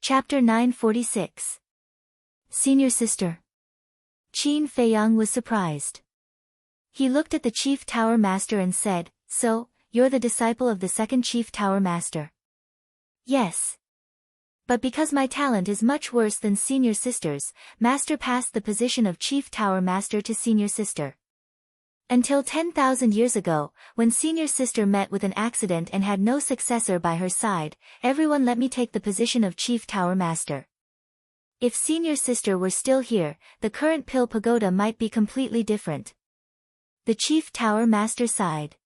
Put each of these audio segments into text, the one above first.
Chapter 946. Senior Sister. Qin Feiyang was surprised. He looked at the Chief Tower Master and said, "So, you're the disciple of the second Chief Tower Master?" "Yes. But because my talent is much worse than Senior Sister's, Master passed the position of Chief Tower Master to Senior Sister. Until 10,000 years ago, when Senior Sister met with an accident and had no successor by her side, everyone let me take the position of Chief Tower Master. If Senior Sister were still here, the current Pill Pagoda might be completely different." The Chief Tower Master sighed.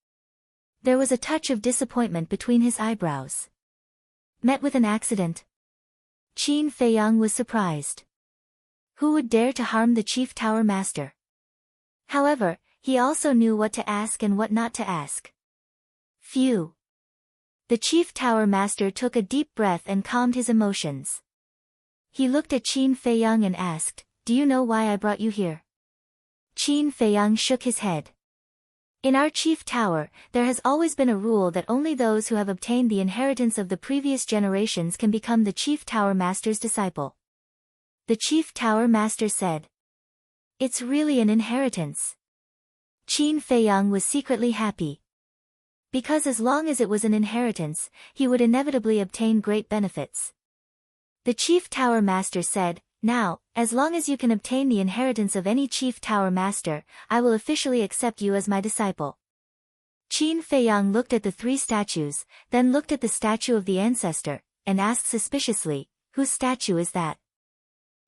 There was a touch of disappointment between his eyebrows. Met with an accident? Qin Feiyang was surprised. Who would dare to harm the Chief Tower Master? However, he also knew what to ask and what not to ask. Phew. The Chief Tower Master took a deep breath and calmed his emotions. He looked at Qin Feiyang and asked, "Do you know why I brought you here?" Qin Feiyang shook his head. In our Chief Tower, there has always been a rule that only those who have obtained the inheritance of the previous generations can become the Chief Tower Master's disciple. The Chief Tower Master said. It's really an inheritance. Qin Feiyang was secretly happy. Because as long as it was an inheritance, he would inevitably obtain great benefits. The Chief Tower Master said, "Now, as long as you can obtain the inheritance of any Chief Tower Master, I will officially accept you as my disciple." Qin Feiyang looked at the three statues, then looked at the statue of the ancestor, and asked suspiciously, "Whose statue is that?"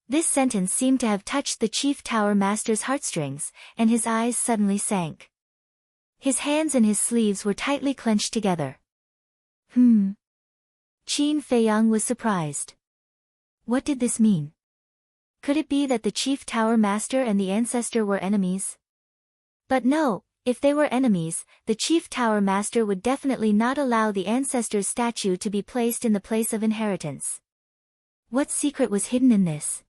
This sentence seemed to have touched the Chief Tower Master's heartstrings, and his eyes suddenly sank. His hands and his sleeves were tightly clenched together. Qin Feiyang was surprised. What did this mean? Could it be that the Chief Tower Master and the ancestor were enemies? But no, if they were enemies, the Chief Tower Master would definitely not allow the ancestor's statue to be placed in the place of inheritance. What secret was hidden in this?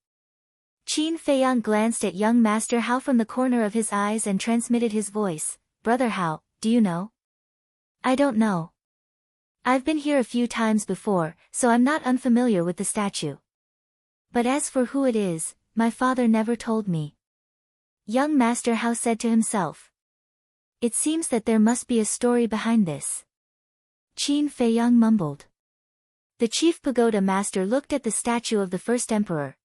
Qin Feiyang glanced at young Master Hao from the corner of his eyes and transmitted his voice, "Brother Hao, do you know?" "I don't know. I've been here a few times before, so I'm not unfamiliar with the statue. But as for who it is, my father never told me." Young Master Hao said to himself. It seems that there must be a story behind this. Qin Feiyang mumbled. The Chief Pagoda Master looked at the statue of the first emperor.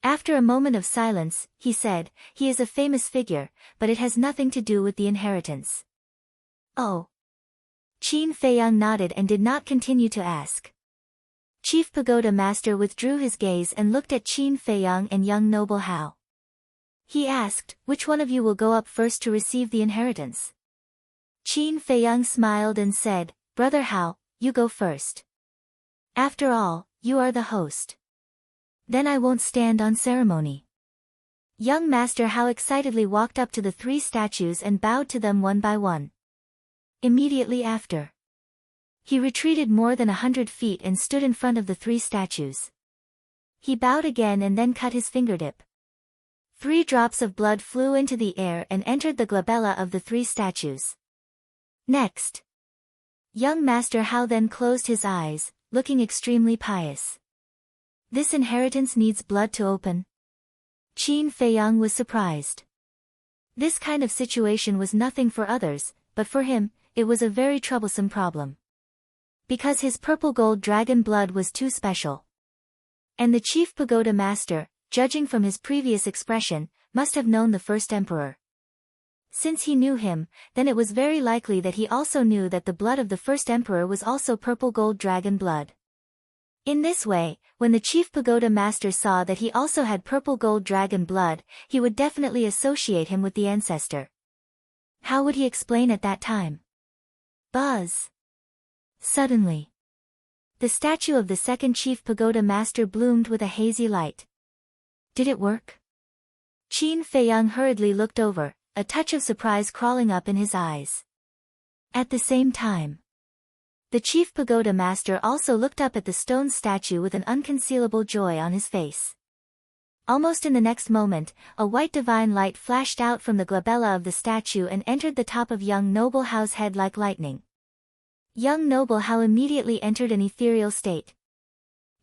After a moment of silence, he said, "He is a famous figure, but it has nothing to do with the inheritance." Oh. Qin Feiyang nodded and did not continue to ask. Chief Pagoda Master withdrew his gaze and looked at Qin Feiyang and young noble Hao. He asked, "Which one of you will go up first to receive the inheritance?" Qin Feiyang smiled and said, "Brother Hao, you go first. After all, you are the host. Then I won't stand on ceremony." Young Master Hao excitedly walked up to the three statues and bowed to them one by one. Immediately after, he retreated more than 100 feet and stood in front of the three statues. He bowed again and then cut his fingertip. 3 drops of blood flew into the air and entered the glabella of the three statues. Next, young Master Hao then closed his eyes, looking extremely pious. This inheritance needs blood to open? Qin Feiyang was surprised. This kind of situation was nothing for others, but for him, it was a very troublesome problem. Because his purple gold dragon blood was too special. And the Chief Pagoda Master, judging from his previous expression, must have known the first emperor. Since he knew him, then it was very likely that he also knew that the blood of the first emperor was also purple gold dragon blood. In this way, when the Chief Pagoda Master saw that he also had purple gold dragon blood, he would definitely associate him with the ancestor. How would he explain at that time? Buzz! Suddenly, the statue of the second Chief Pagoda Master bloomed with a hazy light. Did it work? Qin Feiyang hurriedly looked over, a touch of surprise crawling up in his eyes. At the same time, the Chief Pagoda Master also looked up at the stone statue with an unconcealable joy on his face. Almost in the next moment, a white divine light flashed out from the glabella of the statue and entered the top of young noble Hao's head like lightning. Young noble Hao immediately entered an ethereal state.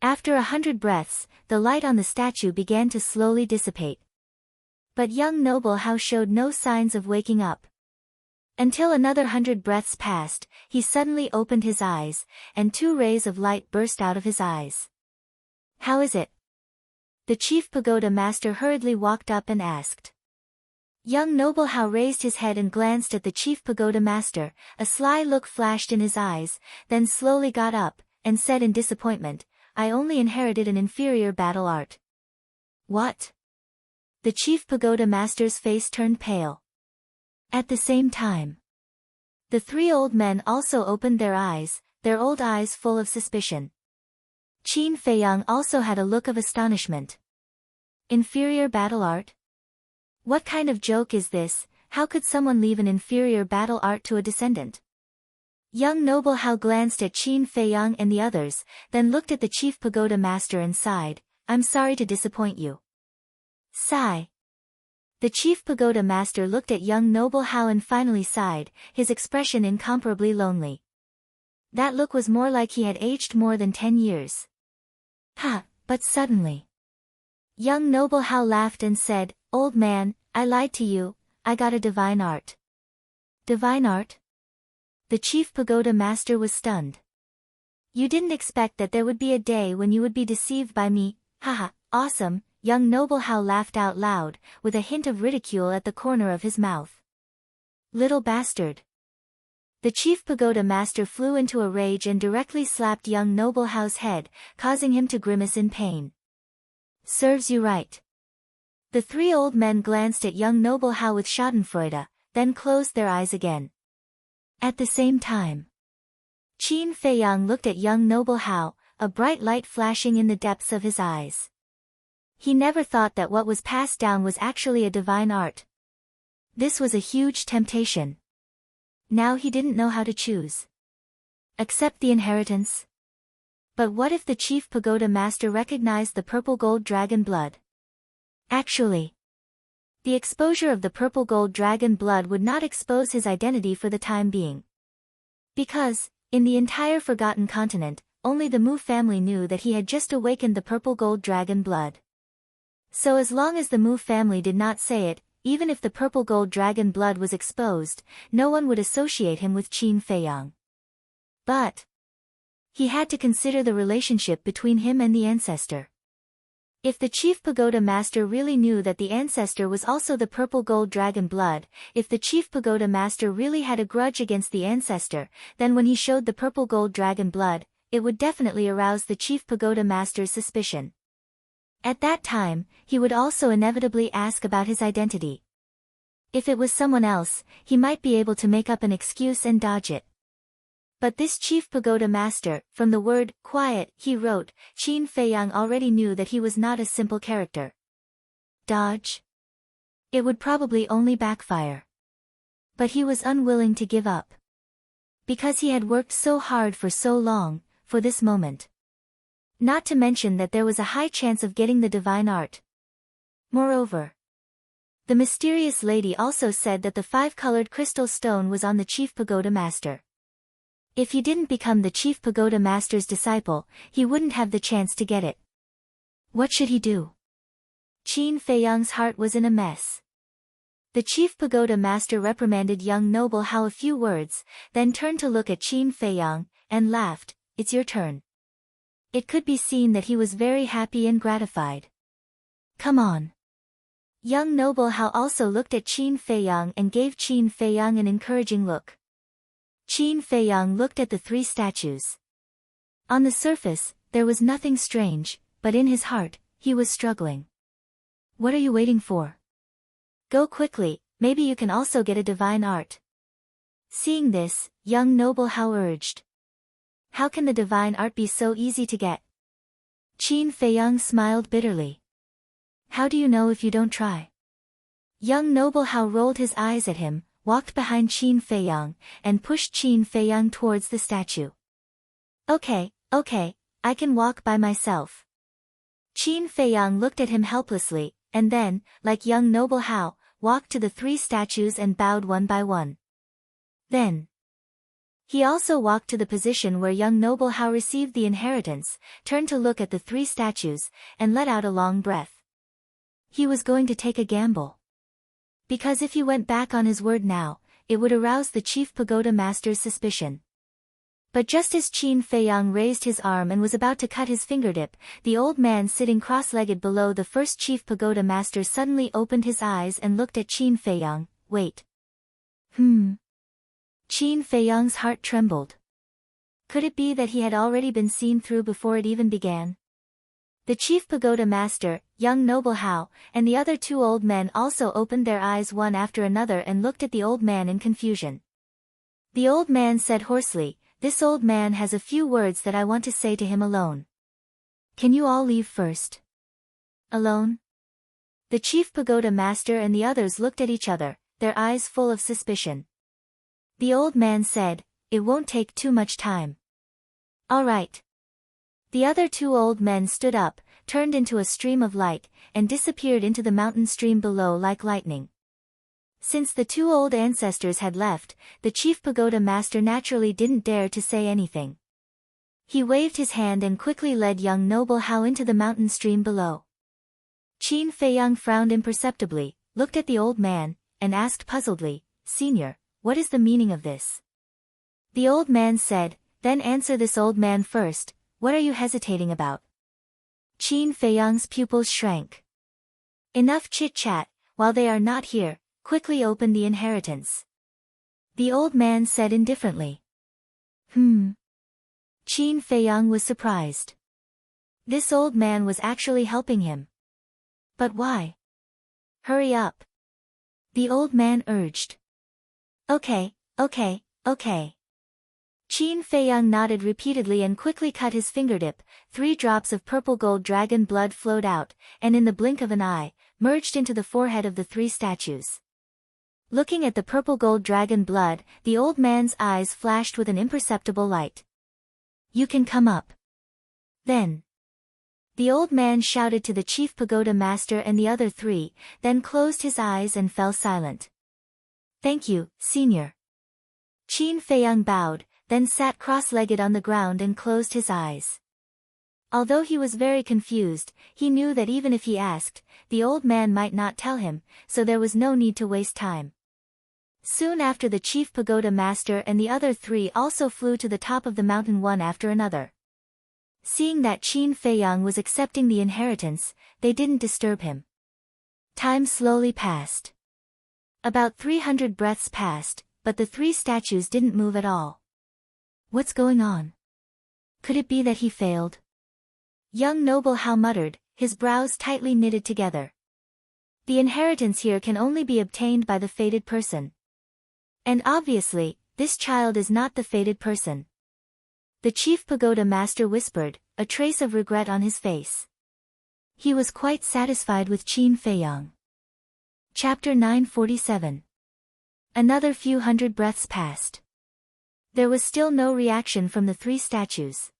After 100 breaths, the light on the statue began to slowly dissipate. But young noble Hao showed no signs of waking up. Until another 100 breaths passed, he suddenly opened his eyes, and 2 rays of light burst out of his eyes. "How is it?" The chief pagoda master hurriedly walked up and asked. Young noble Hao raised his head and glanced at the chief pagoda master. A sly look flashed in his eyes, then slowly got up, and said in disappointment, "I only inherited an inferior battle art." "What?" The chief pagoda master's face turned pale. At the same time, the 3 old men also opened their eyes, their old eyes full of suspicion. Qin Feiyang also had a look of astonishment. Inferior battle art? What kind of joke is this? How could someone leave an inferior battle art to a descendant? Young noble Hao glanced at Qin Feiyang and the others, then looked at the chief pagoda master and sighed, "I'm sorry to disappoint you." Sigh. The chief pagoda master looked at young noble Hao and finally sighed, his expression incomparably lonely. That look was more like he had aged more than 10 years. But suddenly, young noble Hao laughed and said, "Old man, I lied to you, I got a divine art." Divine art? The chief pagoda master was stunned. "You didn't expect that there would be a day when you would be deceived by me? Awesome." Young noble Hao laughed out loud, with a hint of ridicule at the corner of his mouth. "Little bastard." The chief pagoda master flew into a rage and directly slapped young noble Hao's head, causing him to grimace in pain. "Serves you right." The 3 old men glanced at young noble Hao with schadenfreude, then closed their eyes again. At the same time, Qin Feiyang looked at young noble Hao, a bright light flashing in the depths of his eyes. He never thought that what was passed down was actually a divine art. This was a huge temptation. Now he didn't know how to choose. Accept the inheritance? But what if the chief pagoda master recognized the purple gold dragon blood? Actually, the exposure of the purple gold dragon blood would not expose his identity for the time being. Because, in the entire Forgotten Continent, only the Mu family knew that he had just awakened the purple gold dragon blood. So as long as the Mu family did not say it, even if the purple gold dragon blood was exposed, no one would associate him with Qin Feiyang. But he had to consider the relationship between him and the ancestor. If the chief pagoda master really knew that the ancestor was also the purple gold dragon blood, if the chief pagoda master really had a grudge against the ancestor, then when he showed the purple gold dragon blood, it would definitely arouse the chief pagoda master's suspicion. At that time, he would also inevitably ask about his identity. If it was someone else, he might be able to make up an excuse and dodge it. But this chief pagoda master, from the word quiet he wrote, Qin Feiyang already knew that he was not a simple character. Dodge? It would probably only backfire. But he was unwilling to give up. Because he had worked so hard for so long, for this moment. Not to mention that there was a high chance of getting the divine art. Moreover, the mysterious lady also said that the 5-colored crystal stone was on the chief pagoda master. If he didn't become the chief pagoda master's disciple, he wouldn't have the chance to get it. What should he do? Qin Feiyang's heart was in a mess. The chief pagoda master reprimanded young noble Hao a few words, then turned to look at Qin Feiyang, and laughed, "It's your turn." It could be seen that he was very happy and gratified. "Come on." Young noble Hao also looked at Qin Feiyang and gave Qin Feiyang an encouraging look. Qin Feiyang looked at the 3 statues. On the surface, there was nothing strange, but in his heart, he was struggling. What are you waiting for? Go quickly, maybe you can also get a divine art. Seeing this, young noble Hao urged. How can the divine art be so easy to get? Qin Feiyang smiled bitterly. How do you know if you don't try? Young noble Hao rolled his eyes at him, walked behind Qin Feiyang, and pushed Qin Feiyang towards the statue. Okay, I can walk by myself. Qin Feiyang looked at him helplessly, and then, like young noble Hao, walked to the 3 statues and bowed one by one. Then He also walked to the position where young noble Hao received the inheritance, turned to look at the three statues, and let out a long breath. He was going to take a gamble. Because if he went back on his word now, it would arouse the chief pagoda master's suspicion. But just as Qin Feiyang raised his arm and was about to cut his fingertip, the old man sitting cross-legged below the first chief pagoda master suddenly opened his eyes and looked at Qin Feiyang. Wait. Qin Feiyang's heart trembled. Could it be that he had already been seen through before it even began? The chief pagoda master, young noble Hao, and the other two old men also opened their eyes one after another and looked at the old man in confusion. The old man said hoarsely, "This old man has a few words that I want to say to him alone. Can you all leave first?" Alone? The chief pagoda master and the others looked at each other, their eyes full of suspicion. The old man said, "It won't take too much time." "All right." The other two old men stood up, turned into a stream of light, and disappeared into the mountain stream below like lightning. Since the two old ancestors had left, the chief pagoda master naturally didn't dare to say anything. He waved his hand and quickly led young noble Hao into the mountain stream below. Qin Feiyang frowned imperceptibly, looked at the old man, and asked puzzledly, "Senior, what is the meaning of this?" The old man said, "Then answer this old man first, what are you hesitating about?" Qin Feiyang's pupils shrank. "Enough chit-chat, while they are not here, quickly open the inheritance." The old man said indifferently. Qin Feiyang was surprised. This old man was actually helping him. But why? "Hurry up," the old man urged. Okay. Qin Feiyang nodded repeatedly and quickly cut his fingertip. 3 drops of purple gold dragon blood flowed out, and in the blink of an eye, merged into the forehead of the 3 statues. Looking at the purple gold dragon blood, the old man's eyes flashed with an imperceptible light. "You can come up." Then. The old man shouted to the chief pagoda master and the other 3, then closed his eyes and fell silent. "Thank you, senior." Qin Feiyang bowed, then sat cross-legged on the ground and closed his eyes. Although he was very confused, he knew that even if he asked, the old man might not tell him, so there was no need to waste time. Soon after, the chief pagoda master and the other 3 also flew to the top of the mountain one after another. Seeing that Qin Feiyang was accepting the inheritance, they didn't disturb him. Time slowly passed. About 300 breaths passed, but the 3 statues didn't move at all. What's going on? Could it be that he failed? Young noble Hao muttered, his brows tightly knitted together. The inheritance here can only be obtained by the fated person. And obviously, this child is not the fated person. The chief pagoda master whispered, a trace of regret on his face. He was quite satisfied with Qin Feiyang. Chapter 947. Another few hundred breaths passed. There was still no reaction from the 3 statues.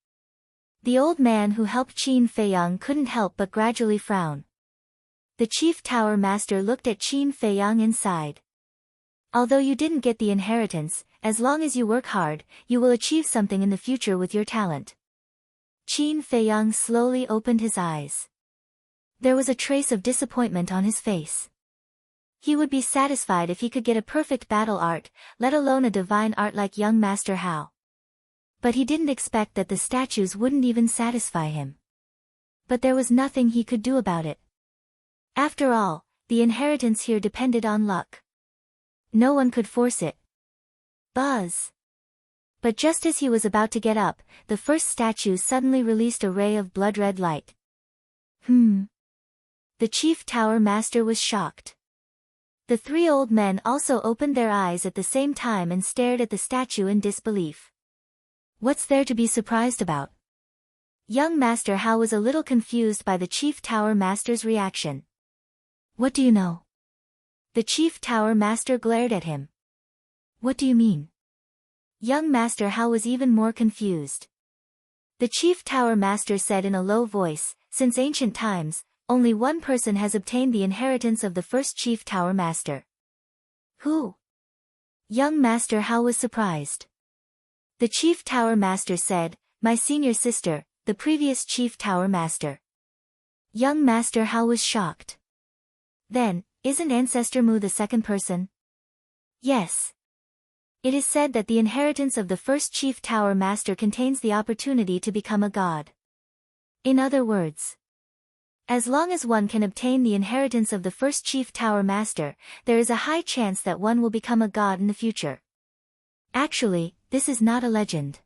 The old man who helped Qin Feiyang couldn't help but gradually frown. The chief tower master looked at Qin Feiyang and sighed. "Although you didn't get the inheritance, as long as you work hard, you will achieve something in the future with your talent." Qin Feiyang slowly opened his eyes. There was a trace of disappointment on his face. He would be satisfied if he could get a perfect battle art, let alone a divine art like young Master Hao. But he didn't expect that the statues wouldn't even satisfy him. But there was nothing he could do about it. After all, the inheritance here depended on luck. No one could force it. Buzz! But just as he was about to get up, the first statue suddenly released a ray of blood-red light. The chief tower master was shocked. The 3 old men also opened their eyes at the same time and stared at the statue in disbelief. What's there to be surprised about? Young Master Hao was a little confused by the chief tower master's reaction. What do you know? The chief tower master glared at him. What do you mean? Young Master Hao was even more confused. The chief tower master said in a low voice, "Since ancient times, only one person has obtained the inheritance of the first chief tower master." Who? Young Master Hao was surprised. The Chief Tower Master said, "My senior sister, the previous Chief Tower Master." Young Master Hao was shocked. "Then, isn't Ancestor Mu the second person?" "Yes. It is said that the inheritance of the first Chief Tower Master contains the opportunity to become a god. In other words, as long as one can obtain the inheritance of the first Chief Tower Master, there is a high chance that one will become a god in the future. Actually, this is not a legend.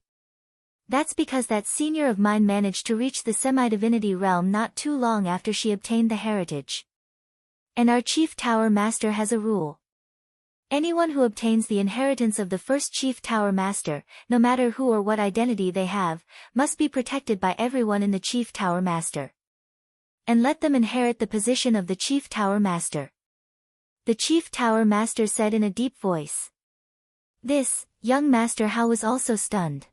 That's because that senior of mine managed to reach the semi-divinity realm not too long after she obtained the heritage. And our Chief Tower Master has a rule. Anyone who obtains the inheritance of the first Chief Tower Master, no matter who or what identity they have, must be protected by everyone in the Chief Tower Master. And let them inherit the position of the Chief Tower Master." The Chief Tower Master said in a deep voice. This, young Master Hao was also stunned.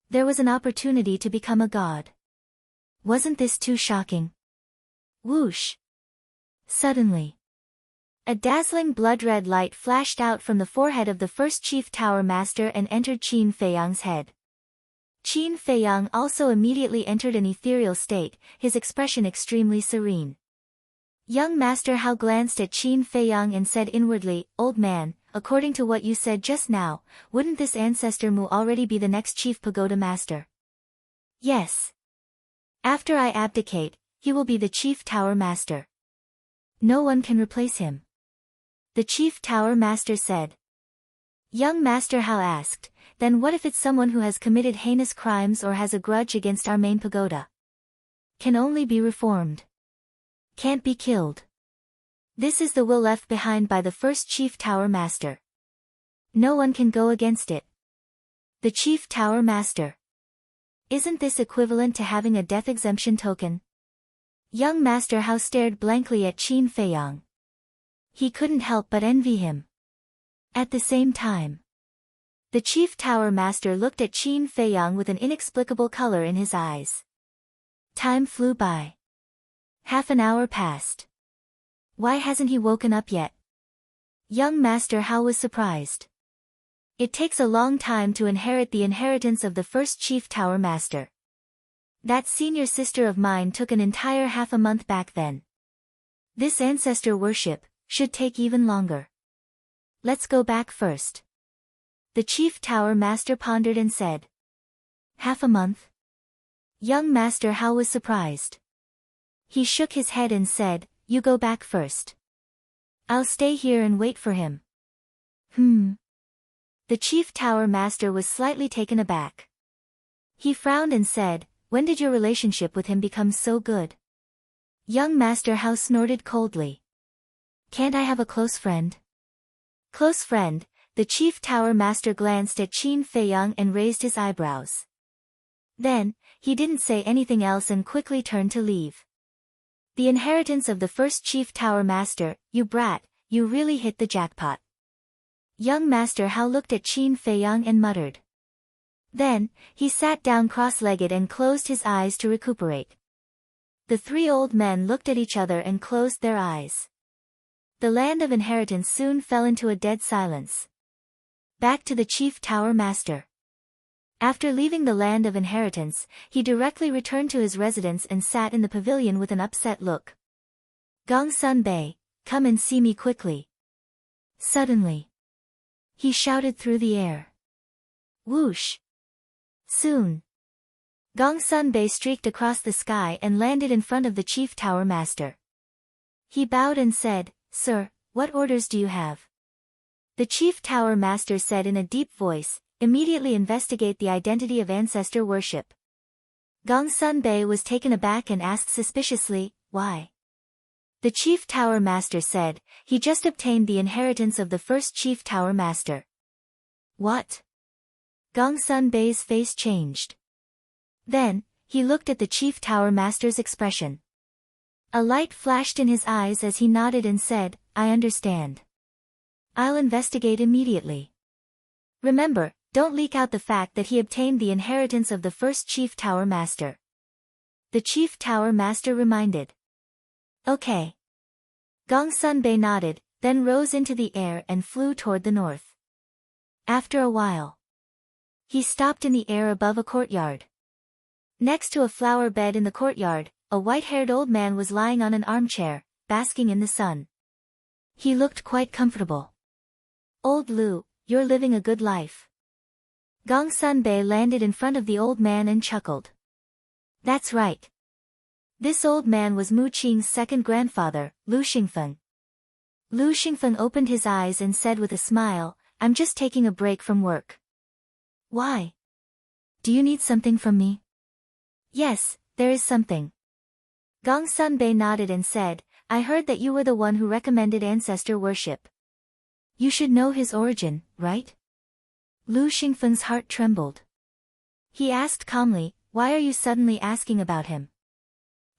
There was an opportunity to become a god. Wasn't this too shocking? Whoosh! Suddenly, a dazzling blood-red light flashed out from the forehead of the first Chief Tower Master and entered Qin Feiyang's head. Qin Feiyang also immediately entered an ethereal state, his expression extremely serene. Young Master Hao glanced at Qin Feiyang and said inwardly, "Old man, according to what you said just now, wouldn't this Ancestor Mu already be the next Chief Pagoda Master?" "Yes. After I abdicate, he will be the Chief Tower Master. No one can replace him," the Chief Tower Master said. Young Master Hao asked, "Then what if it's someone who has committed heinous crimes or has a grudge against our main pagoda? Can only be reformed. Can't be killed. This is the will left behind by the first Chief Tower Master. No one can go against it." The Chief Tower Master. "Isn't this equivalent to having a death exemption token?" Young Master Hao stared blankly at Qin Feiyang. He couldn't help but envy him. At the same time, the Chief Tower Master looked at Qin Feiyang with an inexplicable color in his eyes. Time flew by. Half an hour passed. Why hasn't he woken up yet? Young Master Hao was surprised. It takes a long time to inherit the inheritance of the first Chief Tower Master. That senior sister of mine took an entire half a month back then. This ancestor worship should take even longer. Let's go back first. The Chief Tower Master pondered and said. Half a month? Young Master Hao was surprised. He shook his head and said, "You go back first. I'll stay here and wait for him." The Chief Tower Master was slightly taken aback. He frowned and said, "When did your relationship with him become so good?" Young Master Hao snorted coldly. "Can't I have a close friend?" Close friend? The Chief Tower Master glanced at Qin Feiyang and raised his eyebrows. Then, he didn't say anything else and quickly turned to leave. The inheritance of the first Chief Tower Master, you brat, you really hit the jackpot. Young Master Hao looked at Qin Feiyang and muttered. Then, he sat down cross-legged and closed his eyes to recuperate. The three old men looked at each other and closed their eyes. The land of inheritance soon fell into a dead silence. Back to the Chief Tower Master. After leaving the land of inheritance, he directly returned to his residence and sat in the pavilion with an upset look. "Gongsun Bei, come and see me quickly." Suddenly, he shouted through the air. Whoosh! Soon, Gongsun Bei streaked across the sky and landed in front of the Chief Tower Master. He bowed and said, "Sir, what orders do you have?" The Chief Tower Master said in a deep voice, "Immediately investigate the identity of ancestor worship." Gongsun Bei was taken aback and asked suspiciously, "Why?" The Chief Tower Master said, "He just obtained the inheritance of the first Chief Tower Master." What? Gongsun Bei's face changed. Then, he looked at the Chief Tower Master's expression. A light flashed in his eyes as he nodded and said, "I understand. I'll investigate immediately. Remember, don't leak out the fact that he obtained the inheritance of the first Chief Tower Master." The Chief Tower Master reminded. "Okay." Gongsun Bei nodded, then rose into the air and flew toward the north. After a while, He stopped in the air above a courtyard. Next to a flower bed in the courtyard, a white-haired old man was lying on an armchair, basking in the sun. He looked quite comfortable. "Old Lu, you're living a good life." Gong Sunbei landed in front of the old man and chuckled. "That's right. This old man was Mu Qing's second grandfather, Lu Xingfeng." Lu Xingfeng opened his eyes and said with a smile, "I'm just taking a break from work." "Why? Do you need something from me?" "Yes, there is something." Gong Sunbei nodded and said, "I heard that you were the one who recommended ancestor worship. You should know his origin, right?" Lu Xingfeng's heart trembled. He asked calmly, "Why are you suddenly asking about him?"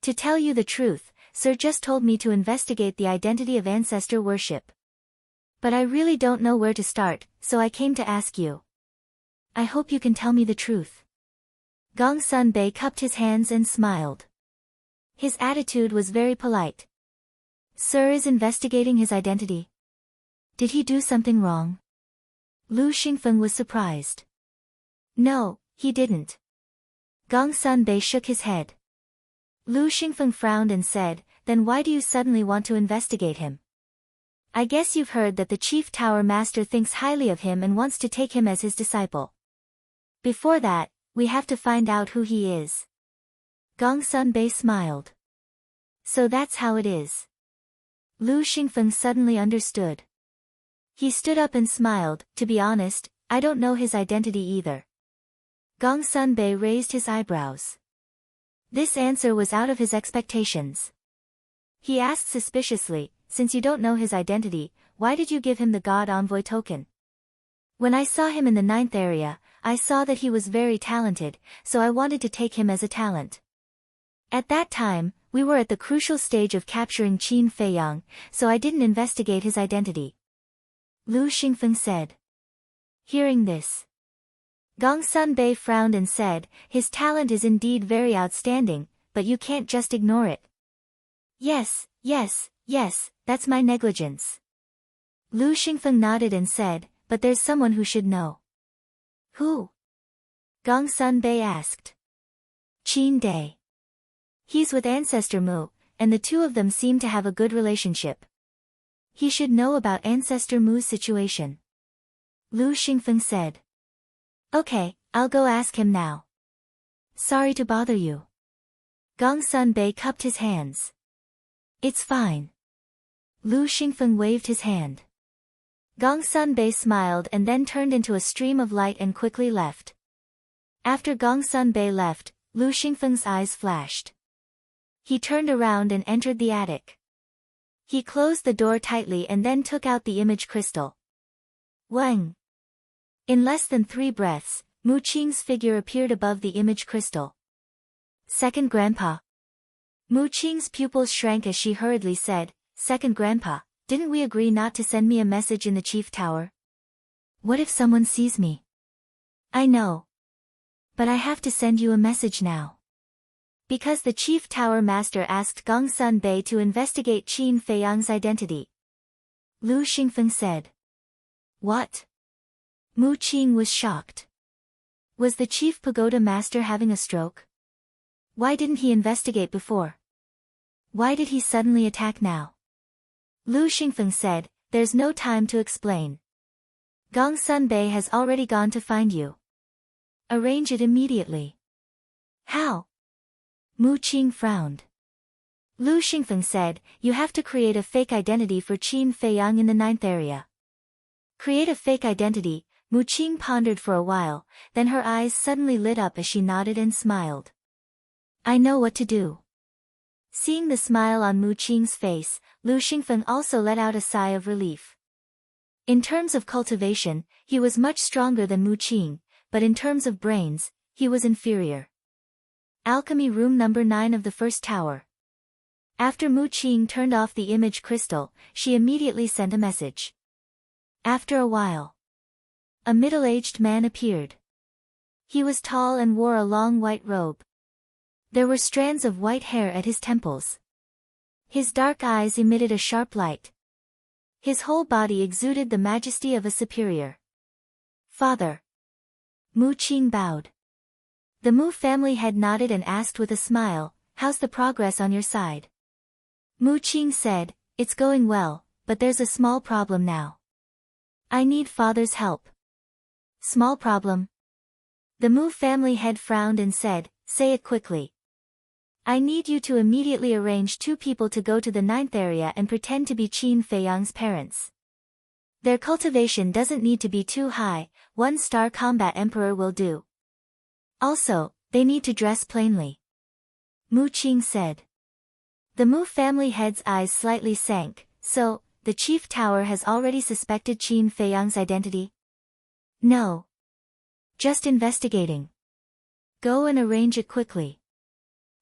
"To tell you the truth, Sir just told me to investigate the identity of ancestor worship. But I really don't know where to start, so I came to ask you. I hope you can tell me the truth." Gong Sunbei cupped his hands and smiled. His attitude was very polite. "Sir is investigating his identity. Did he do something wrong?" Lu Xingfeng was surprised. "No, he didn't." Gong Sunbei shook his head. Lu Xingfeng frowned and said, "Then why do you suddenly want to investigate him?" "I guess you've heard that the Chief Tower Master thinks highly of him and wants to take him as his disciple. Before that, we have to find out who he is." Gong Sunbei smiled. "So that's how it is." Lu Xingfeng suddenly understood. He stood up and smiled. "To be honest, I don't know his identity either." Gong Sunbei raised his eyebrows. This answer was out of his expectations. He asked suspiciously, "Since you don't know his identity, why did you give him the God Envoy token?" "When I saw him in the 9th area, I saw that he was very talented, so I wanted to take him as a talent. At that time, we were at the crucial stage of capturing Qin Feiyang, so I didn't investigate his identity," Lu Xingfeng said. Hearing this, Gong Sunbei frowned and said, "His talent is indeed very outstanding, but you can't just ignore it." Yes, that's my negligence." Lu Xingfeng nodded and said, "But there's someone who should know." "Who?" Gong Sunbei asked. "Qin Dai. He's with Ancestor Mu, and the two of them seem to have a good relationship. He should know about Ancestor Mu's situation," Lu Xingfeng said. "Okay, I'll go ask him now." "Sorry to bother you." Gong Sunbei cupped his hands. "It's fine." Lu Xingfeng waved his hand. Gong Sunbei smiled and then turned into a stream of light and quickly left. After Gong Sunbei left, Lu Xingfeng's eyes flashed. He turned around and entered the attic. He closed the door tightly and then took out the image crystal. Wang! In less than 3 breaths, Mu Qing's figure appeared above the image crystal. "Second Grandpa." Mu Qing's pupils shrank as she hurriedly said, "Second Grandpa, didn't we agree not to send me a message in the Chief Tower? What if someone sees me?" "I know. But I have to send you a message now. Because the Chief Tower Master asked Gong Sunbei to investigate Qin Feiyang's identity," Lu Xingfeng said. "What?" Mu Qing was shocked. Was the Chief Pagoda Master having a stroke? Why didn't he investigate before? Why did he suddenly attack now? Lu Xingfeng said, "There's no time to explain. Gong Sunbei has already gone to find you. Arrange it immediately." "How?" Mu Qing frowned. Lu Xingfeng said, "You have to create a fake identity for Qin Feiyang in the 9th area." "Create a fake identity?" Mu Qing pondered for a while, then her eyes suddenly lit up as she nodded and smiled. "I know what to do." Seeing the smile on Mu Qing's face, Lu Xingfeng also let out a sigh of relief. In terms of cultivation, he was much stronger than Mu Qing, but in terms of brains, he was inferior. Alchemy Room Number 9 of the first tower. After Mu Qing turned off the image crystal, she immediately sent a message. After a while, a middle-aged man appeared. He was tall and wore a long white robe. There were strands of white hair at his temples. His dark eyes emitted a sharp light. His whole body exuded the majesty of a superior. "Father." Mu Qing bowed. The Mu family head nodded and asked with a smile, "How's the progress on your side?" Mu Qing said, "It's going well, but there's a small problem now. I need father's help." Small problem? The Mu family head frowned and said, "Say it quickly." "I need you to immediately arrange 2 people to go to the 9th area and pretend to be Qin Feiyang's parents. Their cultivation doesn't need to be too high, 1-star combat emperor will do. Also, they need to dress plainly." Mu Qing said. The Mu family head's eyes slightly sank. "So, the chief tower has already suspected Qin Feiyang's identity?" "No. Just investigating. Go and arrange it quickly.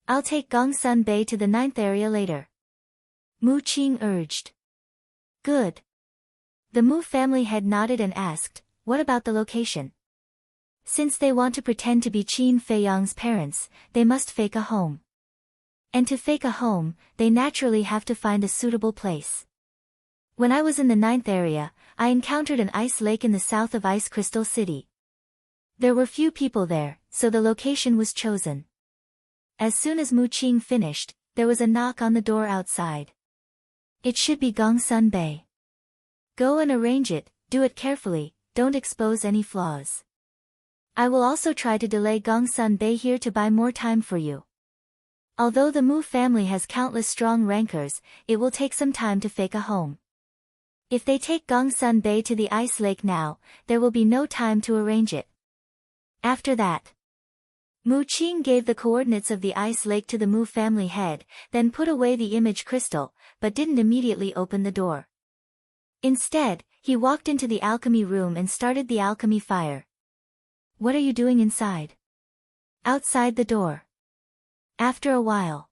I'll take Gongsun Bay to the 9th area later." Mu Qing urged. "Good." The Mu family head nodded and asked, "What about the location?" Since they want to pretend to be Qin Feiyang's parents, they must fake a home. And to fake a home, they naturally have to find a suitable place. When I was in the 9th area, I encountered an ice lake in the south of Ice Crystal City. There were few people there, so the location was chosen. As soon as Mu Qing finished, there was a knock on the door outside. "It should be Gongsun Bay. Go and arrange it, do it carefully, don't expose any flaws. I will also try to delay Gongsun Bay here to buy more time for you. Although the Mu family has countless strong rankers, it will take some time to fake a home. If they take Gongsun Bay to the ice lake now, there will be no time to arrange it. After that." Mu Qing gave the coordinates of the ice lake to the Mu family head, then put away the image crystal, but didn't immediately open the door. Instead, he walked into the alchemy room and started the alchemy fire. "What are you doing inside?" "Outside the door." After a while,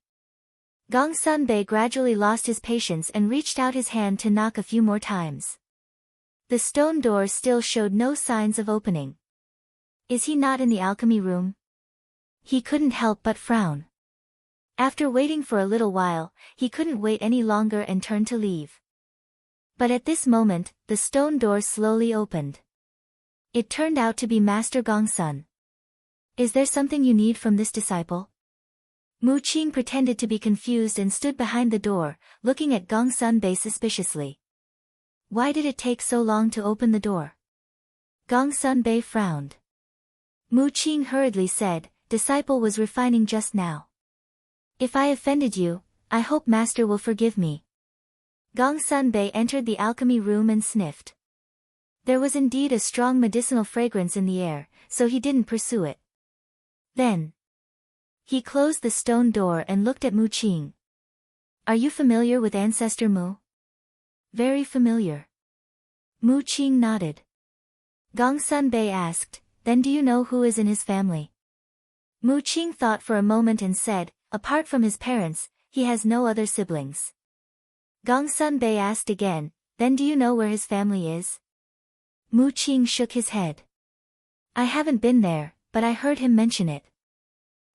Gongsun Bei gradually lost his patience and reached out his hand to knock a few more times. The stone door still showed no signs of opening. Is he not in the alchemy room? He couldn't help but frown. After waiting for a little while, he couldn't wait any longer and turned to leave. But at this moment, the stone door slowly opened. It turned out to be Master Gongsun. "Is there something you need from this disciple?" Mu Qing pretended to be confused and stood behind the door, looking at Gongsun Bei suspiciously. "Why did it take so long to open the door?" Gongsun Bei frowned. Mu Qing hurriedly said, "Disciple was refining just now. If I offended you, I hope Master will forgive me." Gongsun Bei entered the alchemy room and sniffed. There was indeed a strong medicinal fragrance in the air, so he didn't pursue it. Then he closed the stone door and looked at Mu Qing. "Are you familiar with Ancestor Mu?" "Very familiar." Mu Qing nodded. Gongsun Bei asked, "Then do you know who is in his family?" Mu Qing thought for a moment and said, "Apart from his parents, he has no other siblings." Gongsun Bei asked again, "Then do you know where his family is?" Mu Qing shook his head. "I haven't been there, but I heard him mention it.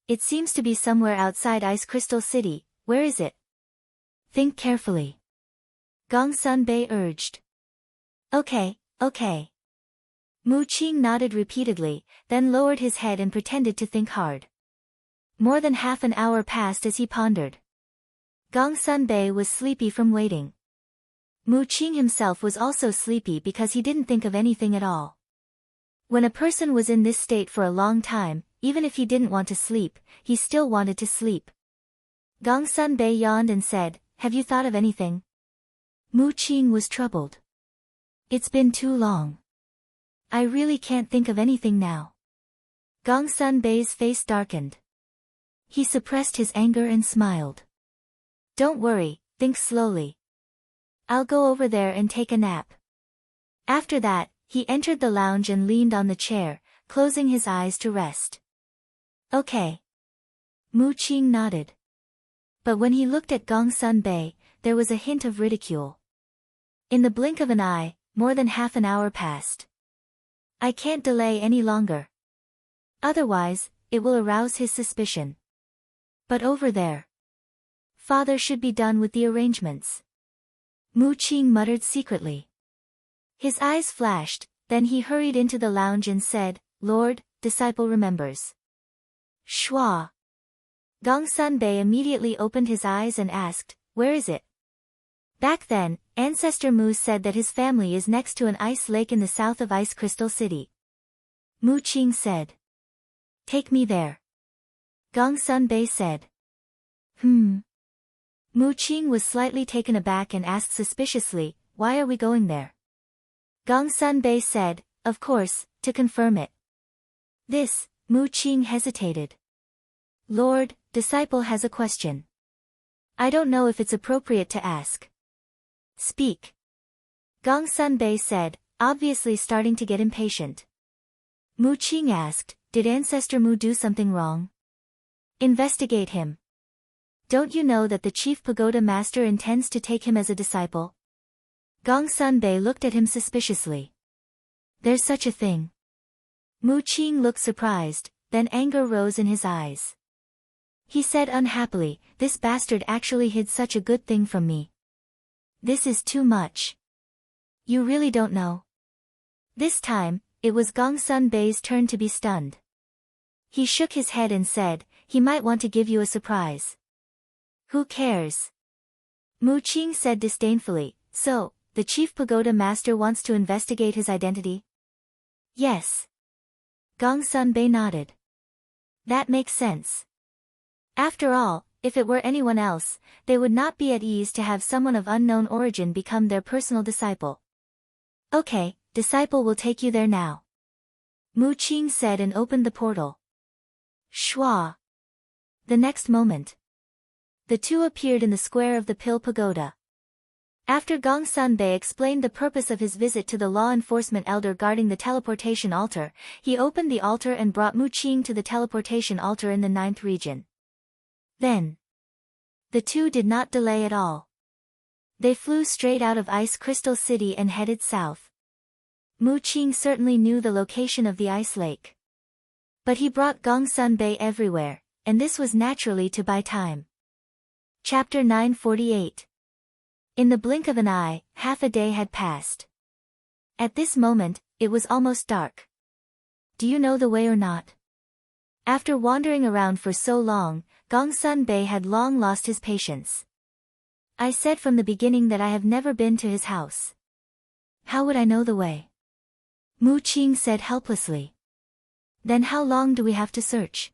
It seems to be somewhere outside Ice Crystal City. Where is it?" "Think carefully," Gongsun Bei urged. Okay. Mu Qing nodded repeatedly, then lowered his head and pretended to think hard. More than half an hour passed as he pondered. Gongsun Bei was sleepy from waiting. Mu Qing himself was also sleepy because he didn't think of anything at all. When a person was in this state for a long time, even if he didn't want to sleep, he still wanted to sleep. Gongsun Bei yawned and said, "Have you thought of anything?" Mu Qing was troubled. "It's been too long. I really can't think of anything now." Gongsun Bei's face darkened. He suppressed his anger and smiled. "Don't worry, think slowly. I'll go over there and take a nap." After that, he entered the lounge and leaned on the chair, closing his eyes to rest. "Okay." Mu Qing nodded. But when he looked at Gongsun Bei, there was a hint of ridicule. In the blink of an eye, more than half an hour passed. "I can't delay any longer. Otherwise, it will arouse his suspicion. But over there, Father should be done with the arrangements." Mu Qing muttered secretly. His eyes flashed, then he hurried into the lounge and said, "Lord, disciple remembers. Schwa. Gongsun Bei immediately opened his eyes and asked, where is it? Back then, Ancestor Mu said that his family is next to an ice lake in the south of Ice Crystal City. Mu Qing said. Take me there. Gongsun Bei said. Mu Qing was slightly taken aback and asked suspiciously, why are we going there? Gongsun Bei said, of course, to confirm it. This, Mu Qing hesitated. Lord, disciple has a question. I don't know if it's appropriate to ask. Speak. Gongsun Bei said, obviously starting to get impatient. Mu Qing asked, did Ancestor Mu do something wrong? Investigate him. Don't you know that the chief pagoda master intends to take him as a disciple? Gongsun Bei looked at him suspiciously. There's such a thing. Mu Qing looked surprised, then anger rose in his eyes. He said unhappily, this bastard actually hid such a good thing from me. This is too much. You really don't know? This time, it was Gongsun Bei's turn to be stunned. He shook his head and said, he might want to give you a surprise. Who cares? Mu Qing said disdainfully, so, the chief pagoda master wants to investigate his identity? Yes. Gongsun Bei nodded. That makes sense. After all, if it were anyone else, they would not be at ease to have someone of unknown origin become their personal disciple. Okay, disciple will take you there now. Mu Qing said and opened the portal. Schwa. The next moment, the two appeared in the square of the Pill Pagoda. After Gongsun Bei explained the purpose of his visit to the law enforcement elder guarding the teleportation altar, he opened the altar and brought Mu Qing to the teleportation altar in the 9th region. Then, the two did not delay at all. They flew straight out of Ice Crystal City and headed south. Mu Qing certainly knew the location of the ice lake. But he brought Gongsun Bei everywhere, and this was naturally to buy time. Chapter 948. In the blink of an eye, half a day had passed. At this moment, it was almost dark. Do you know the way or not? After wandering around for so long, Gongsun Bei had long lost his patience. I said from the beginning that I have never been to his house. How would I know the way? Mu Qing said helplessly. Then how long do we have to search?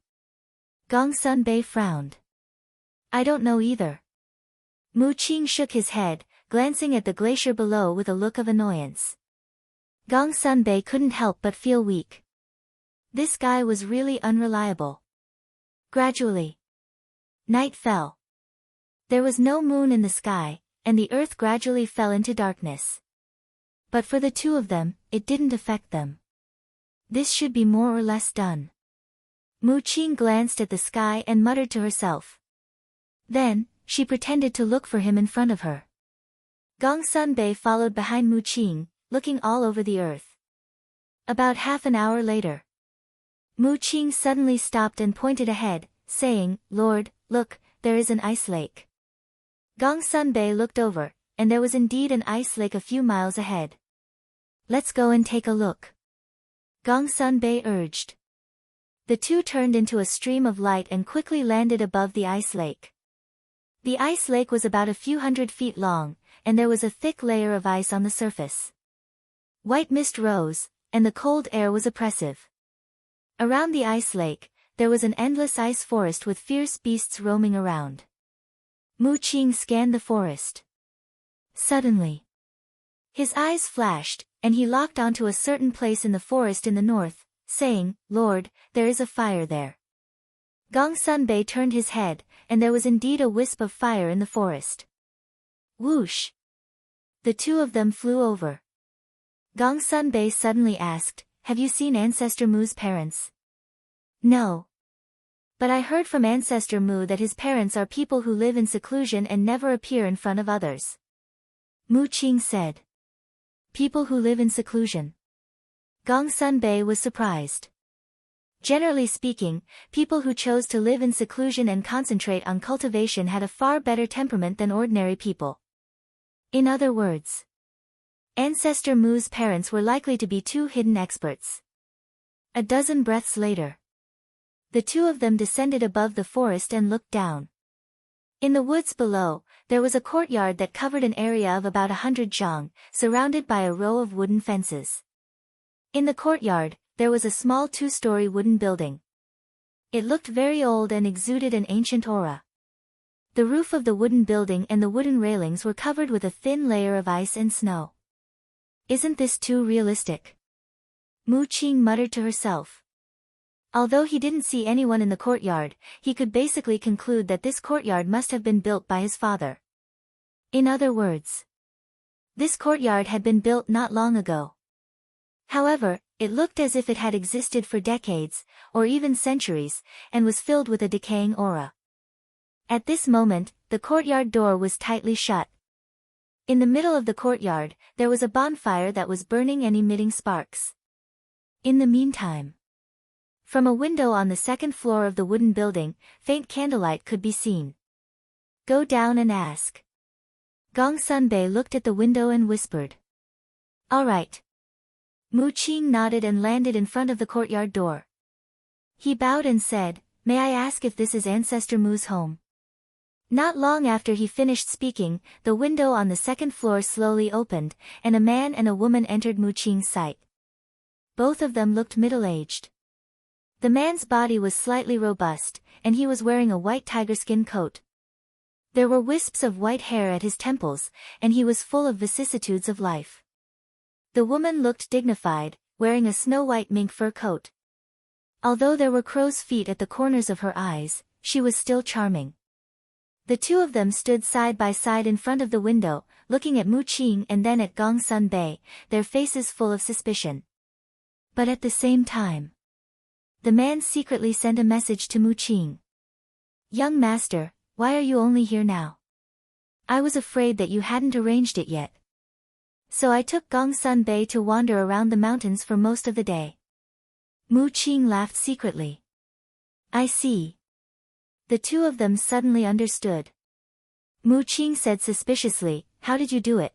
Gongsun Bei frowned. I don't know either. Mu Qing shook his head, glancing at the glacier below with a look of annoyance. Gongsun Bei couldn't help but feel weak. This guy was really unreliable. Gradually, night fell. There was no moon in the sky, and the earth gradually fell into darkness. But for the two of them, it didn't affect them. This should be more or less done. Mu Qing glanced at the sky and muttered to herself. Then, she pretended to look for him in front of her. Gongsun Bei followed behind Mu Qing, looking all over the earth. About half an hour later, Mu Qing suddenly stopped and pointed ahead, saying, Lord, look, there is an ice lake. Gongsun Bei looked over, and there was indeed an ice lake a few miles ahead. Let's go and take a look. Gongsun Bei urged. The two turned into a stream of light and quickly landed above the ice lake. The ice lake was about a few hundred feet long, and there was a thick layer of ice on the surface. White mist rose, and the cold air was oppressive. Around the ice lake, there was an endless ice forest with fierce beasts roaming around. Mu Qing scanned the forest. Suddenly, his eyes flashed, and he locked onto a certain place in the forest in the north, saying, Lord, there is a fire there. Gongsun Bei turned his head, and there was indeed a wisp of fire in the forest. Whoosh! The two of them flew over. Gongsun Bei suddenly asked, have you seen Ancestor Mu's parents? No. But I heard from Ancestor Mu that his parents are people who live in seclusion and never appear in front of others. Mu Qing said. People who live in seclusion. Gongsun Bei was surprised. Generally speaking, people who chose to live in seclusion and concentrate on cultivation had a far better temperament than ordinary people. In other words, Ancestor Mu's parents were likely to be two hidden experts. A dozen breaths later, the two of them descended above the forest and looked down. In the woods below, there was a courtyard that covered an area of about 100 zhang, surrounded by a row of wooden fences. In the courtyard, there was a small 2-story wooden building. It looked very old and exuded an ancient aura. The roof of the wooden building and the wooden railings were covered with a thin layer of ice and snow. Isn't this too realistic? Mu Qing muttered to herself. Although he didn't see anyone in the courtyard, he could basically conclude that this courtyard must have been built by his father. In other words, this courtyard had been built not long ago. However, it looked as if it had existed for decades, or even centuries, and was filled with a decaying aura. At this moment, the courtyard door was tightly shut. In the middle of the courtyard, there was a bonfire that was burning and emitting sparks. In the meantime, from a window on the second floor of the wooden building, faint candlelight could be seen. Go down and ask. Gong Sunbei looked at the window and whispered. All right. Mu Qing nodded and landed in front of the courtyard door. He bowed and said, May I ask if this is Ancestor Mu's home? Not long after he finished speaking, the window on the second floor slowly opened, and a man and a woman entered Mu Qing's sight. Both of them looked middle-aged. The man's body was slightly robust, and he was wearing a white tiger-skin coat. There were wisps of white hair at his temples, and he was full of vicissitudes of life. The woman looked dignified, wearing a snow-white mink fur coat. Although there were crow's feet at the corners of her eyes, she was still charming. The two of them stood side by side in front of the window, looking at Mu Qing and then at Gong Sunbei, their faces full of suspicion. But at the same time, the man secretly sent a message to Mu Qing. Young master, why are you only here now? I was afraid that you hadn't arranged it yet. So I took Gong Sunbei to wander around the mountains for most of the day. Mu Qing laughed secretly. I see. The two of them suddenly understood. Mu Qing said suspiciously, How did you do it?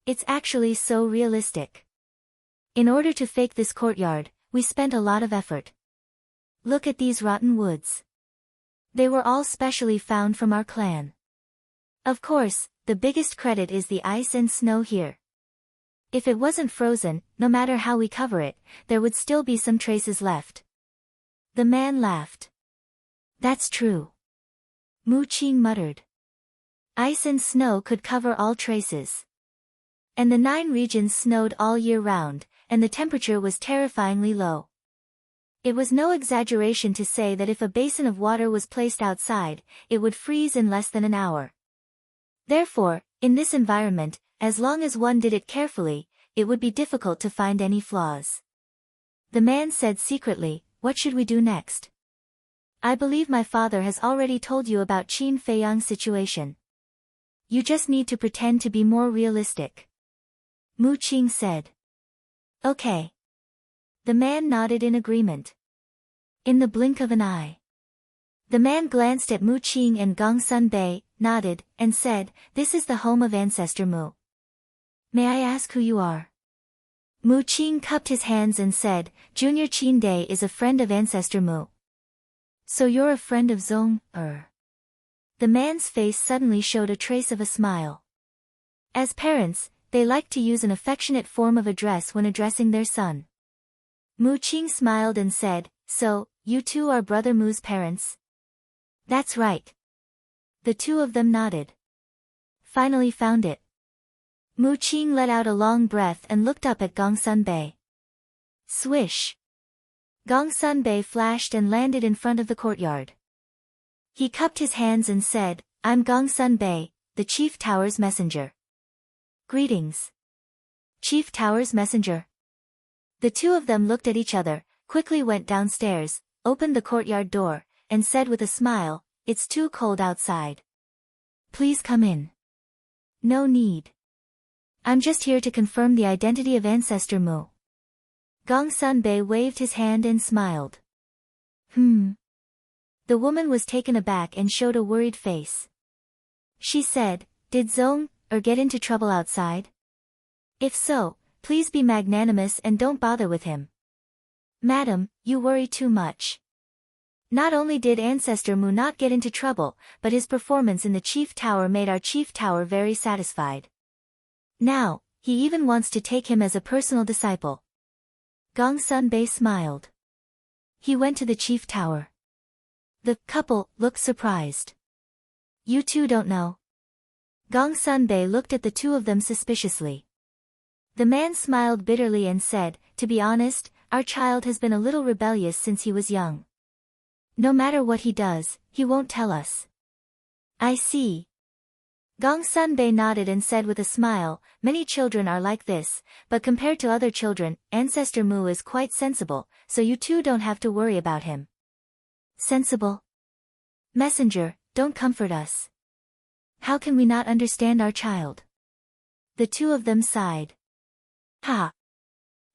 It's actually so realistic. In order to fake this courtyard, we spent a lot of effort. Look at these rotten woods. They were all specially found from our clan. Of course, the biggest credit is the ice and snow here. If it wasn't frozen, no matter how we cover it, there would still be some traces left. The man laughed. That's true. Mu Qing muttered. Ice and snow could cover all traces. And the 9 regions snowed all year round, and the temperature was terrifyingly low. It was no exaggeration to say that if a basin of water was placed outside, it would freeze in less than an hour. Therefore, in this environment, as long as one did it carefully, it would be difficult to find any flaws. The man said secretly, What should we do next? I believe my father has already told you about Qin Feiyang's situation. You just need to pretend to be more realistic. Mu Qing said. Okay. The man nodded in agreement. In the blink of an eye, the man glanced at Mu Qing and Gong Sunbei, nodded, and said, This is the home of Ancestor Mu. May I ask who you are? Mu Qing cupped his hands and said, Junior Qin Dai is a friend of Ancestor Mu. So you're a friend of Zong, The man's face suddenly showed a trace of a smile. As parents, they like to use an affectionate form of address when addressing their son. Mu Qing smiled and said, So, you two are Brother Mu's parents? That's right. The two of them nodded. Finally found it. Mu Qing let out a long breath and looked up at Gong Sunbei. Swish! Gong Sunbei flashed and landed in front of the courtyard. He cupped his hands and said, I'm Gong Sunbei, the Chief Tower's messenger. Greetings. Chief Tower's messenger. The two of them looked at each other, quickly went downstairs, opened the courtyard door, and said with a smile, It's too cold outside. Please come in. No need. I'm just here to confirm the identity of Ancestor Mu. Gong Sunbei waved his hand and smiled. The woman was taken aback and showed a worried face. She said, Did Zong, get into trouble outside? If so, please be magnanimous and don't bother with him. Madam, you worry too much. Not only did Ancestor Mu not get into trouble, but his performance in the Chief Tower made our Chief Tower very satisfied. Now, he even wants to take him as a personal disciple. Gong Sunbei smiled. He went to the Chief Tower. The couple looked surprised. You two don't know? Gong Sunbei looked at the two of them suspiciously. The man smiled bitterly and said, to be honest, our child has been a little rebellious since he was young. No matter what he does, he won't tell us. I see. Gong Sunbei nodded and said with a smile, many children are like this, but compared to other children, Ancestor Mu is quite sensible, so you two don't have to worry about him. Sensible? Messenger, don't comfort us. How can we not understand our child? The two of them sighed. Ha!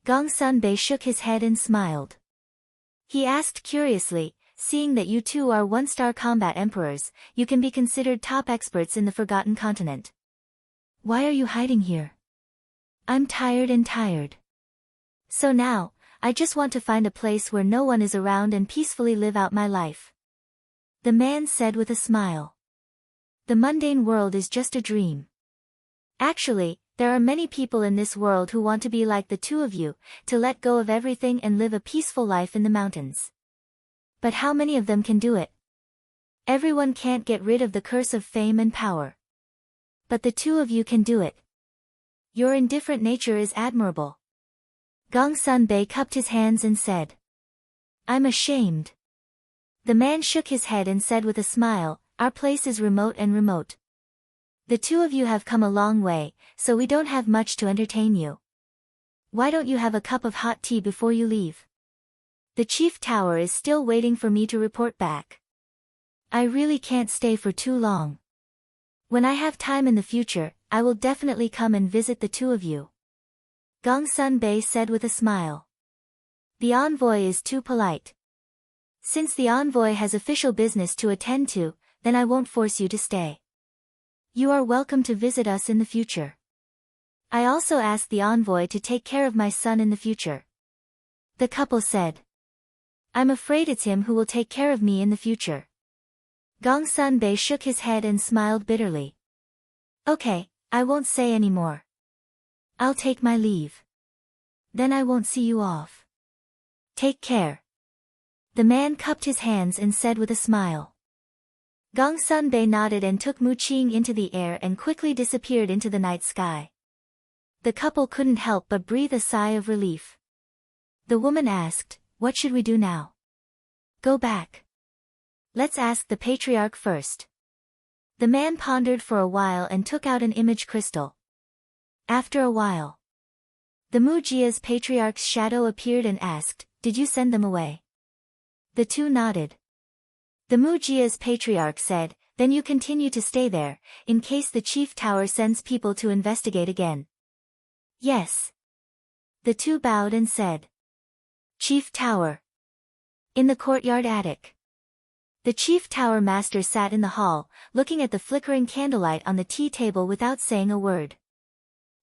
Gong Sunbei shook his head and smiled. He asked curiously, seeing that you two are one-star combat emperors, you can be considered top experts in the Forgotten Continent. Why are you hiding here? I'm tired. So now, I just want to find a place where no one is around and peacefully live out my life. The man said with a smile. The mundane world is just a dream. Actually, there are many people in this world who want to be like the two of you, to let go of everything and live a peaceful life in the mountains. But how many of them can do it? Everyone can't get rid of the curse of fame and power. But the two of you can do it. Your indifferent nature is admirable. Gong Sunbei cupped his hands and said. I'm ashamed. The man shook his head and said with a smile, our place is remote. The two of you have come a long way, so we don't have much to entertain you. Why don't you have a cup of hot tea before you leave? The Chief Tower is still waiting for me to report back. I really can't stay for too long. When I have time in the future, I will definitely come and visit the two of you. Gong Sunbei said with a smile. The envoy is too polite. Since the envoy has official business to attend to, then I won't force you to stay. You are welcome to visit us in the future. I also asked the envoy to take care of my son in the future. The couple said. I'm afraid it's him who will take care of me in the future. Gong Sunbei shook his head and smiled bitterly. Okay, I won't say any more. I'll take my leave. Then I won't see you off. Take care. The man cupped his hands and said with a smile. Gong Sunbei nodded and took Mu Qing into the air and quickly disappeared into the night sky. The couple couldn't help but breathe a sigh of relief. The woman asked, what should we do now? Go back. Let's ask the patriarch first. The man pondered for a while and took out an image crystal. After a while, the Mujia's patriarch's shadow appeared and asked, did you send them away? The two nodded. The Mujia's patriarch said, then you continue to stay there, in case the Chief Tower sends people to investigate again. Yes. The two bowed and said. Chief Tower. In the courtyard attic. The Chief Tower Master sat in the hall, looking at the flickering candlelight on the tea table without saying a word.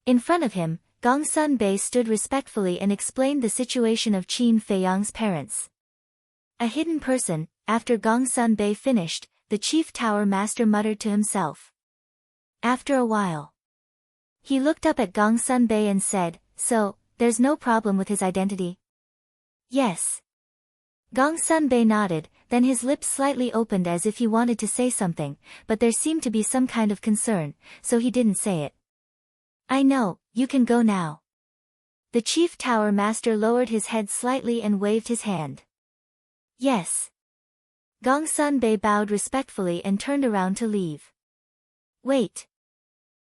In front of him, Gong Sunbei stood respectfully and explained the situation of Qin Feiyang's parents. A hidden person. After Gong Sunbei finished, the Chief Tower Master muttered to himself. After a while, he looked up at Gong Sunbei and said, so, there's no problem with his identity? Yes. Gong Sunbei nodded, then his lips slightly opened as if he wanted to say something, but there seemed to be some kind of concern, so he didn't say it. I know, you can go now. The Chief Tower Master lowered his head slightly and waved his hand. Yes. Gong Sunbei bowed respectfully and turned around to leave. Wait.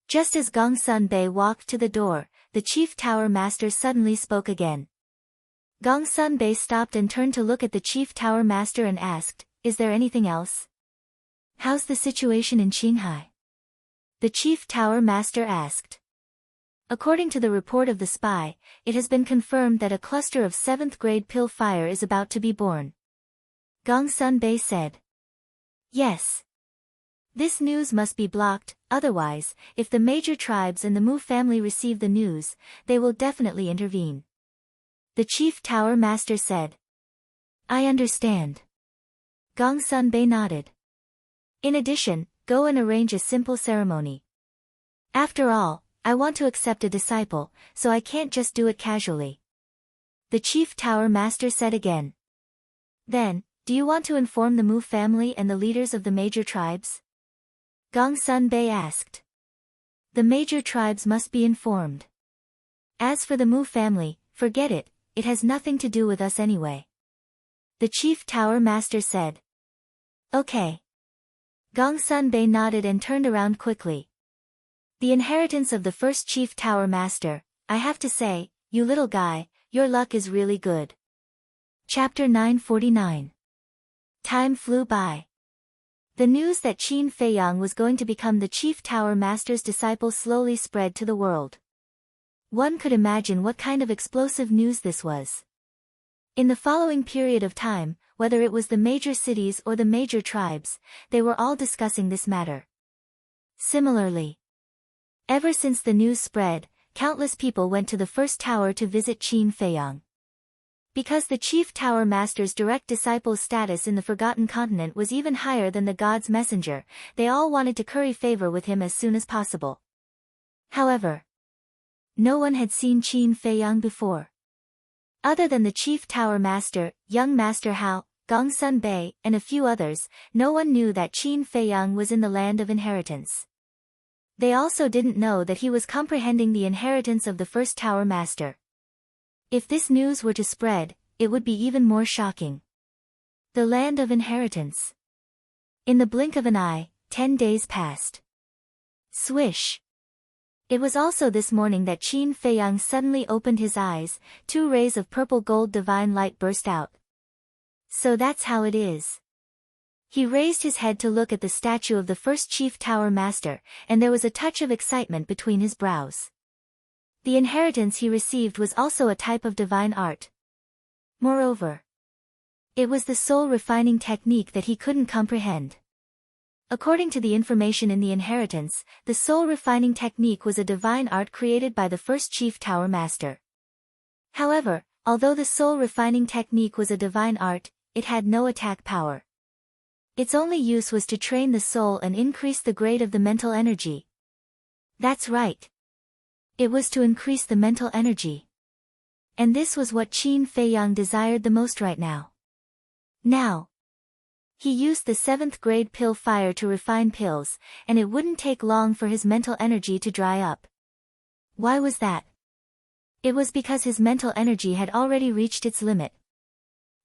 Just as Gong Sunbei walked to the door, the Chief Tower Master suddenly spoke again. Gong Sunbei stopped and turned to look at the Chief Tower Master and asked, is there anything else? How's the situation in Qinghai? The Chief Tower Master asked. According to the report of the spy, it has been confirmed that a cluster of 7th-grade pill fire is about to be born. Gong Sunbei said. Yes. This news must be blocked, otherwise, if the major tribes and the Mu family receive the news, they will definitely intervene. The chief tower master said. I understand. Gong Sunbei nodded. In addition, go and arrange a simple ceremony. After all, I want to accept a disciple, so I can't just do it casually. The chief tower master said again. Then, do you want to inform the Mu family and the leaders of the major tribes? Gong Sunbei asked. The major tribes must be informed. As for the Mu family, forget it, it has nothing to do with us anyway. The chief tower master said. Okay. Gong Sunbei nodded and turned around quickly. The inheritance of the first chief tower master, I have to say, you little guy, your luck is really good. Chapter 949. Time flew by. The news that Qin Feiyang was going to become the chief tower master's disciple slowly spread to the world. One could imagine what kind of explosive news this was. In the following period of time, whether it was the major cities or the major tribes, they were all discussing this matter. Similarly, ever since the news spread, countless people went to the first tower to visit Qin Feiyang. Because the chief tower master's direct disciple's status in the Forgotten Continent was even higher than the god's messenger, they all wanted to curry favor with him as soon as possible. However, no one had seen Qin Feiyang before. Other than the chief tower master, young master Hao, Gong Sunbei, and a few others, no one knew that Qin Feiyang was in the land of inheritance. They also didn't know that he was comprehending the inheritance of the first tower master. If this news were to spread, it would be even more shocking. The land of inheritance. In the blink of an eye, 10 days passed. Swish. It was also this morning that Qin Feiyang suddenly opened his eyes, 2 rays of purple gold divine light burst out. So that's how it is. He raised his head to look at the statue of the first chief tower master, and there was a touch of excitement between his brows. The inheritance he received was also a type of divine art. Moreover, it was the soul refining technique that he couldn't comprehend. According to the information in the inheritance, the soul refining technique was a divine art created by the first chief tower master. However, although the soul refining technique was a divine art, it had no attack power. Its only use was to train the soul and increase the grade of the mental energy. That's right. It was to increase the mental energy. And this was what Qin Feiyang desired the most right now. Now, he used the 7th grade pill fire to refine pills, and it wouldn't take long for his mental energy to dry up. Why was that? It was because his mental energy had already reached its limit.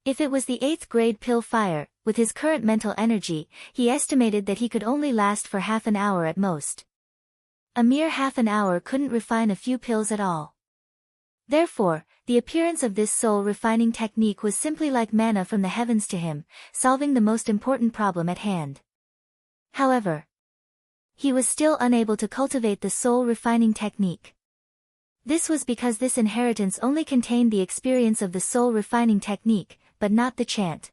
If it was the 8th grade pill fire, with his current mental energy, he estimated that he could only last for half an hour at most. A mere half an hour couldn't refine a few pills at all. Therefore, the appearance of this soul refining technique was simply like manna from the heavens to him, solving the most important problem at hand. However, he was still unable to cultivate the soul refining technique. This was because this inheritance only contained the experience of the soul refining technique, but not the chant.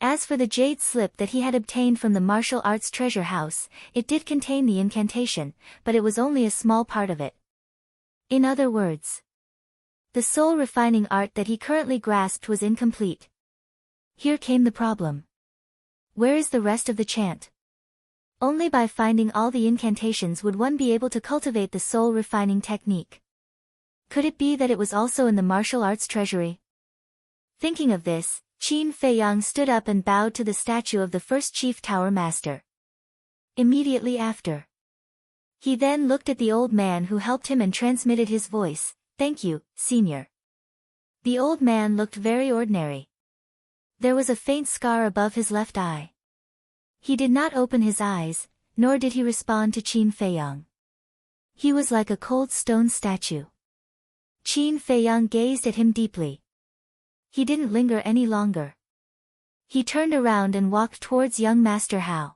As for the jade slip that he had obtained from the martial arts treasure house, it did contain the incantation, but it was only a small part of it. In other words, the soul refining art that he currently grasped was incomplete. Here came the problem. Where is the rest of the chant? Only by finding all the incantations would one be able to cultivate the soul refining technique. Could it be that it was also in the martial arts treasury? Thinking of this, Qin Feiyang stood up and bowed to the statue of the first chief tower master. Immediately after, he then looked at the old man who helped him and transmitted his voice, "Thank you, senior." The old man looked very ordinary. There was a faint scar above his left eye. He did not open his eyes, nor did he respond to Qin Feiyang. He was like a cold stone statue. Qin Feiyang gazed at him deeply. He didn't linger any longer. He turned around and walked towards young Master Hao.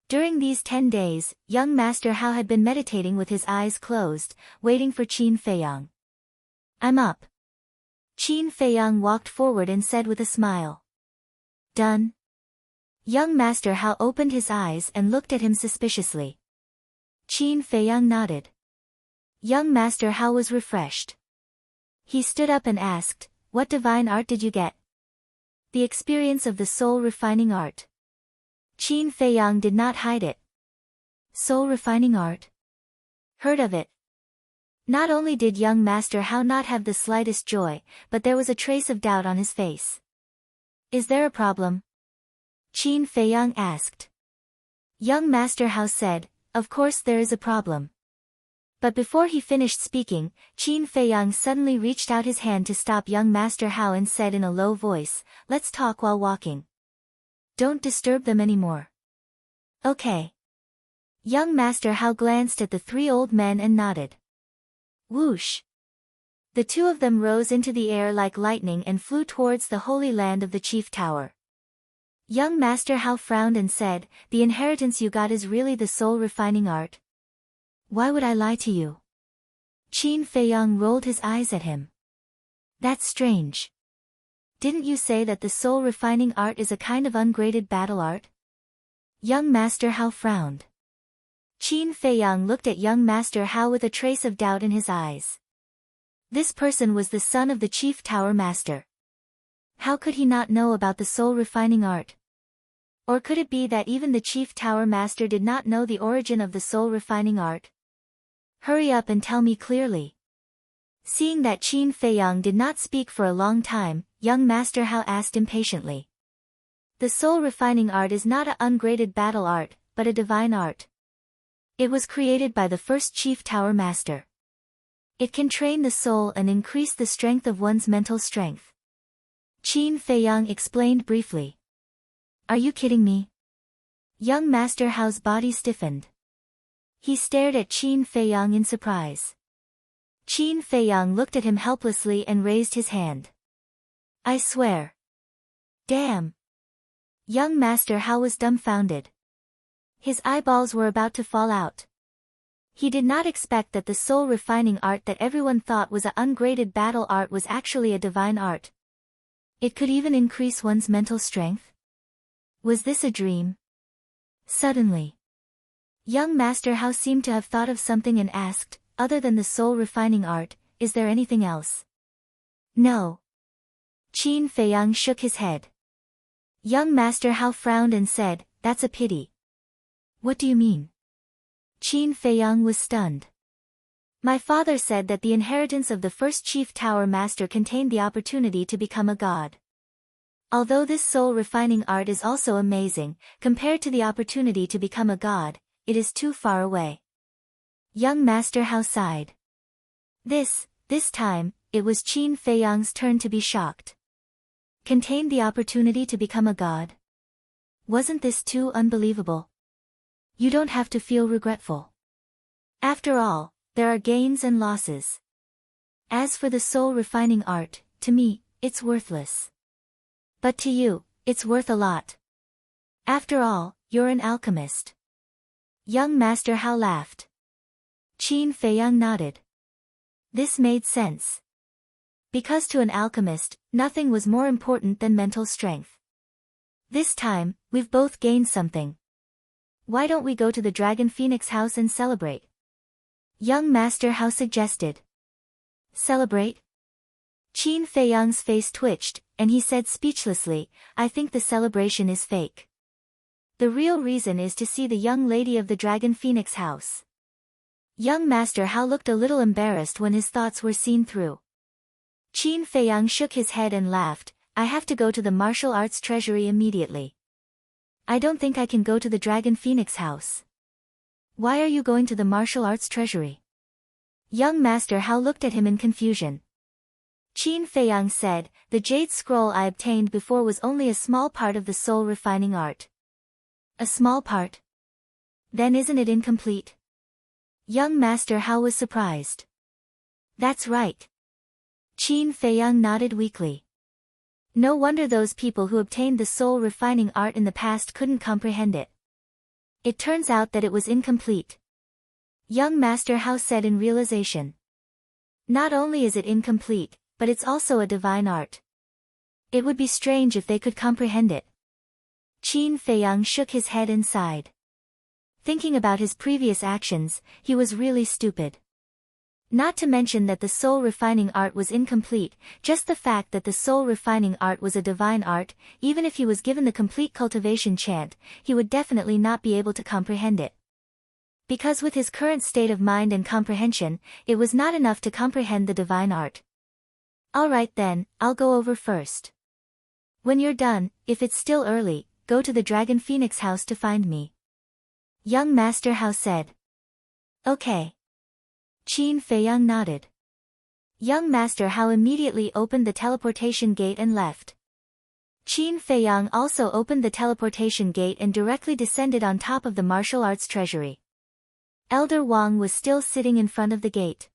During these 10 days, young Master Hao had been meditating with his eyes closed, waiting for Qin Feiyang. "I'm up." Qin Feiyang walked forward and said with a smile. "Done?" Young Master Hao opened his eyes and looked at him suspiciously. Qin Feiyang nodded. Young Master Hao was refreshed. He stood up and asked, "What divine art did you get?" "The experience of the soul refining art." Qin Feiyang did not hide it. Soul refining art? Heard of it? Not only did young Master Hao not have the slightest joy, but there was a trace of doubt on his face. "Is there a problem?" Qin Feiyang asked. Young Master Hao said, "Of course there is a problem." But before he finished speaking, Qin Feiyang suddenly reached out his hand to stop young Master Hao and said in a low voice, "Let's talk while walking. Don't disturb them anymore." "Okay." Young Master Hao glanced at the three old men and nodded. Whoosh! The two of them rose into the air like lightning and flew towards the holy land of the chief tower. Young Master Hao frowned and said, "The inheritance you got is really the soul refining art?" "Why would I lie to you?" Qin Feiyang rolled his eyes at him. "That's strange. Didn't you say that the soul refining art is a kind of ungraded battle art?" Young Master Hao frowned. Qin Feiyang looked at young Master Hao with a trace of doubt in his eyes. This person was the son of the chief tower master. How could he not know about the soul refining art? Or could it be that even the chief tower master did not know the origin of the soul refining art? "Hurry up and tell me clearly." Seeing that Qin Feiyang did not speak for a long time, young Master Hao asked impatiently. "The soul refining art is not an ungraded battle art, but a divine art. It was created by the first chief tower master. It can train the soul and increase the strength of one's mental strength." Qin Feiyang explained briefly. "Are you kidding me?" Young Master Hao's body stiffened. He stared at Qin Feiyang in surprise. Qin Feiyang looked at him helplessly and raised his hand. "I swear." "Damn." Young Master Hao was dumbfounded. His eyeballs were about to fall out. He did not expect that the soul refining art that everyone thought was an ungraded battle art was actually a divine art. It could even increase one's mental strength? Was this a dream? Suddenly, young Master Hao seemed to have thought of something and asked, "Other than the soul refining art, is there anything else?" "No." Qin Feiyang shook his head. Young Master Hao frowned and said, "That's a pity." "What do you mean?" Qin Feiyang was stunned. "My father said that the inheritance of the first chief tower master contained the opportunity to become a god. Although this soul refining art is also amazing, compared to the opportunity to become a god, it is too far away." Young Master Hao sighed. This time, it was Qin Feiyang's turn to be shocked. Contained the opportunity to become a god? Wasn't this too unbelievable? You don't have to feel regretful. After all, there are gains and losses. As for the soul refining art, to me, it's worthless. But to you, it's worth a lot. After all, you're an alchemist. Young Master Hao laughed. Qin Feiyang nodded. This made sense. Because to an alchemist, nothing was more important than mental strength. This time, we've both gained something. Why don't we go to the Dragon Phoenix house and celebrate? Young Master Hao suggested. Celebrate? Qin Feiyang's face twitched, and he said speechlessly, "I think the celebration is fake. The real reason is to see the young lady of the Dragon Phoenix house." Young Master Hao looked a little embarrassed when his thoughts were seen through. Qin Feiyang shook his head and laughed, "I have to go to the martial arts treasury immediately. I don't think I can go to the Dragon Phoenix house." "Why are you going to the martial arts treasury?" Young Master Hao looked at him in confusion. Qin Feiyang said, "The jade scroll I obtained before was only a small part of the soul refining art." "A small part? Then isn't it incomplete?" Young Master Hao was surprised. "That's right." Qin Feiyang nodded weakly. No wonder those people who obtained the soul refining art in the past couldn't comprehend it. It turns out that it was incomplete. Young Master Hao said in realization. Not only is it incomplete, but it's also a divine art. It would be strange if they could comprehend it. Qin Feiyang shook his head and sighed. Thinking about his previous actions, he was really stupid. Not to mention that the soul refining art was incomplete, just the fact that the soul refining art was a divine art, even if he was given the complete cultivation chant, he would definitely not be able to comprehend it. Because with his current state of mind and comprehension, it was not enough to comprehend the divine art. Alright then, I'll go over first. When you're done, if it's still early, go to the Dragon Phoenix house to find me. Young Master Hao said. Okay. Qin Feiyang nodded. Young Master Hao immediately opened the teleportation gate and left. Qin Feiyang also opened the teleportation gate and directly descended on top of the martial arts treasury. Elder Wang was still sitting in front of the gate.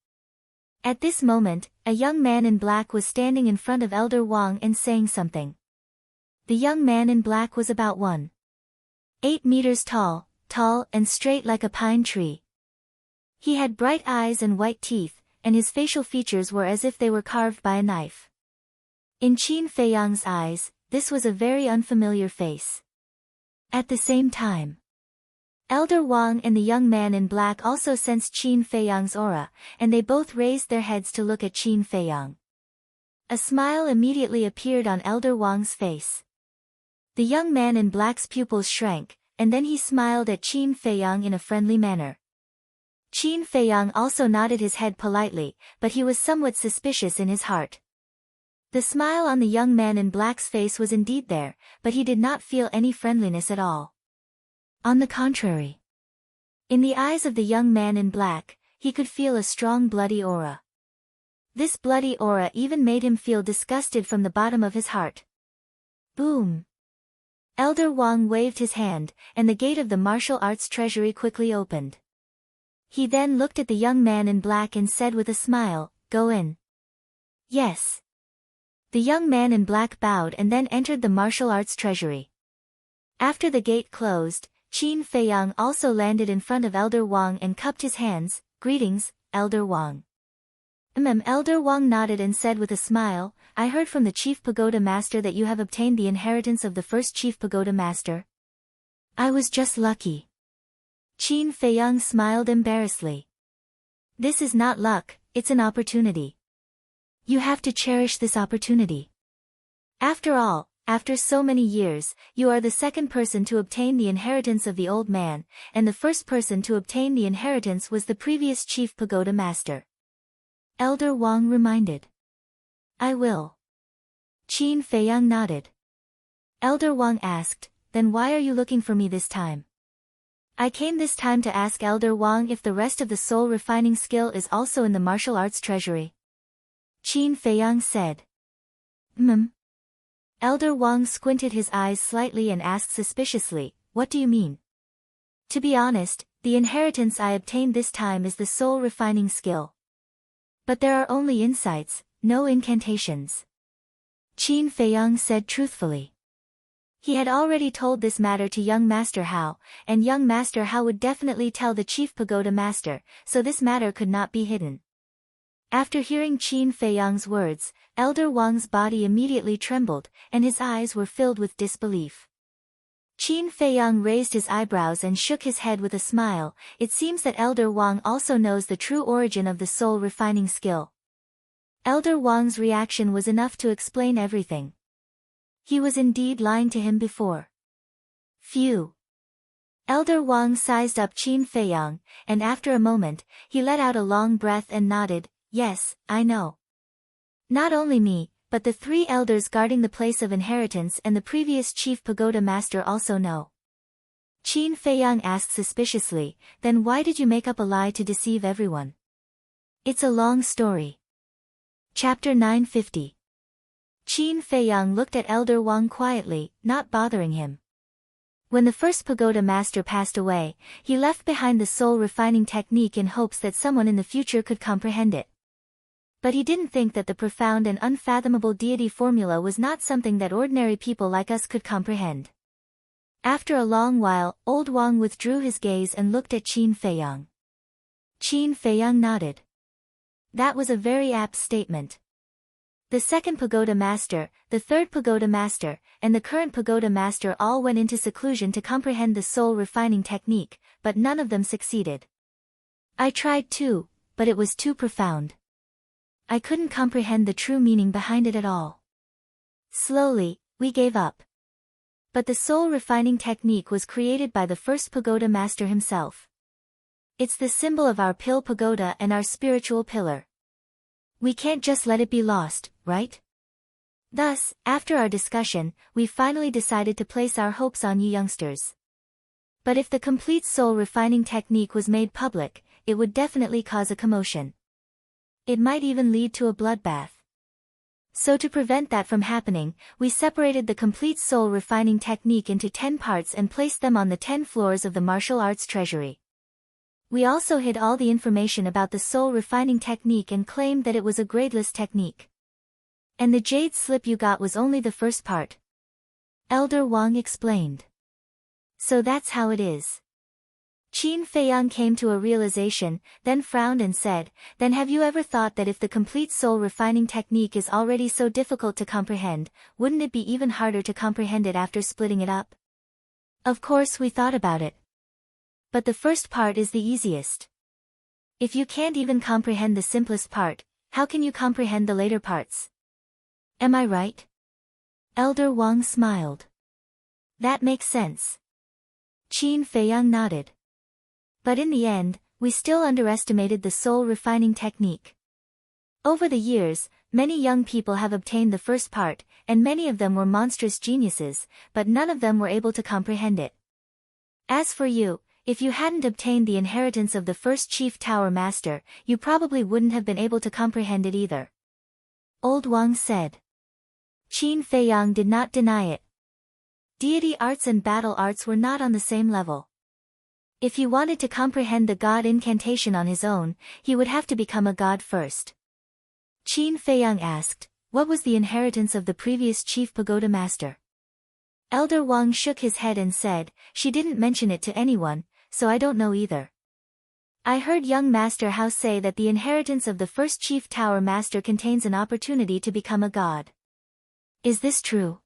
At this moment, a young man in black was standing in front of Elder Wang and saying something. The young man in black was about 1.8 meters tall and straight like a pine tree. He had bright eyes and white teeth, and his facial features were as if they were carved by a knife. In Qin Feiyang's eyes, this was a very unfamiliar face. At the same time, Elder Wang and the young man in black also sensed Qin Feiyang's aura, and they both raised their heads to look at Qin Feiyang. A smile immediately appeared on Elder Wang's face. The young man in black's pupils shrank, and then he smiled at Qin Feiyang in a friendly manner. Qin Feiyang also nodded his head politely, but he was somewhat suspicious in his heart. The smile on the young man in black's face was indeed there, but he did not feel any friendliness at all. On the contrary, in the eyes of the young man in black, he could feel a strong bloody aura. This bloody aura even made him feel disgusted from the bottom of his heart. Boom! Elder Wang waved his hand, and the gate of the martial arts treasury quickly opened. He then looked at the young man in black and said with a smile, "Go in." Yes. The young man in black bowed and then entered the martial arts treasury. After the gate closed, Qin Feiyang also landed in front of Elder Wang and cupped his hands. "Greetings, Elder Wang." Elder Wang nodded and said with a smile, "I heard from the Chief Pagoda Master that you have obtained the inheritance of the first Chief Pagoda Master." "I was just lucky." Qin Feiyang smiled embarrassedly. "This is not luck, it's an opportunity. You have to cherish this opportunity. After all, after so many years, you are the second person to obtain the inheritance of the old man, and the first person to obtain the inheritance was the previous Chief Pagoda Master." Elder Wang reminded. "I will." Qin Feiyang nodded. Elder Wang asked, "Then why are you looking for me this time?" "I came this time to ask Elder Wang if the rest of the soul refining skill is also in the martial arts treasury." Qin Feiyang said. Elder Wang squinted his eyes slightly and asked suspiciously, "What do you mean?" "To be honest, the inheritance I obtained this time is the soul refining skill. But there are only insights, no incantations." Qin Feiyang said truthfully. He had already told this matter to young Master Hao, and young Master Hao would definitely tell the Chief Pagoda Master, so this matter could not be hidden. After hearing Qin Feiyang's words, Elder Wang's body immediately trembled, and his eyes were filled with disbelief. Qin Feiyang raised his eyebrows and shook his head with a smile. It seems that Elder Wang also knows the true origin of the soul refining skill. Elder Wang's reaction was enough to explain everything. He was indeed lying to him before. Phew. Elder Wang sized up Qin Feiyang, and after a moment, he let out a long breath and nodded, "Yes, I know. Not only me, but the 3 elders guarding the place of inheritance and the previous Chief Pagoda Master also know." Qin Feiyang asked suspiciously, "Then why did you make up a lie to deceive everyone?" "It's a long story." Chapter 950. Qin Feiyang looked at Elder Wang quietly, not bothering him. When the first Pagoda Master passed away, he left behind the soul refining technique in hopes that someone in the future could comprehend it. But he didn't think that the profound and unfathomable deity formula was not something that ordinary people like us could comprehend. After a long while, old Wang withdrew his gaze and looked at Qin Feiyang. Qin Feiyang nodded. That was a very apt statement. The second Pagoda Master, the third Pagoda Master, and the current Pagoda Master all went into seclusion to comprehend the soul refining technique, but none of them succeeded. "I tried too, but it was too profound. I couldn't comprehend the true meaning behind it at all. Slowly, we gave up. But the soul refining technique was created by the first pagoda master himself. It's the symbol of our pill pagoda and our spiritual pillar. We can't just let it be lost, right? Thus, after our discussion, we finally decided to place our hopes on you youngsters. But if the complete soul refining technique was made public, it would definitely cause a commotion. It might even lead to a bloodbath. So to prevent that from happening, we separated the complete soul refining technique into 10 parts and placed them on the 10 floors of the martial arts treasury. We also hid all the information about the soul refining technique and claimed that it was a gradeless technique. And the jade slip you got was only the first part. Elder Wang explained. So that's how it is. Qin Feiyang came to a realization, then frowned and said, then have you ever thought that if the complete soul refining technique is already so difficult to comprehend, wouldn't it be even harder to comprehend it after splitting it up? Of course we thought about it. But the first part is the easiest. If you can't even comprehend the simplest part, how can you comprehend the later parts? Am I right? Elder Wang smiled. That makes sense. Qin Feiyang nodded. But in the end, we still underestimated the soul refining technique. Over the years, many young people have obtained the first part, and many of them were monstrous geniuses, but none of them were able to comprehend it. As for you, if you hadn't obtained the inheritance of the first chief tower master, you probably wouldn't have been able to comprehend it either. Old Wang said. Qin Feiyang did not deny it. Deity arts and battle arts were not on the same level. If he wanted to comprehend the god incantation on his own, he would have to become a god first. Qin Feiyang asked, what was the inheritance of the previous chief pagoda master? Elder Wang shook his head and said, she didn't mention it to anyone, so I don't know either. I heard young Master Hao say that the inheritance of the first chief tower master contains an opportunity to become a god. Is this true?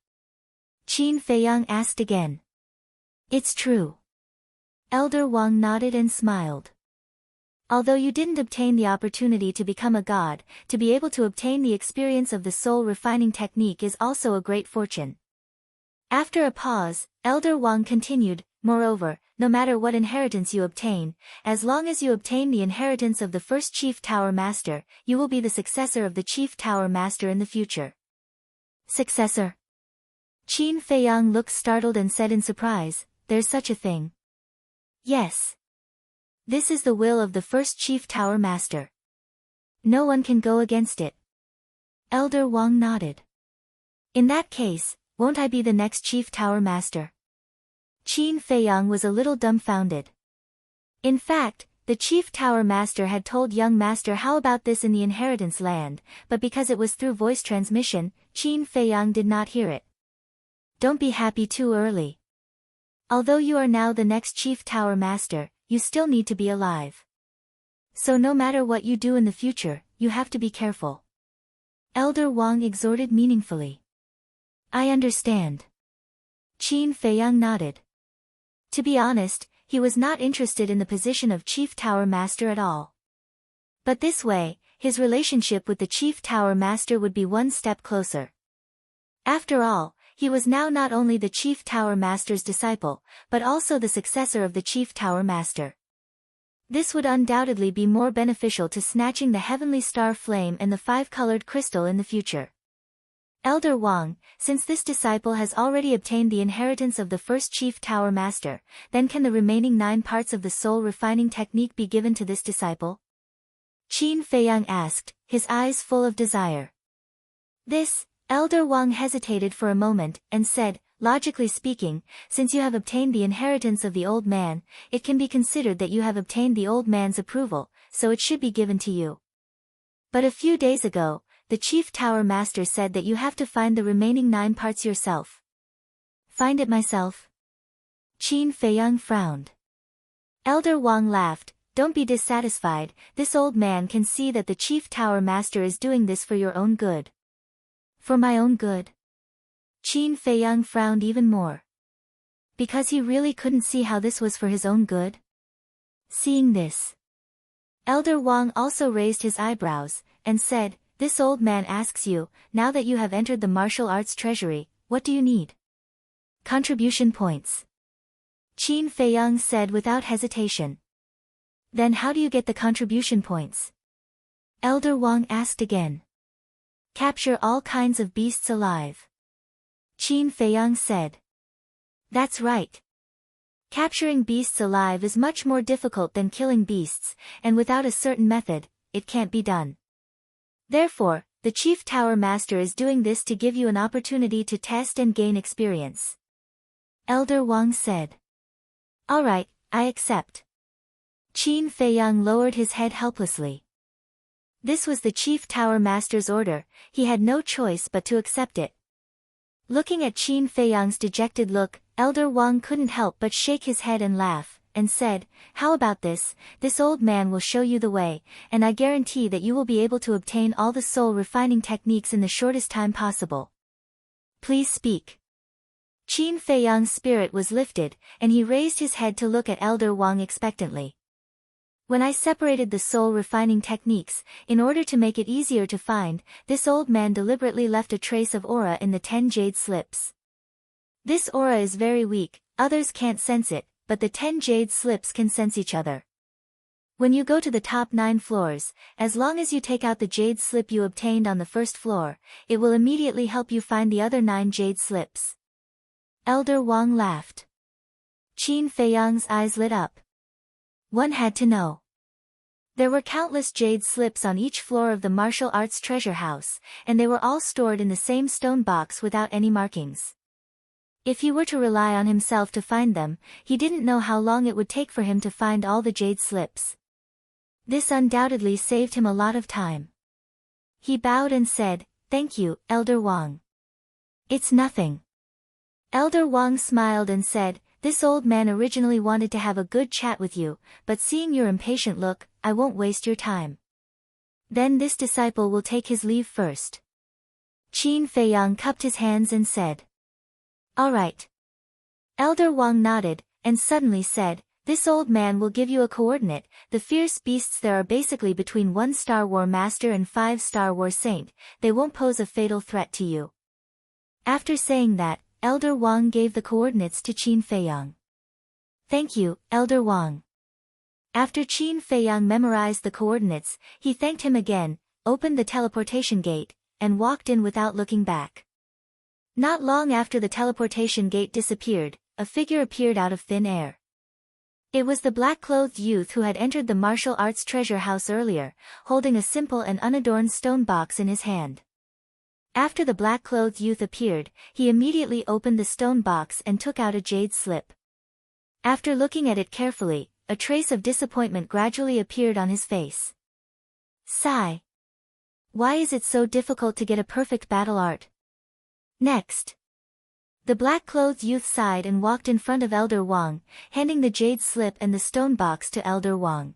Qin Feiyang asked again. It's true. Elder Wang nodded and smiled. Although you didn't obtain the opportunity to become a god, to be able to obtain the experience of the soul refining technique is also a great fortune. After a pause, Elder Wang continued, moreover, no matter what inheritance you obtain, as long as you obtain the inheritance of the first chief tower master, you will be the successor of the chief tower master in the future. Successor? Qin Feiyang looked startled and said in surprise, there's such a thing. Yes. This is the will of the first chief tower master. No one can go against it. Elder Wang nodded. In that case, won't I be the next chief tower master? Qin Feiyang was a little dumbfounded. In fact, the chief tower master had told young Master Hao about this in the inheritance land, but because it was through voice transmission, Qin Feiyang did not hear it. Don't be happy too early. Although you are now the next chief tower master, you still need to be alive. So no matter what you do in the future, you have to be careful. Elder Wang exhorted meaningfully. I understand. Qin Feiyang nodded. To be honest, he was not interested in the position of chief tower master at all. But this way, his relationship with the chief tower master would be one step closer. After all, he was now not only the chief tower master's disciple, but also the successor of the chief tower master. This would undoubtedly be more beneficial to snatching the heavenly star flame and the five-colored crystal in the future. Elder Wang, since this disciple has already obtained the inheritance of the first chief tower master, then can the remaining 9 parts of the soul refining technique be given to this disciple? Qin Feiyang asked, his eyes full of desire. This, Elder Wang hesitated for a moment, and said, logically speaking, since you have obtained the inheritance of the old man, it can be considered that you have obtained the old man's approval, so it should be given to you. But a few days ago, the chief tower master said that you have to find the remaining 9 parts yourself. Find it myself? Qin Feiyang frowned. Elder Wang laughed, don't be dissatisfied, this old man can see that the chief tower master is doing this for your own good. For my own good? Qin Feiyang frowned even more. Because he really couldn't see how this was for his own good? Seeing this, Elder Wang also raised his eyebrows, and said, "This old man asks you, now that you have entered the martial arts treasury, what do you need?" "Contribution points," Qin Feiyang said without hesitation. "Then how do you get the contribution points?" Elder Wang asked again. "Capture all kinds of beasts alive," Qin Feiyang said. "That's right. Capturing beasts alive is much more difficult than killing beasts, and without a certain method, it can't be done. Therefore, the Chief Tower Master is doing this to give you an opportunity to test and gain experience," Elder Wang said. "All right, I accept." Qin Feiyang lowered his head helplessly. This was the Chief Tower Master's order, he had no choice but to accept it. Looking at Qin Feiyang's dejected look, Elder Wang couldn't help but shake his head and laugh, and said, "How about this? This old man will show you the way, and I guarantee that you will be able to obtain all the soul refining techniques in the shortest time possible. Please speak." Qin Feiyang's spirit was lifted, and he raised his head to look at Elder Wang expectantly. "When I separated the soul refining techniques, in order to make it easier to find, this old man deliberately left a trace of aura in the 10 jade slips. This aura is very weak, others can't sense it, but the 10 jade slips can sense each other. When you go to the top 9 floors, as long as you take out the jade slip you obtained on the first floor, it will immediately help you find the other 9 jade slips." Elder Wang laughed. Qin Feiyang's eyes lit up. One had to know. There were countless jade slips on each floor of the martial arts treasure house, and they were all stored in the same stone box without any markings. If he were to rely on himself to find them, he didn't know how long it would take for him to find all the jade slips. This undoubtedly saved him a lot of time. He bowed and said, "Thank you, Elder Wang." "It's nothing." Elder Wang smiled and said, "This old man originally wanted to have a good chat with you, but seeing your impatient look, I won't waste your time. Then this disciple will take his leave first." Qin Feiyang cupped his hands and said, "All right." Elder Wang nodded, and suddenly said, "This old man will give you a coordinate. The fierce beasts there are basically between 1 Star War Master and 5 Star War Saint, they won't pose a fatal threat to you." After saying that, Elder Wang gave the coordinates to Qin Feiyang. "Thank you, Elder Wang." After Qin Feiyang memorized the coordinates, he thanked him again, opened the teleportation gate, and walked in without looking back. Not long after the teleportation gate disappeared, a figure appeared out of thin air. It was the black-clothed youth who had entered the martial arts treasure house earlier, holding a simple and unadorned stone box in his hand. After the black-clothed youth appeared, he immediately opened the stone box and took out a jade slip. After looking at it carefully, a trace of disappointment gradually appeared on his face. Sigh. Why is it so difficult to get a perfect battle art? Next. The black-clothed youth sighed and walked in front of Elder Wang, handing the jade slip and the stone box to Elder Wang.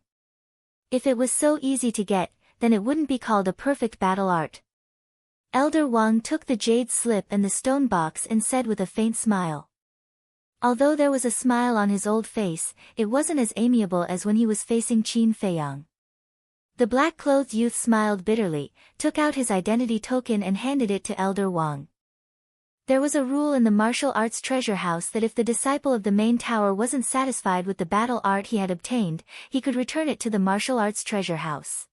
If it was so easy to get, then it wouldn't be called a perfect battle art. Elder Wang took the jade slip and the stone box and said with a faint smile. Although there was a smile on his old face, it wasn't as amiable as when he was facing Qin Feiyang. The black-clothed youth smiled bitterly, took out his identity token and handed it to Elder Wang. There was a rule in the martial arts treasure house that if the disciple of the main tower wasn't satisfied with the battle art he had obtained, he could return it to the martial arts treasure house.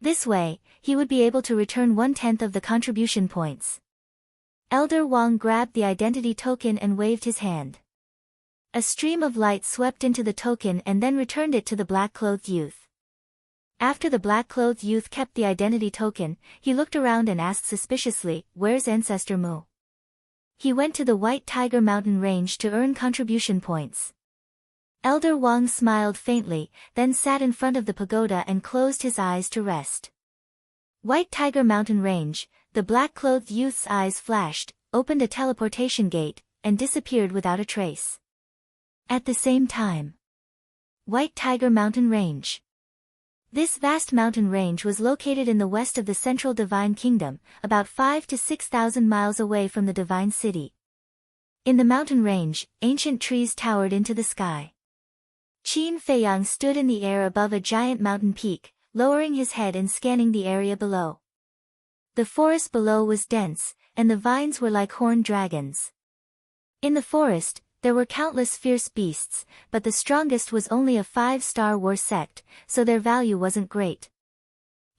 This way, he would be able to return 1/10 of the contribution points. Elder Wang grabbed the identity token and waved his hand. A stream of light swept into the token and then returned it to the black-clothed youth. After the black-clothed youth kept the identity token, he looked around and asked suspiciously, "Where's Ancestor Mu?" He went to the White Tiger Mountain Range to earn contribution points. Elder Wang smiled faintly, then sat in front of the pagoda and closed his eyes to rest. White Tiger Mountain Range, the black-clothed youth's eyes flashed, opened a teleportation gate, and disappeared without a trace. At the same time. White Tiger Mountain Range. This vast mountain range was located in the west of the central Divine Kingdom, about 5,000 to 6,000 miles away from the Divine City. In the mountain range, ancient trees towered into the sky. Qin Feiyang stood in the air above a giant mountain peak, lowering his head and scanning the area below. The forest below was dense, and the vines were like horned dragons. In the forest, there were countless fierce beasts, but the strongest was only a 5-star war sect, so their value wasn't great.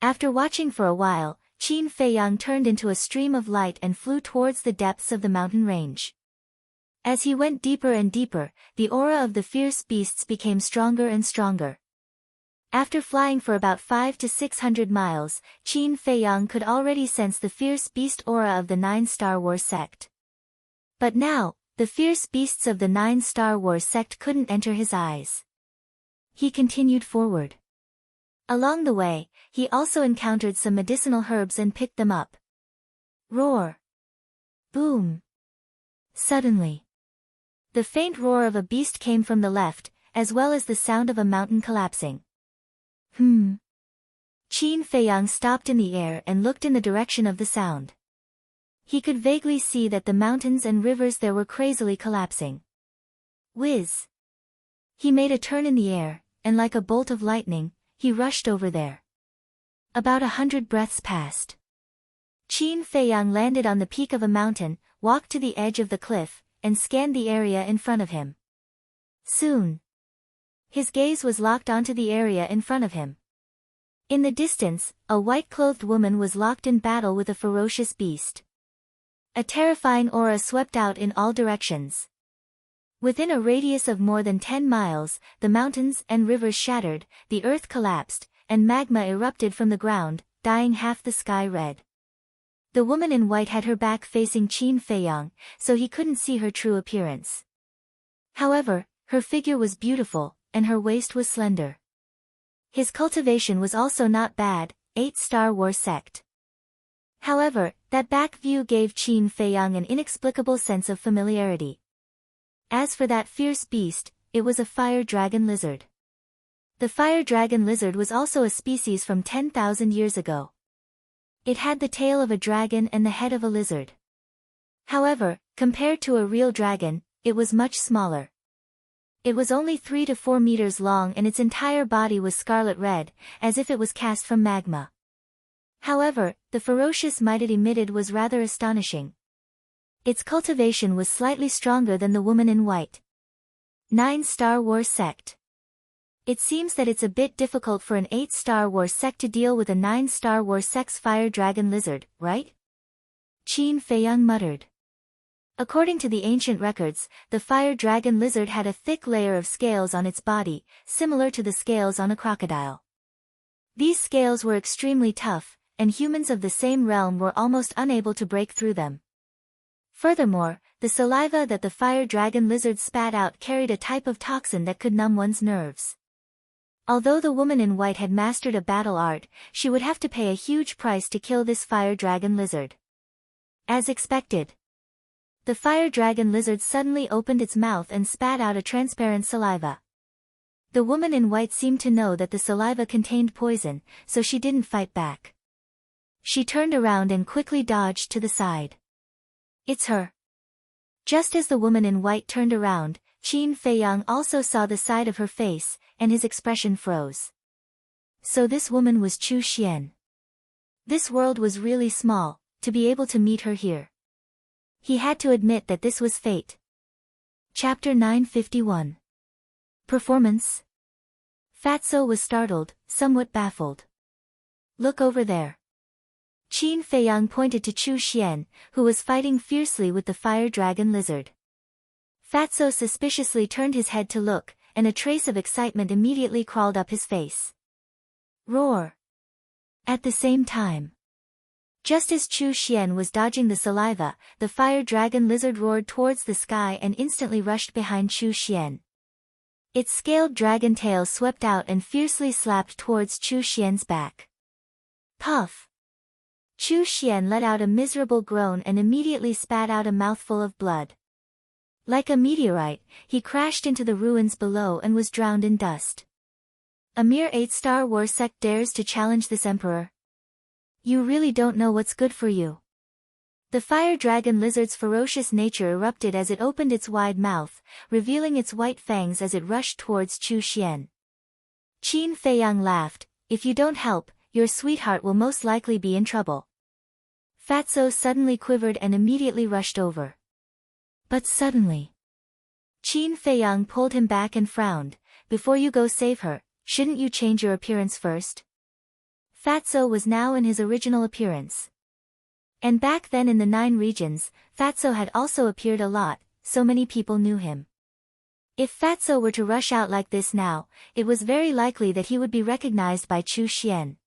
After watching for a while, Qin Feiyang turned into a stream of light and flew towards the depths of the mountain range. As he went deeper and deeper, the aura of the fierce beasts became stronger and stronger. After flying for about 500 to 600 miles, Qin Feiyang could already sense the fierce beast aura of the 9-star war sect. But now, the fierce beasts of the 9-star war sect couldn't enter his eyes. He continued forward. Along the way, he also encountered some medicinal herbs and picked them up. Roar! Boom! Suddenly, the faint roar of a beast came from the left, as well as the sound of a mountain collapsing. Qin Feiyang stopped in the air and looked in the direction of the sound. He could vaguely see that the mountains and rivers there were crazily collapsing. Whiz! He made a turn in the air, and like a bolt of lightning, he rushed over there. About 100 breaths passed. Qin Feiyang landed on the peak of a mountain, walked to the edge of the cliff, and scanned the area in front of him. Soon, his gaze was locked onto the area in front of him. In the distance, a white-clothed woman was locked in battle with a ferocious beast. A terrifying aura swept out in all directions. Within a radius of more than 10 miles, the mountains and rivers shattered, the earth collapsed, and magma erupted from the ground, dyeing half the sky red. The woman in white had her back facing Qin Feiyang, so he couldn't see her true appearance. However, her figure was beautiful, and her waist was slender. His cultivation was also not bad, 8-star war sect. However, that back view gave Qin Feiyang an inexplicable sense of familiarity. As for that fierce beast, it was a fire dragon lizard. The fire dragon lizard was also a species from 10,000 years ago. It had the tail of a dragon and the head of a lizard. However, compared to a real dragon, it was much smaller. It was only 3 to 4 meters long and its entire body was scarlet red, as if it was cast from magma. However, the ferocious might it emitted was rather astonishing. Its cultivation was slightly stronger than the woman in white. 9-star war sect. It seems that it's a bit difficult for an 8-star war sect to deal with a 9-star war sect's fire dragon lizard, right? Qin Feiyang muttered. According to the ancient records, the fire dragon lizard had a thick layer of scales on its body, similar to the scales on a crocodile. These scales were extremely tough, and humans of the same realm were almost unable to break through them. Furthermore, the saliva that the fire dragon lizard spat out carried a type of toxin that could numb one's nerves. Although the woman in white had mastered a battle art, she would have to pay a huge price to kill this fire dragon lizard. As expected, the fire dragon lizard suddenly opened its mouth and spat out a transparent saliva. The woman in white seemed to know that the saliva contained poison, so she didn't fight back. She turned around and quickly dodged to the side. It's her. Just as the woman in white turned around, Qin Feiyang also saw the side of her face, and his expression froze. So this woman was Chu Xian. This world was really small, to be able to meet her here. He had to admit that this was fate. Chapter 951. Performance. Fatso was startled, somewhat baffled. Look over there. Qin Feiyang pointed to Chu Xian, who was fighting fiercely with the fire dragon lizard. Fatso suspiciously turned his head to look, and a trace of excitement immediately crawled up his face. Roar! At the same time, just as Chu Xian was dodging the saliva, the fire dragon lizard roared towards the sky and instantly rushed behind Chu Xian. Its scaled dragon tail swept out and fiercely slapped towards Chu Xian's back. Puff! Chu Xian let out a miserable groan and immediately spat out a mouthful of blood. Like a meteorite, he crashed into the ruins below and was drowned in dust. A mere 8-star war sect dares to challenge this emperor? You really don't know what's good for you. The fire dragon lizard's ferocious nature erupted as it opened its wide mouth, revealing its white fangs as it rushed towards Chu Xian. Qin Feiyang laughed, "If you don't help, your sweetheart will most likely be in trouble." Fatso suddenly quivered and immediately rushed over. But suddenly, Qin Feiyang pulled him back and frowned. "Before you go save her, shouldn't you change your appearance first?" Fatso was now in his original appearance. And back then in the 9 regions, Fatso had also appeared a lot, so many people knew him. If Fatso were to rush out like this now, it was very likely that he would be recognized by Chu Xian.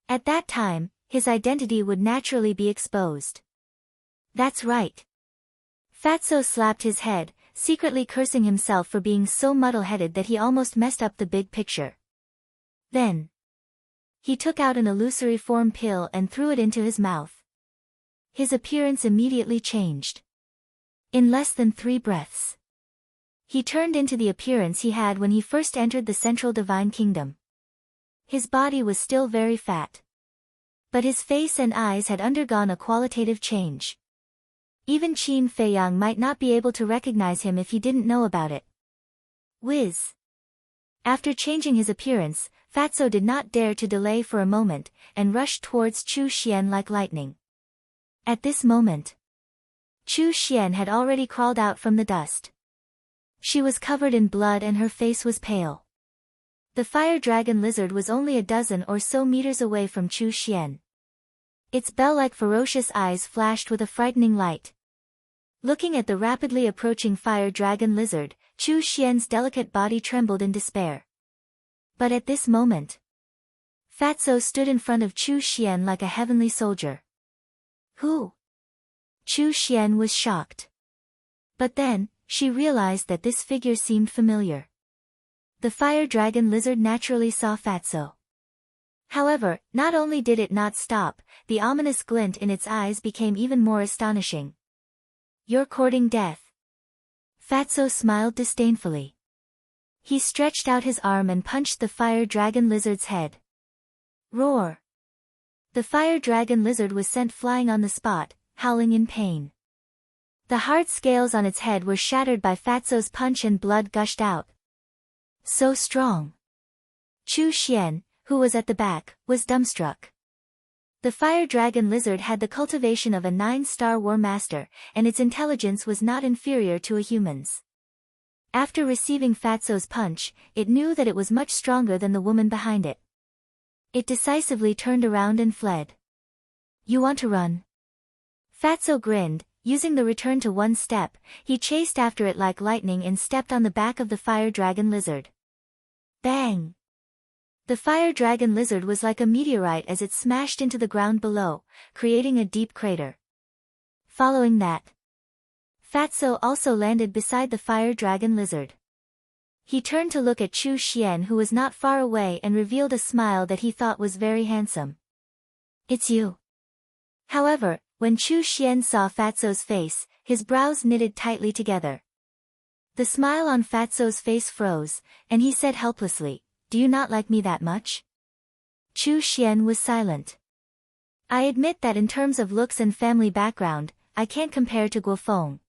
At that time, his identity would naturally be exposed. That's right. Fatso slapped his head, secretly cursing himself for being so muddle-headed that he almost messed up the big picture. Then, he took out an illusory form pill and threw it into his mouth. His appearance immediately changed. In less than 3 breaths, he turned into the appearance he had when he first entered the Central Divine Kingdom. His body was still very fat, but his face and eyes had undergone a qualitative change. Even Qin Feiyang might not be able to recognize him if he didn't know about it. Whiz! After changing his appearance, Fatso did not dare to delay for a moment, and rushed towards Chu Xian like lightning. At this moment, Chu Xian had already crawled out from the dust. She was covered in blood and her face was pale. The fire dragon lizard was only a dozen or so meters away from Chu Xian. Its bell-like ferocious eyes flashed with a frightening light. Looking at the rapidly approaching fire dragon lizard, Chu Xian's delicate body trembled in despair. But at this moment, Fatso stood in front of Chu Xian like a heavenly soldier. Who? Chu Xian was shocked. But then, she realized that this figure seemed familiar. The fire dragon lizard naturally saw Fatso. However, not only did it not stop, the ominous glint in its eyes became even more astonishing. "You're courting death." Fatso smiled disdainfully. He stretched out his arm and punched the fire dragon lizard's head. Roar! The fire dragon lizard was sent flying on the spot, howling in pain. The hard scales on its head were shattered by Fatso's punch and blood gushed out. So strong. Chu Xian, who was at the back, was dumbstruck. The fire dragon lizard had the cultivation of a 9-star war master, and its intelligence was not inferior to a human's. After receiving Fatso's punch, it knew that it was much stronger than the woman behind it. It decisively turned around and fled. "You want to run?" Fatso grinned. Using the return to 1 step, he chased after it like lightning and stepped on the back of the fire dragon lizard. Bang! The fire dragon lizard was like a meteorite as it smashed into the ground below, creating a deep crater. Following that, Fatso also landed beside the fire dragon lizard. He turned to look at Chu Xian, who was not far away, and revealed a smile that he thought was very handsome. "It's you." However, when Chu Xian saw Fatso's face, his brows knitted tightly together. The smile on Fatso's face froze, and he said helplessly, "Do you not like me that much?" Chu Xian was silent. "I admit that in terms of looks and family background, I can't compare to Guofeng.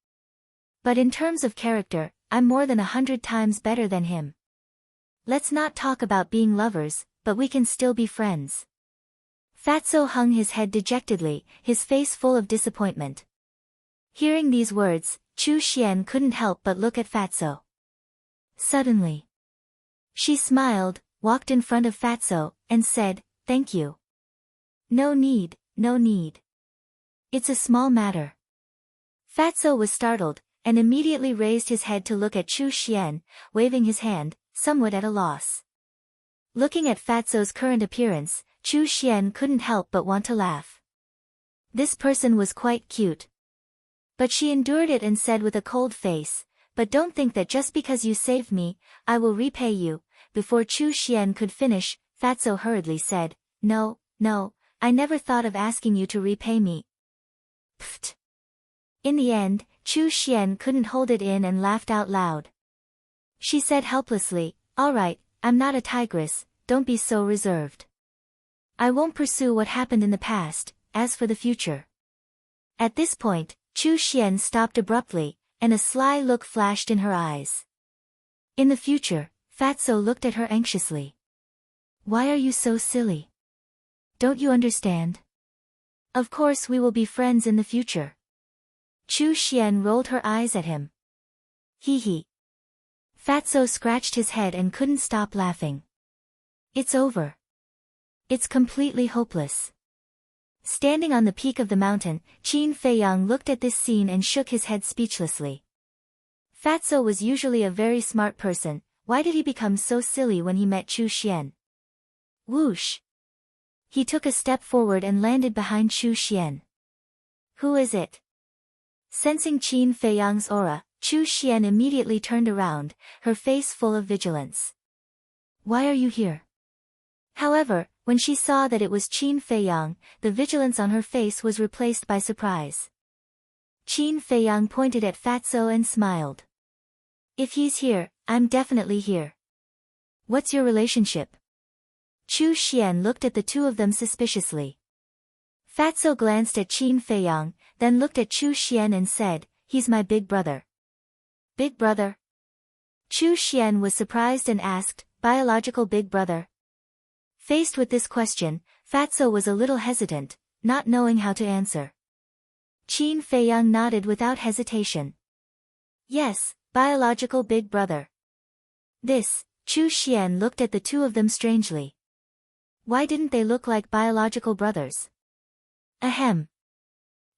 But in terms of character, I'm more than 100 times better than him. Let's not talk about being lovers, but we can still be friends." Fatso hung his head dejectedly, his face full of disappointment. Hearing these words, Chu Xian couldn't help but look at Fatso. Suddenly, she smiled, walked in front of Fatso, and said, "Thank you." "No need, no need. It's a small matter." Fatso was startled, and immediately raised his head to look at Chu Xian, waving his hand, somewhat at a loss. Looking at Fatso's current appearance, Chu Xian couldn't help but want to laugh. This person was quite cute. But she endured it and said with a cold face, "But don't think that just because you saved me, I will repay you." Before Chu Xian could finish, Fatso hurriedly said, No, I never thought of asking you to repay me." Pfft. In the end, Chu Xian couldn't hold it in and laughed out loud. She said helplessly, "All right, I'm not a tigress, don't be so reserved. I won't pursue what happened in the past, as for the future." At this point, Chu Xian stopped abruptly, and a sly look flashed in her eyes. In the future, Fatso looked at her anxiously. Why are you so silly? Don't you understand? Of course we will be friends in the future. Chu Xian rolled her eyes at him. Hee hee. Fatso scratched his head and couldn't stop laughing. It's over. It's completely hopeless. Standing on the peak of the mountain, Qin Feiyang looked at this scene and shook his head speechlessly. Fatso was usually a very smart person, why did he become so silly when he met Chu Xian? Whoosh! He took a step forward and landed behind Chu Xian. Who is it? Sensing Qin Feiyang's aura, Chu Xian immediately turned around, her face full of vigilance. Why are you here? However, when she saw that it was Qin Feiyang, the vigilance on her face was replaced by surprise. Qin Feiyang pointed at Fatso and smiled. If he's here, I'm definitely here. What's your relationship? Chu Xian looked at the two of them suspiciously. Fatso glanced at Qin Feiyang, then looked at Chu Xian and said, he's my big brother. Big brother? Chu Xian was surprised and asked, biological big brother? Faced with this question, Fatso was a little hesitant, not knowing how to answer. Qin Feiyang nodded without hesitation. Yes, biological big brother. This, Chu Xian looked at the two of them strangely. Why didn't they look like biological brothers? Ahem.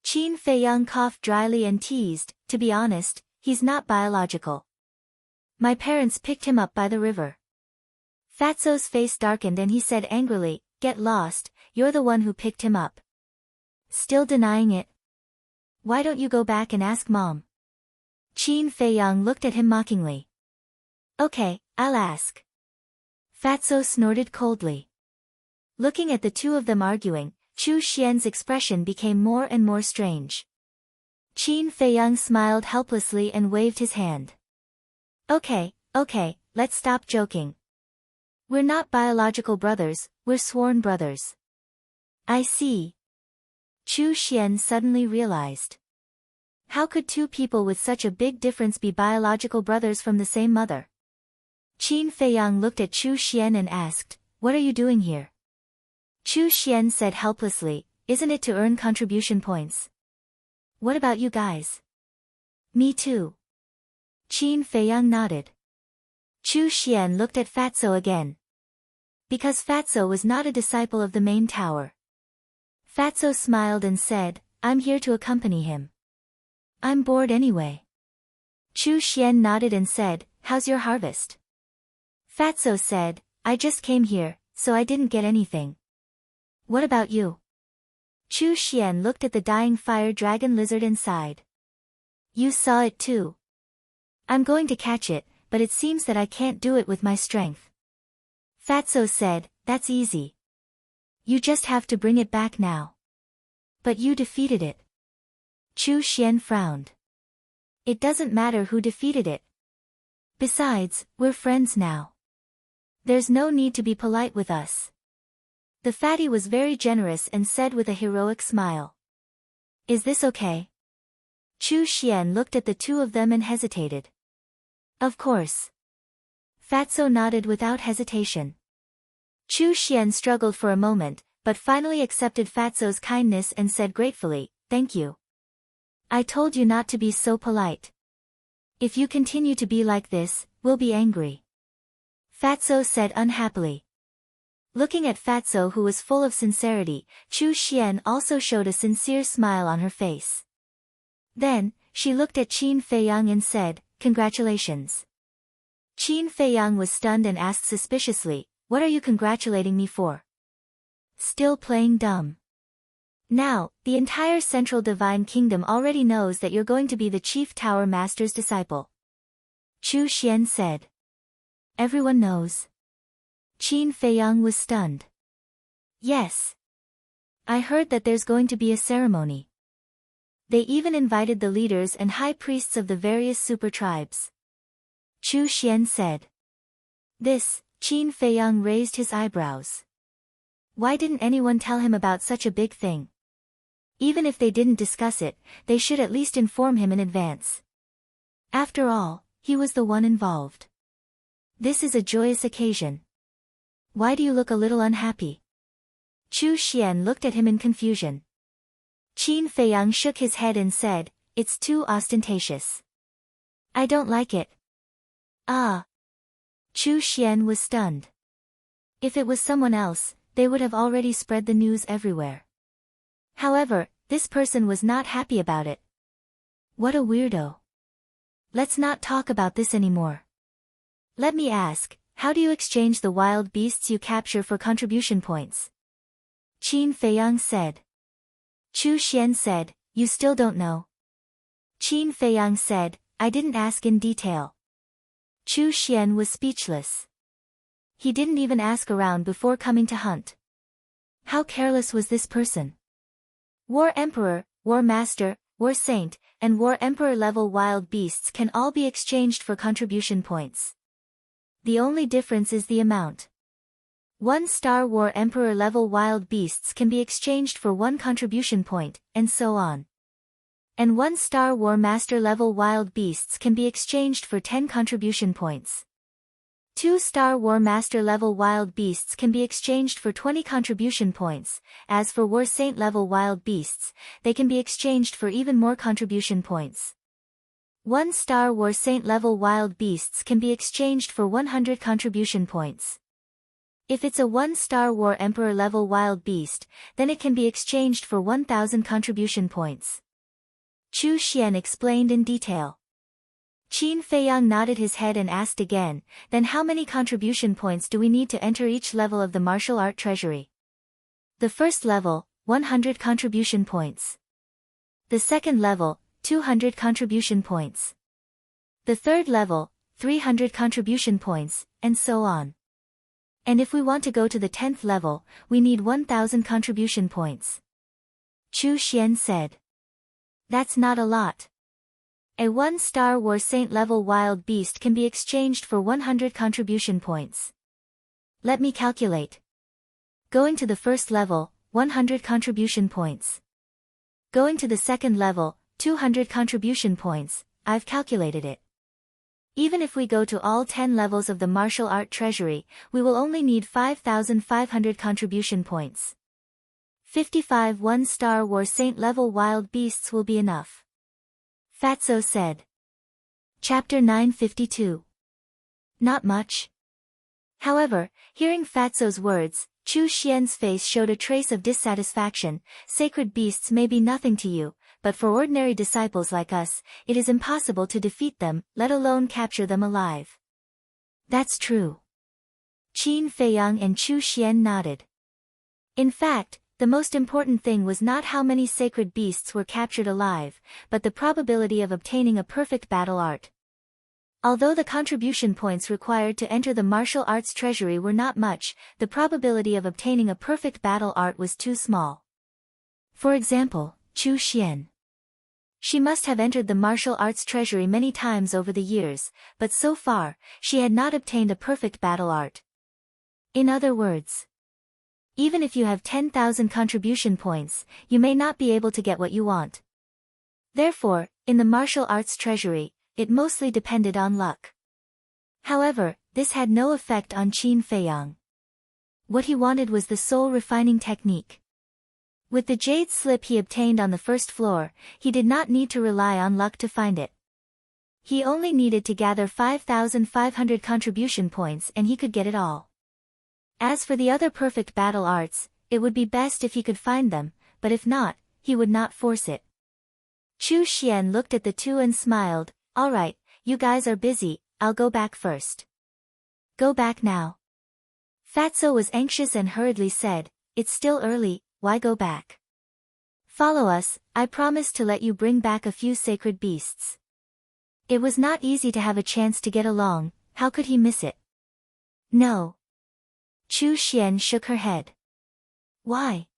Qin Feiyang coughed dryly and teased, to be honest, he's not biological. My parents picked him up by the river. Fatso's face darkened and he said angrily, get lost, you're the one who picked him up. Still denying it? Why don't you go back and ask Mom? Qin Feiyang looked at him mockingly. Okay, I'll ask. Fatso snorted coldly. Looking at the two of them arguing, Chu Xian's expression became more and more strange. Qin Feiyang smiled helplessly and waved his hand. Okay, let's stop joking. We're not biological brothers, we're sworn brothers. I see. Chu Xian suddenly realized. How could two people with such a big difference be biological brothers from the same mother? Qin Feiyang looked at Chu Xian and asked, what are you doing here? Chu Xian said helplessly, isn't it to earn contribution points? What about you guys? Me too. Qin Feiyang nodded. Chu Xian looked at Fatso again. Because Fatso was not a disciple of the main tower. Fatso smiled and said, I'm here to accompany him. I'm bored anyway. Chu Xian nodded and said, how's your harvest? Fatso said, I just came here, so I didn't get anything. What about you? Chu Xian looked at the dying fire dragon lizard and sighed. You saw it too. I'm going to catch it, but it seems that I can't do it with my strength. Fatso said, that's easy. You just have to bring it back now. But you defeated it. Chu Xian frowned. It doesn't matter who defeated it. Besides, we're friends now. There's no need to be polite with us. The fatty was very generous and said with a heroic smile. Is this okay? Chu Xian looked at the two of them and hesitated. Of course. Fatso nodded without hesitation. Chu Xian struggled for a moment, but finally accepted Fatso's kindness and said gratefully, thank you. I told you not to be so polite. If you continue to be like this, we'll be angry. Fatso said unhappily. Looking at Fatso who was full of sincerity, Chu Xian also showed a sincere smile on her face. Then, she looked at Qin Feiyang and said, congratulations. Qin Feiyang was stunned and asked suspiciously, what are you congratulating me for? Still playing dumb. Now, the entire Central Divine Kingdom already knows that you're going to be the Chief Tower Master's disciple. Chu Xian said. Everyone knows. Qin Feiyang was stunned. Yes. I heard that there's going to be a ceremony. They even invited the leaders and high priests of the various super tribes. Chu Xian said. This, Qin Feiyang raised his eyebrows. Why didn't anyone tell him about such a big thing? Even if they didn't discuss it, they should at least inform him in advance. After all, he was the one involved. This is a joyous occasion. Why do you look a little unhappy? Chu Xian looked at him in confusion. Qin Feiyang shook his head and said, "It's too ostentatious. I don't like it." Ah! Chu Xian was stunned. If it was someone else, they would have already spread the news everywhere. However, this person was not happy about it. What a weirdo. Let's not talk about this anymore. Let me ask, how do you exchange the wild beasts you capture for contribution points? Qin Feiyang said. Chu Xian said, "You still don't know." Qin Feiyang said, "I didn't ask in detail." Chu Xian was speechless. He didn't even ask around before coming to hunt. How careless was this person? War Emperor, War Master, War Saint, and War Emperor level wild beasts can all be exchanged for contribution points. The only difference is the amount. 1-star War Emperor level wild beasts can be exchanged for 1 contribution point, and so on. And 1-star War Master level wild beasts can be exchanged for 10 contribution points. 2-star War Master level wild beasts can be exchanged for 20 contribution points. As for War Saint level wild beasts, they can be exchanged for even more contribution points. 1-star War Saint level wild beasts can be exchanged for 100 contribution points. If it's a 1-star War Emperor level wild beast, then it can be exchanged for 1,000 contribution points. Chu Xian explained in detail. Qin Feiyang nodded his head and asked again, "Then how many contribution points do we need to enter each level of the martial art treasury?" The first level, 100 contribution points. The second level, 200 contribution points. The third level, 300 contribution points, and so on. And if we want to go to the 10th level, we need 1,000 contribution points. Chu Xian said. That's not a lot. A 1-star War Saint level wild beast can be exchanged for 100 contribution points. Let me calculate. Going to the first level, 100 contribution points. Going to the second level, 200 contribution points. I've calculated it. Even if we go to all 10 levels of the martial art treasury, we will only need 5,500 contribution points. 55 1-star War Saint level wild beasts will be enough. Fatso said. Chapter 952. Not much. However, hearing Fatso's words, Chu Xian's face showed a trace of dissatisfaction. Sacred beasts may be nothing to you, but for ordinary disciples like us, it is impossible to defeat them, let alone capture them alive. That's true. Qin Feiyang and Chu Xian nodded. In fact, the most important thing was not how many sacred beasts were captured alive, but the probability of obtaining a perfect battle art. Although the contribution points required to enter the martial arts treasury were not much, the probability of obtaining a perfect battle art was too small. For example, Chu Xian. She must have entered the martial arts treasury many times over the years, but so far, she had not obtained a perfect battle art. In other words, even if you have 10,000 contribution points, you may not be able to get what you want. Therefore, in the martial arts treasury, it mostly depended on luck. However, this had no effect on Qin Feiyang. What he wanted was the soul refining technique. With the jade slip he obtained on the first floor, he did not need to rely on luck to find it. He only needed to gather 5,500 contribution points and he could get it all. As for the other perfect battle arts, it would be best if he could find them, but if not, he would not force it. Chu Xian looked at the two and smiled. All right, you guys are busy, I'll go back first. Go back now. Fatso was anxious and hurriedly said, it's still early, why go back? Follow us, I promise to let you bring back a few sacred beasts. It was not easy to have a chance to get along, how could he miss it? No. Chu Xian shook her head. Why?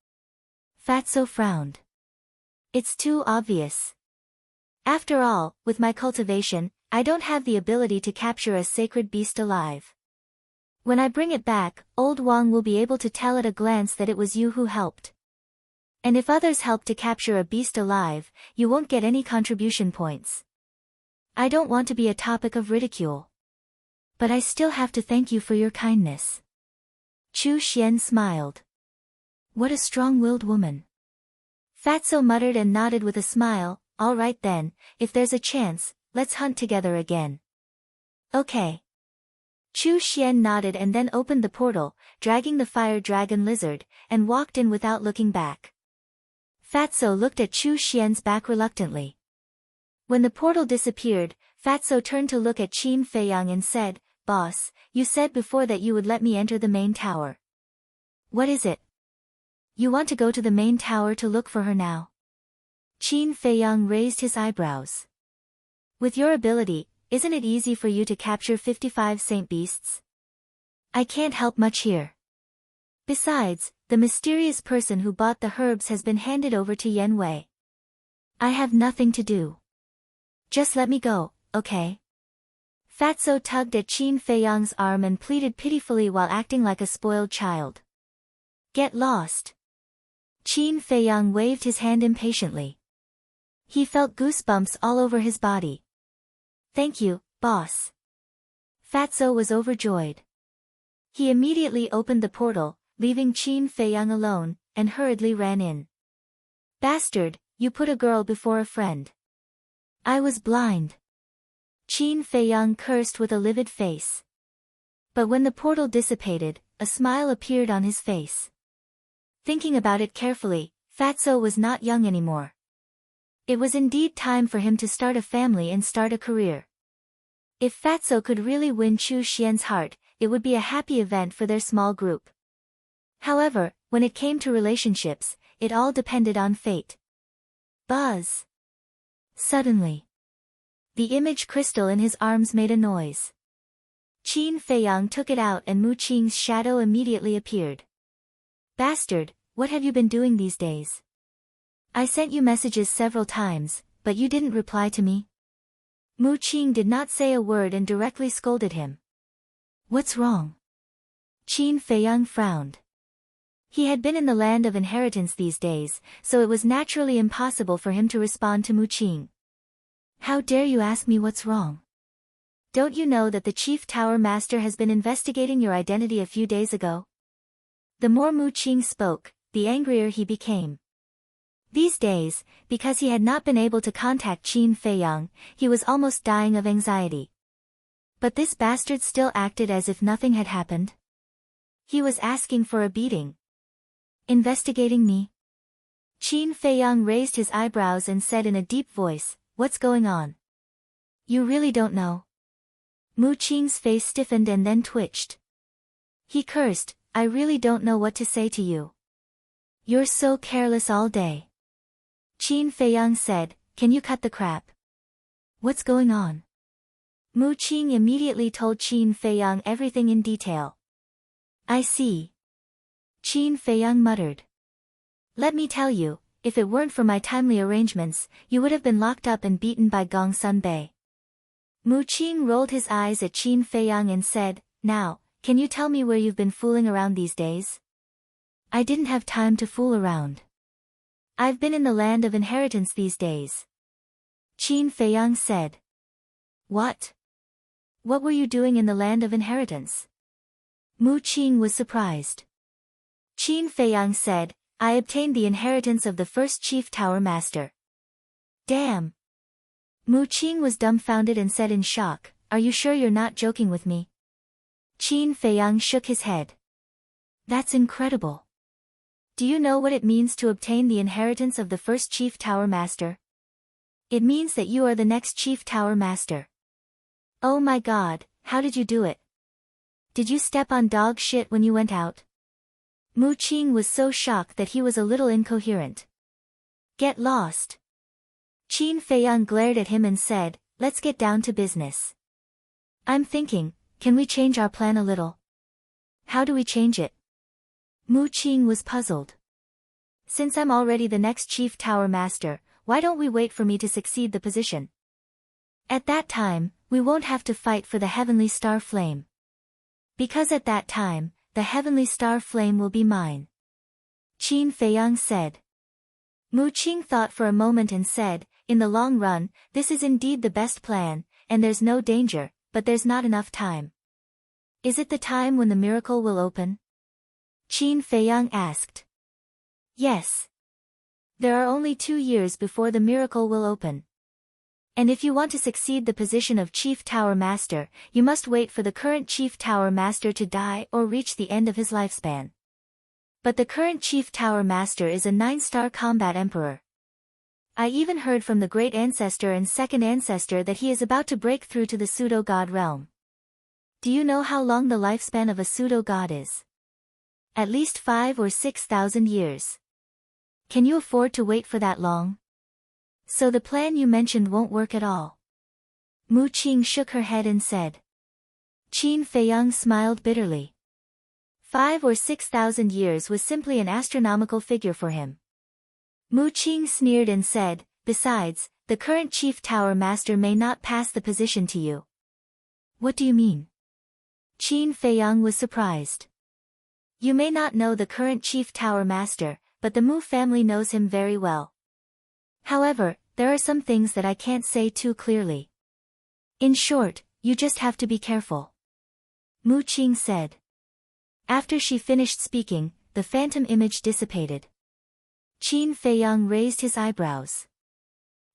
Fatso frowned. It's too obvious. After all, with my cultivation, I don't have the ability to capture a sacred beast alive. When I bring it back, old Wang will be able to tell at a glance that it was you who helped. And if others help to capture a beast alive, you won't get any contribution points. I don't want to be a topic of ridicule. But I still have to thank you for your kindness. Chu Xian smiled. What a strong-willed woman. Fatso muttered and nodded with a smile. All right then, if there's a chance, let's hunt together again. Okay. Chu Xian nodded and then opened the portal, dragging the fire dragon lizard, and walked in without looking back. Fatso looked at Chu Xian's back reluctantly. When the portal disappeared, Fatso turned to look at Qin Feiyang and said, Boss, you said before that you would let me enter the main tower. What is it? You want to go to the main tower to look for her now? Qin Feiyang raised his eyebrows. With your ability, isn't it easy for you to capture 55 saint beasts? I can't help much here. Besides, the mysterious person who bought the herbs has been handed over to Yan Wei. I have nothing to do. Just let me go, okay? Fatso tugged at Qin Feiyang's arm and pleaded pitifully while acting like a spoiled child. Get lost. Qin Feiyang waved his hand impatiently. He felt goosebumps all over his body. Thank you, boss. Fatso was overjoyed. He immediately opened the portal, leaving Qin Feiyang alone, and hurriedly ran in. Bastard, you put a girl before a friend. I was blind. Qin Feiyang cursed with a livid face. But when the portal dissipated, a smile appeared on his face. Thinking about it carefully, Fatso was not young anymore. It was indeed time for him to start a family and start a career. If Fatso could really win Chu Xian's heart, it would be a happy event for their small group. However, when it came to relationships, it all depended on fate. Buzz. Suddenly, the image crystal in his arms made a noise. Qin Feiyang took it out and Mu Qing's shadow immediately appeared. Bastard, what have you been doing these days? I sent you messages several times, but you didn't reply to me. Mu Qing did not say a word and directly scolded him. What's wrong? Qin Feiyang frowned. He had been in the land of inheritance these days, so it was naturally impossible for him to respond to Mu Qing. How dare you ask me what's wrong? Don't you know that the Chief Tower Master has been investigating your identity a few days ago? The more Mu Qing spoke, the angrier he became. These days, because he had not been able to contact Qin Feiyang, he was almost dying of anxiety. But this bastard still acted as if nothing had happened. He was asking for a beating. Investigating me? Qin Feiyang raised his eyebrows and said in a deep voice, What's going on? You really don't know? Mu Qing's face stiffened and then twitched. He cursed, I really don't know what to say to you. You're so careless all day. Qin Feiyang said, Can you cut the crap? What's going on? Mu Qing immediately told Qin Feiyang everything in detail. I see. Qin Feiyang muttered. Let me tell you, if it weren't for my timely arrangements, you would have been locked up and beaten by Gong Sun Bei. Mu Qing rolled his eyes at Qin Feiyang and said, Now, can you tell me where you've been fooling around these days? I didn't have time to fool around. I've been in the land of inheritance these days. Qin Feiyang said. What? What were you doing in the land of inheritance? Mu Qing was surprised. Qin Feiyang said, I obtained the inheritance of the first Chief Tower Master. Damn. Mu Qing was dumbfounded and said in shock, Are you sure you're not joking with me? Qin Feiyang shook his head. That's incredible. Do you know what it means to obtain the inheritance of the first Chief Tower Master? It means that you are the next Chief Tower Master. Oh my god, how did you do it? Did you step on dog shit when you went out? Mu Qing was so shocked that he was a little incoherent. Get lost. Qin Feiyang glared at him and said, Let's get down to business. I'm thinking, can we change our plan a little? How do we change it? Mu Qing was puzzled. Since I'm already the next Chief Tower Master, why don't we wait for me to succeed the position? At that time, we won't have to fight for the Heavenly Star Flame. Because at that time, the Heavenly Star Flame will be mine. Qin Feiyang said. Mu Qing thought for a moment and said, in the long run, this is indeed the best plan, and there's no danger, but there's not enough time. Is it the time when the miracle will open? Qin Feiyang asked. Yes. There are only 2 years before the miracle will open. And if you want to succeed the position of Chief Tower Master, you must wait for the current Chief Tower Master to die or reach the end of his lifespan. But the current Chief Tower Master is a 9-star combat emperor. I even heard from the great ancestor and second ancestor that he is about to break through to the pseudo-god realm. Do you know how long the lifespan of a pseudo-god is? At least 5 or 6,000 years. Can you afford to wait for that long? So the plan you mentioned won't work at all. Mu Qing shook her head and said. Qin Feiyang smiled bitterly. 5 or 6,000 years was simply an astronomical figure for him. Mu Qing sneered and said, besides, the current Chief Tower Master may not pass the position to you. What do you mean? Qin Feiyang was surprised. You may not know the current Chief Tower Master, but the Mu family knows him very well. However, there are some things that I can't say too clearly. In short, you just have to be careful. Mu Qing said. After she finished speaking, the phantom image dissipated. Qin Feiyang raised his eyebrows.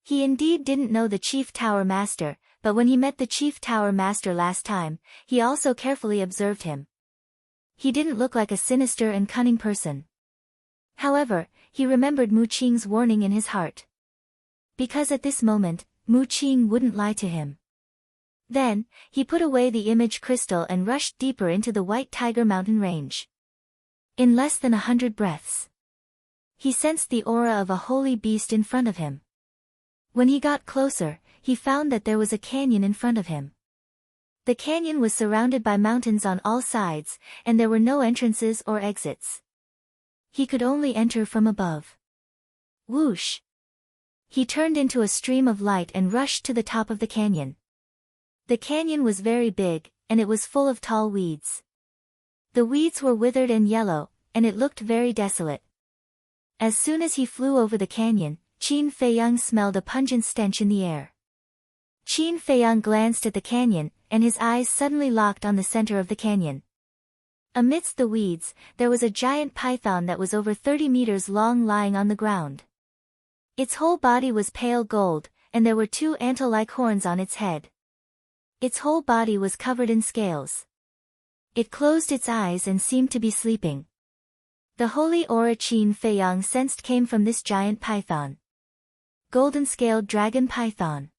He indeed didn't know the Chief Tower Master, but when he met the Chief Tower Master last time, he also carefully observed him. He didn't look like a sinister and cunning person. However, he remembered Mu Qing's warning in his heart. Because at this moment, Mu Qing wouldn't lie to him. Then, he put away the image crystal and rushed deeper into the White Tiger mountain range. In less than 100 breaths, he sensed the aura of a holy beast in front of him. When he got closer, he found that there was a canyon in front of him. The canyon was surrounded by mountains on all sides, and there were no entrances or exits. He could only enter from above. Whoosh! He turned into a stream of light and rushed to the top of the canyon. The canyon was very big, and it was full of tall weeds. The weeds were withered and yellow, and it looked very desolate. As soon as he flew over the canyon, Qin Feiyang smelled a pungent stench in the air. Qin Feiyang glanced at the canyon, and his eyes suddenly locked on the center of the canyon. Amidst the weeds, there was a giant python that was over 30 meters long lying on the ground. Its whole body was pale gold, and there were 2 antle-like horns on its head. Its whole body was covered in scales. It closed its eyes and seemed to be sleeping. The holy aura Qin Feiyang sensed came from this giant python. Golden-scaled dragon python.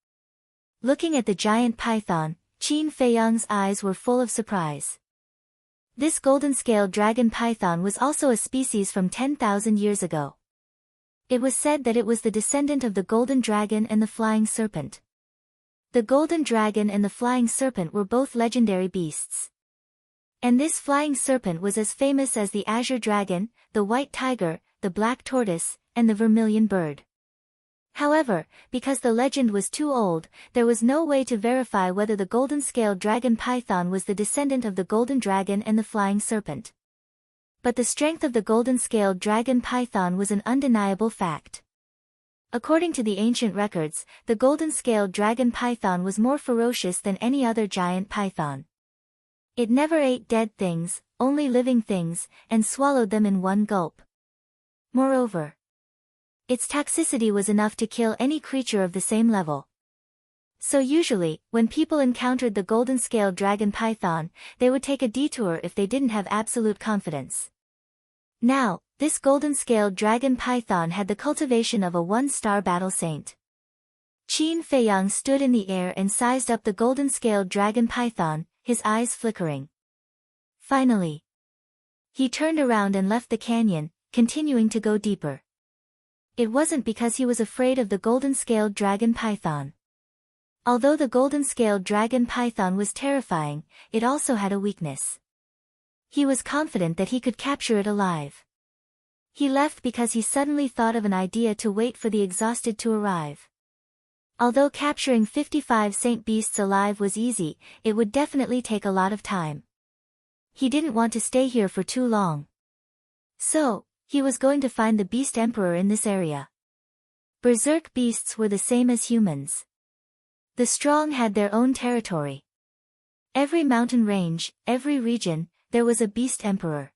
Looking at the giant python, Qin Feiyang's eyes were full of surprise. This golden-scaled dragon python was also a species from 10,000 years ago. It was said that it was the descendant of the golden dragon and the flying serpent. The golden dragon and the flying serpent were both legendary beasts. And this flying serpent was as famous as the azure dragon, the white tiger, the black tortoise, and the vermilion bird. However, because the legend was too old, there was no way to verify whether the golden-scaled dragon python was the descendant of the golden dragon and the flying serpent. But the strength of the golden-scaled dragon python was an undeniable fact. According to the ancient records, the golden-scaled dragon python was more ferocious than any other giant python. It never ate dead things, only living things, and swallowed them in one gulp. Moreover, its toxicity was enough to kill any creature of the same level. So usually, when people encountered the golden-scaled dragon python, they would take a detour if they didn't have absolute confidence. Now, this golden-scaled dragon python had the cultivation of a 1-star battle saint. Qin Feiyang stood in the air and sized up the golden-scaled dragon python, his eyes flickering. Finally, he turned around and left the canyon, continuing to go deeper. It wasn't because he was afraid of the golden-scaled dragon python. Although the golden-scaled dragon python was terrifying, it also had a weakness. He was confident that he could capture it alive. He left because he suddenly thought of an idea to wait for the exhausted to arrive. Although capturing 55 saint beasts alive was easy, it would definitely take a lot of time. He didn't want to stay here for too long. So, he was going to find the Beast Emperor in this area. Berserk beasts were the same as humans. The strong had their own territory. Every mountain range, every region, there was a beast emperor.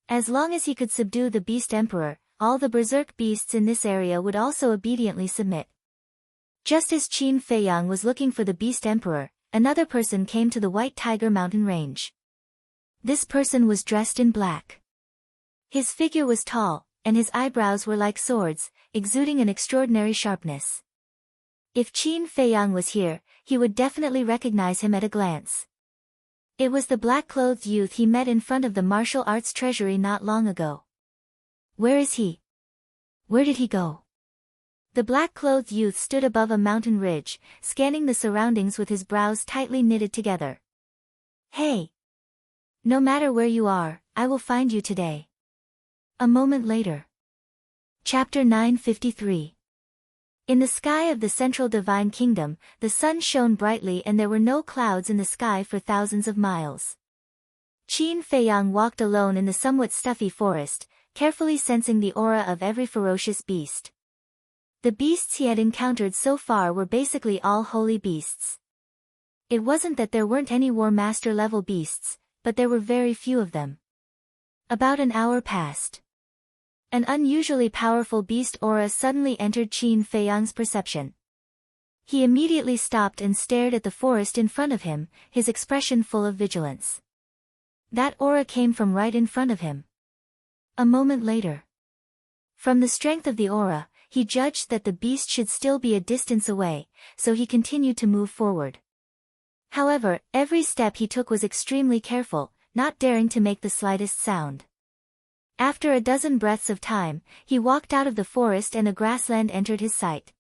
As long as he could subdue the beast emperor, all the berserk beasts in this area would also obediently submit. Just as Qin Feiyang was looking for the beast emperor, another person came to the White Tiger mountain range. This person was dressed in black. His figure was tall, and his eyebrows were like swords, exuding an extraordinary sharpness. If Qin Feiyang was here, he would definitely recognize him at a glance. It was the black-clothed youth he met in front of the martial arts treasury not long ago. Where is he? Where did he go? The black-clothed youth stood above a mountain ridge, scanning the surroundings with his brows tightly knitted together. Hey! No matter where you are, I will find you today. A moment later. Chapter 953. In the sky of the central divine kingdom, the sun shone brightly and there were no clouds in the sky for thousands of miles. Qin Feiyang walked alone in the somewhat stuffy forest, carefully sensing the aura of every ferocious beast. The beasts he had encountered so far were basically all holy beasts. It wasn't that there weren't any War Master level beasts, but there were very few of them. About an hour passed. An unusually powerful beast aura suddenly entered Qin Feiyang's perception. He immediately stopped and stared at the forest in front of him, his expression full of vigilance. That aura came from right in front of him. A moment later. From the strength of the aura, he judged that the beast should still be a distance away, so he continued to move forward. However, every step he took was extremely careful, not daring to make the slightest sound. After a dozen breaths of time, he walked out of the forest and a grassland entered his sight.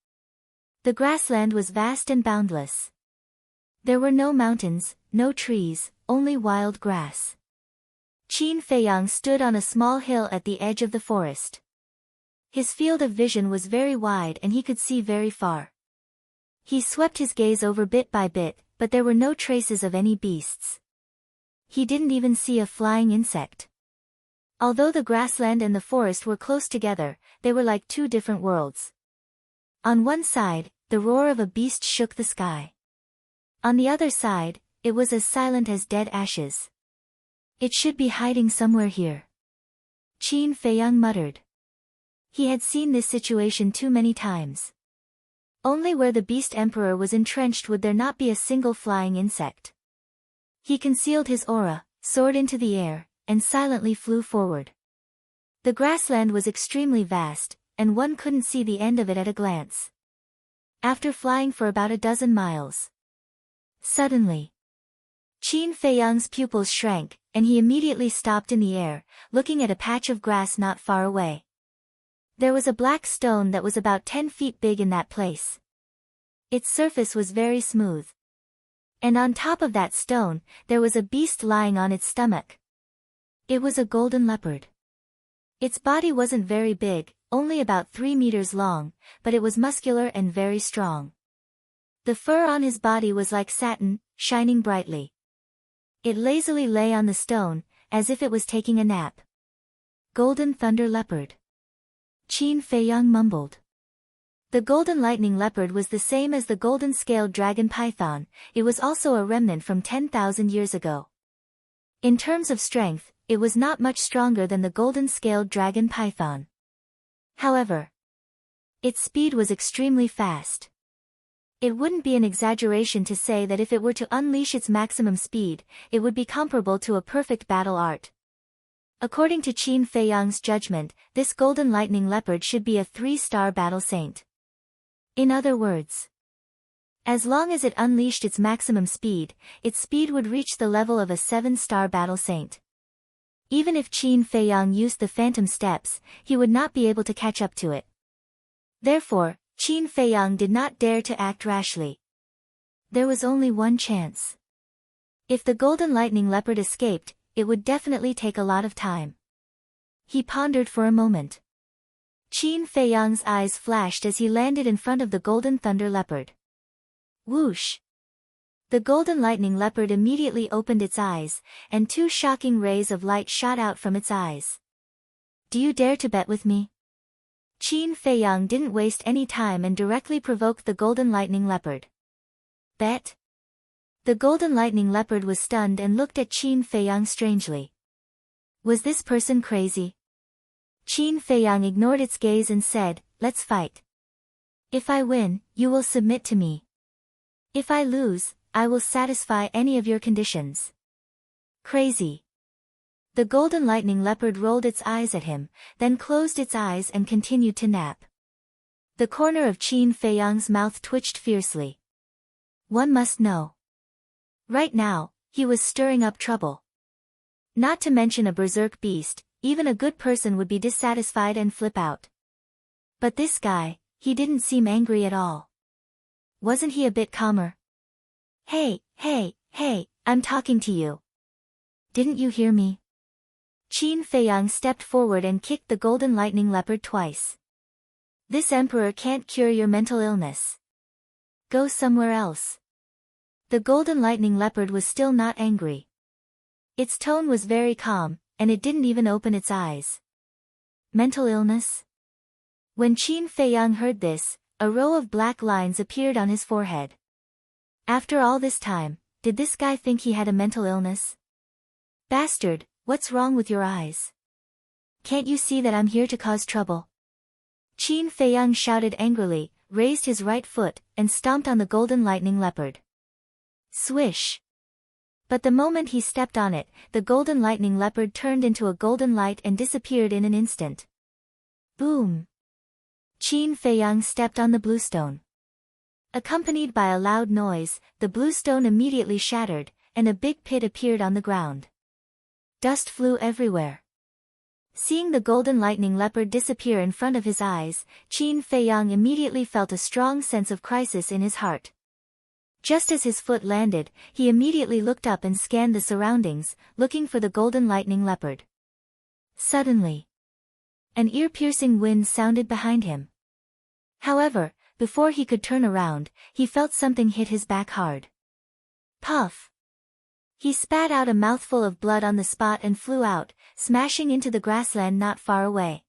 The grassland was vast and boundless. There were no mountains, no trees, only wild grass. Qin Feiyang stood on a small hill at the edge of the forest. His field of vision was very wide and he could see very far. He swept his gaze over bit by bit, but there were no traces of any beasts. He didn't even see a flying insect. Although the grassland and the forest were close together, they were like two different worlds. On one side, the roar of a beast shook the sky. On the other side, it was as silent as dead ashes. It should be hiding somewhere here. Qin Feiyang muttered. He had seen this situation too many times. Only where the beast emperor was entrenched would there not be a single flying insect. He concealed his aura, soared into the air, and silently flew forward. The grassland was extremely vast, and one couldn't see the end of it at a glance. After flying for about a dozen miles. Suddenly, Qin Feiyang's pupils shrank, and he immediately stopped in the air, looking at a patch of grass not far away. There was a black stone that was about 10 feet big in that place. Its surface was very smooth. And on top of that stone, there was a beast lying on its stomach. It was a golden leopard. Its body wasn't very big, only about 3 meters long, but it was muscular and very strong. The fur on his body was like satin, shining brightly. It lazily lay on the stone, as if it was taking a nap. Golden Thunder Leopard. Qin Feiyang mumbled. The golden lightning leopard was the same as the golden-scaled dragon python, it was also a remnant from 10,000 years ago. In terms of strength, it was not much stronger than the golden-scaled dragon python. However, its speed was extremely fast. It wouldn't be an exaggeration to say that if it were to unleash its maximum speed, it would be comparable to a perfect battle art. According to Qin Feiyang's judgment, this golden lightning leopard should be a 3-star battle saint. In other words, as long as it unleashed its maximum speed, its speed would reach the level of a 7-star battle saint. Even if Qin Feiyang used the phantom steps, he would not be able to catch up to it. Therefore, Qin Feiyang did not dare to act rashly. There was only one chance. If the golden lightning leopard escaped, it would definitely take a lot of time. He pondered for a moment. Qin Feiyang's eyes flashed as he landed in front of the golden thunder leopard. Whoosh! The golden lightning leopard immediately opened its eyes, and 2 shocking rays of light shot out from its eyes. Do you dare to bet with me? Qin Feiyang didn't waste any time and directly provoked the golden lightning leopard. Bet? The golden lightning leopard was stunned and looked at Qin Feiyang strangely. Was this person crazy? Qin Feiyang ignored its gaze and said, let's fight. If I win, you will submit to me. If I lose, I will satisfy any of your conditions. Crazy. The golden lightning leopard rolled its eyes at him, then closed its eyes and continued to nap. The corner of Qin Feiyang's mouth twitched fiercely. One must know. Right now, he was stirring up trouble. Not to mention a berserk beast, even a good person would be dissatisfied and flip out. But this guy, he didn't seem angry at all. Wasn't he a bit calmer? Hey, I'm talking to you. Didn't you hear me? Qin Feiyang stepped forward and kicked the golden lightning leopard twice. This emperor can't cure your mental illness. Go somewhere else. The golden lightning leopard was still not angry. Its tone was very calm, and it didn't even open its eyes. Mental illness? When Qin Feiyang heard this, a row of black lines appeared on his forehead. After all this time, did this guy think he had a mental illness? Bastard, what's wrong with your eyes? Can't you see that I'm here to cause trouble? Qin Feiyang shouted angrily, raised his right foot, and stomped on the golden lightning leopard. Swish! But the moment he stepped on it, the golden lightning leopard turned into a golden light and disappeared in an instant. Boom! Qin Feiyang stepped on the bluestone. Accompanied by a loud noise, the bluestone immediately shattered, and a big pit appeared on the ground. Dust flew everywhere. Seeing the golden lightning leopard disappear in front of his eyes, Qin Feiyang immediately felt a strong sense of crisis in his heart. Just as his foot landed, he immediately looked up and scanned the surroundings, looking for the golden lightning leopard. Suddenly, an ear-piercing wind sounded behind him. However, before he could turn around, he felt something hit his back hard. Puff! He spat out a mouthful of blood on the spot and flew out, smashing into the grassland not far away.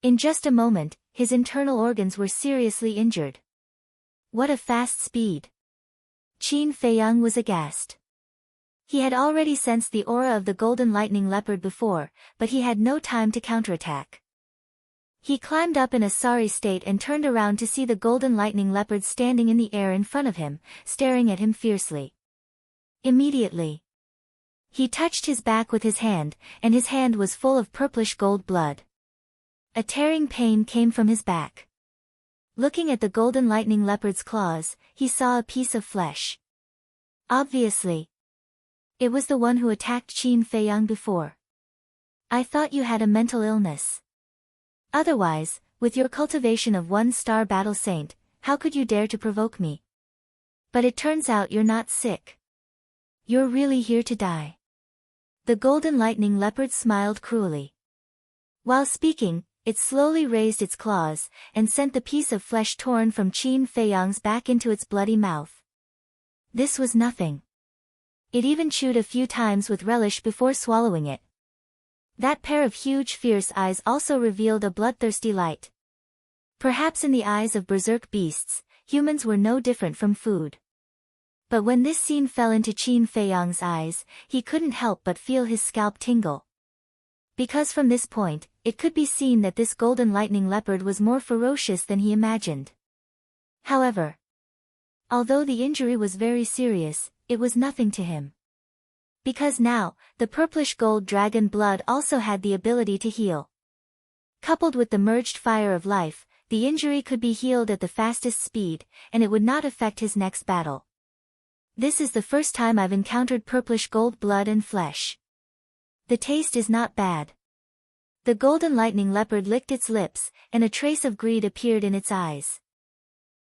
In just a moment, his internal organs were seriously injured. What a fast speed! Qin Feiyang was aghast. He had already sensed the aura of the golden lightning leopard before, but he had no time to counterattack. He climbed up in a sorry state and turned around to see the golden lightning leopard standing in the air in front of him, staring at him fiercely. Immediately, he touched his back with his hand, and his hand was full of purplish gold blood. A tearing pain came from his back. Looking at the golden lightning leopard's claws, he saw a piece of flesh. Obviously, it was the one who attacked Qin Feiyang before. I thought you had a mental illness. Otherwise, with your cultivation of one-star battle saint, how could you dare to provoke me? But it turns out you're not sick. You're really here to die. The golden lightning leopard smiled cruelly. While speaking, it slowly raised its claws, and sent the piece of flesh torn from Qin Feiyang's back into its bloody mouth. This was nothing. It even chewed a few times with relish before swallowing it. That pair of huge fierce eyes also revealed a bloodthirsty light. Perhaps in the eyes of berserk beasts, humans were no different from food. But when this scene fell into Qin Feiyang's eyes, he couldn't help but feel his scalp tingle. Because from this point, it could be seen that this golden lightning leopard was more ferocious than he imagined. However, although the injury was very serious, it was nothing to him. Because now, the purplish gold dragon blood also had the ability to heal. Coupled with the merged fire of life, the injury could be healed at the fastest speed, and it would not affect his next battle. This is the first time I've encountered purplish gold blood and flesh. The taste is not bad. The golden lightning leopard licked its lips, and a trace of greed appeared in its eyes.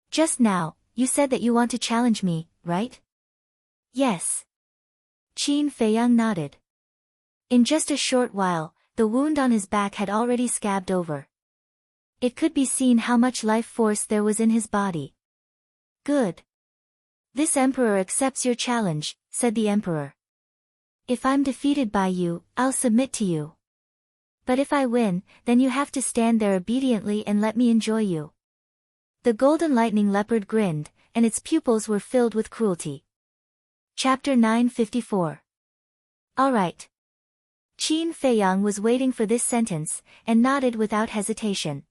Just now, you said that you want to challenge me, right? Yes. Qin Feiyang nodded. In just a short while, the wound on his back had already scabbed over. It could be seen how much life force there was in his body. Good. This emperor accepts your challenge, said the emperor. If I'm defeated by you, I'll submit to you. But if I win, then you have to stand there obediently and let me enjoy you." The golden lightning leopard grinned, and its pupils were filled with cruelty. Chapter 954. All right. Qin Feiyang was waiting for this sentence, and nodded without hesitation.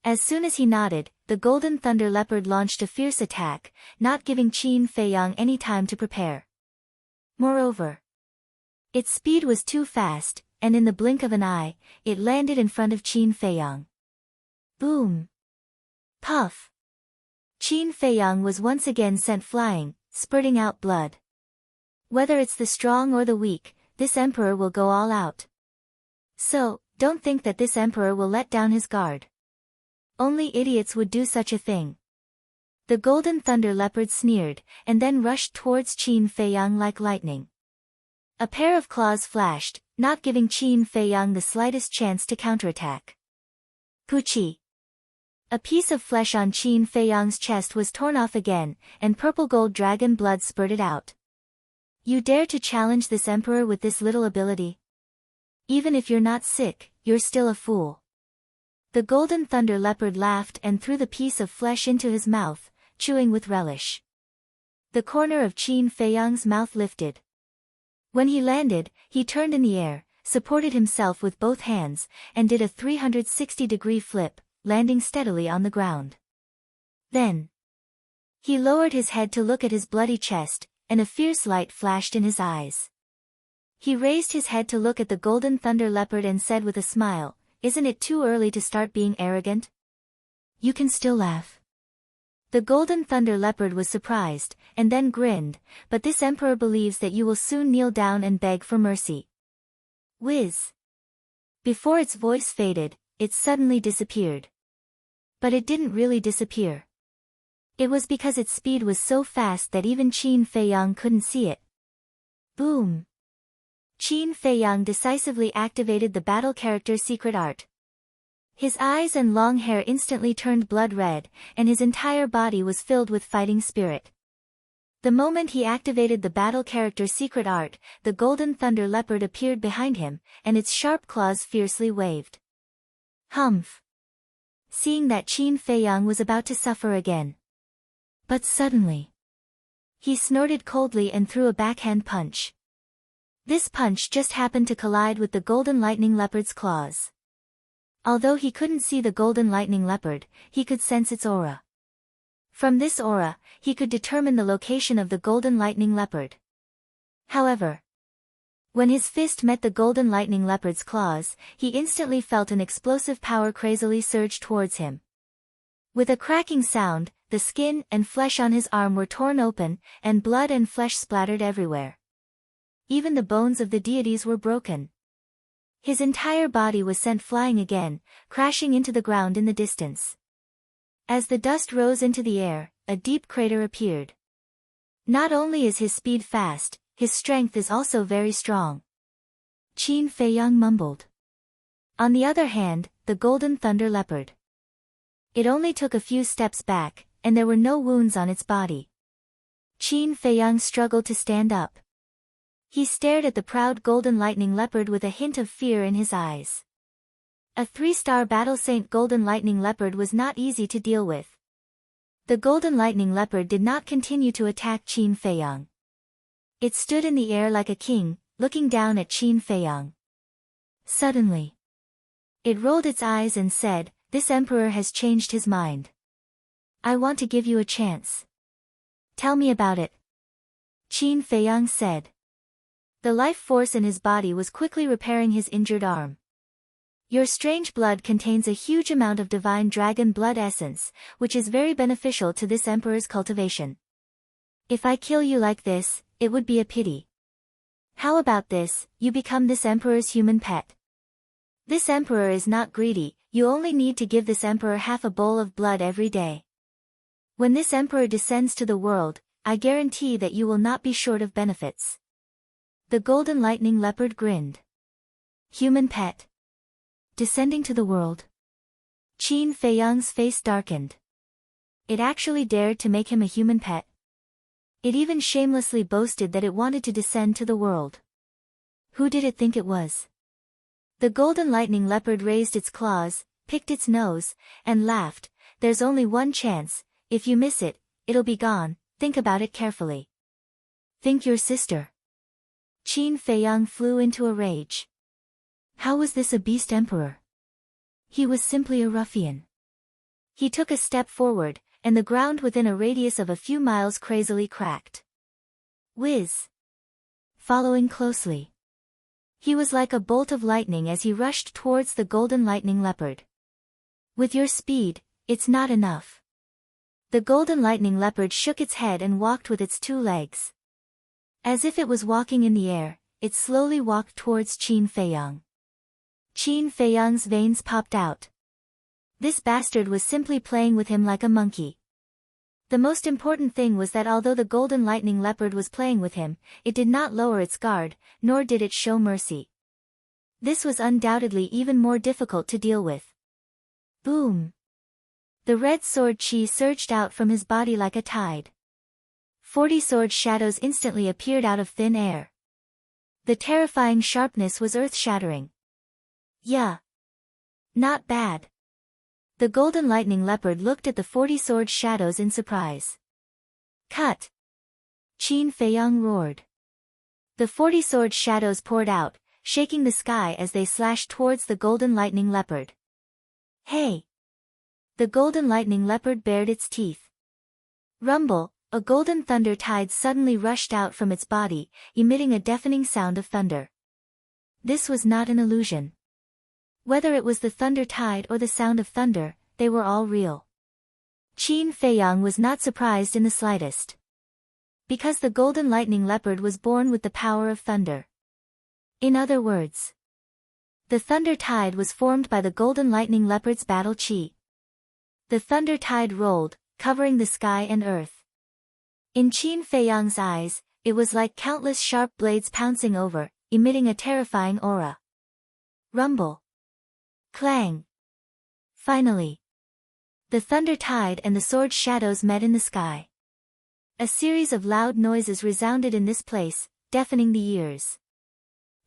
As soon as he nodded, the golden thunder leopard launched a fierce attack, not giving Qin Feiyang any time to prepare. Moreover, its speed was too fast, and in the blink of an eye, it landed in front of Qin Feiyang. Boom! Puff! Qin Feiyang was once again sent flying, spurting out blood. Whether it's the strong or the weak, this emperor will go all out. So, don't think that this emperor will let down his guard. Only idiots would do such a thing. The golden thunder leopard sneered, and then rushed towards Qin Feiyang like lightning. A pair of claws flashed, not giving Qin Feiyang the slightest chance to counterattack. Puchi! A piece of flesh on Qin Feiyang's chest was torn off again, and purple gold dragon blood spurted out. You dare to challenge this emperor with this little ability? Even if you're not sick, you're still a fool. The golden thunder leopard laughed and threw the piece of flesh into his mouth, chewing with relish. The corner of Qin Feiyang's mouth lifted. When he landed, he turned in the air, supported himself with both hands, and did a 360-degree flip, landing steadily on the ground. Then, he lowered his head to look at his bloody chest, and a fierce light flashed in his eyes. He raised his head to look at the golden thunder leopard and said with a smile, "Isn't it too early to start being arrogant? You can still laugh." The golden thunder leopard was surprised, and then grinned, "But this emperor believes that you will soon kneel down and beg for mercy." Whiz! Before its voice faded, it suddenly disappeared. But it didn't really disappear. It was because its speed was so fast that even Qin Feiyang couldn't see it. Boom! Qin Feiyang decisively activated the battle character's secret art. His eyes and long hair instantly turned blood red, and his entire body was filled with fighting spirit. The moment he activated the battle character's secret art, the golden thunder leopard appeared behind him, and its sharp claws fiercely waved. Humph! Seeing that Qin Feiyang was about to suffer again. But suddenly, he snorted coldly and threw a backhand punch. This punch just happened to collide with the golden lightning leopard's claws. Although he couldn't see the golden lightning leopard, he could sense its aura. From this aura, he could determine the location of the golden lightning leopard. However, when his fist met the golden lightning leopard's claws, he instantly felt an explosive power crazily surge towards him. With a cracking sound, the skin and flesh on his arm were torn open, and blood and flesh splattered everywhere. Even the bones of the deities were broken. His entire body was sent flying again, crashing into the ground in the distance. As the dust rose into the air, a deep crater appeared. Not only is his speed fast, his strength is also very strong. Qin Feiyang mumbled. On the other hand, the golden thunder leopard. It only took a few steps back, and there were no wounds on its body. Qin Feiyang struggled to stand up. He stared at the proud golden lightning leopard with a hint of fear in his eyes. A 3-star battle saint golden lightning leopard was not easy to deal with. The golden lightning leopard did not continue to attack Qin Feiyang. It stood in the air like a king, looking down at Qin Feiyang. Suddenly, it rolled its eyes and said, "This emperor has changed his mind. I want to give you a chance. Tell me about it." Qin Feiyang said. The life force in his body was quickly repairing his injured arm. Your strange blood contains a huge amount of divine dragon blood essence, which is very beneficial to this emperor's cultivation. If I kill you like this, it would be a pity. How about this, you become this emperor's human pet? This emperor is not greedy, you only need to give this emperor half a bowl of blood every day. When this emperor descends to the world, I guarantee that you will not be short of benefits. The golden lightning leopard grinned. Human pet. Descending to the world. Qin Feiyang's face darkened. It actually dared to make him a human pet. It even shamelessly boasted that it wanted to descend to the world. Who did it think it was? The golden lightning leopard raised its claws, picked its nose, and laughed. There's only one chance. If you miss it, it'll be gone. Think about it carefully. Think your sister. Qin Feiyang flew into a rage. How was this a beast emperor? He was simply a ruffian. He took a step forward, and the ground within a radius of a few miles crazily cracked. Whiz! Following closely. He was like a bolt of lightning as he rushed towards the golden lightning leopard. With your speed, it's not enough. The golden lightning leopard shook its head and walked with its 2 legs. As if it was walking in the air, it slowly walked towards Qin Feiyang. Qin Feiyang's veins popped out. This bastard was simply playing with him like a monkey. The most important thing was that although the golden lightning leopard was playing with him, it did not lower its guard, nor did it show mercy. This was undoubtedly even more difficult to deal with. Boom! The red sword chi surged out from his body like a tide. 40 sword shadows instantly appeared out of thin air. The terrifying sharpness was earth-shattering. Yeah. Not bad. The golden lightning leopard looked at the 40 sword shadows in surprise. Cut! Qin Feiyang roared. The 40 sword shadows poured out, shaking the sky as they slashed towards the golden lightning leopard. Hey! The golden lightning leopard bared its teeth. Rumble! A golden thunder tide suddenly rushed out from its body, emitting a deafening sound of thunder. This was not an illusion. Whether it was the thunder tide or the sound of thunder, they were all real. Qin Feiyang was not surprised in the slightest. Because the golden lightning leopard was born with the power of thunder. In other words, the thunder tide was formed by the golden lightning leopard's battle chi. The thunder tide rolled, covering the sky and earth. In Qin Feiyang's eyes, it was like countless sharp blades pouncing over, emitting a terrifying aura. Rumble. Clang. Finally. The thunder tide and the sword shadows met in the sky. A series of loud noises resounded in this place, deafening the ears.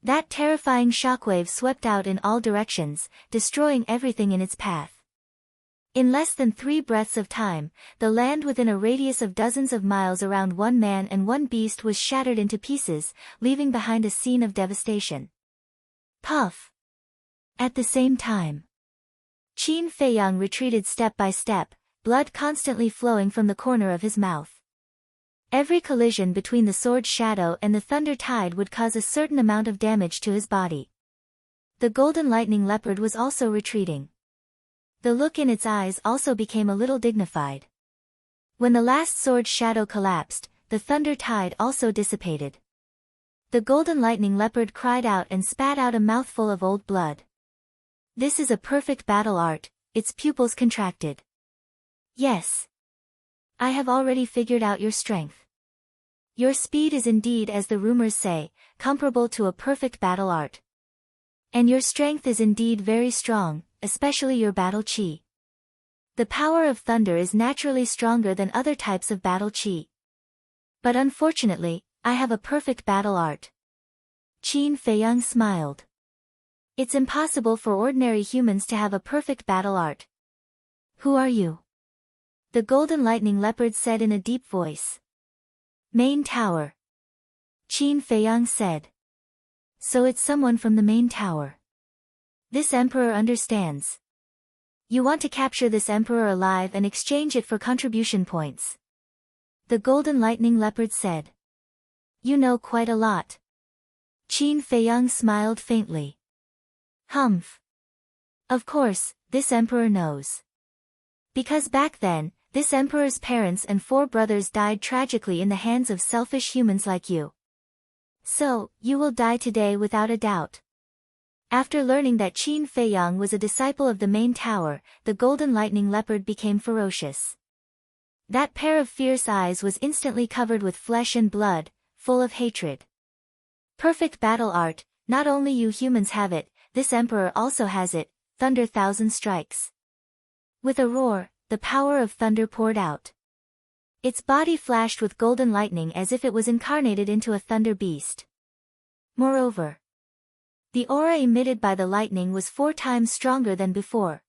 That terrifying shockwave swept out in all directions, destroying everything in its path. In less than 3 breaths of time, the land within a radius of dozens of miles around one man and one beast was shattered into pieces, leaving behind a scene of devastation. Puff! At the same time, Qin Feiyang retreated step by step, blood constantly flowing from the corner of his mouth. Every collision between the sword shadow and the thunder tide would cause a certain amount of damage to his body. The golden lightning leopard was also retreating. The look in its eyes also became a little dignified. When the last sword shadow collapsed, the thunder tide also dissipated. The golden lightning leopard cried out and spat out a mouthful of old blood. This is a perfect battle art, its pupils contracted. Yes. I have already figured out your strength. Your speed is indeed, as the rumors say, comparable to a perfect battle art. And your strength is indeed very strong, especially your battle chi. The power of thunder is naturally stronger than other types of battle chi. But unfortunately, I have a perfect battle art. Qin Feiyang smiled. It's impossible for ordinary humans to have a perfect battle art. Who are you? The golden lightning leopard said in a deep voice. Main tower. Qin Feiyang said. So it's someone from the main tower. This emperor understands. You want to capture this emperor alive and exchange it for contribution points. The golden lightning leopard said. You know quite a lot. Qin Feiyang smiled faintly. Humph. Of course, this emperor knows. Because back then, this emperor's parents and 4 brothers died tragically in the hands of selfish humans like you. So, you will die today without a doubt. After learning that Qin Feiyang was a disciple of the main tower, the golden lightning leopard became ferocious. That pair of fierce eyes was instantly covered with flesh and blood, full of hatred. Perfect battle art, not only you humans have it, this emperor also has it, Thunder Thousand Strikes. With a roar, the power of thunder poured out. Its body flashed with golden lightning as if it was incarnated into a thunder beast. Moreover, The aura emitted by the lightning was 4 times stronger than before.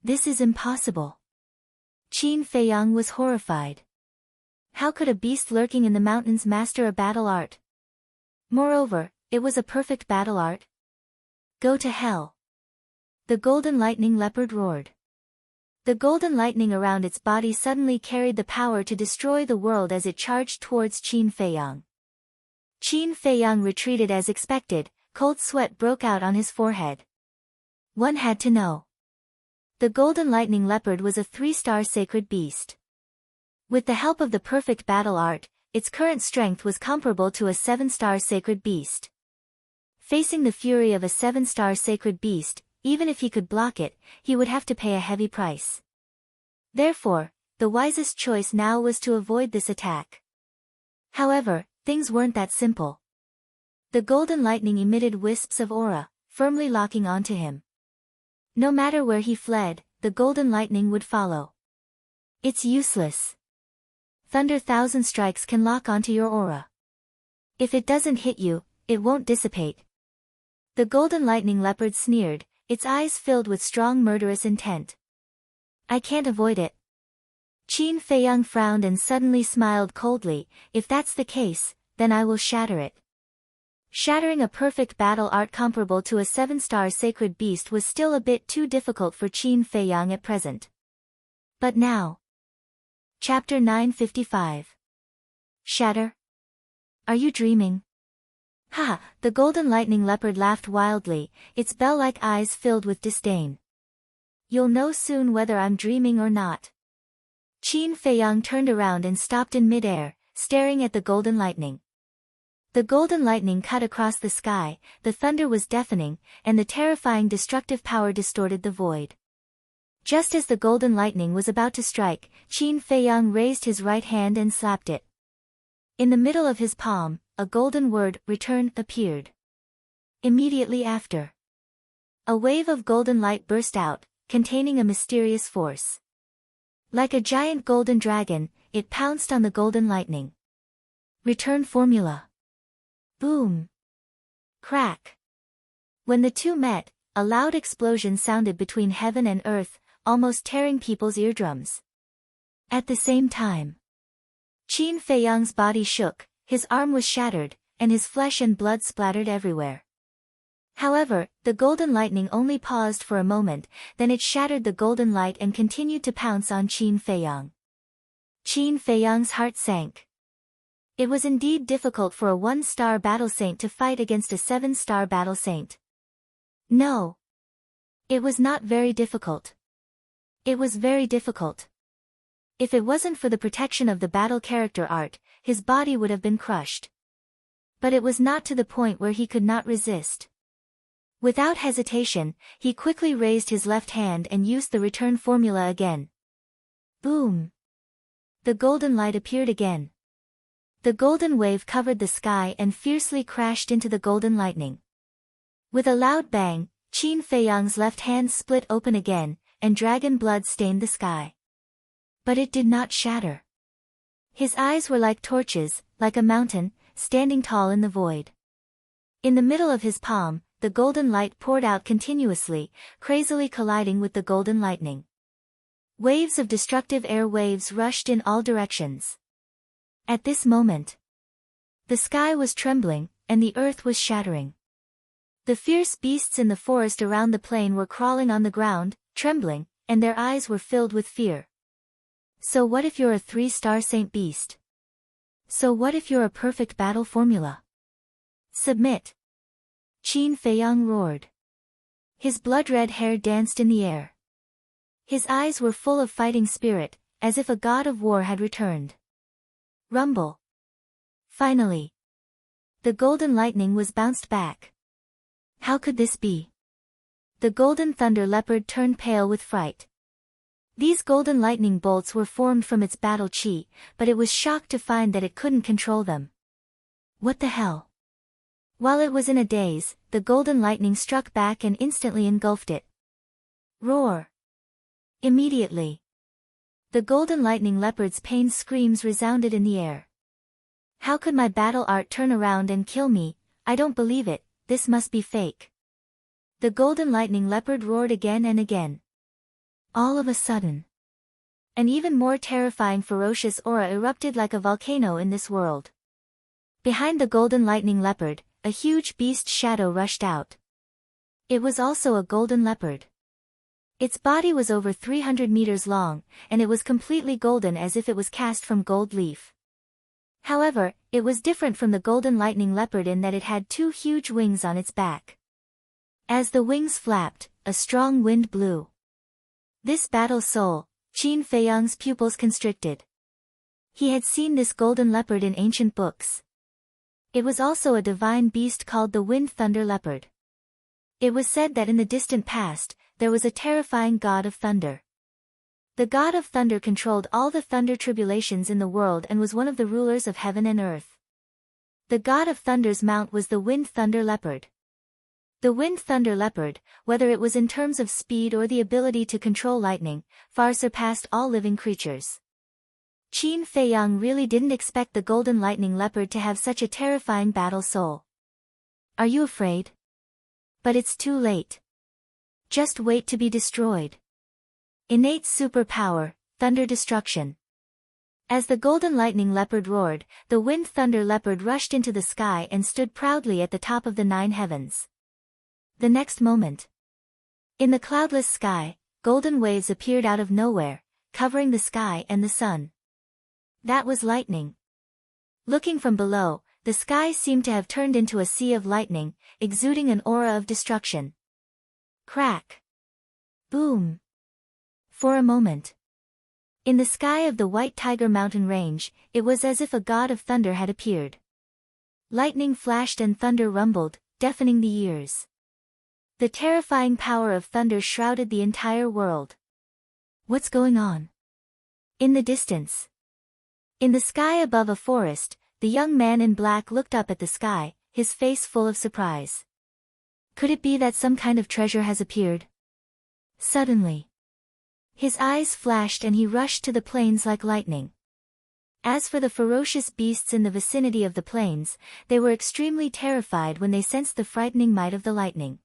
This is impossible. Qin Feiyang was horrified. How could a beast lurking in the mountains master a battle art? Moreover, it was a perfect battle art. Go to hell. The golden lightning leopard roared. The golden lightning around its body suddenly carried the power to destroy the world as it charged towards Qin Feiyang. Qin Feiyang retreated as expected. Cold sweat broke out on his forehead. One had to know. The golden lightning leopard was a 3-star sacred beast. With the help of the perfect battle art, its current strength was comparable to a 7-star sacred beast. Facing the fury of a 7-star sacred beast, even if he could block it, he would have to pay a heavy price. Therefore, the wisest choice now was to avoid this attack. However, things weren't that simple. The golden lightning emitted wisps of aura, firmly locking onto him. No matter where he fled, the golden lightning would follow. It's useless. Thunder 1,000 strikes can lock onto your aura. If it doesn't hit you, it won't dissipate. The golden lightning leopard sneered, its eyes filled with strong murderous intent. I can't avoid it. Qin Feiyang frowned and suddenly smiled coldly. If that's the case, then I will shatter it. Shattering a perfect battle art comparable to a 7-star sacred beast was still a bit too difficult for Qin Feiyang at present. But now. Chapter 955. Shatter? Are you dreaming? Ha! The golden lightning leopard laughed wildly, its bell-like eyes filled with disdain. You'll know soon whether I'm dreaming or not. Qin Feiyang turned around and stopped in mid-air, staring at the golden lightning. The golden lightning cut across the sky, the thunder was deafening, and the terrifying destructive power distorted the void. Just as the golden lightning was about to strike, Qin Feiyang raised his right hand and slapped it. In the middle of his palm, a golden word, return, appeared. Immediately after, a wave of golden light burst out, containing a mysterious force. Like a giant golden dragon, it pounced on the golden lightning. Return formula. Boom. Crack. When the two met, a loud explosion sounded between heaven and earth, almost tearing people's eardrums. At the same time, Qin Feiyang's body shook, his arm was shattered, and his flesh and blood splattered everywhere. However, the golden lightning only paused for a moment, then it shattered the golden light and continued to pounce on Qin Feiyang. Qin Feiyang's heart sank. It was indeed difficult for a 1-star battle saint to fight against a 7-star battle saint. No. It was not very difficult. It was very difficult. If it wasn't for the protection of the battle character art, his body would have been crushed. But it was not to the point where he could not resist. Without hesitation, he quickly raised his left hand and used the return formula again. Boom. The golden light appeared again. The golden wave covered the sky and fiercely crashed into the golden lightning. With a loud bang, Qin Feiyang's left hand split open again, and dragon blood stained the sky. But it did not shatter. His eyes were like torches, like a mountain, standing tall in the void. In the middle of his palm, the golden light poured out continuously, crazily colliding with the golden lightning. Waves of destructive air waves rushed in all directions. At this moment, the sky was trembling, and the earth was shattering. The fierce beasts in the forest around the plain were crawling on the ground, trembling, and their eyes were filled with fear. So what if you're a 3-star saint beast? So what if you're a perfect battle formula? Submit. Qin Feiyang roared. His blood-red hair danced in the air. His eyes were full of fighting spirit, as if a god of war had returned. Rumble. Finally, the golden lightning was bounced back. How could this be? The golden thunder leopard turned pale with fright. These golden lightning bolts were formed from its battle chi, but it was shocked to find that it couldn't control them. What the hell? While it was in a daze, the golden lightning struck back and instantly engulfed it. Roar. Immediately, the golden lightning leopard's pained screams resounded in the air. How could my battle art turn around and kill me? I don't believe it, this must be fake. The golden lightning leopard roared again and again. All of a sudden, an even more terrifying ferocious aura erupted like a volcano in this world. Behind the golden lightning leopard, a huge beast shadow rushed out. It was also a golden leopard. Its body was over 300 meters long, and it was completely golden as if it was cast from gold leaf. However, it was different from the golden lightning leopard in that it had two huge wings on its back. As the wings flapped, a strong wind blew. This battle soul, Qin Feiyang's pupils constricted. He had seen this golden leopard in ancient books. It was also a divine beast called the Wind Thunder Leopard. It was said that in the distant past, there was a terrifying god of thunder. The god of thunder controlled all the thunder tribulations in the world and was one of the rulers of heaven and earth. The god of thunder's mount was the Wind Thunder Leopard. The Wind Thunder Leopard, whether it was in terms of speed or the ability to control lightning, far surpassed all living creatures. Qin Feiyang really didn't expect the golden lightning leopard to have such a terrifying battle soul. Are you afraid? But it's too late. Just wait to be destroyed. Innate superpower, thunder destruction. As the golden lightning leopard roared, the Wind Thunder Leopard rushed into the sky and stood proudly at the top of the 9 heavens. The next moment, in the cloudless sky, golden waves appeared out of nowhere, covering the sky and the sun. That was lightning. Looking from below, the sky seemed to have turned into a sea of lightning, exuding an aura of destruction. Crack. Boom. For a moment, in the sky of the White Tiger Mountain Range, it was as if a god of thunder had appeared. Lightning flashed and thunder rumbled, deafening the ears. The terrifying power of thunder shrouded the entire world. What's going on? In the distance, in the sky above a forest, the young man in black looked up at the sky, his face full of surprise. Could it be that some kind of treasure has appeared? Suddenly, his eyes flashed and he rushed to the plains like lightning. As for the ferocious beasts in the vicinity of the plains, they were extremely terrified when they sensed the frightening might of the lightning.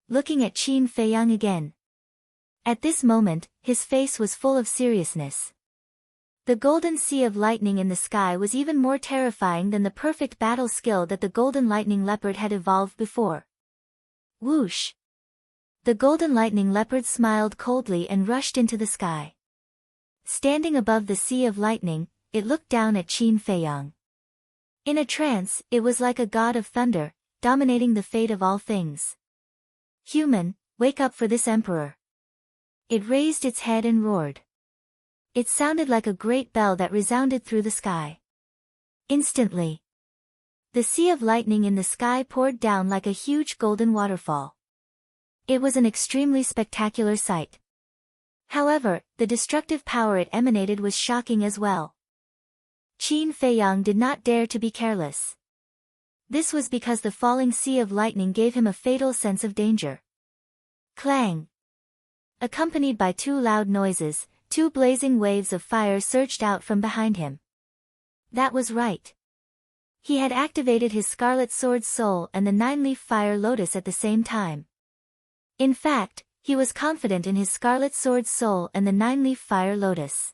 Looking at Qin Feiyang again. At this moment, his face was full of seriousness. The golden sea of lightning in the sky was even more terrifying than the perfect battle skill that the golden lightning leopard had evolved before. Whoosh! The golden lightning leopard smiled coldly and rushed into the sky. Standing above the sea of lightning, it looked down at Qin Feiyang. In a trance, it was like a god of thunder, dominating the fate of all things. Human, wake up for this emperor. It raised its head and roared. It sounded like a great bell that resounded through the sky. Instantly, the sea of lightning in the sky poured down like a huge golden waterfall. It was an extremely spectacular sight. However, the destructive power it emanated was shocking as well. Qin Feiyang did not dare to be careless. This was because the falling sea of lightning gave him a fatal sense of danger. Clang! Accompanied by 2 loud noises, 2 blazing waves of fire surged out from behind him. That was right. He had activated his Scarlet Sword Soul and the 9-leaf fire lotus at the same time. In fact, he was confident in his Scarlet Sword Soul and the 9-leaf fire lotus.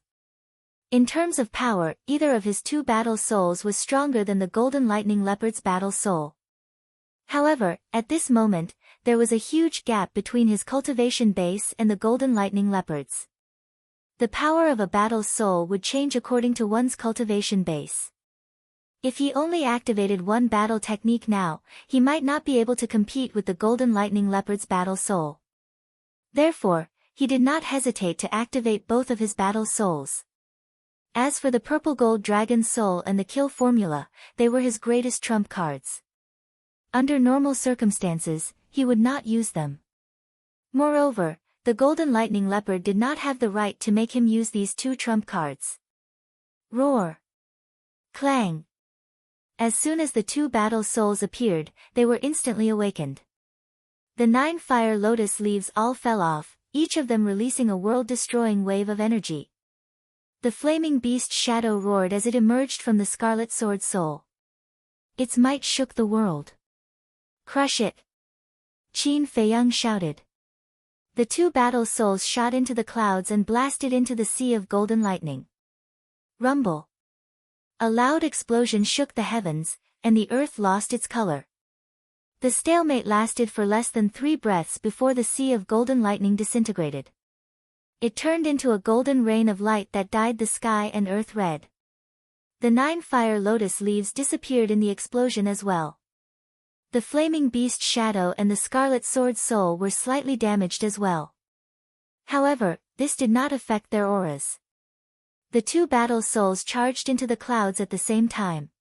In terms of power, either of his 2 battle souls was stronger than the golden lightning leopard's battle soul. However, at this moment, there was a huge gap between his cultivation base and the golden lightning leopard's. The power of a battle soul would change according to one's cultivation base. If he only activated one battle technique now, he might not be able to compete with the golden lightning leopard's battle soul. Therefore, he did not hesitate to activate both of his battle souls. As for the purple gold dragon soul and the kill formula, they were his greatest trump cards. Under normal circumstances, he would not use them. Moreover, the golden lightning leopard did not have the right to make him use these 2 trump cards. Roar! Clang! As soon as the 2 battle souls appeared, they were instantly awakened. The 9 fire lotus leaves all fell off, each of them releasing a world-destroying wave of energy. The flaming beast shadow roared as it emerged from the Scarlet Sword Soul. Its might shook the world. Crush it! Qin Feiyang shouted. The two battle souls shot into the clouds and blasted into the sea of golden lightning. Rumble! A loud explosion shook the heavens, and the earth lost its color. The stalemate lasted for less than 3 breaths before the sea of golden lightning disintegrated. It turned into a golden rain of light that dyed the sky and earth red. The 9 fire lotus leaves disappeared in the explosion as well. The flaming beast shadow and the scarlet sword soul were slightly damaged as well. However, this did not affect their auras. The two battle souls charged into the clouds at the same time.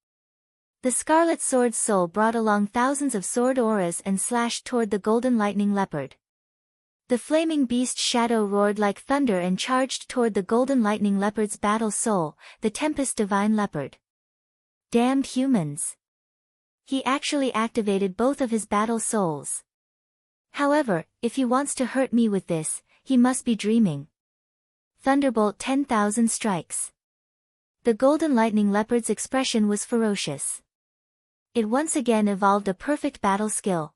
The scarlet sword soul brought along thousands of sword auras and slashed toward the golden lightning leopard. The flaming beast shadow roared like thunder and charged toward the golden lightning leopard's battle soul, the tempest divine leopard. Damned humans! He actually activated both of his battle souls. However, if he wants to hurt me with this, he must be dreaming. Thunderbolt 10,000 strikes. The golden lightning leopard's expression was ferocious. It once again evolved a perfect battle skill.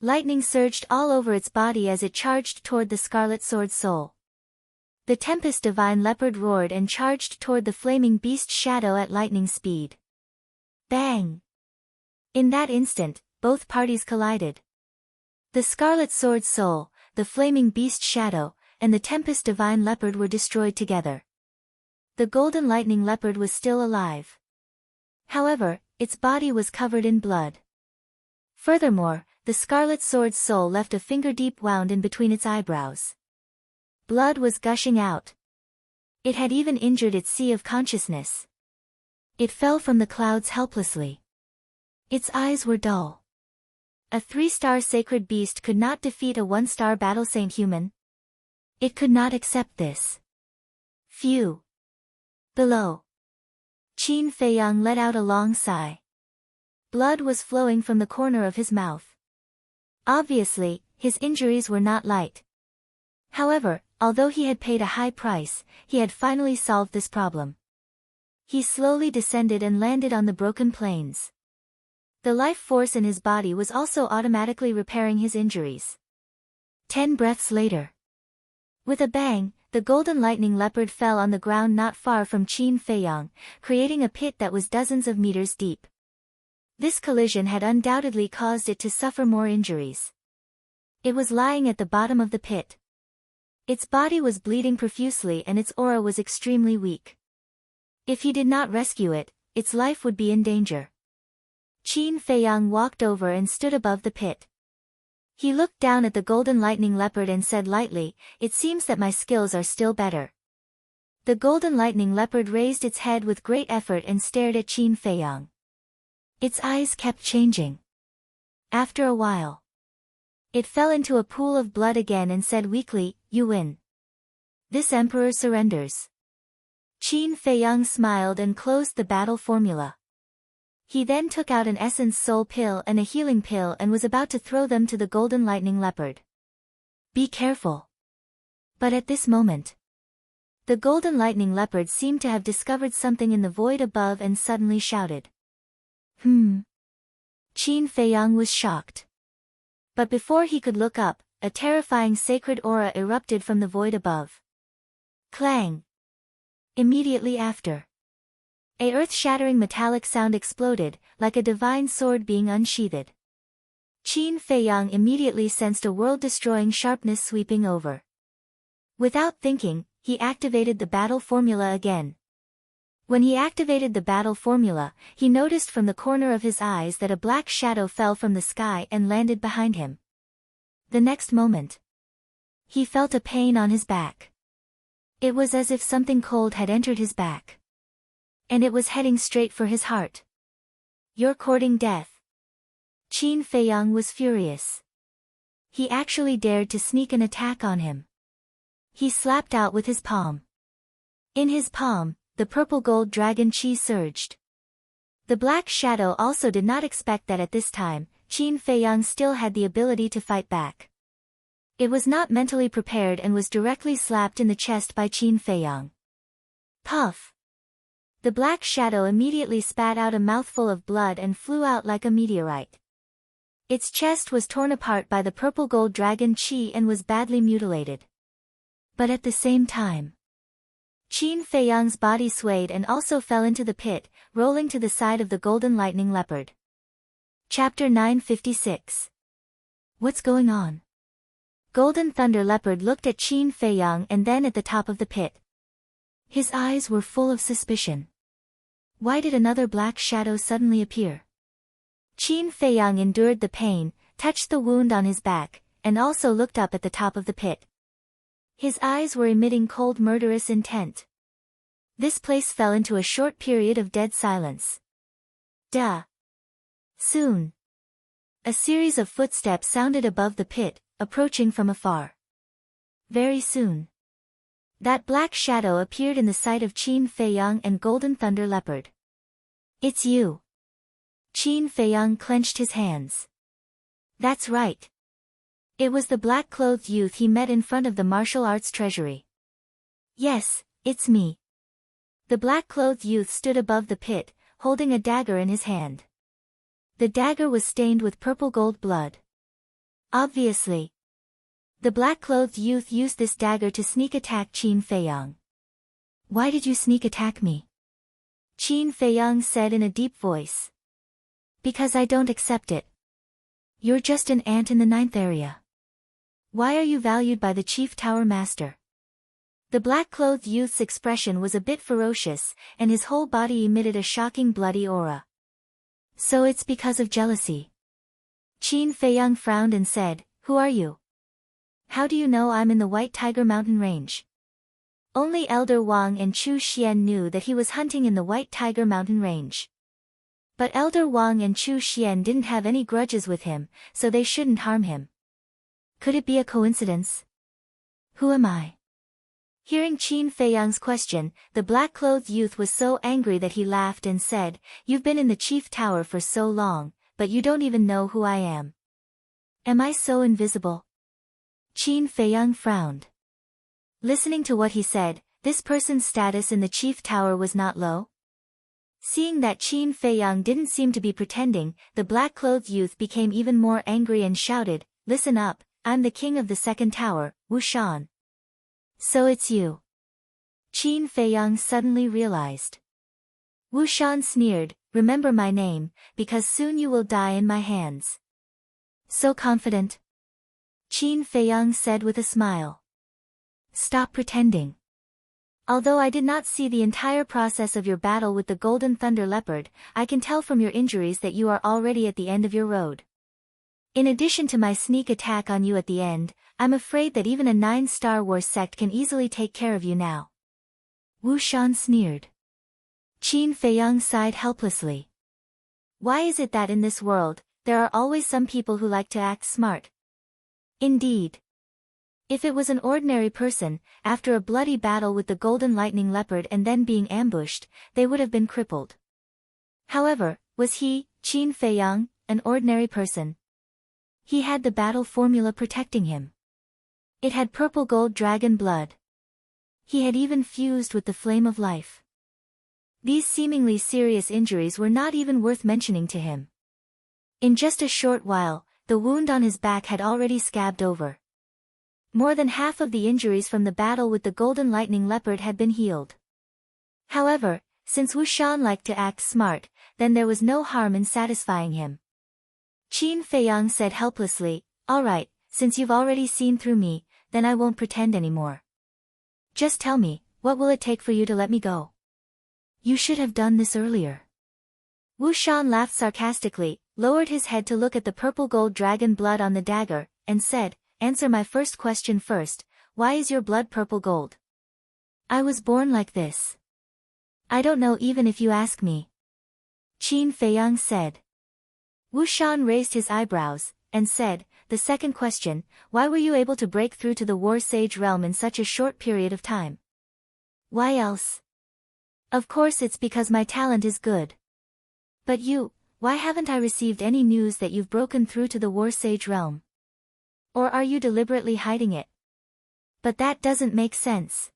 Lightning surged all over its body as it charged toward the scarlet sword soul. The tempest divine leopard roared and charged toward the flaming beast shadow at lightning speed. Bang! In that instant, both parties collided. The scarlet sword soul, the flaming beast shadow, and the tempest divine leopard were destroyed together. The golden lightning leopard was still alive. However, its body was covered in blood. Furthermore, the scarlet sword soul left a finger-deep wound in between its eyebrows. Blood was gushing out. It had even injured its sea of consciousness. It fell from the clouds helplessly. Its eyes were dull. A 3-star sacred beast could not defeat a 1-star battle saint human. It could not accept this. Phew! Below. Qin Feiyang let out a long sigh. Blood was flowing from the corner of his mouth. Obviously, his injuries were not light. However, although he had paid a high price, he had finally solved this problem. He slowly descended and landed on the broken plains. The life force in his body was also automatically repairing his injuries. 10 breaths later. With a bang, the golden lightning leopard fell on the ground not far from Qin Feiyang, creating a pit that was dozens of meters deep. This collision had undoubtedly caused it to suffer more injuries. It was lying at the bottom of the pit. Its body was bleeding profusely and its aura was extremely weak. If he did not rescue it, its life would be in danger. Qin Feiyang walked over and stood above the pit. He looked down at the golden lightning leopard and said lightly, "It seems that my skills are still better." The golden lightning leopard raised its head with great effort and stared at Qin Feiyang. Its eyes kept changing. After a while, it fell into a pool of blood again and said weakly, "You win. This emperor surrenders." Qin Feiyang smiled and closed the battle formula. He then took out an essence soul pill and a healing pill and was about to throw them to the golden lightning leopard. "Be careful." But at this moment, the golden lightning leopard seemed to have discovered something in the void above and suddenly shouted. Qin Feiyang was shocked. But before he could look up, a terrifying sacred aura erupted from the void above. Clang! Immediately after, a earth-shattering metallic sound exploded, like a divine sword being unsheathed. Qin Feiyang immediately sensed a world-destroying sharpness sweeping over. Without thinking, he activated the battle formula again. When he activated the battle formula, he noticed from the corner of his eyes that a black shadow fell from the sky and landed behind him. The next moment, he felt a pain on his back. It was as if something cold had entered his back. And it was heading straight for his heart. "You're courting death." Qin Feiyang was furious. He actually dared to sneak an attack on him. He slapped out with his palm. In his palm, the purple gold dragon chi surged. The black shadow also did not expect that at this time, Qin Feiyang still had the ability to fight back. It was not mentally prepared and was directly slapped in the chest by Qin Feiyang. Puff! The black shadow immediately spat out a mouthful of blood and flew out like a meteorite. Its chest was torn apart by the purple gold dragon Qi and was badly mutilated. But at the same time, Qin Feiyang's body swayed and also fell into the pit, rolling to the side of the golden lightning leopard. Chapter 956. What's going on? Golden Thunder Leopard looked at Qin Feiyang and then at the top of the pit. His eyes were full of suspicion. Why did another black shadow suddenly appear? Qin Feiyang endured the pain, touched the wound on his back, and also looked up at the top of the pit. His eyes were emitting cold murderous intent. This place fell into a short period of dead silence. Duh. Soon, a series of footsteps sounded above the pit, approaching from afar. Very soon, that black shadow appeared in the sight of Qin Feiyang and Golden Thunder Leopard. It's you. Qin Feiyang clenched his hands. That's right. It was the black-clothed youth he met in front of the martial arts treasury. Yes, it's me. The black-clothed youth stood above the pit, holding a dagger in his hand. The dagger was stained with purple gold blood. Obviously, the black-clothed youth used this dagger to sneak attack Qin Feiyang. Why did you sneak attack me? Qin Feiyang said in a deep voice. Because I don't accept it. You're just an ant in the 9th area. Why are you valued by the Chief Tower Master? The black-clothed youth's expression was a bit ferocious, and his whole body emitted a shocking bloody aura. So it's because of jealousy. Qin Feiyang frowned and said, Who are you? How do you know I'm in the White Tiger Mountain Range? Only Elder Wang and Chu Xian knew that he was hunting in the White Tiger Mountain Range. But Elder Wang and Chu Xian didn't have any grudges with him, so they shouldn't harm him. Could it be a coincidence? Who am I? Hearing Qin Feiyang's question, the black-clothed youth was so angry that he laughed and said, You've been in the chief tower for so long, but you don't even know who I am. Am I so invisible? Qin Feiyang frowned. Listening to what he said, this person's status in the chief tower was not low. Seeing that Qin Feiyang didn't seem to be pretending, the black-clothed youth became even more angry and shouted, Listen up, I'm the king of the second tower, Wu Shan. So it's you. Qin Feiyang suddenly realized. Wu Shan sneered, Remember my name, because soon you will die in my hands. So confident? Qin Feiyang said with a smile. Stop pretending. Although I did not see the entire process of your battle with the Golden Thunder Leopard, I can tell from your injuries that you are already at the end of your road. In addition to my sneak attack on you at the end, I'm afraid that even a 9-star war sect can easily take care of you now. Wu Shan sneered. Qin Feiyang sighed helplessly. Why is it that in this world, there are always some people who like to act smart? Indeed. If it was an ordinary person, after a bloody battle with the Golden Lightning Leopard and then being ambushed, they would have been crippled. However, was he, Qin Feiyang, an ordinary person? He had the battle formula protecting him. It had purple gold dragon blood. He had even fused with the flame of life. These seemingly serious injuries were not even worth mentioning to him. In just a short while, the wound on his back had already scabbed over. More than half of the injuries from the battle with the Golden Lightning Leopard had been healed. However, since Wu Shan liked to act smart, then there was no harm in satisfying him. Qin Feiyang said helplessly, All right, since you've already seen through me, then I won't pretend anymore. Just tell me, what will it take for you to let me go? You should have done this earlier. Wu Shan laughed sarcastically, lowered his head to look at the purple gold dragon blood on the dagger, and said, Answer my first question first, why is your blood purple gold? I was born like this. I don't know even if you ask me. Qin Feiyang said. Wu Shan raised his eyebrows, and said, The second question, why were you able to break through to the War Sage realm in such a short period of time? Why else? Of course it's because my talent is good. But you, why haven't I received any news that you've broken through to the War Sage realm? Or are you deliberately hiding it? But that doesn't make sense.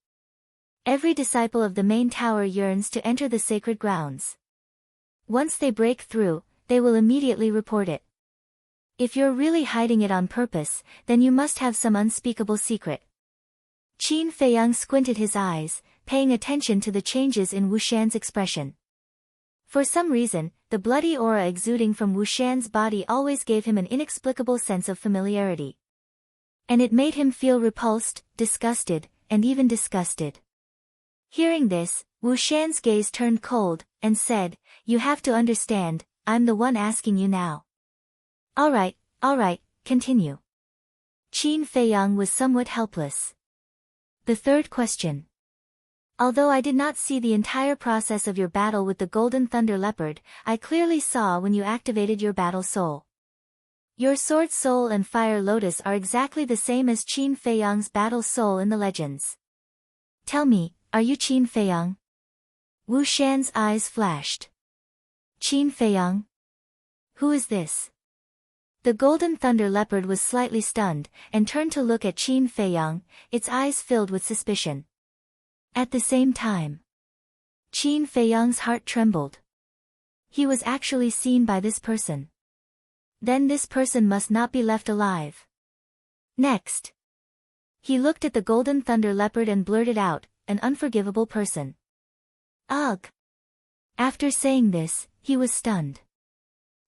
Every disciple of the main tower yearns to enter the sacred grounds. Once they break through, they will immediately report it. If you're really hiding it on purpose, then you must have some unspeakable secret. Qin Feiyang squinted his eyes, paying attention to the changes in Wu Shan's expression. For some reason, the bloody aura exuding from Wu Shan's body always gave him an inexplicable sense of familiarity. And it made him feel repulsed, disgusted, and even disgusted. Hearing this, Wu Shan's gaze turned cold, and said, "You have to understand, I'm the one asking you now." All right, continue. Qin Feiyang was somewhat helpless. The third question. Although I did not see the entire process of your battle with the Golden Thunder Leopard, I clearly saw when you activated your battle soul. Your Sword Soul and Fire Lotus are exactly the same as Qin Feiyang's battle soul in the legends. Tell me, are you Qin Feiyang? Wu Shan's eyes flashed. Qin Feiyang? Who is this? The Golden Thunder Leopard was slightly stunned, and turned to look at Qin Feiyang, its eyes filled with suspicion. At the same time, Qin Feiyang's heart trembled. He was actually seen by this person. Then this person must not be left alive. Next, he looked at the Golden Thunder Leopard and blurted out, "An unforgivable person." Ugh! After saying this, he was stunned.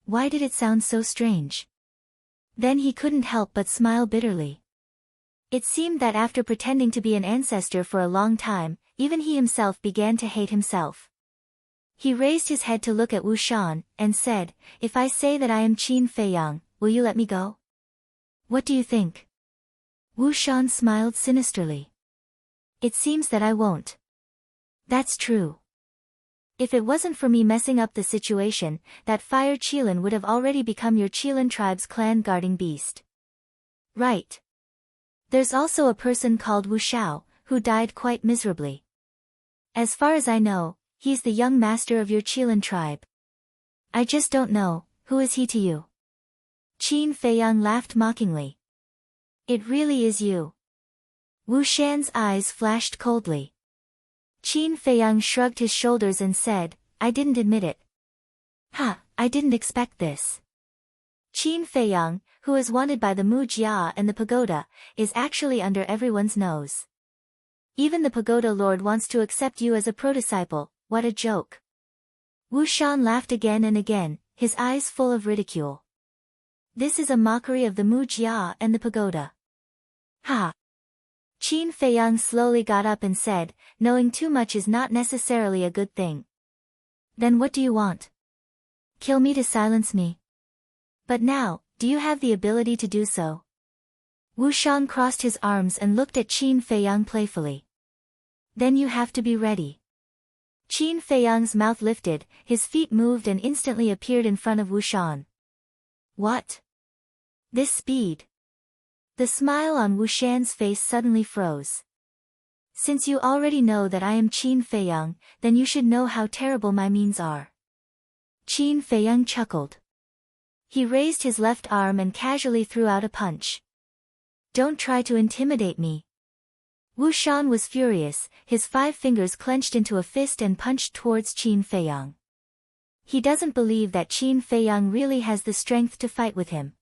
Why did it sound so strange? Then he couldn't help but smile bitterly. It seemed that after pretending to be an ancestor for a long time, even he himself began to hate himself. He raised his head to look at Wu Shan, and said, "If I say that I am Qin Feiyang, will you let me go? What do you think?" Wu Shan smiled sinisterly. "It seems that I won't." "That's true. If it wasn't for me messing up the situation, that Fire Qilin would have already become your Qilin tribe's clan guarding beast." "Right. There's also a person called Wu Shao, who died quite miserably. As far as I know, he's the young master of your Qilin tribe. I just don't know, who is he to you?" Qin Feiyang laughed mockingly. "It really is you." Wu Shan's eyes flashed coldly. Qin Feiyang shrugged his shoulders and said, "I didn't admit it." "Ha, I didn't expect this." Qin Feiyang, who is wanted by the Mu Jia and the Pagoda, is actually under everyone's nose. Even the Pagoda Lord wants to accept you as a pro-disciple. What a joke. Wu Shan laughed again and again, his eyes full of ridicule. This is a mockery of the Mu Jia and the Pagoda. Ha! Qin Feiyang slowly got up and said, "Knowing too much is not necessarily a good thing." "Then what do you want? Kill me to silence me? But now, do you have the ability to do so?" Wu Shan crossed his arms and looked at Qin Feiyang playfully. "Then you have to be ready." Qin Feiyang's mouth lifted, his feet moved and instantly appeared in front of Wu Shan. "What? This speed?" The smile on Wu Shan's face suddenly froze. "Since you already know that I am Qin Feiyang, then you should know how terrible my means are." Qin Feiyang chuckled. He raised his left arm and casually threw out a punch. "Don't try to intimidate me." Wu Shan was furious, his 5 fingers clenched into a fist and punched towards Qin Feiyang. He doesn't believe that Qin Feiyang really has the strength to fight with him.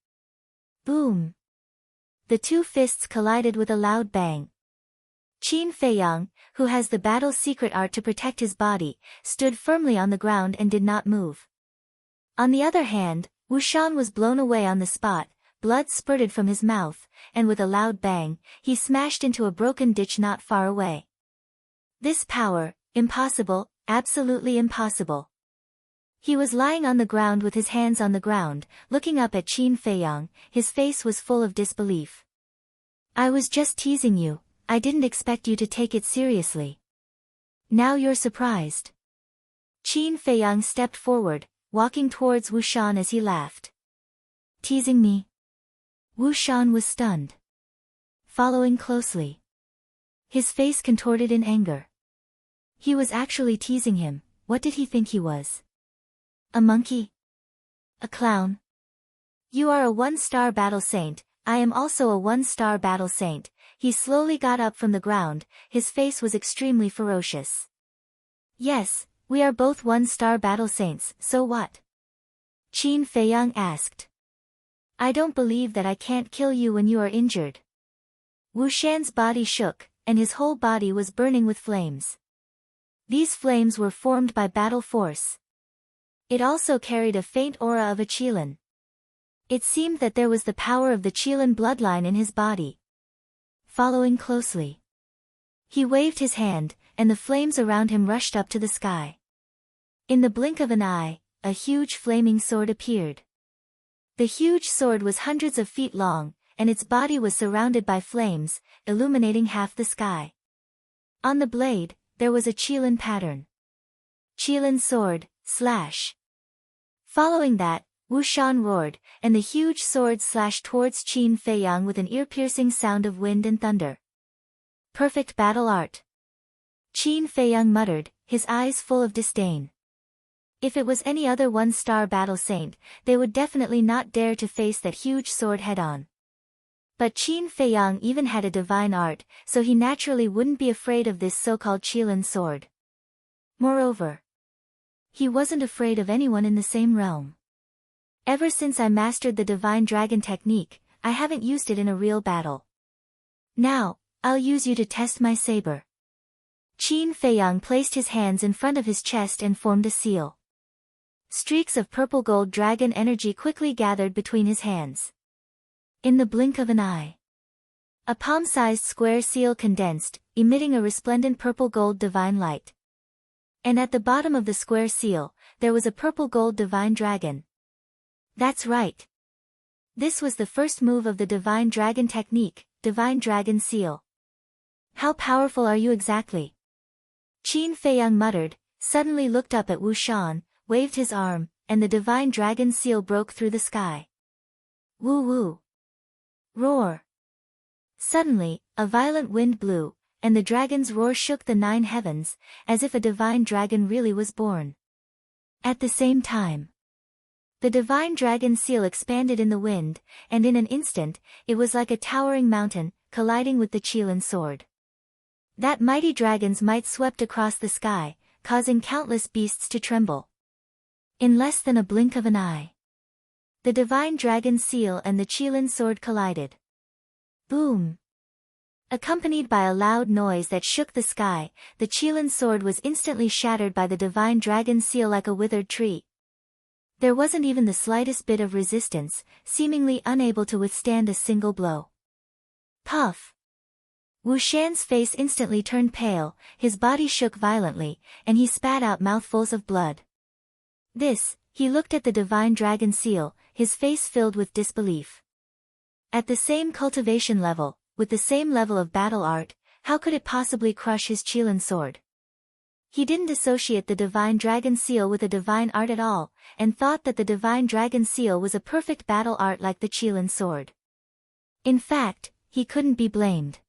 Boom! The 2 fists collided with a loud bang. Qin Feiyang, who has the battle secret art to protect his body, stood firmly on the ground and did not move. On the other hand, Wu Shan was blown away on the spot, blood spurted from his mouth, and with a loud bang, he smashed into a broken ditch not far away. This power, impossible, absolutely impossible. He was lying on the ground with his hands on the ground, looking up at Qin Feiyang, his face was full of disbelief. "I was just teasing you, I didn't expect you to take it seriously. Now you're surprised." Qin Feiyang stepped forward, walking towards Wu Shan as he laughed. "Teasing me?" Wu Shan was stunned. Following closely, his face contorted in anger. He was actually teasing him. What did he think he was? A monkey? A clown? "You are a 1-star battle saint, I am also a 1-star battle saint." He slowly got up from the ground, his face was extremely ferocious. "Yes, we are both 1-star battle saints, so what?" Qin Feiyang asked. I don't believe that I can't kill you when you are injured. Wu Shan's body shook, and his whole body was burning with flames. These flames were formed by battle force. It also carried a faint aura of a Qilin. It seemed that there was the power of the Qilin bloodline in his body. Following closely, he waved his hand, and the flames around him rushed up to the sky. In the blink of an eye, a huge flaming sword appeared. The huge sword was hundreds of feet long, and its body was surrounded by flames, illuminating half the sky. On the blade, there was a Qilin pattern. Qilin sword, slash. Following that, Wu Shan roared, and the huge sword slashed towards Qin Feiyang with an ear-piercing sound of wind and thunder. Perfect battle art. Qin Feiyang muttered, his eyes full of disdain. If it was any other one-star battle saint, they would definitely not dare to face that huge sword head-on. But Qin Feiyang even had a divine art, so he naturally wouldn't be afraid of this so-called Qilin sword. Moreover, he wasn't afraid of anyone in the same realm. Ever since I mastered the divine dragon technique, I haven't used it in a real battle. Now, I'll use you to test my saber. Qin Feiyang placed his hands in front of his chest and formed a seal. Streaks of purple-gold dragon energy quickly gathered between his hands. In the blink of an eye, a palm-sized square seal condensed, emitting a resplendent purple-gold divine light. And at the bottom of the square seal, there was a purple-gold divine dragon. That's right. This was the first move of the divine dragon technique, divine dragon seal. How powerful are you exactly? Qin Feiyang muttered, suddenly looked up at Wu Shan, waved his arm, and the divine dragon seal broke through the sky. Woo woo. Roar. Suddenly, a violent wind blew, and the dragon's roar shook the 9 heavens, as if a divine dragon really was born. At the same time, the divine dragon seal expanded in the wind, and in an instant, it was like a towering mountain, colliding with the Qilin sword. That mighty dragon's might swept across the sky, causing countless beasts to tremble. In less than a blink of an eye, the divine dragon seal and the Qilin sword collided. Boom! Accompanied by a loud noise that shook the sky, the Qilin sword was instantly shattered by the divine dragon seal like a withered tree. There wasn't even the slightest bit of resistance, seemingly unable to withstand a single blow. Puff! Wu Shan's face instantly turned pale, his body shook violently, and he spat out mouthfuls of blood. He looked at the divine dragon seal, his face filled with disbelief. At the same cultivation level, with the same level of battle art, how could it possibly crush his Qilin sword? He didn't associate the divine dragon seal with a divine art at all, and thought that the divine dragon seal was a perfect battle art like the Qilin sword. In fact, he couldn't be blamed.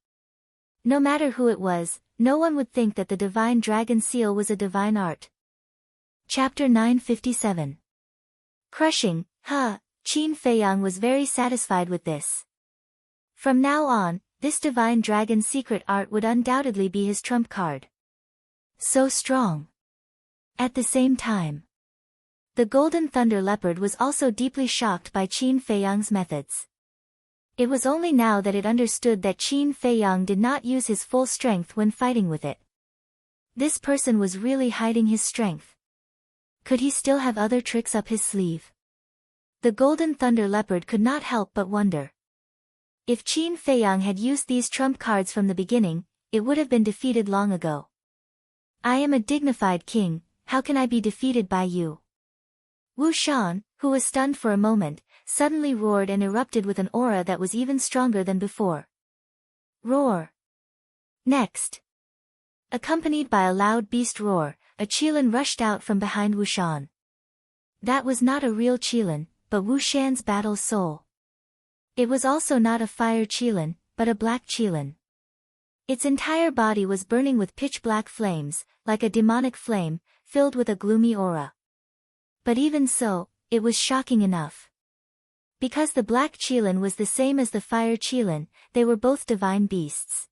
No matter who it was, no one would think that the divine dragon seal was a divine art. Chapter 957. Crushing, Qin Feiyang was very satisfied with this. From now on, this divine dragon secret art would undoubtedly be his trump card. So strong. At the same time, the Golden Thunder Leopard was also deeply shocked by Qin Feiyang's methods. It was only now that it understood that Qin Feiyang did not use his full strength when fighting with it. This person was really hiding his strength. Could he still have other tricks up his sleeve? The Golden Thunder Leopard could not help but wonder. If Qin Feiyang had used these trump cards from the beginning, it would have been defeated long ago. I am a dignified king, how can I be defeated by you? Wu Shan, who was stunned for a moment, suddenly roared and erupted with an aura that was even stronger than before. Roar! Next! Accompanied by a loud beast roar, a Qilin rushed out from behind Wu Shan. That was not a real Qilin, but Wu Shan's battle soul. It was also not a fire Qilin, but a black Qilin. Its entire body was burning with pitch-black flames, like a demonic flame, filled with a gloomy aura. But even so, it was shocking enough. Because the black Qilin was the same as the fire Qilin, they were both divine beasts.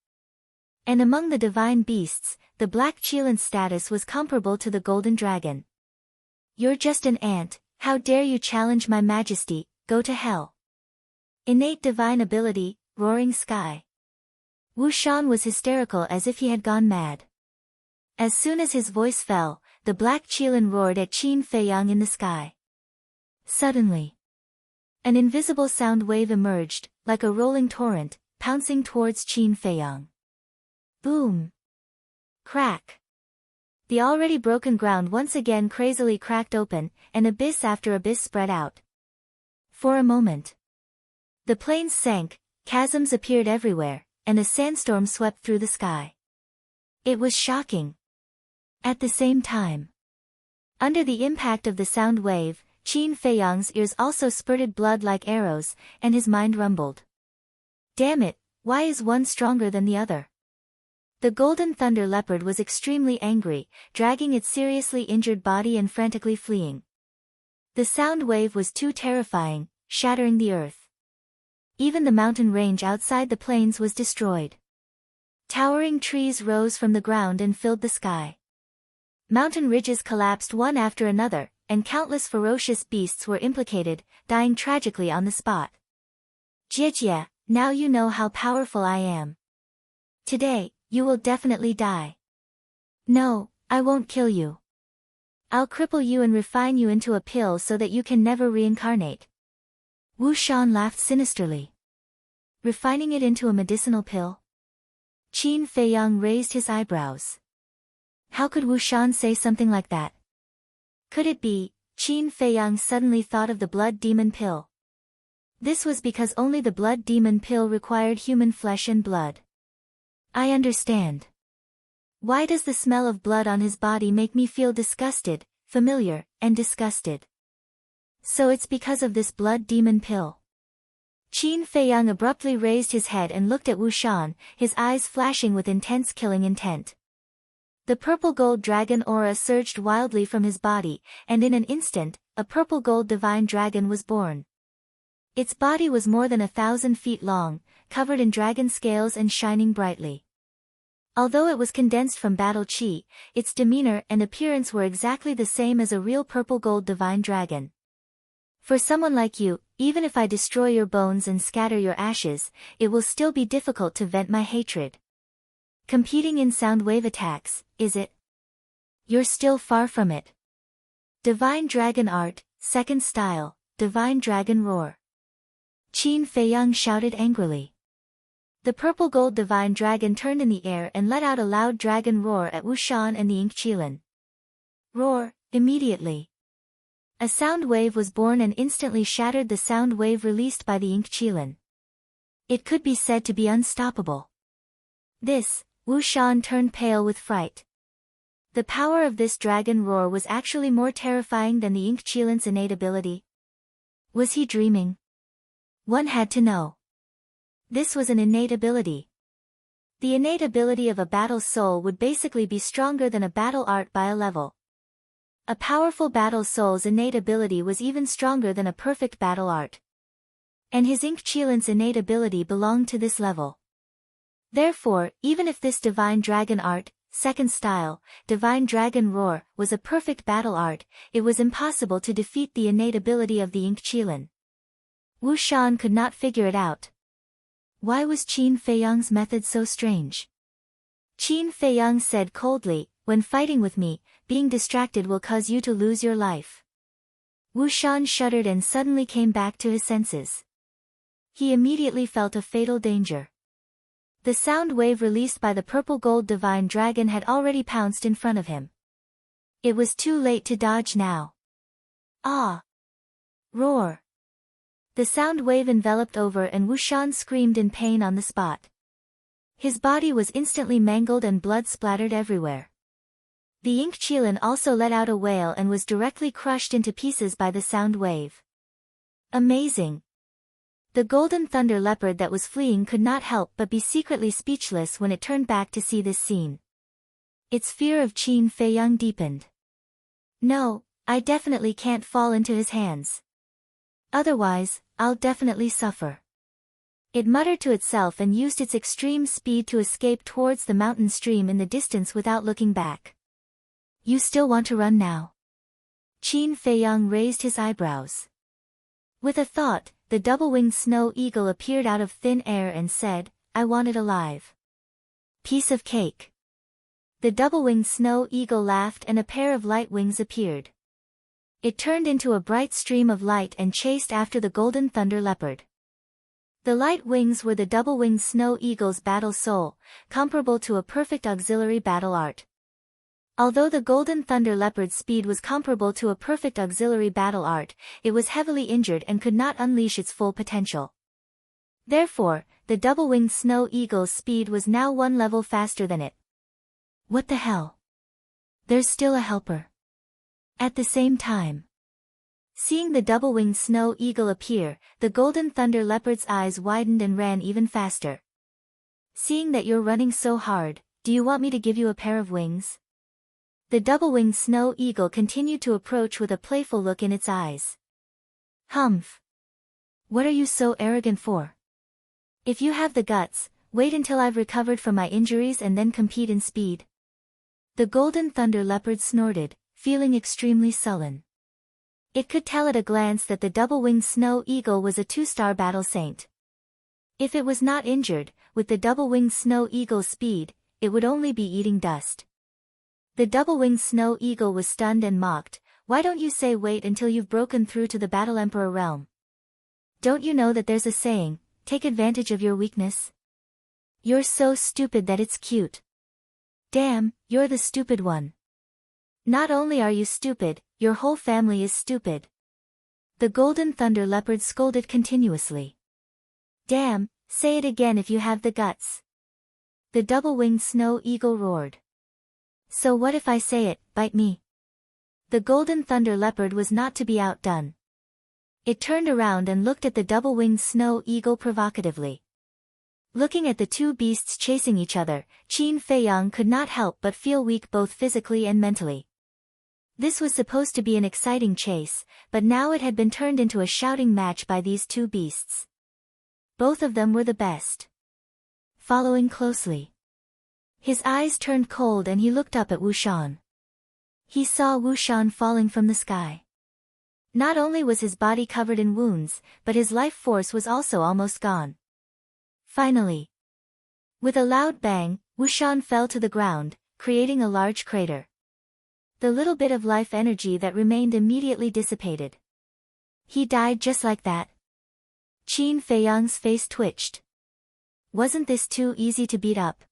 And among the divine beasts, the black Qilin's status was comparable to the golden dragon. You're just an ant, how dare you challenge my majesty, go to hell. Innate divine ability, roaring sky. Wu Shan was hysterical as if he had gone mad. As soon as his voice fell, the black Qilin roared at Qin Feiyang in the sky. Suddenly, an invisible sound wave emerged, like a rolling torrent, pouncing towards Qin Feiyang. Boom! Crack! The already broken ground once again crazily cracked open, and abyss after abyss spread out. For a moment, the plains sank, chasms appeared everywhere, and a sandstorm swept through the sky. It was shocking. At the same time, under the impact of the sound wave, Qin Feiyang's ears also spurted blood like arrows, and his mind rumbled. Damn it, why is one stronger than the other? The golden thunder leopard was extremely angry, dragging its seriously injured body and frantically fleeing. The sound wave was too terrifying, shattering the earth. Even the mountain range outside the plains was destroyed. Towering trees rose from the ground and filled the sky. Mountain ridges collapsed one after another, and countless ferocious beasts were implicated, dying tragically on the spot. Jie, now you know how powerful I am. Today, you will definitely die. No, I won't kill you. I'll cripple you and refine you into a pill so that you can never reincarnate. Wu Shan laughed sinisterly. Refining it into a medicinal pill? Qin Feiyang raised his eyebrows. How could Wu Shan say something like that? Could it be, Qin Feiyang suddenly thought of the blood demon pill. This was because only the blood demon pill required human flesh and blood. I understand. Why does the smell of blood on his body make me feel disgusted, familiar, and disgusted? So it's because of this blood demon pill. Qin Feiyang abruptly raised his head and looked at Wu Shan, his eyes flashing with intense killing intent. The purple-gold dragon aura surged wildly from his body, and in an instant, a purple-gold divine dragon was born. Its body was more than 1,000 feet long, covered in dragon scales and shining brightly. Although it was condensed from battle chi, its demeanor and appearance were exactly the same as a real purple-gold divine dragon. For someone like you, even if I destroy your bones and scatter your ashes, it will still be difficult to vent my hatred. Competing in sound wave attacks, is it? You're still far from it. Divine Dragon Art, Second Style, Divine Dragon Roar. Qin Feiyang shouted angrily. The purple-gold divine dragon turned in the air and let out a loud dragon roar at Wu Shan and the Ink Qilin. Roar, immediately. A sound wave was born and instantly shattered the sound wave released by the Ink Qilin. It could be said to be unstoppable. This, Wu Shan turned pale with fright. The power of this dragon roar was actually more terrifying than the Ink Qilin's innate ability. Was he dreaming? One had to know. This was an innate ability. The innate ability of a battle soul would basically be stronger than a battle art by a level. A powerful battle soul's innate ability was even stronger than a perfect battle art. And his Ink Qilin's innate ability belonged to this level. Therefore, even if this divine dragon art, second style, divine dragon roar, was a perfect battle art, it was impossible to defeat the innate ability of the Ink Qilin. Wu Shan could not figure it out. Why was Qin Feiyang's method so strange? Qin Feiyang said coldly, when fighting with me, being distracted will cause you to lose your life. Wu Shan shuddered and suddenly came back to his senses. He immediately felt a fatal danger. The sound wave released by the purple-gold divine dragon had already pounced in front of him. It was too late to dodge now. Ah! Roar! The sound wave enveloped over and Wu Shan screamed in pain on the spot. His body was instantly mangled and blood splattered everywhere. The Ink Qilin also let out a wail and was directly crushed into pieces by the sound wave. Amazing! The golden thunder leopard that was fleeing could not help but be secretly speechless when it turned back to see this scene. Its fear of Qin Feiyang deepened. No, I definitely can't fall into his hands. Otherwise, I'll definitely suffer. It muttered to itself and used its extreme speed to escape towards the mountain stream in the distance without looking back. You still want to run now? Qin Feiyang raised his eyebrows. With a thought, the double-winged snow eagle appeared out of thin air and said, "I want it alive." Piece of cake. The double-winged snow eagle laughed and a pair of light wings appeared. It turned into a bright stream of light and chased after the golden thunder leopard. The light wings were the double-winged snow eagle's battle soul, comparable to a perfect auxiliary battle art. Although the golden thunder leopard's speed was comparable to a perfect auxiliary battle art, it was heavily injured and could not unleash its full potential. Therefore, the double-winged snow eagle's speed was now one level faster than it. What the hell? There's still a helper. At the same time, seeing the double-winged snow eagle appear, the golden thunder leopard's eyes widened and ran even faster. "Seeing that you're running so hard, do you want me to give you a pair of wings?" The double-winged snow eagle continued to approach with a playful look in its eyes. "Humph! What are you so arrogant for? If you have the guts, wait until I've recovered from my injuries and then compete in speed." The golden thunder leopard snorted, feeling extremely sullen. It could tell at a glance that the double-winged snow eagle was a 2-star battle saint. If it was not injured, with the double-winged snow eagle's speed, it would only be eating dust. The double-winged snow eagle was stunned and mocked, "Why don't you say wait until you've broken through to the battle emperor realm? Don't you know that there's a saying, take advantage of your weakness? You're so stupid that it's cute." "Damn, you're the stupid one. Not only are you stupid, your whole family is stupid." The golden thunder leopard scolded continuously. "Damn, say it again if you have the guts." The double-winged snow eagle roared. "So what if I say it, bite me?" The golden thunder leopard was not to be outdone. It turned around and looked at the double-winged snow eagle provocatively. Looking at the two beasts chasing each other, Qin Feiyang could not help but feel weak both physically and mentally. This was supposed to be an exciting chase, but now it had been turned into a shouting match by these two beasts. Both of them were the best. Following closely, his eyes turned cold and he looked up at Wu Shan. He saw Wu Shan falling from the sky. Not only was his body covered in wounds, but his life force was also almost gone. Finally, with a loud bang, Wu Shan fell to the ground, creating a large crater. The little bit of life energy that remained immediately dissipated. He died just like that. Qin Feiyang's face twitched. Wasn't this too easy to beat up?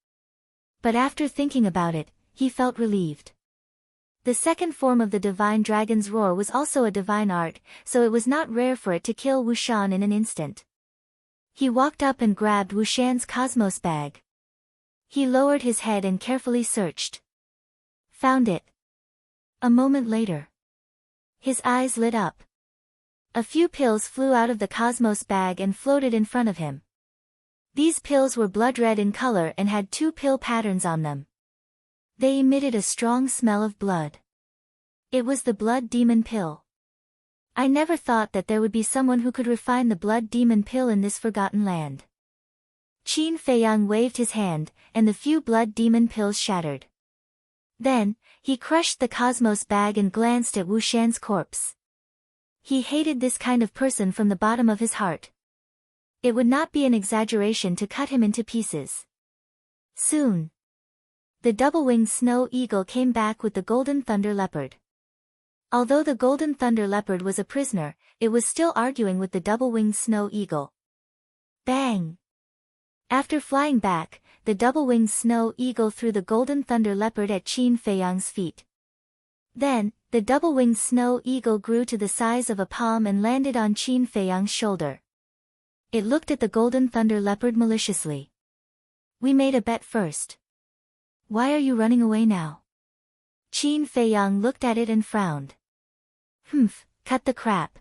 But after thinking about it, he felt relieved. The second form of the divine dragon's roar was also a divine art, so it was not rare for it to kill Wu Shan in an instant. He walked up and grabbed Wu Shan's cosmos bag. He lowered his head and carefully searched. Found it. A moment later, his eyes lit up. A few pills flew out of the cosmos bag and floated in front of him. These pills were blood red in color and had 2 pill patterns on them. They emitted a strong smell of blood. It was the blood demon pill. I never thought that there would be someone who could refine the blood demon pill in this forgotten land. Qin Feiyang waved his hand, and the few blood demon pills shattered. Then, he crushed the cosmos bag and glanced at Wu Shan's corpse. He hated this kind of person from the bottom of his heart. It would not be an exaggeration to cut him into pieces. Soon, the double-winged snow eagle came back with the golden thunder leopard. Although the golden thunder leopard was a prisoner, it was still arguing with the double-winged snow eagle. Bang! After flying back, the double-winged snow eagle threw the golden thunder leopard at Qin Feiyang's feet. Then, the double-winged snow eagle grew to the size of a palm and landed on Qin Feiyang's shoulder. It looked at the golden thunder leopard maliciously. "We made a bet first. Why are you running away now?" Qin Feiyang looked at it and frowned. "Humph, cut the crap.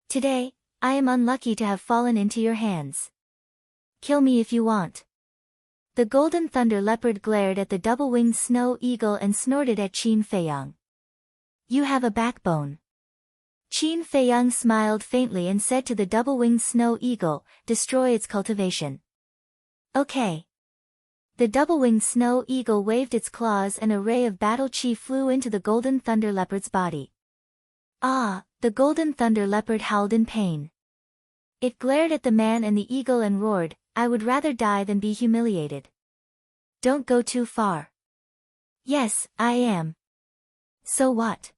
Today, I am unlucky to have fallen into your hands. Kill me if you want." The golden thunder leopard glared at the double-winged snow eagle and snorted at Qin Feiyang. "You have a backbone." Qin Feiyang smiled faintly and said to the double-winged snow eagle, "Destroy its cultivation." "Okay." The double-winged snow eagle waved its claws and a ray of battle chi flew into the golden thunder leopard's body. Ah! The golden thunder leopard howled in pain. It glared at the man and the eagle and roared, "I would rather die than be humiliated." "Don't go too far." "Yes, I am." "So what?"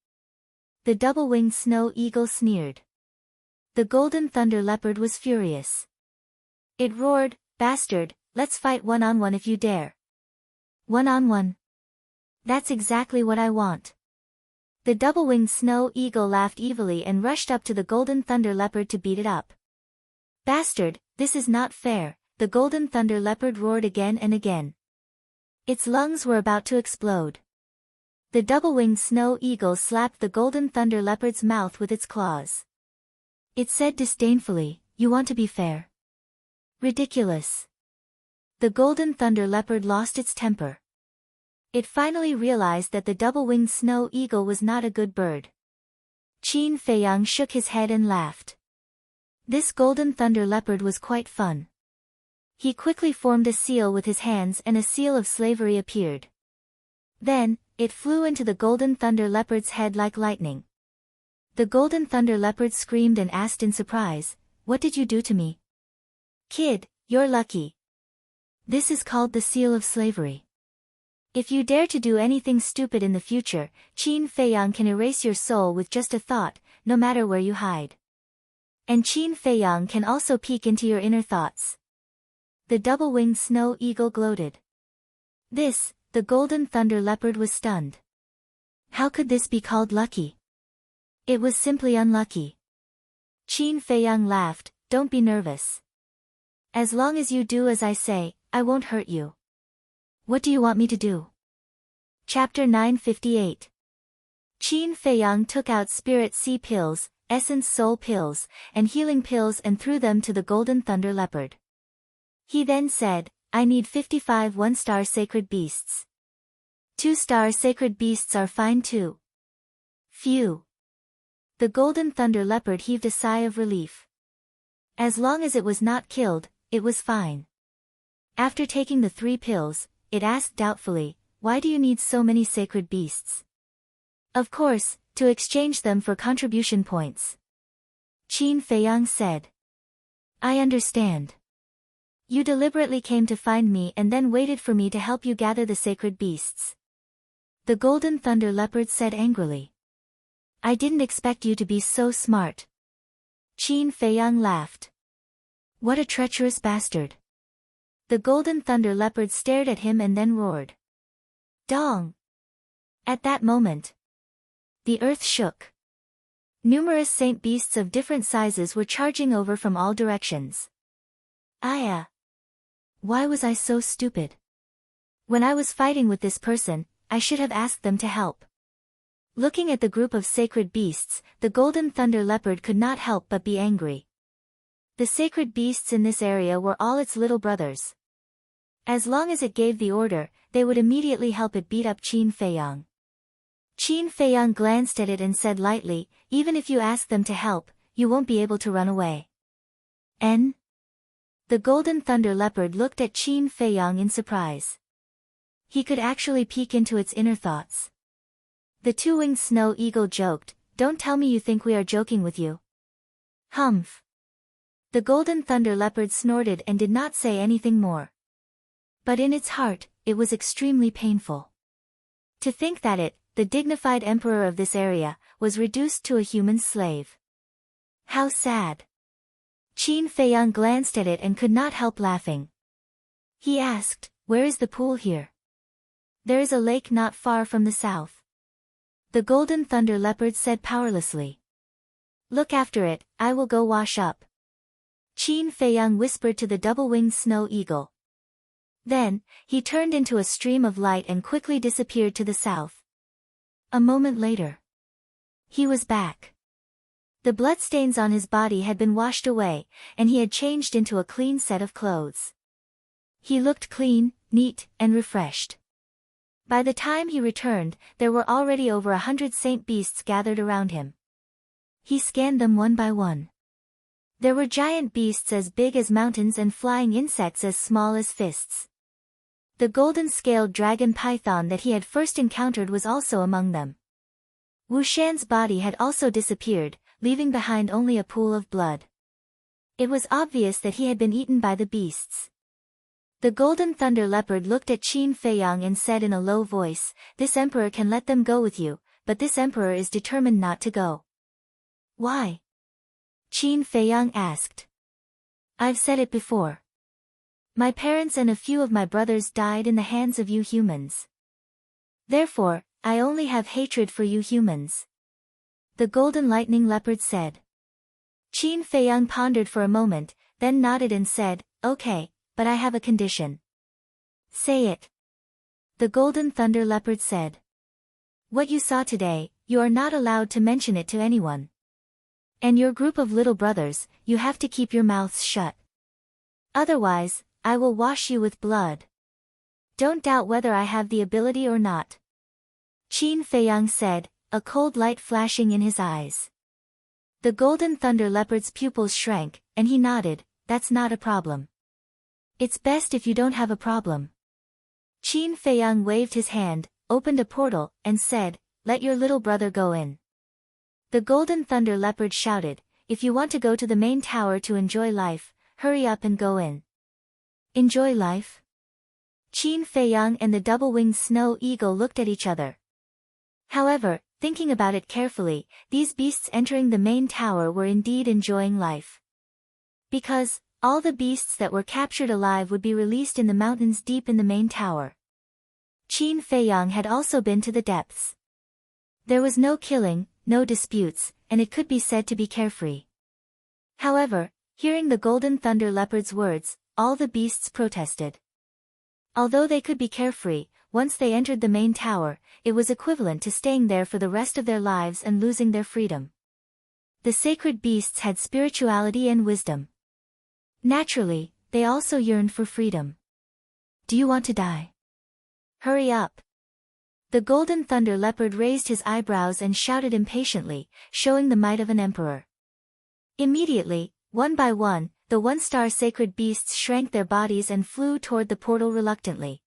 The double-winged snow eagle sneered. The golden thunder leopard was furious. It roared, "Bastard, let's fight one-on-one if you dare." "One-on-one? That's exactly what I want." The double-winged snow eagle laughed evilly and rushed up to the golden thunder leopard to beat it up. "Bastard, this is not fair," the golden thunder leopard roared again and again. Its lungs were about to explode. The double-winged snow eagle slapped the golden thunder leopard's mouth with its claws. It said disdainfully, "You want to be fair? Ridiculous." The golden thunder leopard lost its temper. It finally realized that the double-winged snow eagle was not a good bird. Qin Feiyang shook his head and laughed. This golden thunder leopard was quite fun. He quickly formed a seal with his hands and a seal of slavery appeared. Then, it flew into the golden thunder leopard's head like lightning. The golden thunder leopard screamed and asked in surprise, "What did you do to me?" "Kid, you're lucky. This is called the seal of slavery. If you dare to do anything stupid in the future, Qin Feiyang can erase your soul with just a thought, no matter where you hide. And Qin Feiyang can also peek into your inner thoughts." The double-winged snow eagle gloated. The golden thunder leopard was stunned. How could this be called lucky? It was simply unlucky. Qin Feiyang laughed, "Don't be nervous. As long as you do as I say, I won't hurt you." "What do you want me to do?" Chapter 958. Qin Feiyang took out spirit sea pills, essence soul pills, and healing pills and threw them to the golden thunder leopard. He then said, "I need 55 one-star sacred beasts. 2-star sacred beasts are fine too." Phew. The golden thunder leopard heaved a sigh of relief. As long as it was not killed, it was fine. After taking the 3 pills, it asked doubtfully, "Why do you need so many sacred beasts?" "Of course, to exchange them for contribution points." Qin Feiyang said. "I understand. You deliberately came to find me and then waited for me to help you gather the sacred beasts." The golden thunder leopard said angrily. "I didn't expect you to be so smart." Qin Feiyang laughed. "What a treacherous bastard." The golden thunder leopard stared at him and then roared. Dong! At that moment, the earth shook. Numerous saint beasts of different sizes were charging over from all directions. Why was I so stupid? When I was fighting with this person, I should have asked them to help. Looking at the group of sacred beasts, the golden thunder leopard could not help but be angry. The sacred beasts in this area were all its little brothers. As long as it gave the order, they would immediately help it beat up Qin Feiyang. Qin Feiyang glanced at it and said lightly, "Even if you ask them to help, you won't be able to run away." N? The golden thunder leopard looked at Qin Feiyang in surprise. He could actually peek into its inner thoughts. The 2-winged snow eagle joked, "Don't tell me you think we are joking with you." Humph. The golden thunder leopard snorted and did not say anything more. But in its heart, it was extremely painful. To think that it, the dignified emperor of this area, was reduced to a human slave. How sad. Qin Feiyang glanced at it and could not help laughing. He asked, "Where is the pool here?" "There is a lake not far from the south." The golden thunder leopard said powerlessly. "Look after it, I will go wash up." Qin Feiyang whispered to the double-winged snow eagle. Then, he turned into a stream of light and quickly disappeared to the south. A moment later, he was back. The bloodstains on his body had been washed away, and he had changed into a clean set of clothes. He looked clean, neat, and refreshed. By the time he returned, there were already over 100 saint beasts gathered around him. He scanned them one by one. There were giant beasts as big as mountains and flying insects as small as fists. The golden-scaled dragon python that he had first encountered was also among them. Wu Shan's body had also disappeared, leaving behind only a pool of blood. It was obvious that he had been eaten by the beasts. The Golden Thunder Leopard looked at Qin Feiyang and said in a low voice, "This emperor can let them go with you, but this emperor is determined not to go." "Why?" Qin Feiyang asked. "I've said it before. My parents and a few of my brothers died in the hands of you humans. Therefore, I only have hatred for you humans," the Golden Lightning Leopard said. Qin Feiyang pondered for a moment, then nodded and said, "Okay, but I have a condition." "Say it," the Golden Thunder Leopard said. "What you saw today, you are not allowed to mention it to anyone. And your group of little brothers, you have to keep your mouths shut. Otherwise, I will wash you with blood. Don't doubt whether I have the ability or not." Qin Feiyang said, a cold light flashing in his eyes. The Golden Thunder Leopard's pupils shrank, and he nodded, "That's not a problem. It's best if you don't have a problem." Qin Feiyang waved his hand, opened a portal, and said, "Let your little brother go in." The Golden Thunder Leopard shouted, "If you want to go to the main tower to enjoy life, hurry up and go in." Enjoy life? Qin Feiyang and the double-winged snow eagle looked at each other. However, thinking about it carefully, these beasts entering the main tower were indeed enjoying life. Because, all the beasts that were captured alive would be released in the mountains deep in the main tower. Qin Feiyang had also been to the depths. There was no killing, no disputes, and it could be said to be carefree. However, hearing the Golden Thunder Leopard's words, all the beasts protested. Although they could be carefree, once they entered the main tower, it was equivalent to staying there for the rest of their lives and losing their freedom. The sacred beasts had spirituality and wisdom. Naturally, they also yearned for freedom. "Do you want to die? Hurry up." The Golden Thunder Leopard raised his eyebrows and shouted impatiently, showing the might of an emperor. Immediately, one by one, the one-star sacred beasts shrank their bodies and flew toward the portal reluctantly.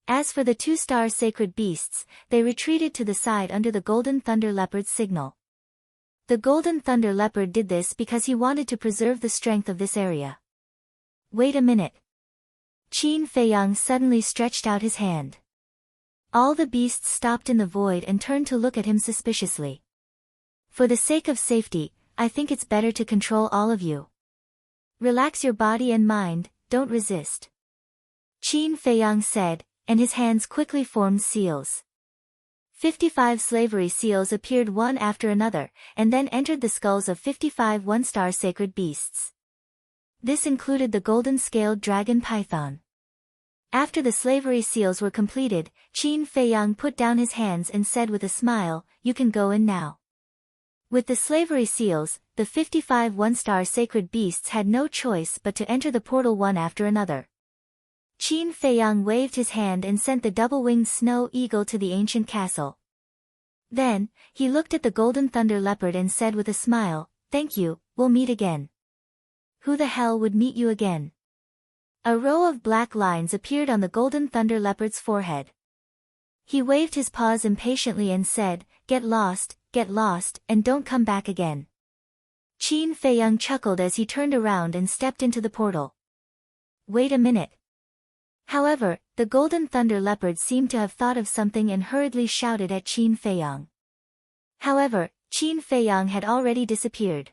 As for the two-star sacred beasts, they retreated to the side under the Golden Thunder Leopard's signal. The Golden Thunder Leopard did this because he wanted to preserve the strength of this area. "Wait a minute." Qin Feiyang suddenly stretched out his hand. All the beasts stopped in the void and turned to look at him suspiciously. "For the sake of safety, I think it's better to control all of you. Relax your body and mind, don't resist," Qin Feiyang said, and his hands quickly formed seals. 55 slavery seals appeared one after another, and then entered the skulls of 55 one-star sacred beasts. This included the golden-scaled dragon python. After the slavery seals were completed, Qin Feiyang put down his hands and said with a smile, "You can go in now." With the slavery seals, the 55 one-star sacred beasts had no choice but to enter the portal one after another. Qin Feiyang waved his hand and sent the double-winged snow eagle to the ancient castle. Then, he looked at the Golden Thunder Leopard and said with a smile, "Thank you, we'll meet again." "Who the hell would meet you again?" A row of black lines appeared on the Golden Thunder Leopard's forehead. He waved his paws impatiently and said, get lost, and don't come back again." Qin Feiyang chuckled as he turned around and stepped into the portal. "Wait a minute." However, the Golden Thunder Leopard seemed to have thought of something and hurriedly shouted at Qin Feiyang. However, Qin Feiyang had already disappeared.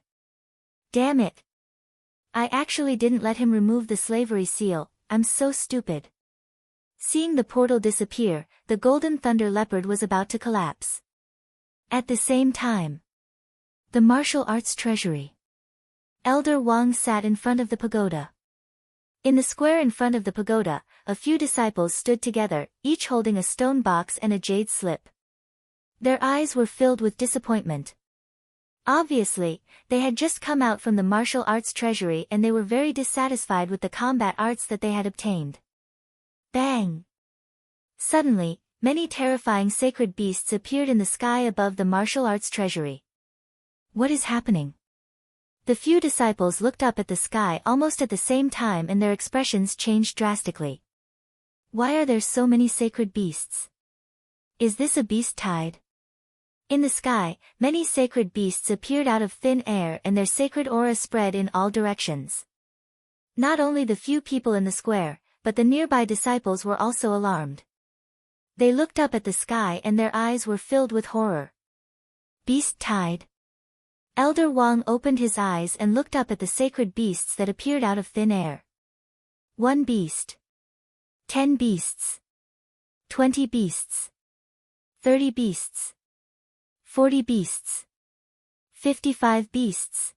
"Damn it! I actually didn't let him remove the slavery seal, I'm so stupid." Seeing the portal disappear, the Golden Thunder Leopard was about to collapse. At the same time, the martial arts treasury. Elder Wang sat in front of the pagoda. In the square in front of the pagoda, a few disciples stood together, each holding a stone box and a jade slip. Their eyes were filled with disappointment. Obviously, they had just come out from the martial arts treasury and they were very dissatisfied with the combat arts that they had obtained. Bang! Suddenly, many terrifying sacred beasts appeared in the sky above the martial arts treasury. What is happening? The few disciples looked up at the sky almost at the same time and their expressions changed drastically. Why are there so many sacred beasts? Is this a beast tide? In the sky, many sacred beasts appeared out of thin air and their sacred aura spread in all directions. Not only the few people in the square, but the nearby disciples were also alarmed. They looked up at the sky and their eyes were filled with horror. Beast tide. Elder Wang opened his eyes and looked up at the sacred beasts that appeared out of thin air. 1 beast. 10 beasts. 20 beasts. 30 beasts. 40 beasts. 55 beasts.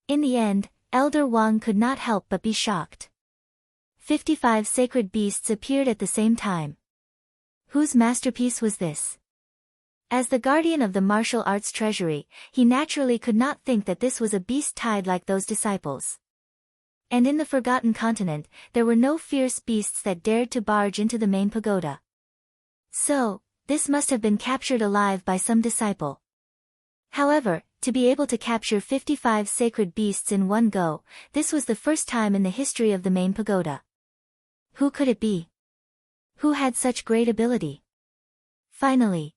In the end, Elder Wang could not help but be shocked. 55 sacred beasts appeared at the same time. Whose masterpiece was this? As the guardian of the martial arts treasury, he naturally could not think that this was a beast tide like those disciples. And in the Forgotten Continent, there were no fierce beasts that dared to barge into the main pagoda. So, this must have been captured alive by some disciple. However, to be able to capture 55 sacred beasts in one go, this was the first time in the history of the main pagoda. Who could it be? Who had such great ability? Finally,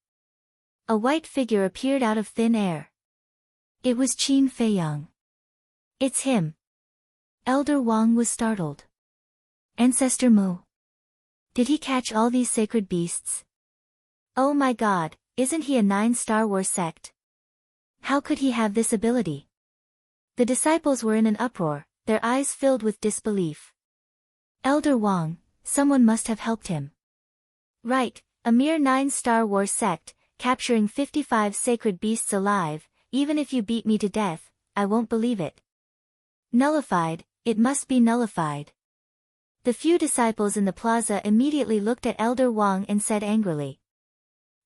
a white figure appeared out of thin air. It was Qin Feiyang. It's him. Elder Wang was startled. Ancestor Mu. Did he catch all these sacred beasts? Oh my God, isn't he a 9-star war sect? How could he have this ability? The disciples were in an uproar, their eyes filled with disbelief. Elder Wang, someone must have helped him. Right, a mere 9-star war sect, capturing 55 sacred beasts alive, even if you beat me to death, I won't believe it. Nullified, it must be nullified. The few disciples in the plaza immediately looked at Elder Wang and said angrily.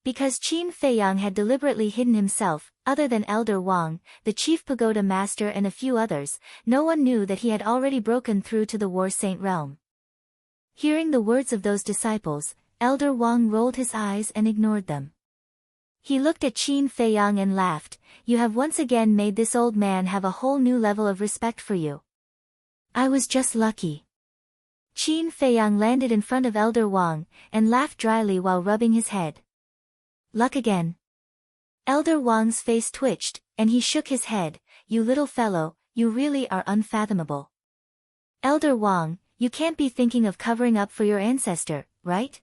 Because Qin Feiyang had deliberately hidden himself, other than Elder Wang, the chief pagoda master and a few others, no one knew that he had already broken through to the War Saint realm. Hearing the words of those disciples, Elder Wang rolled his eyes and ignored them. He looked at Qin Feiyang and laughed. You have once again made this old man have a whole new level of respect for you. I was just lucky. Qin Feiyang landed in front of Elder Wang, and laughed dryly while rubbing his head. Luck again. Elder Wang's face twitched, and he shook his head. You little fellow, you really are unfathomable. Elder Wang, you can't be thinking of covering up for your ancestor, right?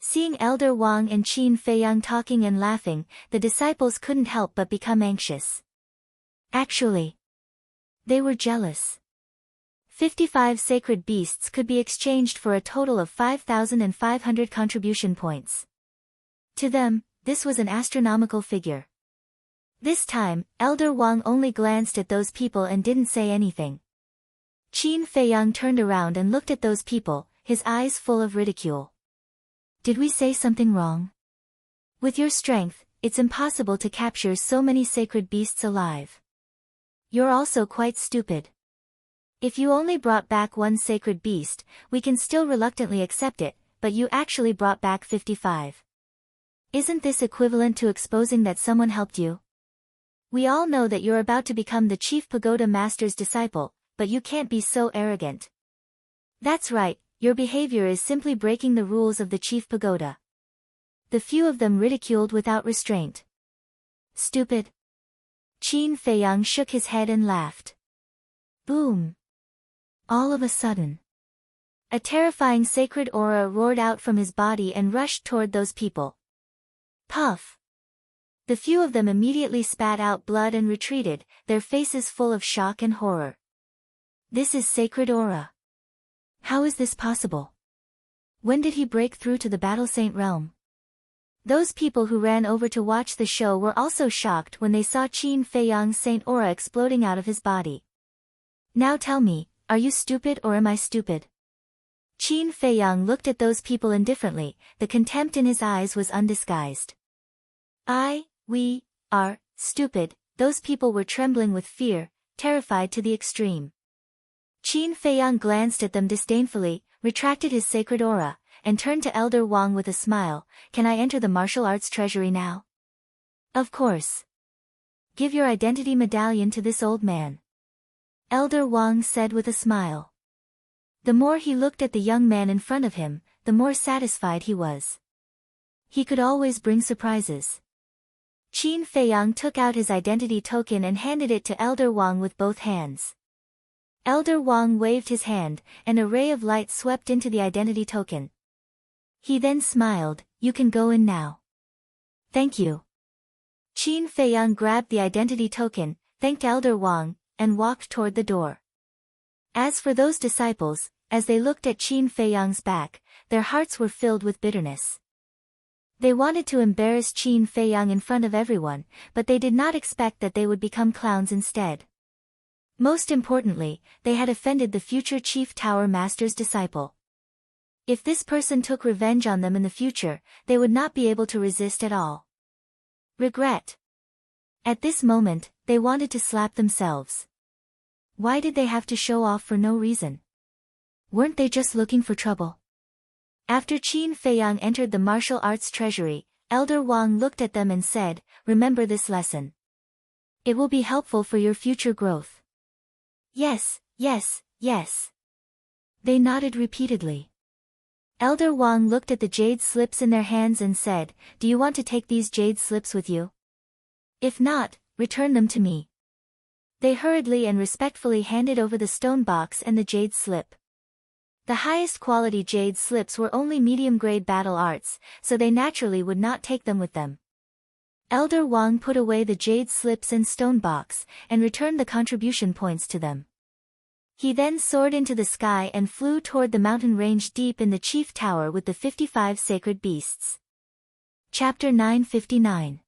Seeing Elder Wang and Qin Feiyang talking and laughing, the disciples couldn't help but become anxious. Actually, they were jealous. 55 sacred beasts could be exchanged for a total of 5,500 contribution points. To them, this was an astronomical figure. This time, Elder Wang only glanced at those people and didn't say anything. Qin Feiyang turned around and looked at those people, his eyes full of ridicule. Did we say something wrong? With your strength, it's impossible to capture so many sacred beasts alive. You're also quite stupid. If you only brought back one sacred beast, we can still reluctantly accept it, but you actually brought back 55. Isn't this equivalent to exposing that someone helped you? We all know that you're about to become the chief pagoda master's disciple, but you can't be so arrogant. That's right, your behavior is simply breaking the rules of the chief pagoda. The few of them ridiculed without restraint. Stupid. Qin Feiyang shook his head and laughed. Boom. All of a sudden, a terrifying sacred aura roared out from his body and rushed toward those people. Puff! The few of them immediately spat out blood and retreated, their faces full of shock and horror. This is sacred aura. How is this possible? When did he break through to the Battle Saint realm? Those people who ran over to watch the show were also shocked when they saw Qin Feiyang's Saint aura exploding out of his body. Now tell me, are you stupid or am I stupid? Qin Feiyang looked at those people indifferently, the contempt in his eyes was undisguised. We are stupid. Those people were trembling with fear, terrified to the extreme. Qin Feiyang glanced at them disdainfully, retracted his sacred aura, and turned to Elder Wang with a smile. Can I enter the martial arts treasury now? Of course. Give your identity medallion to this old man. Elder Wang said with a smile. The more he looked at the young man in front of him, the more satisfied he was. He could always bring surprises. Qin Feiyang took out his identity token and handed it to Elder Wang with both hands. Elder Wang waved his hand, and a ray of light swept into the identity token. He then smiled, "You can go in now." "Thank you." Qin Feiyang grabbed the identity token, thanked Elder Wang, and walked toward the door. As for those disciples, as they looked at Qin Feiyang's back, their hearts were filled with bitterness. They wanted to embarrass Qin Feiyang in front of everyone, but they did not expect that they would become clowns instead. Most importantly, they had offended the future Chief Tower Master's disciple. If this person took revenge on them in the future, they would not be able to resist at all. Regret. At this moment, they wanted to slap themselves. Why did they have to show off for no reason? Weren't they just looking for trouble? After Qin Feiyang entered the martial arts treasury, Elder Wang looked at them and said, "Remember this lesson. It will be helpful for your future growth." "Yes, yes, yes." They nodded repeatedly. Elder Wang looked at the jade slips in their hands and said, "Do you want to take these jade slips with you? If not, return them to me." They hurriedly and respectfully handed over the stone box and the jade slip. The highest quality jade slips were only medium-grade battle arts, so they naturally would not take them with them. Elder Wang put away the jade slips and stone box, and returned the contribution points to them. He then soared into the sky and flew toward the mountain range deep in the chief tower with the 55 sacred beasts. Chapter 959.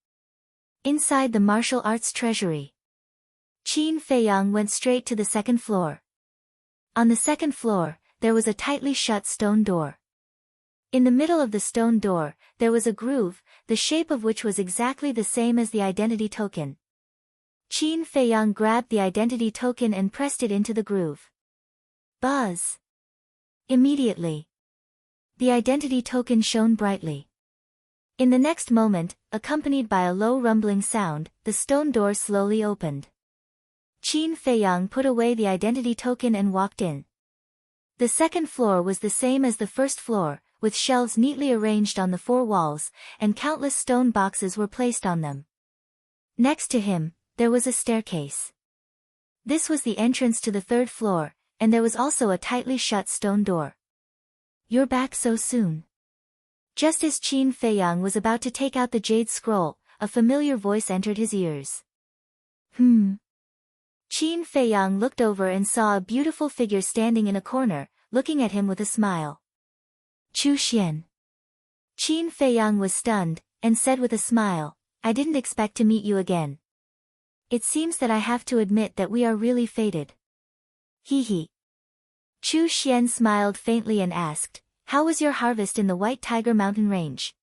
Inside the martial arts treasury. Qin Feiyang went straight to the second floor. On the second floor, there was a tightly shut stone door. In the middle of the stone door, there was a groove, the shape of which was exactly the same as the identity token. Qin Feiyang grabbed the identity token and pressed it into the groove. Buzz! Immediately, the identity token shone brightly. In the next moment, accompanied by a low rumbling sound, the stone door slowly opened. Qin Feiyang put away the identity token and walked in. The second floor was the same as the first floor, with shelves neatly arranged on the four walls, and countless stone boxes were placed on them. Next to him, there was a staircase. This was the entrance to the third floor, and there was also a tightly shut stone door. "You're back so soon." Just as Qin Feiyang was about to take out the jade scroll, a familiar voice entered his ears. Qin Feiyang looked over and saw a beautiful figure standing in a corner, looking at him with a smile. "Chu Xian." Qin Feiyang was stunned, and said with a smile, "I didn't expect to meet you again. It seems that I have to admit that we are really fated." "Hee hee." Chu Xian smiled faintly and asked, "How was your harvest in the White Tiger Mountain Range?"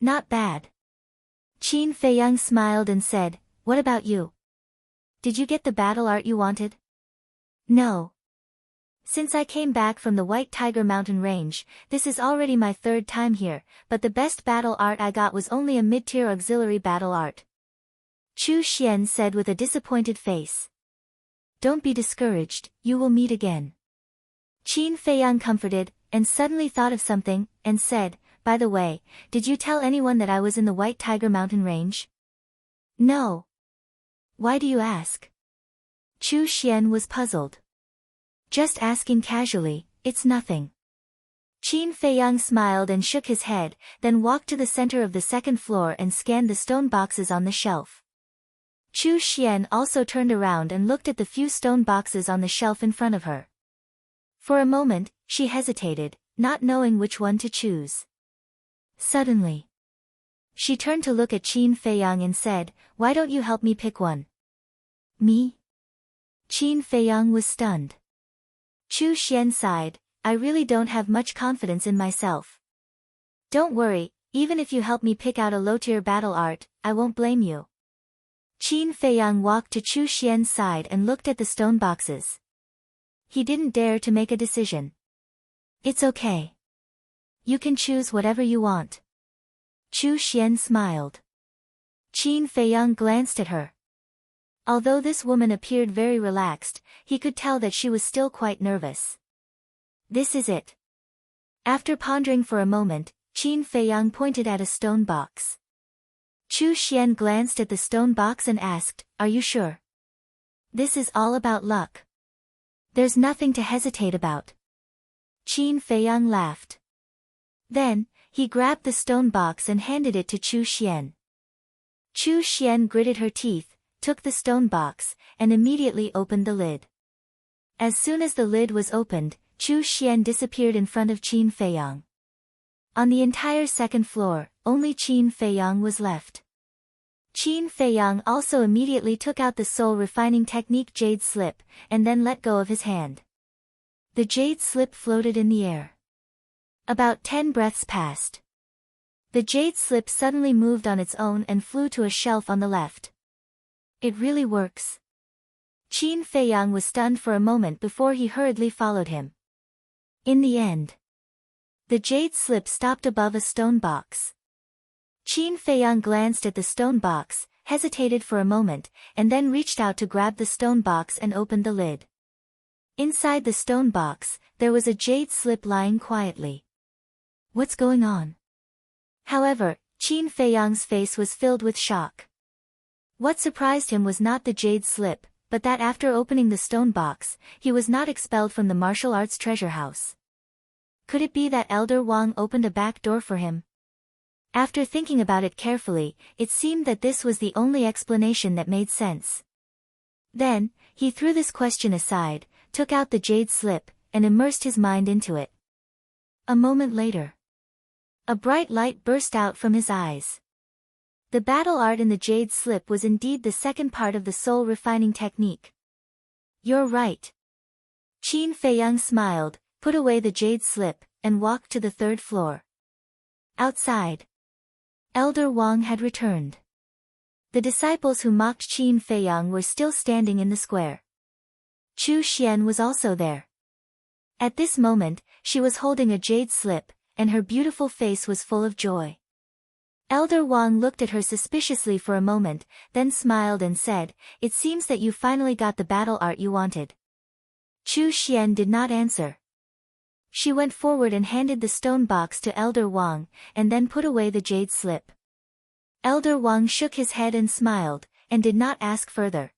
"Not bad." Qin Feiyang smiled and said, "What about you? Did you get the battle art you wanted?" "No. Since I came back from the White Tiger Mountain Range, this is already my third time here, but the best battle art I got was only a mid-tier auxiliary battle art." Chu Xian said with a disappointed face. "Don't be discouraged, you will meet again." Qin Feiyang comforted, and suddenly thought of something, and said, "By the way, did you tell anyone that I was in the White Tiger Mountain Range?" "No." "Why do you ask?" Chu Xian was puzzled. "Just asking casually, it's nothing." Qin Feiyang smiled and shook his head, then walked to the center of the second floor and scanned the stone boxes on the shelf. Chu Xian also turned around and looked at the few stone boxes on the shelf in front of her. For a moment, she hesitated, not knowing which one to choose. Suddenly, she turned to look at Qin Feiyang and said, "Why don't you help me pick one?" "Me?" Qin Feiyang was stunned. Chu Xian sighed, "I really don't have much confidence in myself." "Don't worry, even if you help me pick out a low-tier battle art, I won't blame you." Qin Feiyang walked to Chu Xian's side and looked at the stone boxes. He didn't dare to make a decision. "It's okay. You can choose whatever you want." Chu Xian smiled. Qin Feiyang glanced at her. Although this woman appeared very relaxed, he could tell that she was still quite nervous. "This is it." After pondering for a moment, Qin Feiyang pointed at a stone box. Chu Xian glanced at the stone box and asked, "Are you sure? This is all about luck. There's nothing to hesitate about." Qin Feiyang laughed. Then, he grabbed the stone box and handed it to Chu Xian. Chu Xian gritted her teeth, took the stone box, and immediately opened the lid. As soon as the lid was opened, Chu Xian disappeared in front of Qin Feiyang. On the entire second floor, only Qin Feiyang was left. Qin Feiyang also immediately took out the soul refining technique jade slip, and then let go of his hand. The jade slip floated in the air. About 10 breaths passed. The jade slip suddenly moved on its own and flew to a shelf on the left. It really works. Qin Feiyang was stunned for a moment before he hurriedly followed him. In the end, the jade slip stopped above a stone box. Qin Feiyang glanced at the stone box, hesitated for a moment, and then reached out to grab the stone box and opened the lid. Inside the stone box, there was a jade slip lying quietly. What's going on? However, Qin Feiyang's face was filled with shock. What surprised him was not the jade slip, but that after opening the stone box, he was not expelled from the martial arts treasure house. Could it be that Elder Wang opened a back door for him? After thinking about it carefully, it seemed that this was the only explanation that made sense. Then, he threw this question aside, took out the jade slip, and immersed his mind into it. A moment later, a bright light burst out from his eyes. The battle art in the jade slip was indeed the second part of the soul refining technique. You're right. Qin Feiyang smiled, put away the jade slip, and walked to the third floor. Outside, Elder Wang had returned. The disciples who mocked Qin Feiyang were still standing in the square. Chu Xian was also there. At this moment, she was holding a jade slip, and her beautiful face was full of joy. Elder Wang looked at her suspiciously for a moment, then smiled and said, "It seems that you finally got the battle art you wanted." Chu Xian did not answer. She went forward and handed the stone box to Elder Wang, and then put away the jade slip. Elder Wang shook his head and smiled, and did not ask further.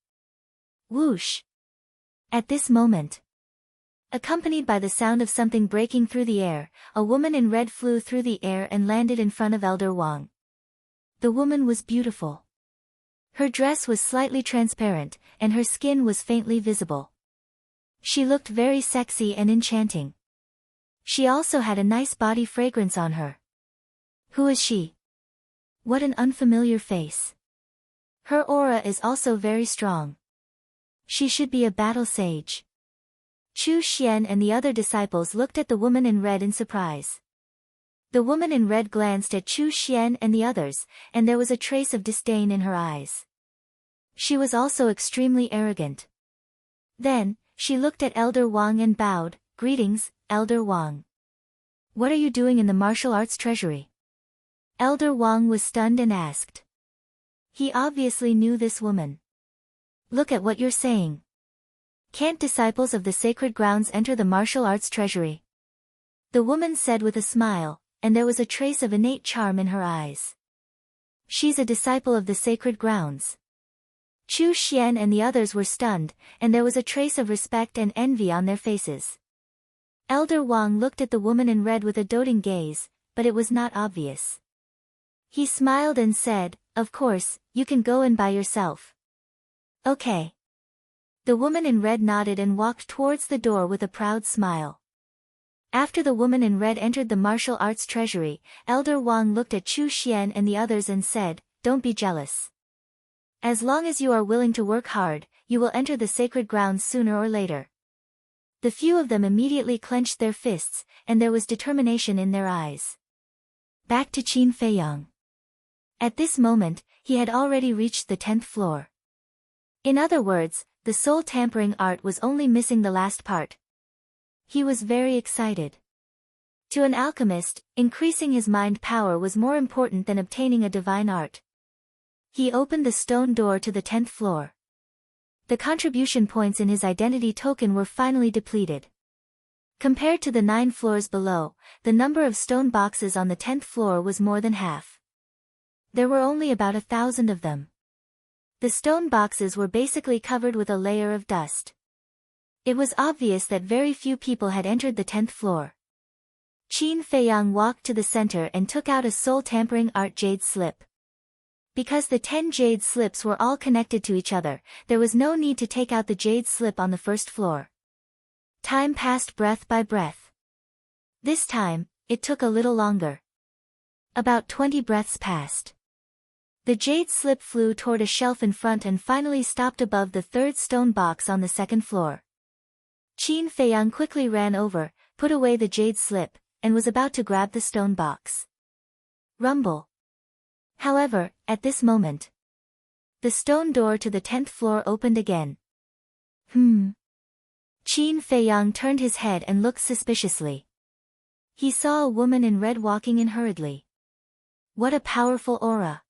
Whoosh! At this moment, accompanied by the sound of something breaking through the air, a woman in red flew through the air and landed in front of Elder Wang. The woman was beautiful. Her dress was slightly transparent, and her skin was faintly visible. She looked very sexy and enchanting. She also had a nice body fragrance on her. Who is she? What an unfamiliar face. Her aura is also very strong. She should be a battle sage. Chu Xian and the other disciples looked at the woman in red in surprise. The woman in red glanced at Chu Xian and the others, and there was a trace of disdain in her eyes. She was also extremely arrogant. Then, she looked at Elder Wang and bowed, "Greetings, Elder Wang. What are you doing in the martial arts treasury?" Elder Wang was stunned and asked. He obviously knew this woman. "Look at what you're saying. Can't disciples of the sacred grounds enter the martial arts treasury?" The woman said with a smile, and there was a trace of innate charm in her eyes. "She's a disciple of the sacred grounds." Chu Xian and the others were stunned, and there was a trace of respect and envy on their faces. Elder Wang looked at the woman in red with a doting gaze, but it was not obvious. He smiled and said, "Of course, you can go in by yourself." "Okay." The woman in red nodded and walked towards the door with a proud smile. After the woman in red entered the martial arts treasury, Elder Wang looked at Chu Xian and the others and said, "Don't be jealous. As long as you are willing to work hard, you will enter the sacred grounds sooner or later." The few of them immediately clenched their fists, and there was determination in their eyes. Back to Qin Feiyang. At this moment, he had already reached the 10th floor. In other words, the soul tampering art was only missing the last part. He was very excited. To an alchemist, increasing his mind power was more important than obtaining a divine art. He opened the stone door to the 10th floor. The contribution points in his identity token were finally depleted. Compared to the 9 floors below, the number of stone boxes on the 10th floor was more than half. There were only about 1,000 of them. The stone boxes were basically covered with a layer of dust. It was obvious that very few people had entered the 10th floor. Qin Feiyang walked to the center and took out a soul-tampering art jade slip. Because the 10 jade slips were all connected to each other, there was no need to take out the jade slip on the first floor. Time passed breath by breath. This time, it took a little longer. About 20 breaths passed. The jade slip flew toward a shelf in front and finally stopped above the third stone box on the second floor. Qin Feiyang quickly ran over, put away the jade slip, and was about to grab the stone box. Rumble. However, at this moment, the stone door to the 10th floor opened again. Qin Feiyang turned his head and looked suspiciously. He saw a woman in red walking in hurriedly. What a powerful aura!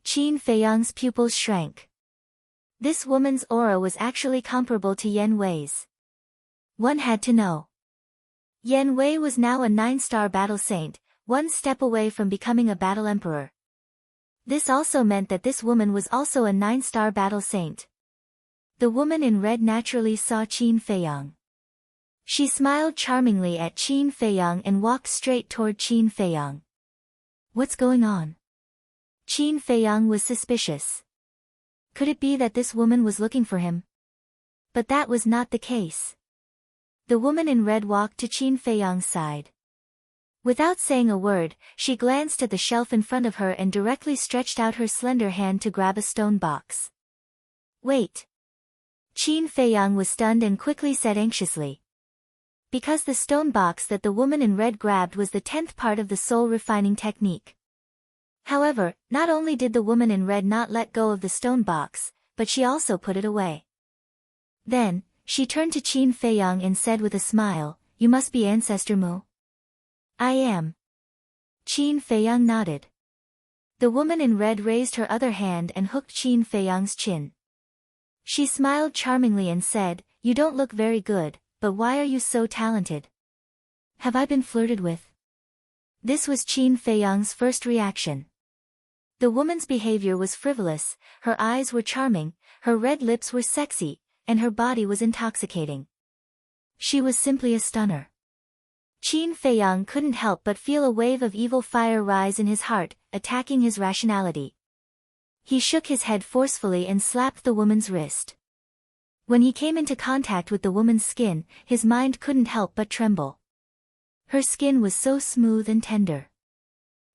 Qin Feiyang's pupils shrank. This woman's aura was actually comparable to Yan Wei's. One had to know. Yan Wei was now a 9-star battle saint, one step away from becoming a battle emperor. This also meant that this woman was also a 9-star battle saint. The woman in red naturally saw Qin Feiyang. She smiled charmingly at Qin Feiyang and walked straight toward Qin Feiyang. What's going on? Qin Feiyang was suspicious. Could it be that this woman was looking for him? But that was not the case. The woman in red walked to Qin Feiyang's side. Without saying a word, she glanced at the shelf in front of her and directly stretched out her slender hand to grab a stone box. Wait. Qin Feiyang was stunned and quickly said anxiously. Because the stone box that the woman in red grabbed was the 10th part of the soul refining technique. However, not only did the woman in red not let go of the stone box, but she also put it away. Then, she turned to Qin Feiyang and said with a smile, "You must be Ancestor Mu." "I am." Qin Feiyang nodded. The woman in red raised her other hand and hooked Qin Feiyang's chin. She smiled charmingly and said, "You don't look very good, but why are you so talented? Have I been flirted with?" This was Qin Feiyang's first reaction. The woman's behavior was frivolous, her eyes were charming, her red lips were sexy, and her body was intoxicating. She was simply a stunner. Qin Feiyang couldn't help but feel a wave of evil fire rise in his heart, attacking his rationality. He shook his head forcefully and slapped the woman's wrist. When he came into contact with the woman's skin, his mind couldn't help but tremble. Her skin was so smooth and tender.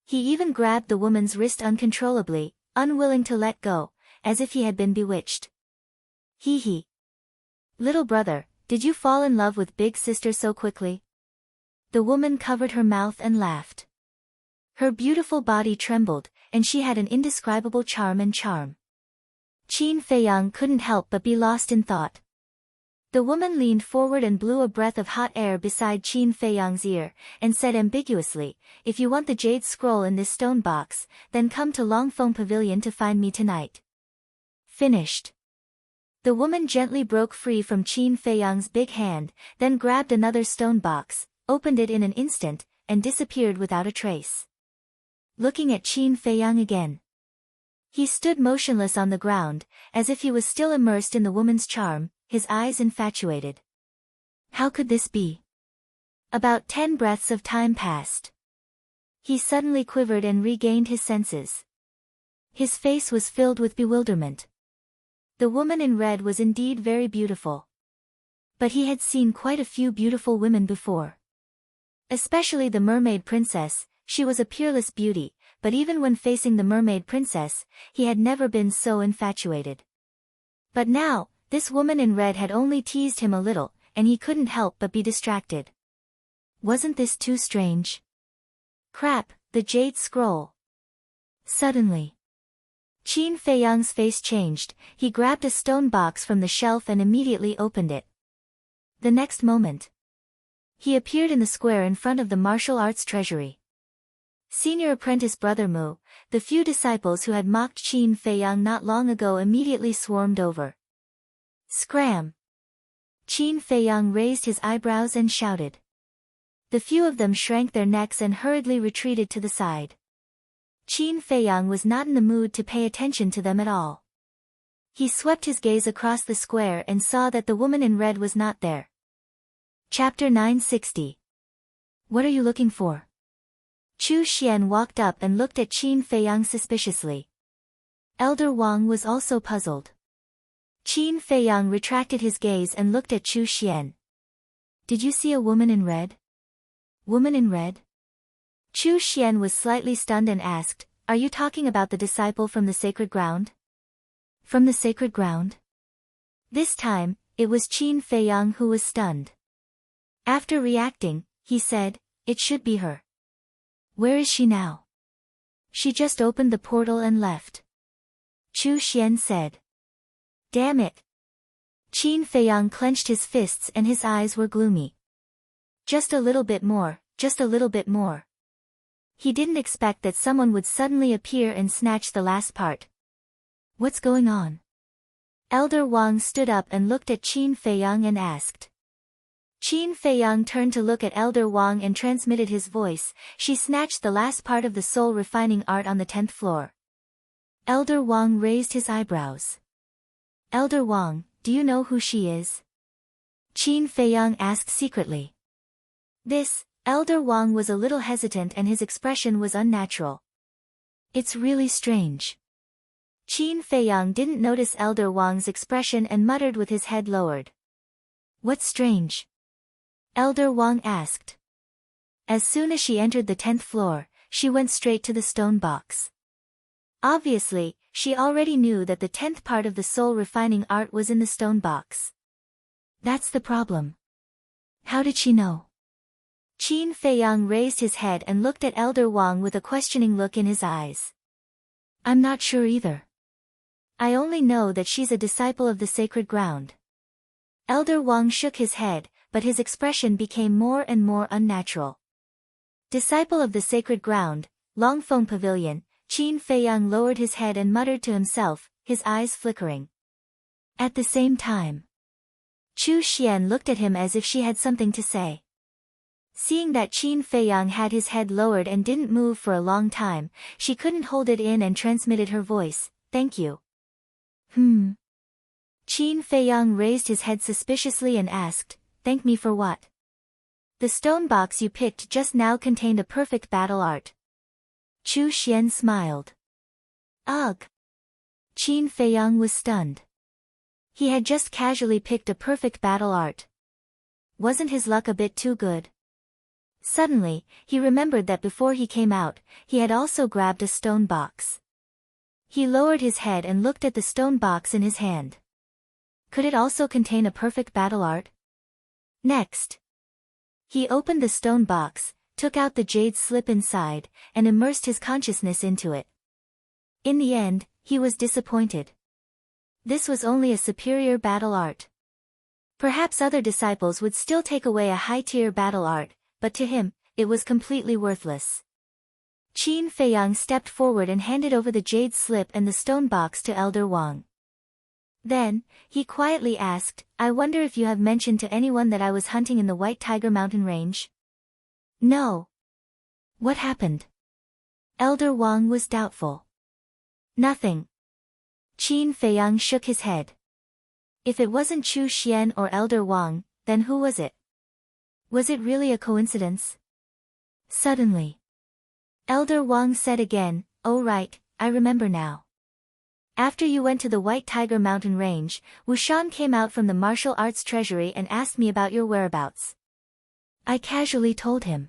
He even grabbed the woman's wrist uncontrollably, unwilling to let go, as if he had been bewitched. Hee hee. Little brother, did you fall in love with big sister so quickly? The woman covered her mouth and laughed. Her beautiful body trembled, and she had an indescribable charm. Qin Feiyang couldn't help but be lost in thought. The woman leaned forward and blew a breath of hot air beside Qin Feiyang's ear, and said ambiguously, "If you want the jade scroll in this stone box, then come to Longfeng Pavilion to find me tonight." Finished. The woman gently broke free from Qin Feiyang's big hand, then grabbed another stone box, opened it in an instant, and disappeared without a trace. Looking at Qin Feiyang again. He stood motionless on the ground, as if he was still immersed in the woman's charm, his eyes infatuated. How could this be? About 10 breaths of time passed. He suddenly quivered and regained his senses. His face was filled with bewilderment. The woman in red was indeed very beautiful. But he had seen quite a few beautiful women before. Especially the mermaid princess, she was a peerless beauty, but even when facing the mermaid princess, he had never been so infatuated. But now, this woman in red had only teased him a little, and he couldn't help but be distracted. Wasn't this too strange? Crap, the jade scroll. Suddenly, Qin Feiyang's face changed, he grabbed a stone box from the shelf and immediately opened it. The next moment, he appeared in the square in front of the martial arts treasury. Senior apprentice Brother Mu, the few disciples who had mocked Qin Feiyang not long ago immediately swarmed over. Scram! Qin Feiyang raised his eyebrows and shouted. The few of them shrank their necks and hurriedly retreated to the side. Qin Feiyang was not in the mood to pay attention to them at all. He swept his gaze across the square and saw that the woman in red was not there. Chapter 960. What are you looking for? Chu Xian walked up and looked at Qin Feiyang suspiciously. Elder Wang was also puzzled. Qin Feiyang retracted his gaze and looked at Chu Xian. Did you see a woman in red? Woman in red? Chu Xian was slightly stunned and asked, Are you talking about the disciple from the sacred ground? From the sacred ground? This time, it was Qin Feiyang who was stunned. After reacting, he said, It should be her. Where is she now? She just opened the portal and left. Chu Xian said. Damn it. Qin Feiyang clenched his fists and his eyes were gloomy. Just a little bit more, just a little bit more. He didn't expect that someone would suddenly appear and snatch the last part. What's going on? Elder Wang stood up and looked at Qin Feiyang and asked. Qin Feiyang turned to look at Elder Wang and transmitted his voice. She snatched the last part of the soul refining art on the 10th floor. Elder Wang raised his eyebrows. Elder Wang, do you know who she is? Qin Feiyang asked secretly. Elder Wang was a little hesitant and his expression was unnatural. It's really strange. Qin Feiyang didn't notice Elder Wang's expression and muttered with his head lowered. What's strange? Elder Wang asked. As soon as she entered the 10th floor, she went straight to the stone box. Obviously, she already knew that the 10th part of the soul refining art was in the stone box. That's the problem. How did she know? Qin Feiyang raised his head and looked at Elder Wang with a questioning look in his eyes. I'm not sure either. I only know that she's a disciple of the sacred ground. Elder Wang shook his head, but his expression became more and more unnatural. Disciple of the sacred ground, Longfeng Pavilion, Qin Feiyang lowered his head and muttered to himself, his eyes flickering. At the same time, Chu Xian looked at him as if she had something to say. Seeing that Qin Feiyang had his head lowered and didn't move for a long time, she couldn't hold it in and transmitted her voice, Thank you. Qin Feiyang raised his head suspiciously and asked, Thank me for what? The stone box you picked just now contained a perfect battle art. Chu Xian smiled. Ugh. Qin Feiyang was stunned. He had just casually picked a perfect battle art. Wasn't his luck a bit too good? Suddenly, he remembered that before he came out, he had also grabbed a stone box. He lowered his head and looked at the stone box in his hand. Could it also contain a perfect battle art? Next, he opened the stone box, took out the jade slip inside, and immersed his consciousness into it. In the end, he was disappointed. This was only a superior battle art. Perhaps other disciples would still take away a high-tier battle art, but to him, it was completely worthless. Qin Feiyang stepped forward and handed over the jade slip and the stone box to Elder Wang. Then, he quietly asked, I wonder if you have mentioned to anyone that I was hunting in the White Tiger Mountain Range? No. What happened? Elder Wang was doubtful. Nothing. Qin Feiyang shook his head. If it wasn't Chu Xian or Elder Wang, then who was it? Was it really a coincidence? Suddenly, Elder Wang said again, Oh right, I remember now. After you went to the White Tiger Mountain Range, Wushan came out from the martial arts treasury and asked me about your whereabouts. I casually told him.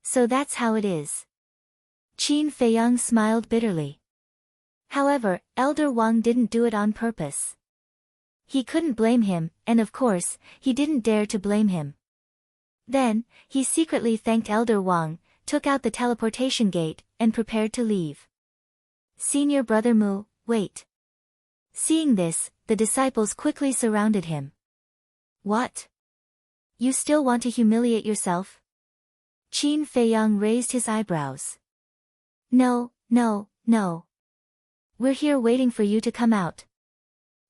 So that's how it is. Qin Feiyang smiled bitterly. However, Elder Wang didn't do it on purpose. He couldn't blame him, and of course, he didn't dare to blame him. Then, he secretly thanked Elder Wang, took out the teleportation gate, and prepared to leave. Senior Brother Mu, wait. Seeing this, the disciples quickly surrounded him. What? You still want to humiliate yourself? Qin Feiyang raised his eyebrows. No. We're here waiting for you to come out.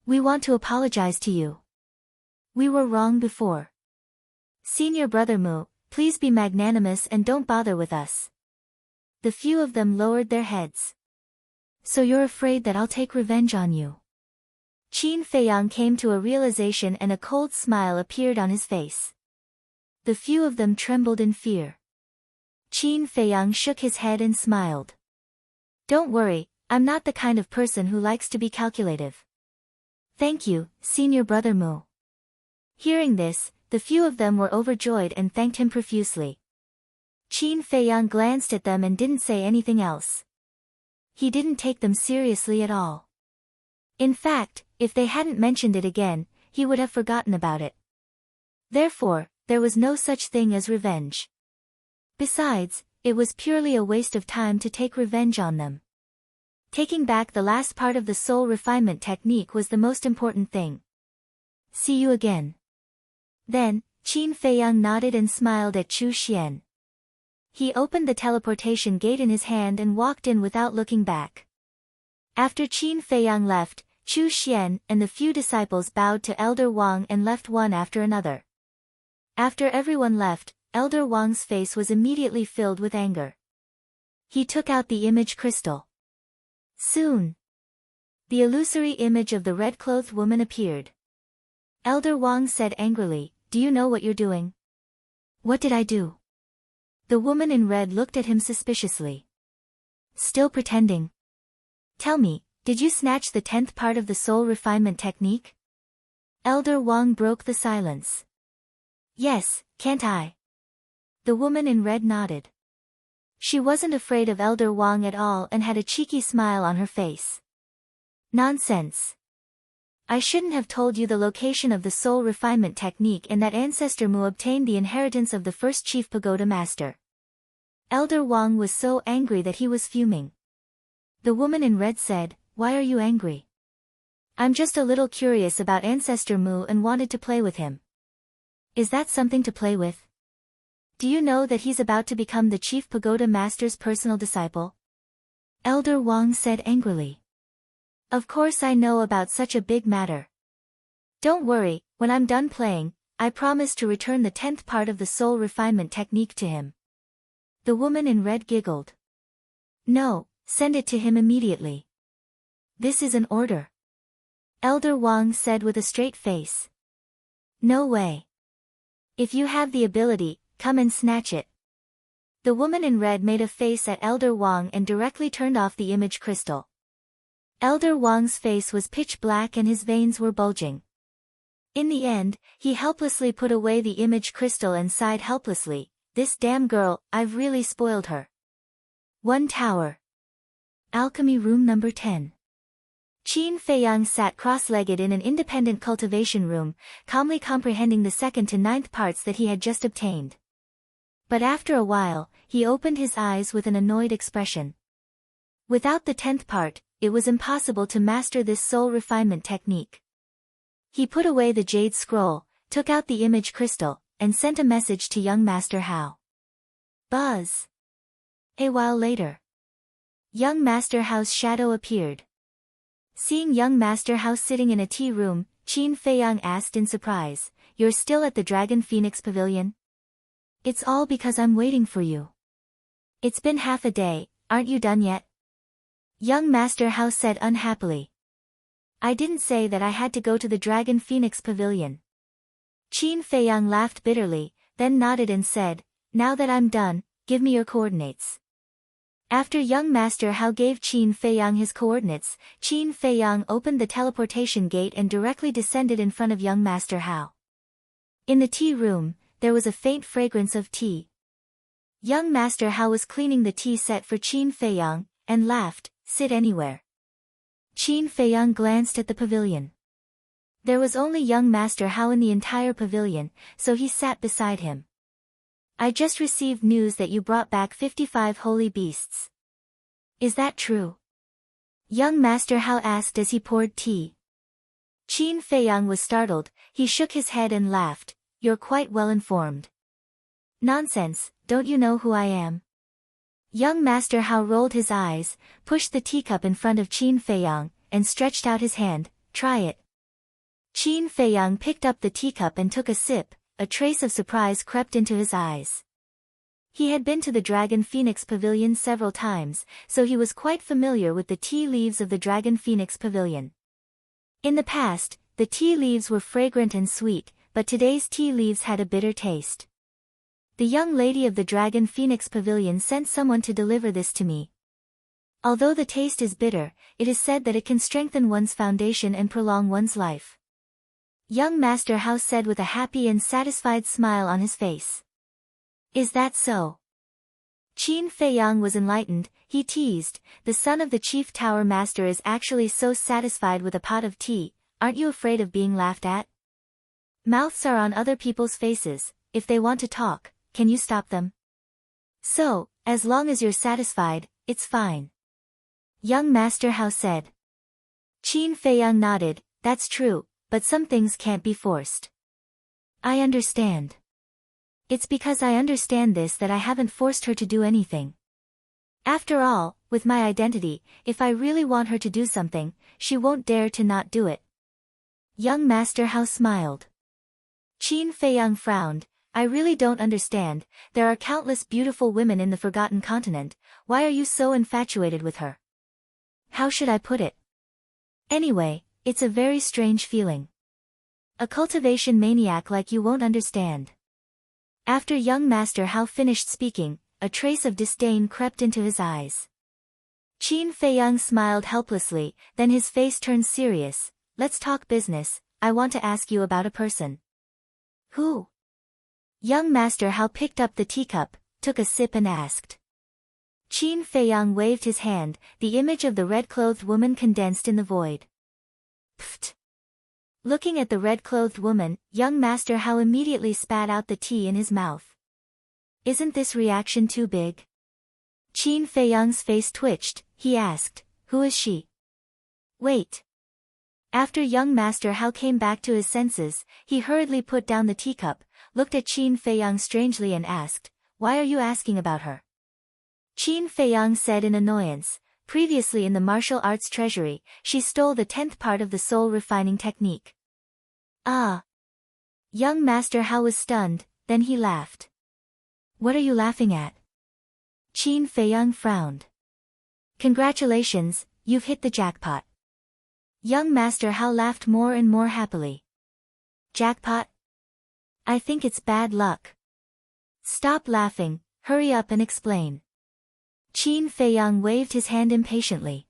We want to apologize to you. We were wrong before. Senior Brother Mu, please be magnanimous and don't bother with us. the few of them lowered their heads. So you're afraid that I'll take revenge on you? Qin Feiyang came to a realization and a cold smile appeared on his face. The few of them trembled in fear. Qin Feiyang shook his head and smiled. Don't worry, I'm not the kind of person who likes to be calculative. Thank you, senior brother Mu. Hearing this, the few of them were overjoyed and thanked him profusely. Qin Feiyang glanced at them and didn't say anything else. He didn't take them seriously at all. In fact, if they hadn't mentioned it again, he would have forgotten about it. Therefore, there was no such thing as revenge. Besides, it was purely a waste of time to take revenge on them. Taking back the last part of the soul refinement technique was the most important thing. See you again. Then, Qin Feiyang nodded and smiled at Chu Xian. He opened the teleportation gate in his hand and walked in without looking back. After Qin Feiyang left, Chu Xian and the few disciples bowed to Elder Wang and left one after another. After everyone left, Elder Wang's face was immediately filled with anger. He took out the image crystal. Soon, the illusory image of the red-clothed woman appeared. Elder Wang said angrily, "Do you know what you're doing?" "What did I do?" The woman in red looked at him suspiciously. "Still pretending. Tell me, did you snatch the 10th part of the soul refinement technique?" Elder Wang broke the silence. "Yes, can't I?" The woman in red nodded. She wasn't afraid of Elder Wang at all and had a cheeky smile on her face. "Nonsense. I shouldn't have told you the location of the soul refinement technique and that Ancestor Mu obtained the inheritance of the first chief pagoda master." Elder Wang was so angry that he was fuming. The woman in red said, "Why are you angry?" "I'm just a little curious about Ancestor Mu and wanted to play with him." "Is that something to play with? Do you know that he's about to become the chief pagoda master's personal disciple?" Elder Wang said angrily. "Of course I know about such a big matter. Don't worry, when I'm done playing, I promise to return the 10th part of the soul refinement technique to him." The woman in red giggled. "No, send it to him immediately. This is an order." Elder Wang said with a straight face. "No way. If you have the ability, come and snatch it." The woman in red made a face at Elder Wang and directly turned off the image crystal. Elder Wang's face was pitch black and his veins were bulging. In the end, he helplessly put away the image crystal and sighed helplessly, "This damn girl, I've really spoiled her." 1 Tower. Alchemy Room Number 10. Qin Feiyang sat cross-legged in an independent cultivation room, calmly comprehending the 2nd to 9th parts that he had just obtained. But after a while, he opened his eyes with an annoyed expression. Without the 10th part, it was impossible to master this soul refinement technique. He put away the jade scroll, took out the image crystal, and sent a message to young Master Hao. Buzz. A while later, young Master Hao's shadow appeared. Seeing young Master Hao sitting in a tea room, Qin Feiyang asked in surprise, "You're still at the Dragon Phoenix Pavilion?" "It's all because I'm waiting for you. It's been half a day, aren't you done yet?" Young Master Hao said unhappily. "I didn't say that I had to go to the Dragon Phoenix Pavilion." Qin Feiyang laughed bitterly, then nodded and said, "Now that I'm done, give me your coordinates." After young Master Hao gave Qin Feiyang his coordinates, Qin Feiyang opened the teleportation gate and directly descended in front of young Master Hao. In the tea room, there was a faint fragrance of tea. Young Master Hao was cleaning the tea set for Qin Feiyang, and laughed, "Sit anywhere." Qin Feiyang glanced at the pavilion. There was only young Master Hao in the entire pavilion, so he sat beside him. "I just received news that you brought back 55 holy beasts. Is that true?" Young Master Hao asked as he poured tea. Qin Feiyang was startled, he shook his head and laughed, "You're quite well informed." "Nonsense, don't you know who I am?" Young Master Hao rolled his eyes, pushed the teacup in front of Qin Feiyang, and stretched out his hand, "Try it." Qin Feiyang picked up the teacup and took a sip, a trace of surprise crept into his eyes. He had been to the Dragon Phoenix Pavilion several times, so he was quite familiar with the tea leaves of the Dragon Phoenix Pavilion. In the past, the tea leaves were fragrant and sweet, but today's tea leaves had a bitter taste. The young lady of the Dragon Phoenix Pavilion sent someone to deliver this to me. Although the taste is bitter, it is said that it can strengthen one's foundation and prolong one's life. Young Master Hao said with a happy and satisfied smile on his face. Is that so? Qin Feiyang was enlightened. He teased, the son of the chief tower master is actually so satisfied with a pot of tea, aren't you afraid of being laughed at? Mouths are on other people's faces, if they want to talk, can you stop them? So, as long as you're satisfied, it's fine. Young Master Hao said. Qin Feiyang nodded, that's true, but some things can't be forced. I understand. It's because I understand this that I haven't forced her to do anything. After all, with my identity, if I really want her to do something, she won't dare to not do it. Young Master Hao smiled. Qin Feiyang frowned, I really don't understand, there are countless beautiful women in the Forgotten Continent, why are you so infatuated with her? How should I put it? Anyway, it's a very strange feeling. A cultivation maniac like you won't understand. After young Master Hao finished speaking, a trace of disdain crept into his eyes. Qin Feiyang smiled helplessly, then his face turned serious. Let's talk business, I want to ask you about a person. Who? Young Master Hao picked up the teacup, took a sip and asked. Qin Feiyang waved his hand, the image of the red-clothed woman condensed in the void. Pfft! Looking at the red-clothed woman, young Master Hao immediately spat out the tea in his mouth. Isn't this reaction too big? Qin Feiyang's face twitched, he asked, who is she? Wait. After young Master Hao came back to his senses, he hurriedly put down the teacup, looked at Qin Feiyang strangely and asked, why are you asking about her? Qin Feiyang said in annoyance, previously in the martial arts treasury, she stole the 10th part of the soul refining technique. Ah! Young Master Hao was stunned, then he laughed. What are you laughing at? Qin Feiyang frowned. Congratulations, you've hit the jackpot. Young Master Hao laughed more and more happily. Jackpot? I think it's bad luck. Stop laughing, hurry up and explain. Qin Feiyang waved his hand impatiently.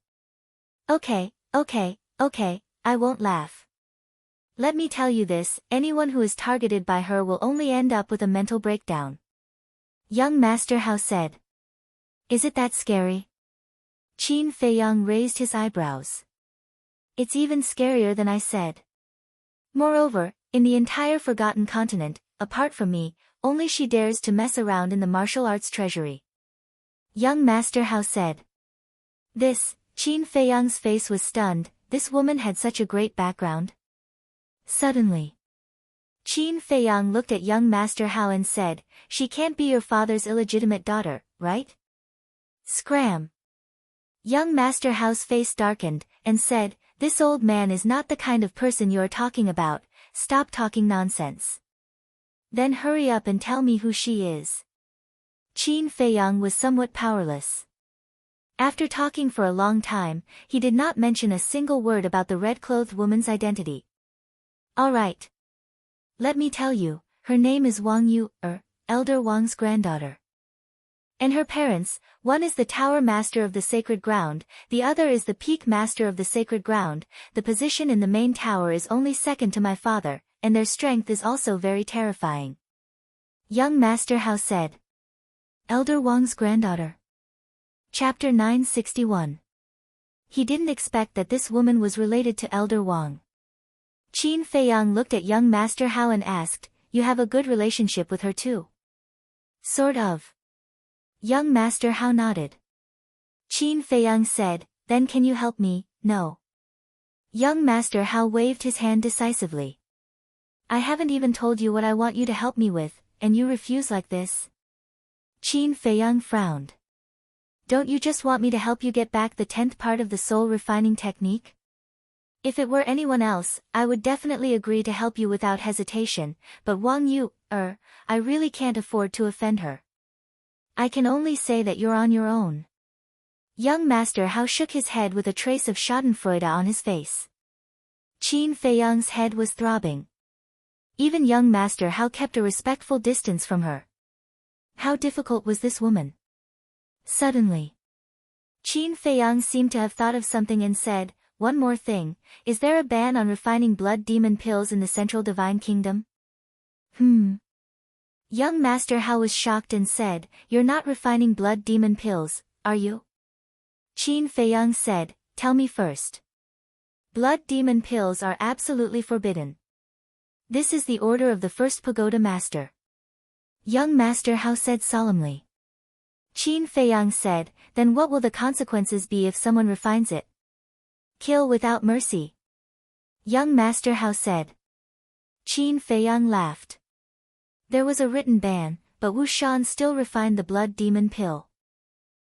Okay, I won't laugh. Let me tell you this, anyone who is targeted by her will only end up with a mental breakdown. Young Master Hao said. Is it that scary? Qin Feiyang raised his eyebrows. It's even scarier than I said. Moreover, in the entire Forgotten Continent, apart from me, only she dares to mess around in the martial arts treasury. Young Master Hao said. Qin Feiyang's face was stunned, this woman had such a great background. Suddenly, Qin Feiyang looked at young Master Hao and said, she can't be your father's illegitimate daughter, right? Scram! Young Master Hao's face darkened, and said, this old man is not the kind of person you are talking about, stop talking nonsense. Then hurry up and tell me who she is. Qin Feiyang was somewhat powerless. After talking for a long time, he did not mention a single word about the red-clothed woman's identity. All right. Let me tell you, her name is Wang Yu, Elder Wang's granddaughter. And her parents, one is the Tower Master of the Sacred Ground, the other is the Peak Master of the Sacred Ground, the position in the main tower is only second to my father, and their strength is also very terrifying. Young Master Hao said. Elder Wang's granddaughter. Chapter 961. He didn't expect that this woman was related to Elder Wang. Qin Feiyang looked at young Master Hao and asked, you have a good relationship with her too? Sort of. Young Master Hao nodded. Qin Feiyang said, then can you help me? No. Young Master Hao waved his hand decisively. I haven't even told you what I want you to help me with, and you refuse like this? Qin Feiyang frowned. Don't you just want me to help you get back the 10th part of the soul refining technique? If it were anyone else, I would definitely agree to help you without hesitation, but Wang Yu, I really can't afford to offend her. I can only say that you're on your own. Young Master Hao shook his head with a trace of schadenfreude on his face. Qin Feiyang's head was throbbing. Even young Master Hao kept a respectful distance from her. How difficult was this woman? Suddenly, Qin Feiyang seemed to have thought of something and said, "One more thing, is there a ban on refining blood demon pills in the Central Divine Kingdom?" Young Master Hao was shocked and said, "You're not refining blood demon pills, are you?" Qin Feiyang said, "Tell me first." Blood demon pills are absolutely forbidden. This is the order of the first pagoda master. Young Master Hao said solemnly. Qin Feiyang said, "Then what will the consequences be if someone refines it?" "Kill without mercy." Young Master Hao said. Qin Feiyang laughed. There was a written ban, but Wu Shan still refined the blood demon pill.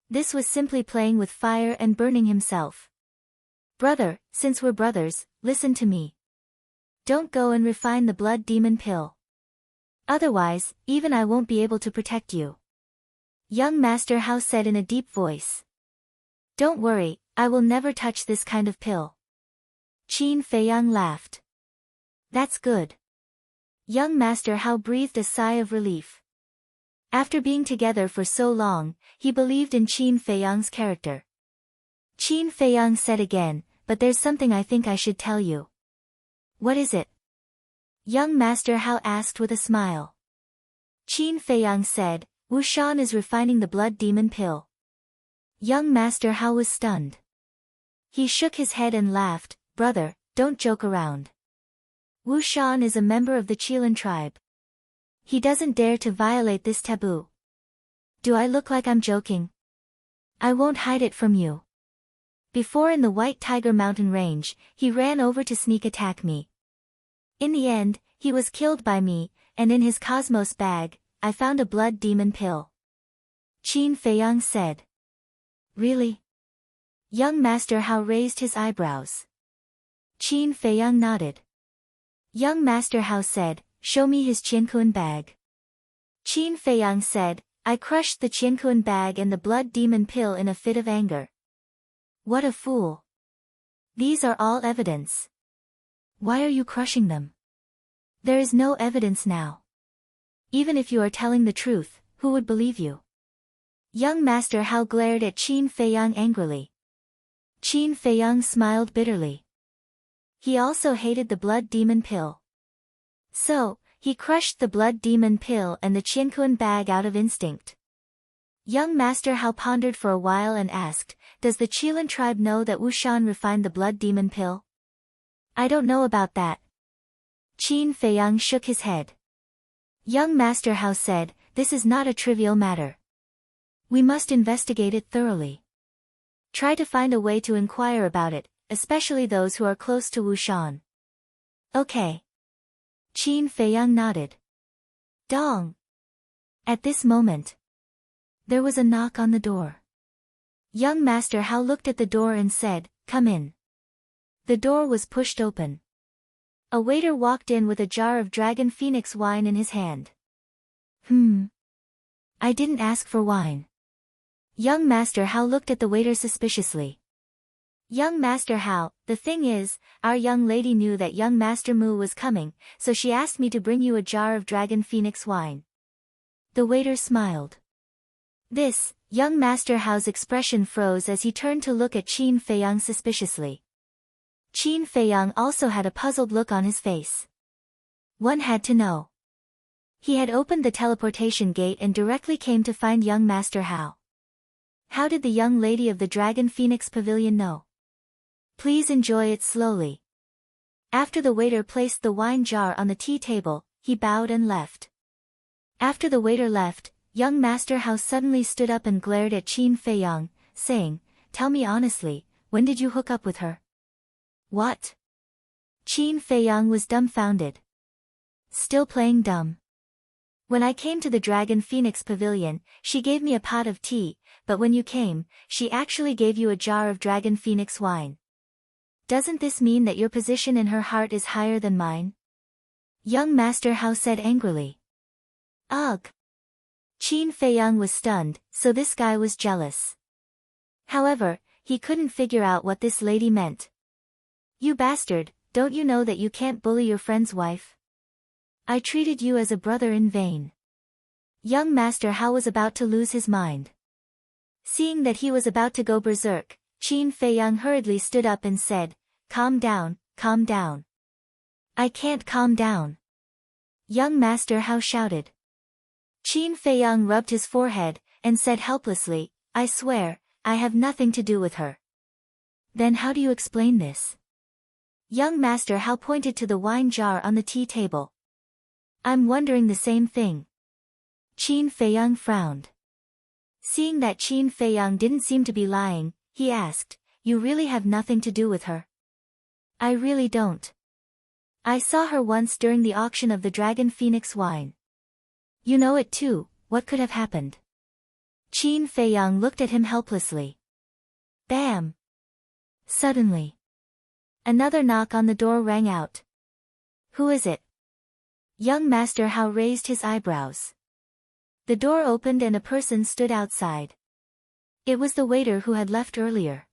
This was simply playing with fire and burning himself. "Brother, since we're brothers, listen to me. Don't go and refine the blood demon pill. Otherwise, even I won't be able to protect you." Young Master Hao said in a deep voice. "Don't worry, I will never touch this kind of pill." Qin Feiyang laughed. "That's good." Young Master Hao breathed a sigh of relief. After being together for so long, he believed in Qin Feiyang's character. Qin Feiyang said again, "But there's something I think I should tell you." "What is it?" Young Master Hao asked with a smile. Qin Feiyang said, "Wu Shan is refining the blood demon pill." Young Master Hao was stunned. He shook his head and laughed, "Brother, don't joke around. Wu Shan is a member of the Qilin tribe. He doesn't dare to violate this taboo. Do I look like I'm joking? I won't hide it from you. Before in the White Tiger Mountain Range, he ran over to sneak attack me. In the end, he was killed by me, and in his Cosmos bag, I found a blood demon pill." Qin Feiyang said. "Really?" Young Master Hao raised his eyebrows. Qin Feiyang nodded. Young Master Hao said, "Show me his Qiankuan bag." Qin Feiyang said, "I crushed the Qiankuan bag and the blood demon pill in a fit of anger." "What a fool. These are all evidence. Why are you crushing them? There is no evidence now. Even if you are telling the truth, who would believe you?" Young Master Hao glared at Qin Feiyang angrily. Qin Feiyang smiled bitterly. He also hated the blood demon pill. So, he crushed the blood demon pill and the Qiankuan bag out of instinct. Young Master Hao pondered for a while and asked, "Does the Qilin tribe know that Wu Shan refined the blood demon pill?" "I don't know about that." Qin Feiyang shook his head. Young Master Hao said, "This is not a trivial matter. We must investigate it thoroughly. Try to find a way to inquire about it, especially those who are close to Wu Shan." "Okay." Qin Feiyang nodded. Dong! At this moment, there was a knock on the door. Young Master Hao looked at the door and said, "Come in." The door was pushed open. A waiter walked in with a jar of Dragon Phoenix wine in his hand. I didn't ask for wine." Young Master Hao looked at the waiter suspiciously. "Young Master Hao, the thing is, our young lady knew that young Master Mu was coming, so she asked me to bring you a jar of Dragon Phoenix wine." The waiter smiled. Young Master Hao's expression froze as he turned to look at Qin Feiyang suspiciously. Qin Feiyang also had a puzzled look on his face. One had to know. He had opened the teleportation gate and directly came to find young Master Hao. How did the young lady of the Dragon Phoenix Pavilion know? "Please enjoy it slowly." After the waiter placed the wine jar on the tea table, he bowed and left. After the waiter left, young Master Hao suddenly stood up and glared at Qin Feiyang, saying, "Tell me honestly, when did you hook up with her?" "What?" Qin Feiyang was dumbfounded. Still playing dumb. "When I came to the Dragon Phoenix Pavilion, she gave me a pot of tea, but when you came, she actually gave you a jar of Dragon Phoenix wine. Doesn't this mean that your position in her heart is higher than mine?" Young Master Hao said angrily. "Ugh!" Qin Feiyang was stunned, so this guy was jealous. However, he couldn't figure out what this lady meant. You bastard, don't you know that you can't bully your friend's wife? I treated you as a brother in vain. Young Master Hao was about to lose his mind. Seeing that he was about to go berserk, Qin Feiyang hurriedly stood up and said, calm down, calm down. I can't calm down. Young Master Hao shouted. Qin Feiyang rubbed his forehead, and said helplessly, I swear, I have nothing to do with her. Then how do you explain this? Young Master Hao pointed to the wine jar on the tea table. I'm wondering the same thing. Qin Feiyang frowned. Seeing that Qin Feiyang didn't seem to be lying, he asked, you really have nothing to do with her? I really don't. I saw her once during the auction of the Dragon Phoenix wine. You know it too, what could have happened? Qin Feiyang looked at him helplessly. Bam! Suddenly, another knock on the door rang out. Who is it? Young Master Hao raised his eyebrows. The door opened and a person stood outside. It was the waiter who had left earlier.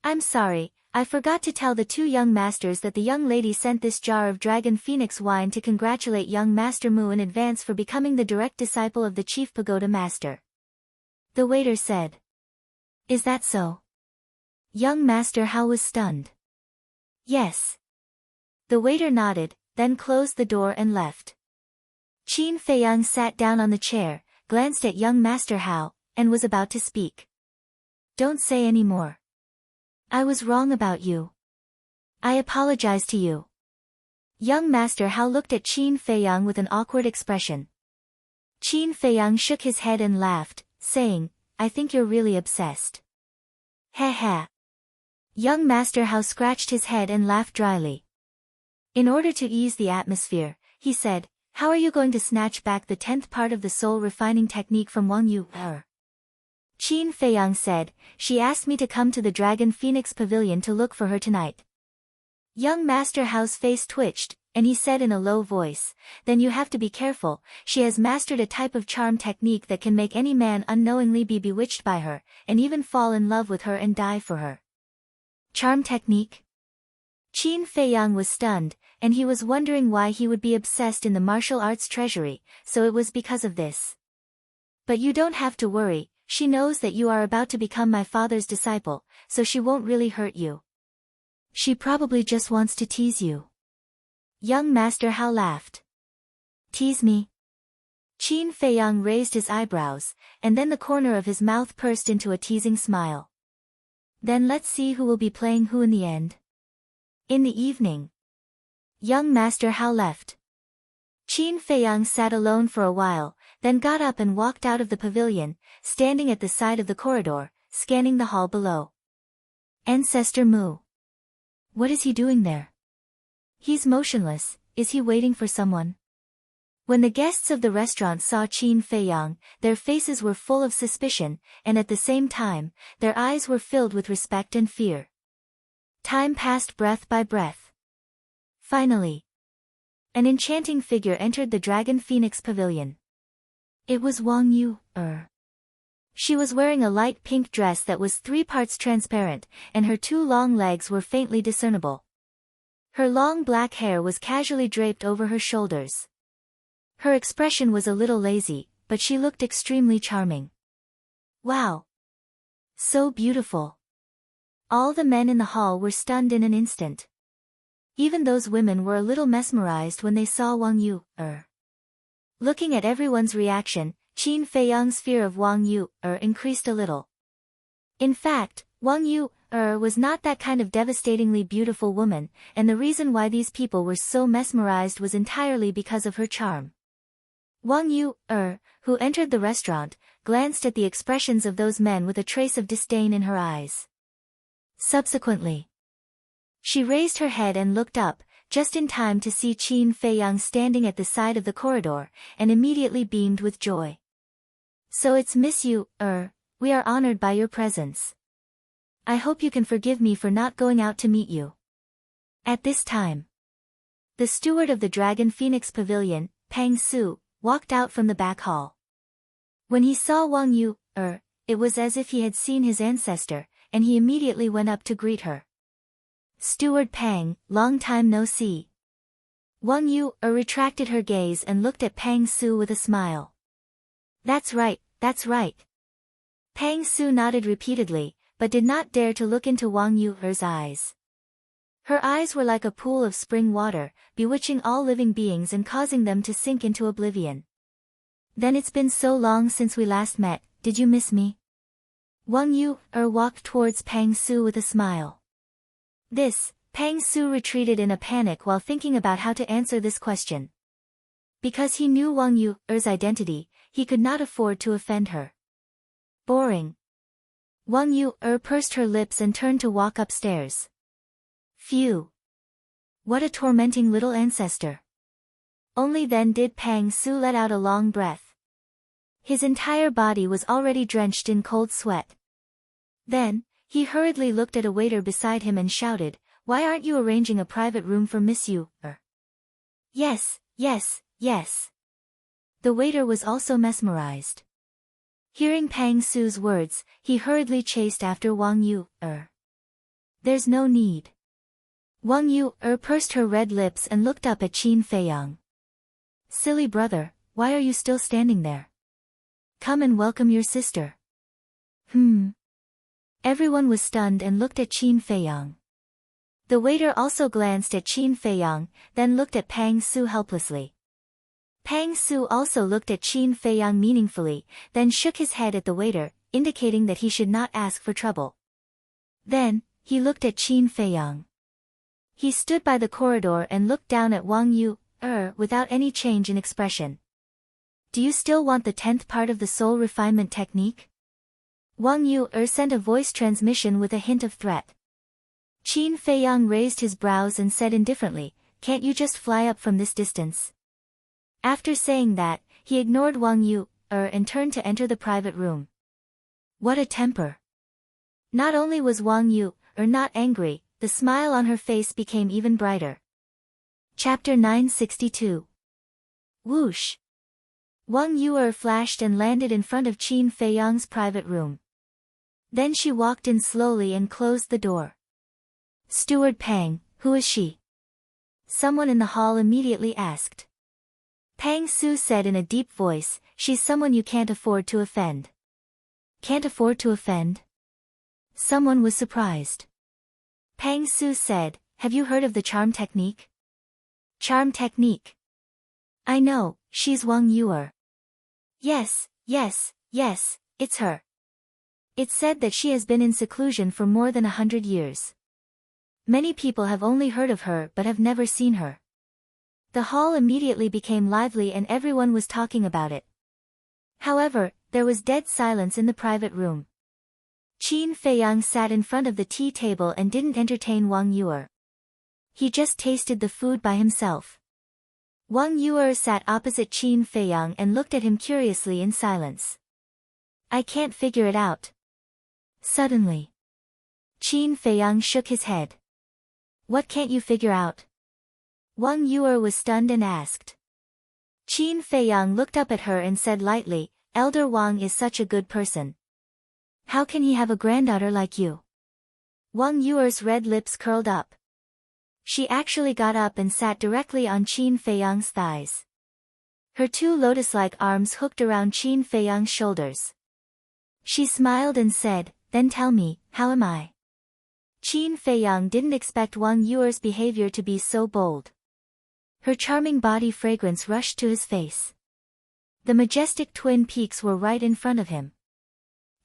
I'm sorry, I forgot to tell the two young masters that the young lady sent this jar of Dragon Phoenix wine to congratulate young Master Mu in advance for becoming the direct disciple of the Chief Pagoda Master. The waiter said. Is that so? Young Master Hao was stunned. Yes. The waiter nodded, then closed the door and left. Qin Feiyang sat down on the chair, glanced at young Master Hao, and was about to speak. Don't say any more. I was wrong about you. I apologize to you. Young Master Hao looked at Qin Feiyang with an awkward expression. Qin Feiyang shook his head and laughed, saying, I think you're really obsessed. Ha ha. Young Master Hao scratched his head and laughed dryly. In order to ease the atmosphere, he said, how are you going to snatch back the 10th part of the soul refining technique from Wang Yu? Qin Feiyang said, she asked me to come to the Dragon Phoenix Pavilion to look for her tonight. Young Master Hao's face twitched, and he said in a low voice, then you have to be careful, she has mastered a type of charm technique that can make any man unknowingly be bewitched by her, and even fall in love with her and die for her. Charm technique? Qin Feiyang was stunned, and he was wondering why he would be obsessed in the martial arts treasury, so it was because of this. But you don't have to worry, she knows that you are about to become my father's disciple, so she won't really hurt you. She probably just wants to tease you. Young Master Hao laughed. Tease me? Qin Feiyang raised his eyebrows, and then the corner of his mouth pursed into a teasing smile. Then let's see who will be playing who in the end. In the evening, young Master Hao left. Qin Feiyang sat alone for a while, then got up and walked out of the pavilion, standing at the side of the corridor, scanning the hall below. Ancestor Mu. What is he doing there? He's motionless, is he waiting for someone? When the guests of the restaurant saw Qin Feiyang, their faces were full of suspicion, and at the same time, their eyes were filled with respect and fear. Time passed breath by breath. Finally, an enchanting figure entered the Dragon Phoenix Pavilion. It was Wang Yu. She was wearing a light pink dress that was 3 parts transparent, and her 2 long legs were faintly discernible. Her long black hair was casually draped over her shoulders. Her expression was a little lazy, but she looked extremely charming. Wow! So beautiful! All the men in the hall were stunned in an instant. Even those women were a little mesmerized when they saw Wang Yu. Looking at everyone's reaction, Qin Feiyang's fear of Wang Yu increased a little. In fact, Wang Yu was not that kind of devastatingly beautiful woman, and the reason why these people were so mesmerized was entirely because of her charm. Wang Yu, who entered the restaurant, glanced at the expressions of those men with a trace of disdain in her eyes. Subsequently, she raised her head and looked up, just in time to see Qin Feiyang standing at the side of the corridor, and immediately beamed with joy. So it's Miss Yu, we are honored by your presence. I hope you can forgive me for not going out to meet you. At this time, the steward of the Dragon Phoenix Pavilion, Pang Su, walked out from the back hall. When he saw Wang Yu, it was as if he had seen his ancestor, and he immediately went up to greet her. Steward Pang, long time no see. Wang Yu retracted her gaze and looked at Pang Su with a smile. That's right, that's right. Pang Su nodded repeatedly, but did not dare to look into Wang Yu's eyes. Her eyes were like a pool of spring water, bewitching all living beings and causing them to sink into oblivion. Then it's been so long since we last met, did you miss me? Wang Yu walked towards Pang Su with a smile. Pang Su retreated in a panic while thinking about how to answer this question. Because he knew Wang Yu's identity, he could not afford to offend her. Boring. Wang Yu pursed her lips and turned to walk upstairs. Phew. What a tormenting little ancestor. Only then did Pang Su let out a long breath. His entire body was already drenched in cold sweat. Then, he hurriedly looked at a waiter beside him and shouted, "Why aren't you arranging a private room for Miss Yu?" Yes, yes, yes. The waiter was also mesmerized. Hearing Pang Su's words, he hurriedly chased after Wang Yu. There's no need. Wang Yu pursed her red lips and looked up at Qin Feiyang. Silly brother, why are you still standing there? Come and welcome your sister. Everyone was stunned and looked at Qin Feiyang. The waiter also glanced at Qin Feiyang, then looked at Pang Su helplessly. Pang Su also looked at Qin Feiyang meaningfully, then shook his head at the waiter, indicating that he should not ask for trouble. Then, he looked at Qin Feiyang. He stood by the corridor and looked down at Wang Yu, without any change in expression. Do you still want the 10th part of the soul refinement technique? Wang Yu sent a voice transmission with a hint of threat. Qin Feiyang raised his brows and said indifferently, "Can't you just fly up from this distance?" After saying that, he ignored Wang Yu, and turned to enter the private room. What a temper! Not only was Wang Yu, not angry, the smile on her face became even brighter. Chapter 962. Whoosh! Wang Yu flashed and landed in front of Qin Feiyang's private room. Then she walked in slowly and closed the door. Steward Pang, who is she? Someone in the hall immediately asked. Pang Su said in a deep voice, "She's someone you can't afford to offend." Can't afford to offend? Someone was surprised. Pang Su said, "Have you heard of the charm technique?" Charm technique. I know, she's Wang Yu. Yes, it's her. It's said that she has been in seclusion for more than 100 years. Many people have only heard of her but have never seen her. The hall immediately became lively and everyone was talking about it. However, there was dead silence in the private room. Qin Feiyang sat in front of the tea table and didn't entertain Wang Yu. He just tasted the food by himself. Wang Yu sat opposite Qin Feiyang and looked at him curiously in silence. I can't figure it out. Suddenly, Qin Feiyang shook his head. What can't you figure out? Wang Yu was stunned and asked. Qin Feiyang looked up at her and said lightly, Elder Wang is such a good person. How can he have a granddaughter like you? Wang Yu's red lips curled up. She actually got up and sat directly on Qin Feiyang's thighs. Her two lotus-like arms hooked around Qin Feiyang's shoulders. She smiled and said, Then tell me, how am I? Qin Feiyang didn't expect Wang Yu's behavior to be so bold. Her charming body fragrance rushed to his face. The majestic twin peaks were right in front of him.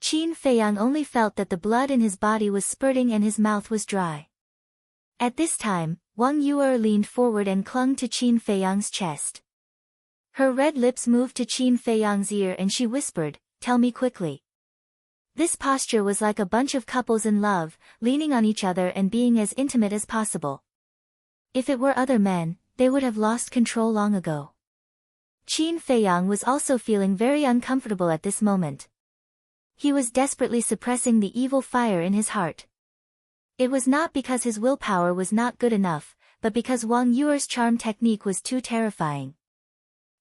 Qin Feiyang only felt that the blood in his body was spurting and his mouth was dry. At this time, Wang Yu leaned forward and clung to Qin Feiyang's chest. Her red lips moved to Qin Feiyang's ear and she whispered, Tell me quickly. This posture was like a bunch of couples in love, leaning on each other and being as intimate as possible. If it were other men, they would have lost control long ago. Qin Feiyang was also feeling very uncomfortable at this moment. He was desperately suppressing the evil fire in his heart. It was not because his willpower was not good enough, but because Wang Yu's charm technique was too terrifying.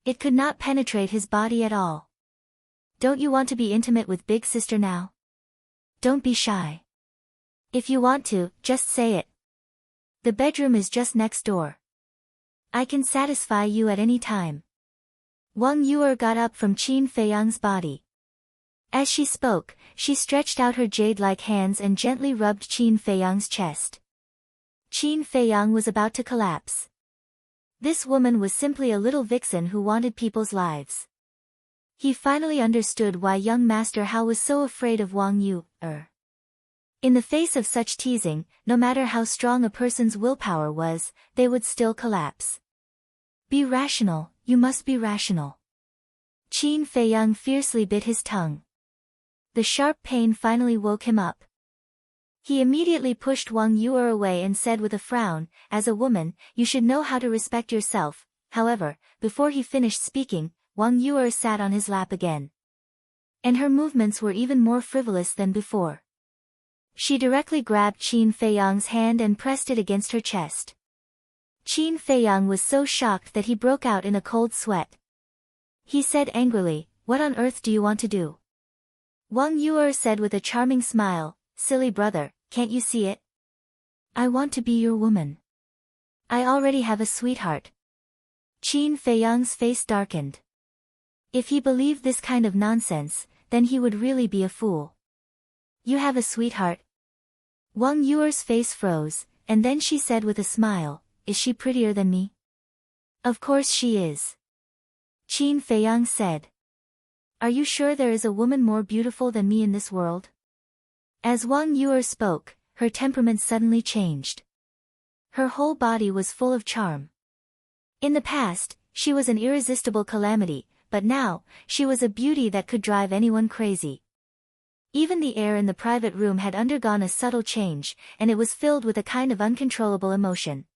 It could not penetrate his body at all. don't you want to be intimate with big sister now? Don't be shy. If you want to, just say it. The bedroom is just next door. I can satisfy you at any time. Wang Yuer got up from Qin Feiyang's body. As she spoke, she stretched out her jade-like hands and gently rubbed Qin Feiyang's chest. Qin Feiyang was about to collapse. This woman was simply a little vixen who wanted people's lives. He finally understood why young Master Hao was so afraid of Wang Yuer. In the face of such teasing, no matter how strong a person's willpower was, they would still collapse. Be rational, you must be rational. Qin Feiyang fiercely bit his tongue. The sharp pain finally woke him up. He immediately pushed Wang Yuer away and said with a frown, as a woman, you should know how to respect yourself. However, before he finished speaking, Wang Yuer sat on his lap again. And her movements were even more frivolous than before. She directly grabbed Qin Feiyang's hand and pressed it against her chest. Qin Feiyang was so shocked that he broke out in a cold sweat. He said angrily, what on earth do you want to do? Wang Yuer said with a charming smile, silly brother, can't you see it? I want to be your woman. I already have a sweetheart. Qin Feiyang's face darkened. If he believed this kind of nonsense, then he would really be a fool. You have a sweetheart? Wang Yuer's face froze, and then she said with a smile, is she prettier than me? Of course she is. Qin Feiyang said. Are you sure there is a woman more beautiful than me in this world? As Wang Yuer spoke, her temperament suddenly changed. Her whole body was full of charm. In the past, she was an irresistible calamity, but now, she was a beauty that could drive anyone crazy. Even the air in the private room had undergone a subtle change, and it was filled with a kind of uncontrollable emotion.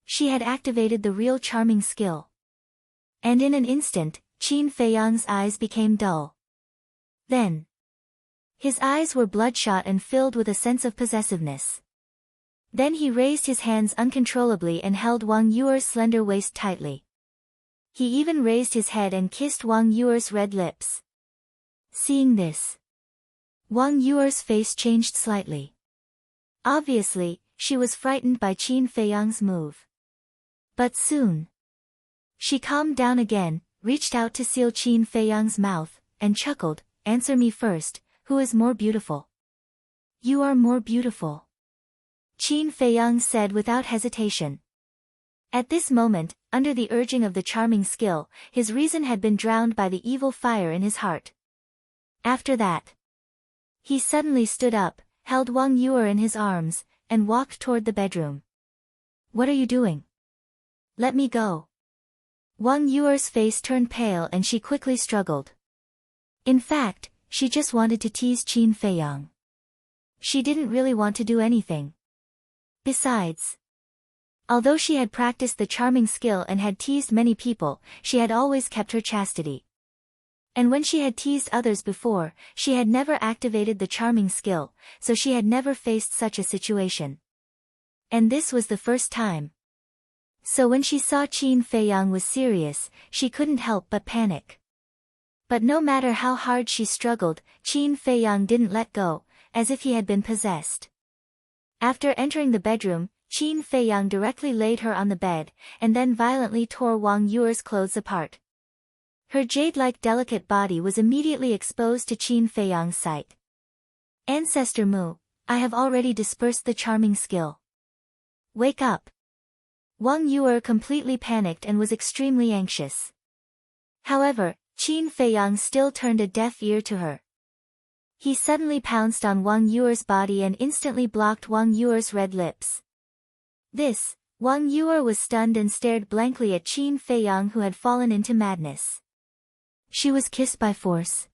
She had activated the real charming skill. And in an instant, Qin Feiyang's eyes became dull. Then, his eyes were bloodshot and filled with a sense of possessiveness. Then he raised his hands uncontrollably and held Wang Yuer's slender waist tightly. He even raised his head and kissed Wang Yuer's red lips. Seeing this, Wang Yuer's face changed slightly. Obviously, she was frightened by Qin Feiyang's move. But soon, she calmed down again, reached out to seal Qin Feiyang's mouth, and chuckled, answer me first, who is more beautiful? You are more beautiful. Qin Feiyang said without hesitation. At this moment, under the urging of the charming skill, his reason had been drowned by the evil fire in his heart. After that, he suddenly stood up, held Wang Yuer in his arms, and walked toward the bedroom. What are you doing? Let me go. Wang Yuer's face turned pale and she quickly struggled. In fact, she just wanted to tease Qin Feiyang. She didn't really want to do anything. Besides, although she had practiced the charming skill and had teased many people, she had always kept her chastity. And when she had teased others before, she had never activated the charming skill, so she had never faced such a situation. And this was the first time. So when she saw Qin Feiyang was serious, she couldn't help but panic. But no matter how hard she struggled, Qin Feiyang didn't let go, as if he had been possessed. After entering the bedroom, Qin Feiyang directly laid her on the bed, and then violently tore Wang Yuer's clothes apart. Her jade-like delicate body was immediately exposed to Qin Feiyang's sight. Ancestor Mu, I have already dispersed the charming skill. Wake up. Wang Yuer completely panicked and was extremely anxious. However, Qin Feiyang still turned a deaf ear to her. He suddenly pounced on Wang Yuer's body and instantly blocked Wang Yuer's red lips. Wang Yuer was stunned and stared blankly at Qin Feiyang, who had fallen into madness. She was kissed by force.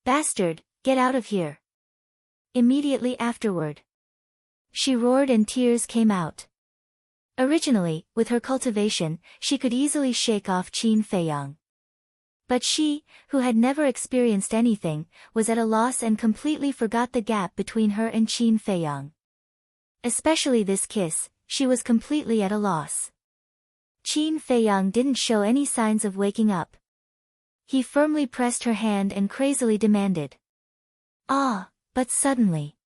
Bastard, get out of here. Immediately afterward, she roared and tears came out. Originally, with her cultivation, she could easily shake off Qin Feiyang. But she, who had never experienced anything, was at a loss and completely forgot the gap between her and Qin Feiyang. Especially this kiss, she was completely at a loss. Qin Feiyang didn't show any signs of waking up. He firmly pressed her hand and crazily demanded. Ah, but suddenly.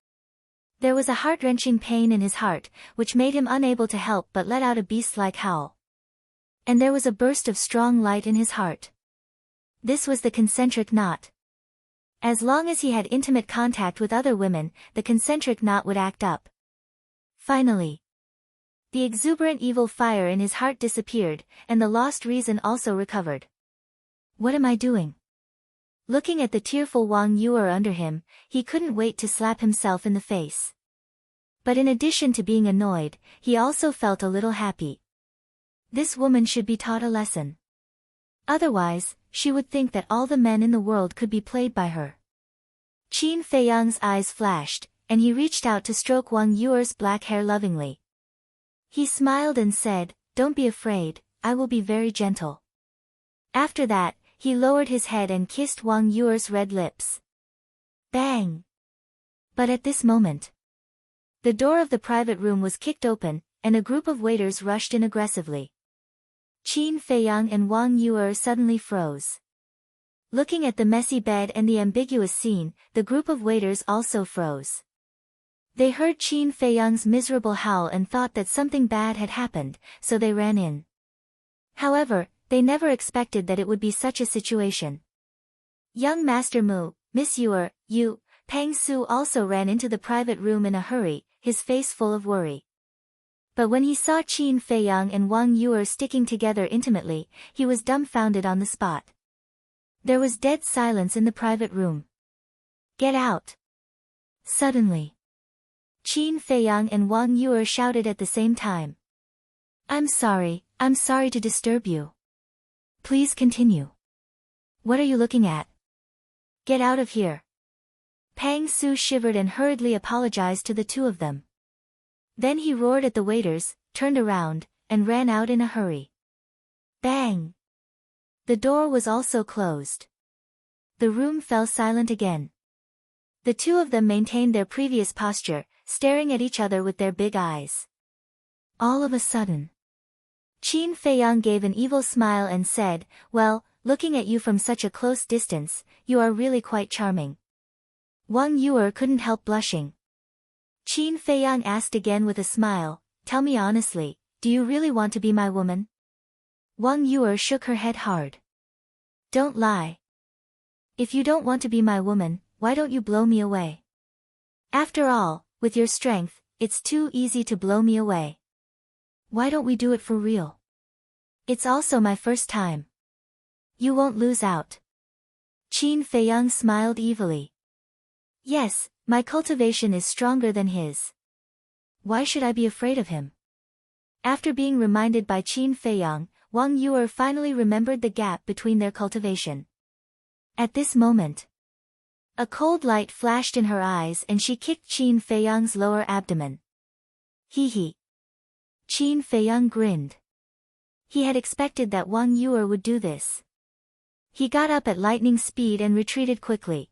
There was a heart-wrenching pain in his heart, which made him unable to help but let out a beast-like howl. And there was a burst of strong light in his heart. This was the concentric knot. As long as he had intimate contact with other women, the concentric knot would act up. Finally, the exuberant evil fire in his heart disappeared, and the lost reason also recovered. What am I doing? Looking at the tearful Wang Yuer under him, he couldn't wait to slap himself in the face. But in addition to being annoyed, he also felt a little happy. This woman should be taught a lesson. Otherwise, she would think that all the men in the world could be played by her. Qin Feiyang's eyes flashed, and he reached out to stroke Wang Yuer's black hair lovingly. He smiled and said, "Don't be afraid, I will be very gentle." After that, he lowered his head and kissed Wang Yuer's red lips. Bang! But at this moment, the door of the private room was kicked open, and a group of waiters rushed in aggressively. Qin Feiyang and Wang Yuer suddenly froze. Looking at the messy bed and the ambiguous scene, the group of waiters also froze. They heard Qin Feiyang's miserable howl and thought that something bad had happened, so they ran in. However, they never expected that it would be such a situation. Young Master Mu, Miss Yuer, Pang Su also ran into the private room in a hurry, his face full of worry. But when he saw Qin Feiyang and Wang Yuer sticking together intimately, he was dumbfounded on the spot. There was dead silence in the private room. "Get out!" Suddenly, Qin Feiyang and Wang Yuer shouted at the same time. I'm sorry to disturb you. Please continue. What are you looking at? Get out of here." Pang Su shivered and hurriedly apologized to the two of them. Then he roared at the waiters, turned around, and ran out in a hurry. Bang! The door was also closed. The room fell silent again. The two of them maintained their previous posture, staring at each other with their big eyes. All of a sudden, Qin Feiyang gave an evil smile and said, "Well, looking at you from such a close distance, you are really quite charming." Wang Yuer couldn't help blushing. Qin Feiyang asked again with a smile, "Tell me honestly, do you really want to be my woman?" Wang Yuer shook her head hard. "Don't lie. If you don't want to be my woman, why don't you blow me away? After all, with your strength, it's too easy to blow me away. Why don't we do it for real? It's also my first time. You won't lose out." Qin Feiyang smiled evilly. "Yes, my cultivation is stronger than his. Why should I be afraid of him?" After being reminded by Qin Feiyang, Wang Yuer finally remembered the gap between their cultivation. At this moment, a cold light flashed in her eyes and she kicked Qin Feiyang's lower abdomen. Hee hee. Qin Feiyang grinned. He had expected that Wang Yuer would do this. He got up at lightning speed and retreated quickly.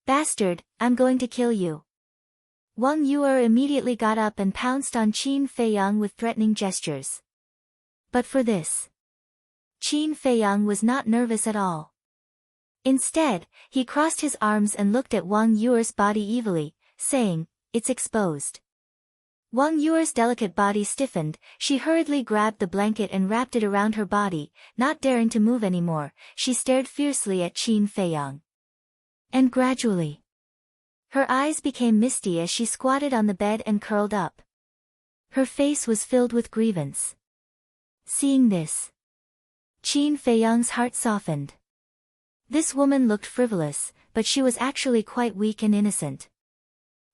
"Bastard, I'm going to kill you." Wang Yuer immediately got up and pounced on Qin Feiyang with threatening gestures. But for this, Qin Feiyang was not nervous at all. Instead, he crossed his arms and looked at Wang Yuer's body evilly, saying, "It's exposed." Wang Yuer's delicate body stiffened, she hurriedly grabbed the blanket and wrapped it around her body, not daring to move anymore, she stared fiercely at Qin Feiyang. And gradually, her eyes became misty as she squatted on the bed and curled up. Her face was filled with grievance. Seeing this, Qin Feiyang's heart softened. This woman looked frivolous, but she was actually quite weak and innocent.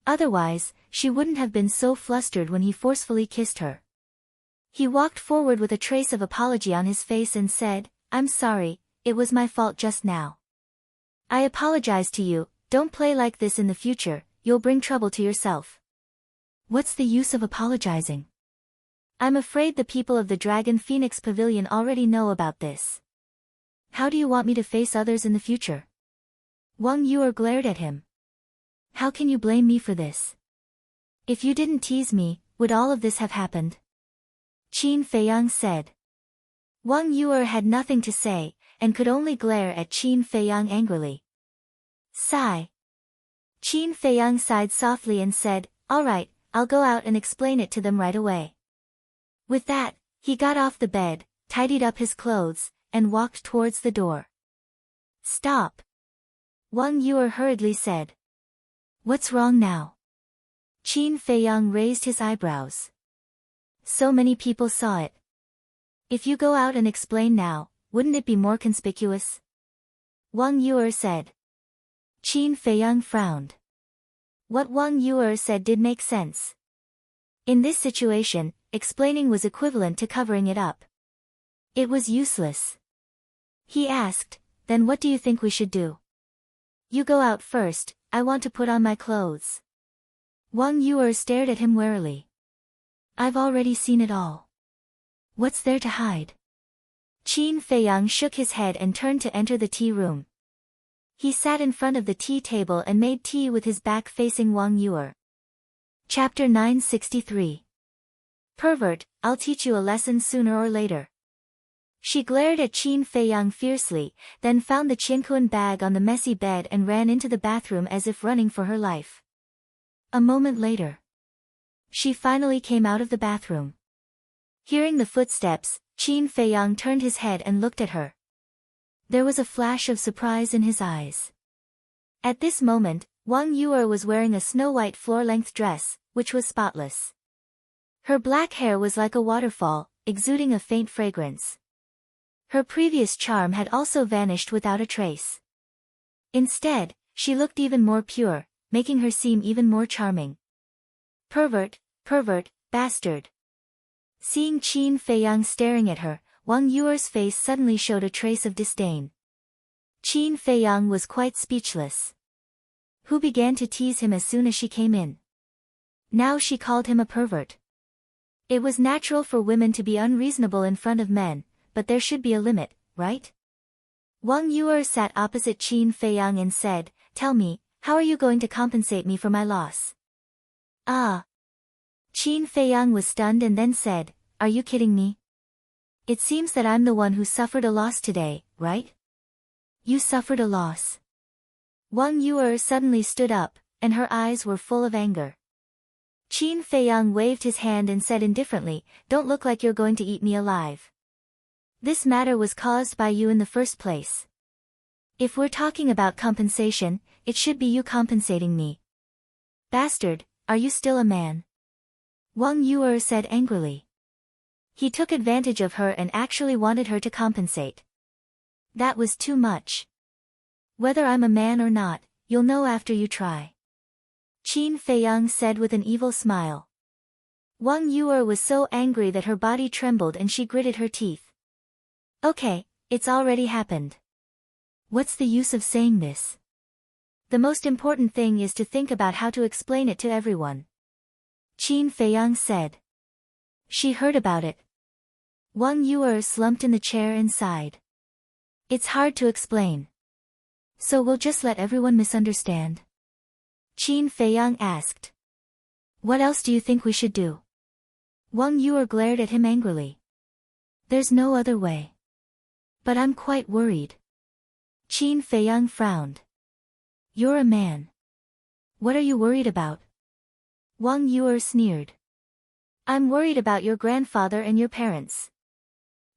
Otherwise, she wouldn't have been so flustered when he forcefully kissed her. He walked forward with a trace of apology on his face and said, "I'm sorry, it was my fault just now. I apologize to you, don't play like this in the future, you'll bring trouble to yourself." "What's the use of apologizing? I'm afraid the people of the Dragon Phoenix Pavilion already know about this. How do you want me to face others in the future?" Wang Yuer glared at him. "How can you blame me for this? If you didn't tease me, would all of this have happened?" Qin Feiyang said. Wang Yuer had nothing to say, and could only glare at Qin Feiyang angrily. Sigh. Qin Feiyang sighed softly and said, "All right, I'll go out and explain it to them right away." With that, he got off the bed, tidied up his clothes, and walked towards the door. "Stop!" Wang Yuer hurriedly said. "What's wrong now?" Qin Feiyang raised his eyebrows. "So many people saw it. If you go out and explain now, wouldn't it be more conspicuous?" Wang Yuer said. Qin Feiyang frowned. What Wang Yuer said did make sense. In this situation, explaining was equivalent to covering it up. It was useless. He asked, "Then what do you think we should do?" "You go out first, I want to put on my clothes." Wang Yuer stared at him warily. "I've already seen it all. What's there to hide?" Qin Feiyang shook his head and turned to enter the tea room. He sat in front of the tea table and made tea with his back facing Wang Yuer. Chapter 963. Pervert, I'll teach you a lesson sooner or later. She glared at Qin Feiyang fiercely, then found the Qinquan bag on the messy bed and ran into the bathroom as if running for her life. A moment later, she finally came out of the bathroom. Hearing the footsteps, Qin Feiyang turned his head and looked at her. There was a flash of surprise in his eyes. At this moment, Wang Yuer was wearing a snow-white floor-length dress, which was spotless. Her black hair was like a waterfall, exuding a faint fragrance. Her previous charm had also vanished without a trace. Instead, she looked even more pure, making her seem even more charming. "Pervert, pervert, bastard." Seeing Qin Feiyang staring at her, Wang Yuer's face suddenly showed a trace of disdain. Qin Feiyang was quite speechless. Who began to tease him as soon as she came in? Now she called him a pervert. It was natural for women to be unreasonable in front of men, but there should be a limit, right? Wang Yuer sat opposite Qin Feiyang and said, "Tell me, how are you going to compensate me for my loss?" "Ah." Qin Feiyang was stunned and then said, "Are you kidding me? It seems that I'm the one who suffered a loss today, right?" "You suffered a loss?" Wang Yuer suddenly stood up, and her eyes were full of anger. Qin Feiyang waved his hand and said indifferently, "Don't look like you're going to eat me alive. This matter was caused by you in the first place. If we're talking about compensation, it should be you compensating me. Bastard, are you still a man?" Wang Yuer said angrily. He took advantage of her and actually wanted her to compensate. That was too much. "Whether I'm a man or not, you'll know after you try," Qin Feiyang said with an evil smile. Wang Yuer was so angry that her body trembled and she gritted her teeth. "Okay, it's already happened. What's the use of saying this? The most important thing is to think about how to explain it to everyone," Qin Feiyang said. "She heard about it." Wang Yuer slumped in the chair and sighed. "It's hard to explain. So we'll just let everyone misunderstand?" Qin Feiyang asked. "What else do you think we should do?" Wang Yuer glared at him angrily. "There's no other way. But I'm quite worried." Qin Feiyang frowned. "You're a man. What are you worried about?" Wang Yuer sneered. "I'm worried about your grandfather and your parents.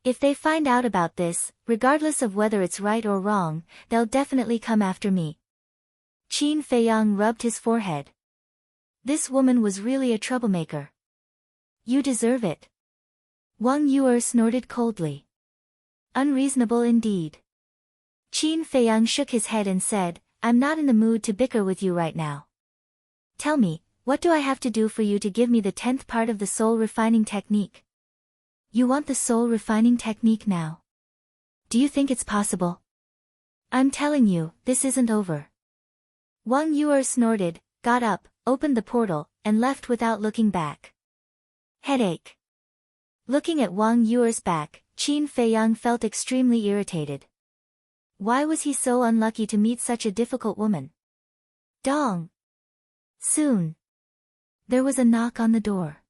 If they find out about this, regardless of whether it's right or wrong, they'll definitely come after me." Qin Feiyang rubbed his forehead. This woman was really a troublemaker. "You deserve it." Wang Yuer snorted coldly. "Unreasonable indeed." Qin Feiyang shook his head and said, "I'm not in the mood to bicker with you right now. Tell me, what do I have to do for you to give me the 10th part of the soul refining technique?" "You want the soul refining technique now? Do you think it's possible?" "I'm telling you, this isn't over." Wang Yuer snorted, got up, opened the portal, and left without looking back. Headache. Looking at Wang Yuer's back, Qin Feiyang felt extremely irritated. Why was he so unlucky to meet such a difficult woman? Dong. Soon. There was a knock on the door.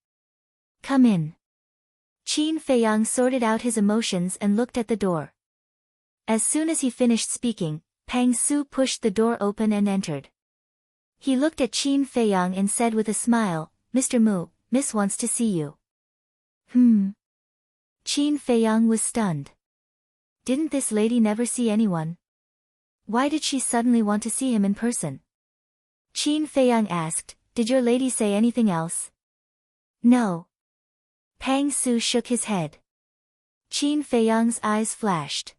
"Come in." Qin Feiyang sorted out his emotions and looked at the door. As soon as he finished speaking, Pang Su pushed the door open and entered. He looked at Qin Feiyang and said with a smile, "Mr. Mu, Miss wants to see you." Qin Feiyang was stunned. Didn't this lady never see anyone? Why did she suddenly want to see him in person? Qin Feiyang asked, "Did your lady say anything else?" "No." Pang Su shook his head. Qin Feiyang's eyes flashed.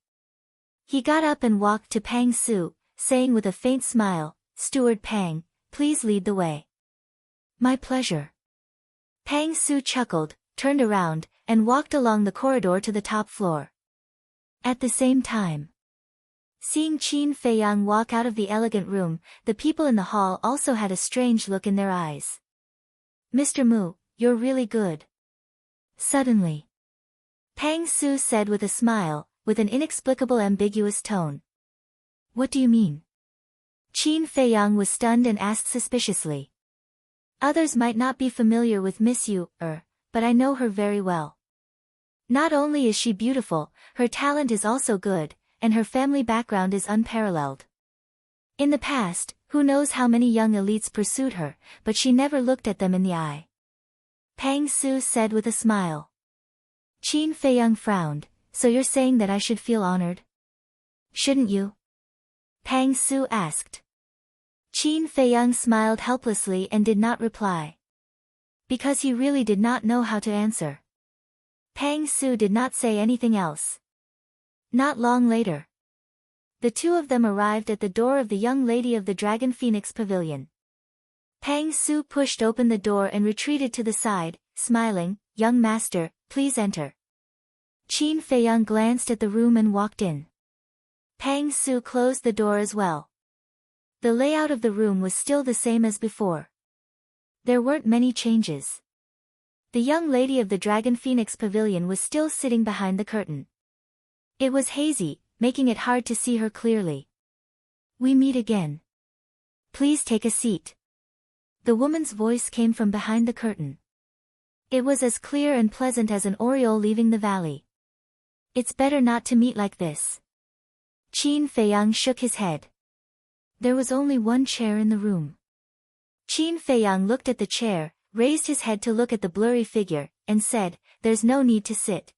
He got up and walked to Pang Su, saying with a faint smile, "Steward Pang, please lead the way." "My pleasure." Pang Su chuckled, turned around, and walked along the corridor to the top floor. At the same time, seeing Qin Feiyang walk out of the elegant room, the people in the hall also had a strange look in their eyes. "Mr. Mu, you're really good." Suddenly, Pang Su said with a smile, with an inexplicable ambiguous tone. "What do you mean?" Qin Feiyang was stunned and asked suspiciously. "Others might not be familiar with Miss Yu, but I know her very well. Not only is she beautiful, her talent is also good, and her family background is unparalleled. In the past, who knows how many young elites pursued her, but she never looked at them in the eye." Pang Su said with a smile. Qin Feiyang frowned. "So you're saying that I should feel honored? Shouldn't you?" Pang Su asked. Qin Feiyang smiled helplessly and did not reply. Because he really did not know how to answer. Pang Su did not say anything else. Not long later, the two of them arrived at the door of the young lady of the Dragon Phoenix Pavilion. Pang Su pushed open the door and retreated to the side, smiling, "Young master, please enter." Qin Feiyang glanced at the room and walked in. Pang Su closed the door as well. The layout of the room was still the same as before. There weren't many changes. The young lady of the Dragon Phoenix Pavilion was still sitting behind the curtain. It was hazy, making it hard to see her clearly. "We meet again. Please take a seat." The woman's voice came from behind the curtain. It was as clear and pleasant as an oriole leaving the valley. "It's better not to meet like this." Qin Feiyang shook his head. There was only one chair in the room. Qin Feiyang looked at the chair, raised his head to look at the blurry figure, and said, "There's no need to sit.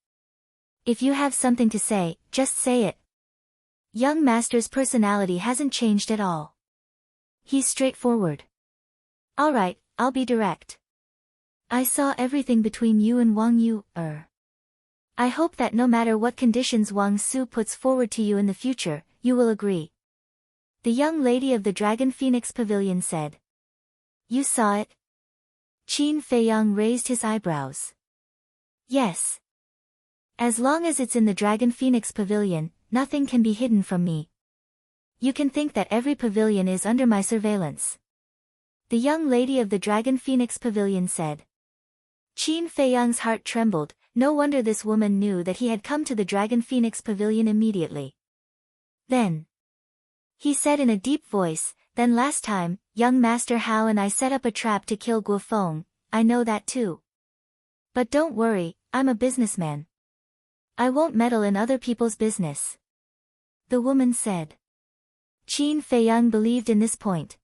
If you have something to say, just say it." Young master's personality hasn't changed at all. He's straightforward. "All right, I'll be direct. I saw everything between you and Wang Yu, I hope that no matter what conditions Wang Su puts forward to you in the future, you will agree." The young lady of the Dragon Phoenix Pavilion said. "You saw it?" Qin Feiyang raised his eyebrows. "Yes. As long as it's in the Dragon Phoenix Pavilion, nothing can be hidden from me. You can think that every pavilion is under my surveillance." The young lady of the Dragon Phoenix Pavilion said. Qin Feiyang's heart trembled. No wonder this woman knew that he had come to the Dragon Phoenix Pavilion immediately. Then, he said in a deep voice, "Then last time, young Master Hao and I set up a trap to kill Guofeng. I know that too. But don't worry, I'm a businessman. I won't meddle in other people's business." The woman said. Qin Feiyang believed in this point.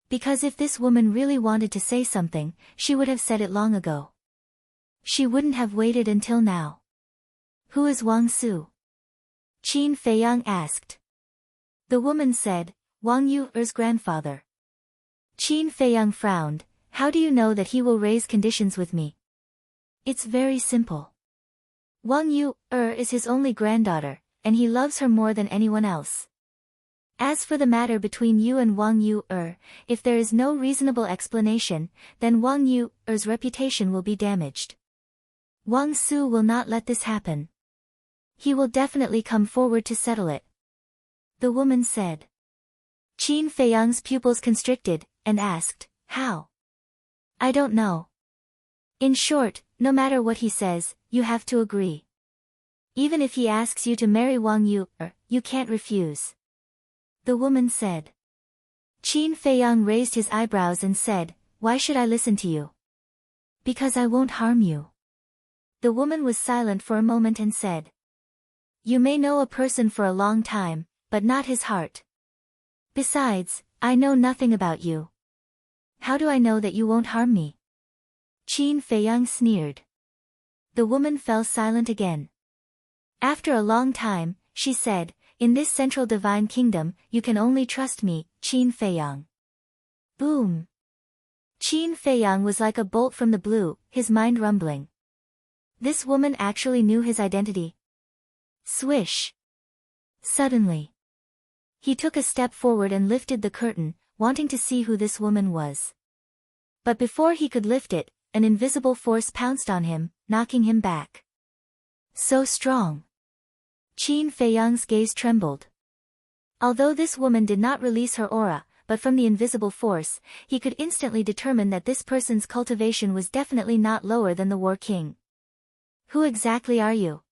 Because if this woman really wanted to say something, she would have said it long ago. She wouldn't have waited until now. "Who is Wang Su?" Qin Feiyang asked. The woman said, "Wang Yu's grandfather." Qin Feiyang frowned. "How do you know that he will raise conditions with me?" "It's very simple. Wang Yu is his only granddaughter, and he loves her more than anyone else. As for the matter between you and Wang Yu if there is no reasonable explanation, then Wang Yu's reputation will be damaged. Wang Su will not let this happen. He will definitely come forward to settle it." The woman said. Qin Feiyang's pupils constricted, and asked, "How?" "I don't know. In short, no matter what he says, you have to agree. Even if he asks you to marry Wang Yu, you can't refuse." The woman said. Qin Feiyang raised his eyebrows and said, "Why should I listen to you?" "Because I won't harm you." The woman was silent for a moment and said. You may know a person for a long time, but not his heart. Besides, I know nothing about you. How do I know that you won't harm me? Qin Feiyang sneered. The woman fell silent again. After a long time, she said, in this central divine kingdom, you can only trust me, Qin Feiyang. Boom. Qin Feiyang was like a bolt from the blue, his mind rumbling. This woman actually knew his identity. Swish. Suddenly, he took a step forward and lifted the curtain, wanting to see who this woman was. But before he could lift it, an invisible force pounced on him, knocking him back. So strong. Qin Feiyang's gaze trembled. Although this woman did not release her aura, but from the invisible force, he could instantly determine that this person's cultivation was definitely not lower than the War King. Who exactly are you?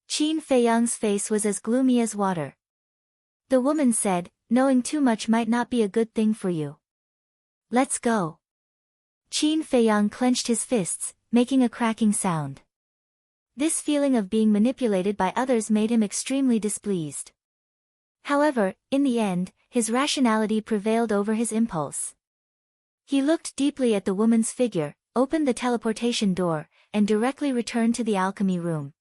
Qin Feiyang's face was as gloomy as water. The woman said, knowing too much might not be a good thing for you. Let's go. Qin Feiyang clenched his fists, making a cracking sound. This feeling of being manipulated by others made him extremely displeased. However, in the end, his rationality prevailed over his impulse. He looked deeply at the woman's figure, opened the teleportation door, and directly returned to the alchemy room.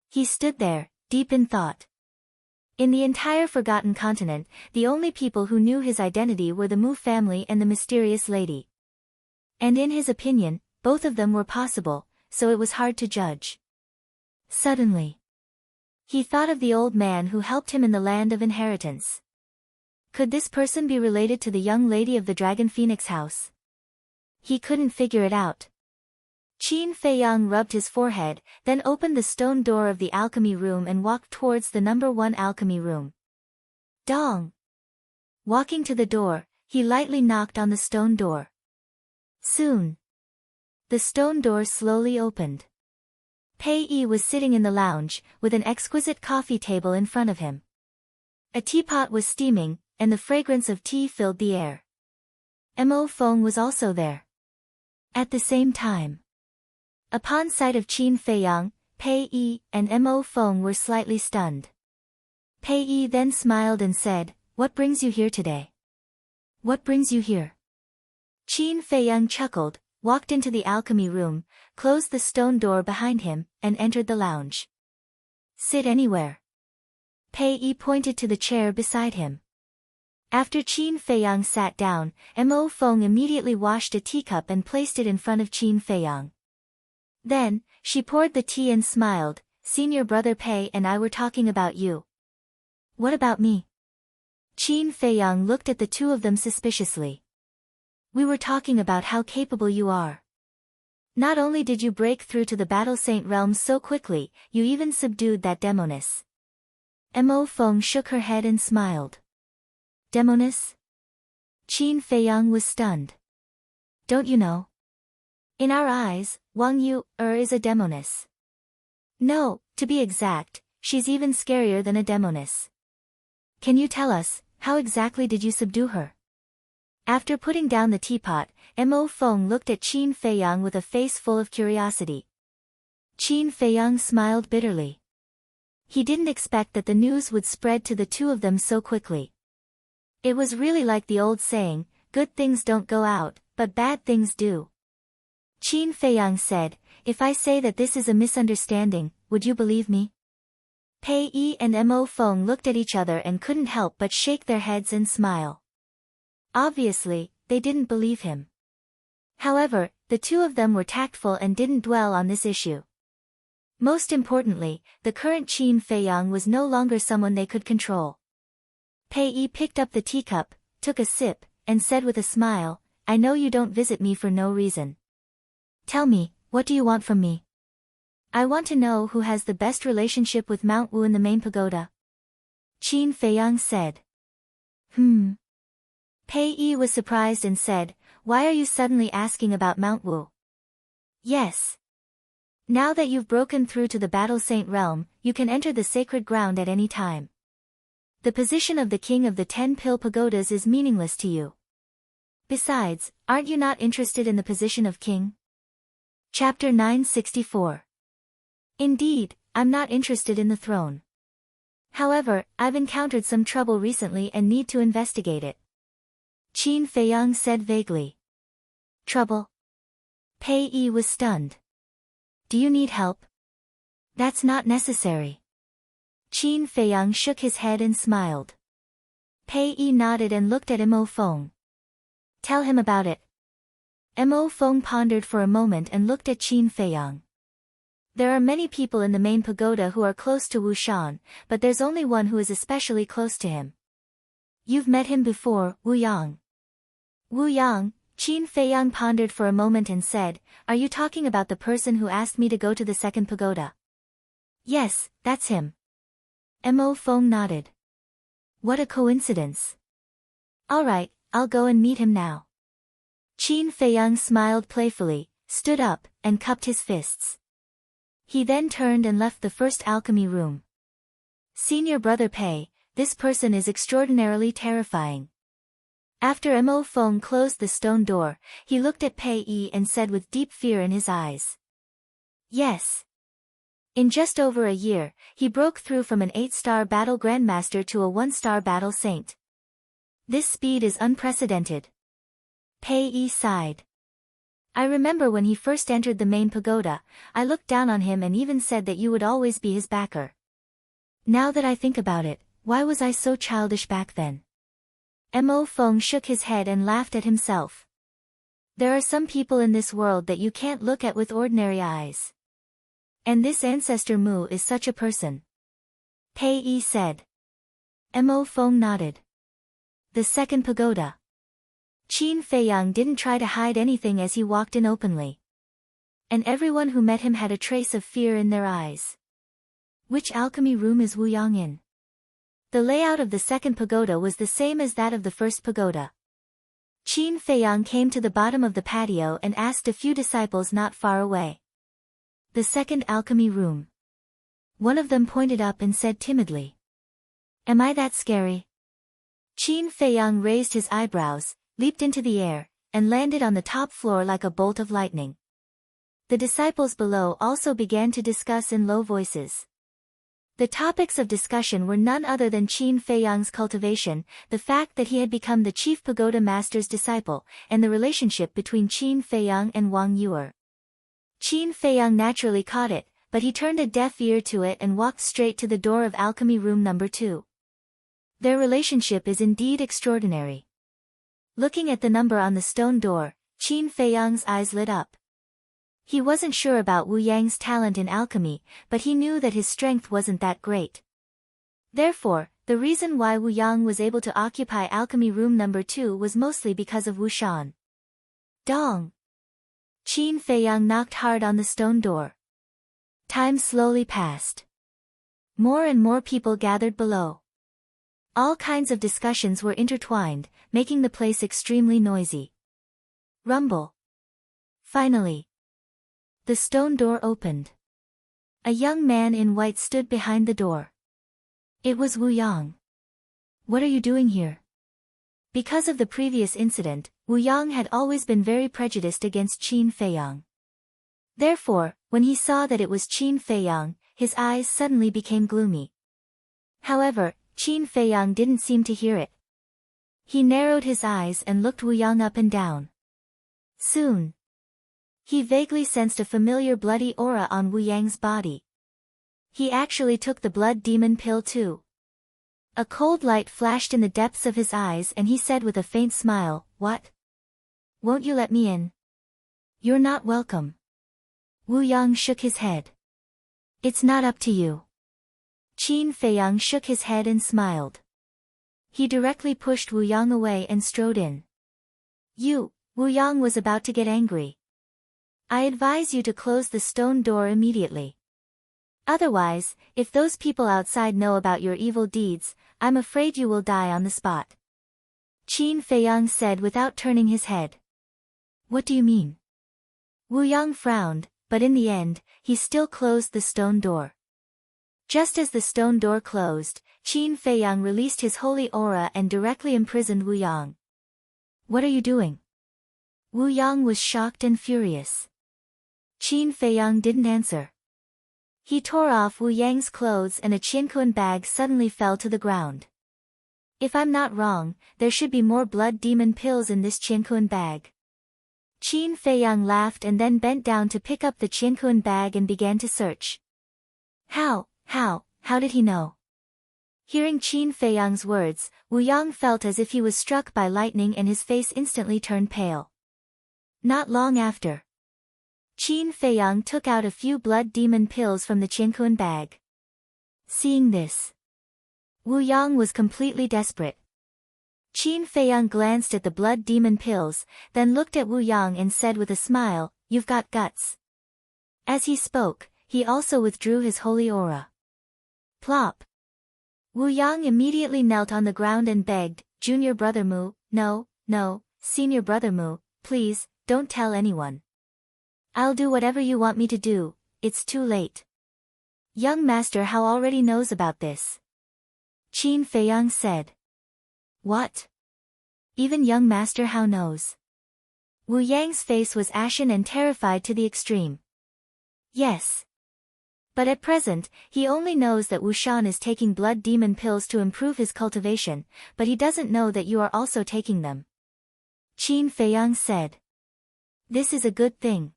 He stood there, deep in thought. In the entire Forgotten Continent, the only people who knew his identity were the Mu family and the mysterious lady. And in his opinion, both of them were possible, so it was hard to judge. Suddenly, he thought of the old man who helped him in the land of inheritance. Could this person be related to the young lady of the Dragon Phoenix house? He couldn't figure it out. Qin Feiyang rubbed his forehead, then opened the stone door of the alchemy room and walked towards the number 1 alchemy room. Dong! Walking to the door, he lightly knocked on the stone door. Soon, the stone door slowly opened. Pei Yi was sitting in the lounge, with an exquisite coffee table in front of him. A teapot was steaming, and the fragrance of tea filled the air. Mo Feng was also there. At the same time, upon sight of Qin Feiyang, Pei Yi and Mo Feng were slightly stunned. Pei Yi then smiled and said, "What brings you here today?" "What brings you here?" Qin Feiyang chuckled, walked into the alchemy room, closed the stone door behind him, and entered the lounge. "Sit anywhere." Pei Yi pointed to the chair beside him. After Qin Feiyang sat down, Mo Feng immediately washed a teacup and placed it in front of Qin Feiyang. Then, she poured the tea and smiled, "Senior brother Pei and I were talking about you." "What about me?" Qin Feiyang looked at the two of them suspiciously. "We were talking about how capable you are. Not only did you break through to the Battle Saint realm so quickly, you even subdued that demoness." Mo Feng shook her head and smiled. "Demoness?" Qin Feiyang was stunned. "Don't you know? In our eyes, Wang Yu is a demoness. No, to be exact, she's even scarier than a demoness. Can you tell us, how exactly did you subdue her?" After putting down the teapot, Mo Feng looked at Qin Feiyang with a face full of curiosity. Qin Feiyang smiled bitterly. He didn't expect that the news would spread to the two of them so quickly. It was really like the old saying, good things don't go out, but bad things do. Qin Feiyang said, "If I say that this is a misunderstanding, would you believe me?" Pei Yi and Mo Feng looked at each other and couldn't help but shake their heads and smile. Obviously, they didn't believe him. However, the two of them were tactful and didn't dwell on this issue. Most importantly, the current Qin Feiyang was no longer someone they could control. Pei Yi picked up the teacup, took a sip, and said with a smile, "I know you don't visit me for no reason. Tell me, what do you want from me?" "I want to know who has the best relationship with Mount Wu in the main pagoda," Qin Feiyang said. Pei Yi was surprised and said, "Why are you suddenly asking about Mount Wu?" "Yes. Now that you've broken through to the Battle Saint realm, you can enter the sacred ground at any time. The position of the king of the 10 pill pagodas is meaningless to you. Besides, aren't you not interested in the position of king?" Chapter 964. Indeed, I'm not interested in the throne. However, I've encountered some trouble recently and need to investigate it. Qin Feiyang said vaguely. Trouble? Pei Yi was stunned. Do you need help? That's not necessary. Qin Feiyang shook his head and smiled. Pei Yi nodded and looked at Mo Feng. Tell him about it. Mo Feng pondered for a moment and looked at Qin Feiyang. There are many people in the main pagoda who are close to Wu Shan, but there's only one who is especially close to him. You've met him before, Wu Yang. Wu Yang, Qin Feiyang pondered for a moment and said, are you talking about the person who asked me to go to the second pagoda? Yes, that's him. Mo Feng nodded. What a coincidence. All right, I'll go and meet him now. Qin Feiyang smiled playfully, stood up, and cupped his fists. He then turned and left the first alchemy room. Senior Brother Pei, this person is extraordinarily terrifying. After Mo Feng closed the stone door, he looked at Pei Yi and said with deep fear in his eyes. Yes. In just over a year, he broke through from an 8-star battle grandmaster to a 1-star battle saint. This speed is unprecedented. Pei Yi sighed. I remember when he first entered the main pagoda, I looked down on him and even said that you would always be his backer. Now that I think about it, why was I so childish back then? Mo Feng shook his head and laughed at himself. There are some people in this world that you can't look at with ordinary eyes. And this ancestor Mu is such a person. Pei Yi said. Mo Feng nodded. The second pagoda. Qin Feiyang didn't try to hide anything as he walked in openly. And everyone who met him had a trace of fear in their eyes. Which alchemy room is Wu Yang in? The layout of the second pagoda was the same as that of the first pagoda. Qin Feiyang came to the bottom of the patio and asked a few disciples not far away. The second alchemy room. One of them pointed up and said timidly. Am I that scary? Qin Feiyang raised his eyebrows, leaped into the air, and landed on the top floor like a bolt of lightning. The disciples below also began to discuss in low voices. The topics of discussion were none other than Qin Feiyang's cultivation, the fact that he had become the chief pagoda master's disciple, and the relationship between Qin Feiyang and Wang Yuer. Qin Feiyang naturally caught it, but he turned a deaf ear to it and walked straight to the door of alchemy room number 2. Their relationship is indeed extraordinary. Looking at the number on the stone door, Qin Feiyang's eyes lit up. He wasn't sure about Wu Yang's talent in alchemy, but he knew that his strength wasn't that great. Therefore, the reason why Wu Yang was able to occupy alchemy room number 2 was mostly because of Wu Shan. Dong! Qin Feiyang knocked hard on the stone door. Time slowly passed. More and more people gathered below. All kinds of discussions were intertwined, making the place extremely noisy. Rumble. Finally, the stone door opened. A young man in white stood behind the door. It was Wu Yang. What are you doing here? Because of the previous incident, Wu Yang had always been very prejudiced against Qin Feiyang. Therefore, when he saw that it was Qin Feiyang, his eyes suddenly became gloomy. However, Qin Feiyang didn't seem to hear it. He narrowed his eyes and looked Wu Yang up and down. Soon, he vaguely sensed a familiar bloody aura on Wu Yang's body. He actually took the blood demon pill too. A cold light flashed in the depths of his eyes and he said with a faint smile, "What? Won't you let me in? You're not welcome." Wu Yang shook his head. "It's not up to you." Qin Feiyang shook his head and smiled. He directly pushed Wu Yang away and strode in. Wu Yang was about to get angry. "I advise you to close the stone door immediately. Otherwise, if those people outside know about your evil deeds, I'm afraid you will die on the spot." Qin Feiyang said without turning his head. "What do you mean?" Wu Yang frowned, but in the end, he still closed the stone door. Just as the stone door closed, Qin Feiyang released his holy aura and directly imprisoned Wu Yang. "What are you doing?" Wu Yang was shocked and furious. Qin Feiyang didn't answer. He tore off Wu Yang's clothes and a Qianquan bag suddenly fell to the ground. If I'm not wrong, there should be more blood demon pills in this Qianquan bag. Qin Feiyang laughed and then bent down to pick up the Qianquan bag and began to search. How did he know? Hearing Qin Feiyang's words, Wu Yang felt as if he was struck by lightning and his face instantly turned pale. Not long after, Qin Feiyang took out a few blood demon pills from the Qianquan bag. Seeing this, Wu Yang was completely desperate. Qin Feiyang glanced at the blood demon pills, then looked at Wu Yang and said with a smile, "You've got guts." As he spoke, he also withdrew his holy aura. Plop! Wu Yang immediately knelt on the ground and begged, "Junior brother Mu, no, senior brother Mu, please, don't tell anyone. I'll do whatever you want me to do, it's too late." Young master Hao already knows about this. Qin Feiyang said. What? Even young master Hao knows? Wu Yang's face was ashen and terrified to the extreme. Yes. But at present, he only knows that Wu Shan is taking blood demon pills to improve his cultivation, but he doesn't know that you are also taking them. Qin Feiyang said. This is a good thing.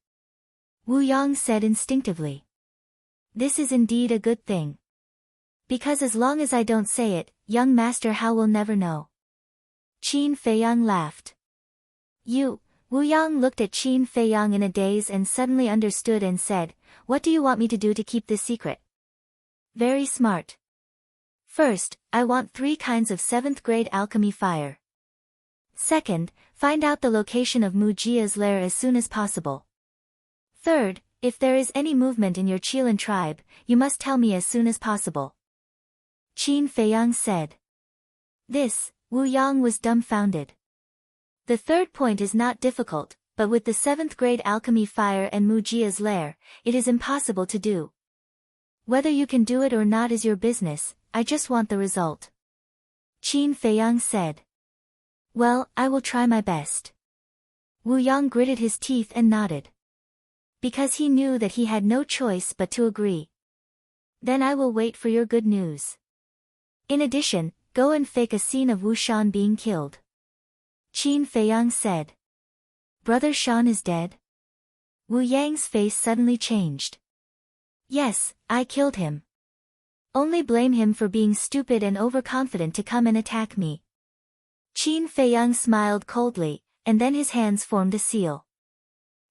Wu Yang said instinctively. This is indeed a good thing. Because as long as I don't say it, young master Hao will never know. Qin Feiyang laughed. Wu Yang looked at Qin Feiyang in a daze and suddenly understood and said, "What do you want me to do to keep this secret?" Very smart. First, I want 3 kinds of 7th grade alchemy fire. Second, find out the location of Mu Jia's lair as soon as possible. Third, if there is any movement in your Qilin tribe, you must tell me as soon as possible. Qin Feiyang said. This, Wu Yang was dumbfounded. The third point is not difficult, but with the 7th grade alchemy fire and Mu Jia's lair, it is impossible to do. Whether you can do it or not is your business, I just want the result. Qin Feiyang said. Well, I will try my best. Wu Yang gritted his teeth and nodded. Because he knew that he had no choice but to agree. Then I will wait for your good news. In addition, go and fake a scene of Wu Shan being killed. Qin Feiyang said. Brother Shan is dead? Wu Yang's face suddenly changed. Yes, I killed him. Only blame him for being stupid and overconfident to come and attack me. Qin Feiyang smiled coldly, and then his hands formed a seal.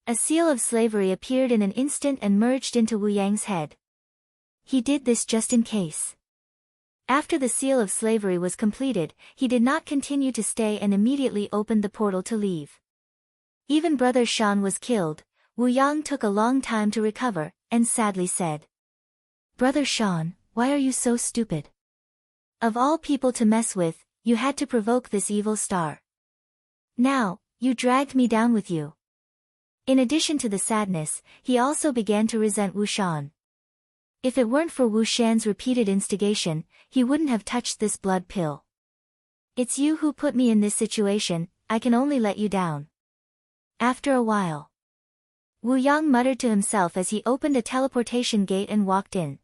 A seal of slavery appeared in an instant and merged into Wu Yang's head. He did this just in case. After the seal of slavery was completed, he did not continue to stay and immediately opened the portal to leave. Even Brother Shan was killed. Wu Yang took a long time to recover, and sadly said. Brother Shan, why are you so stupid? Of all people to mess with, you had to provoke this evil star. Now, you dragged me down with you. In addition to the sadness, he also began to resent Wu Shan. If it weren't for Wu Shan's repeated instigation, he wouldn't have touched this blood pill. It's you who put me in this situation, I can only let you down. After a while, Wu Yang muttered to himself as he opened a teleportation gate and walked in.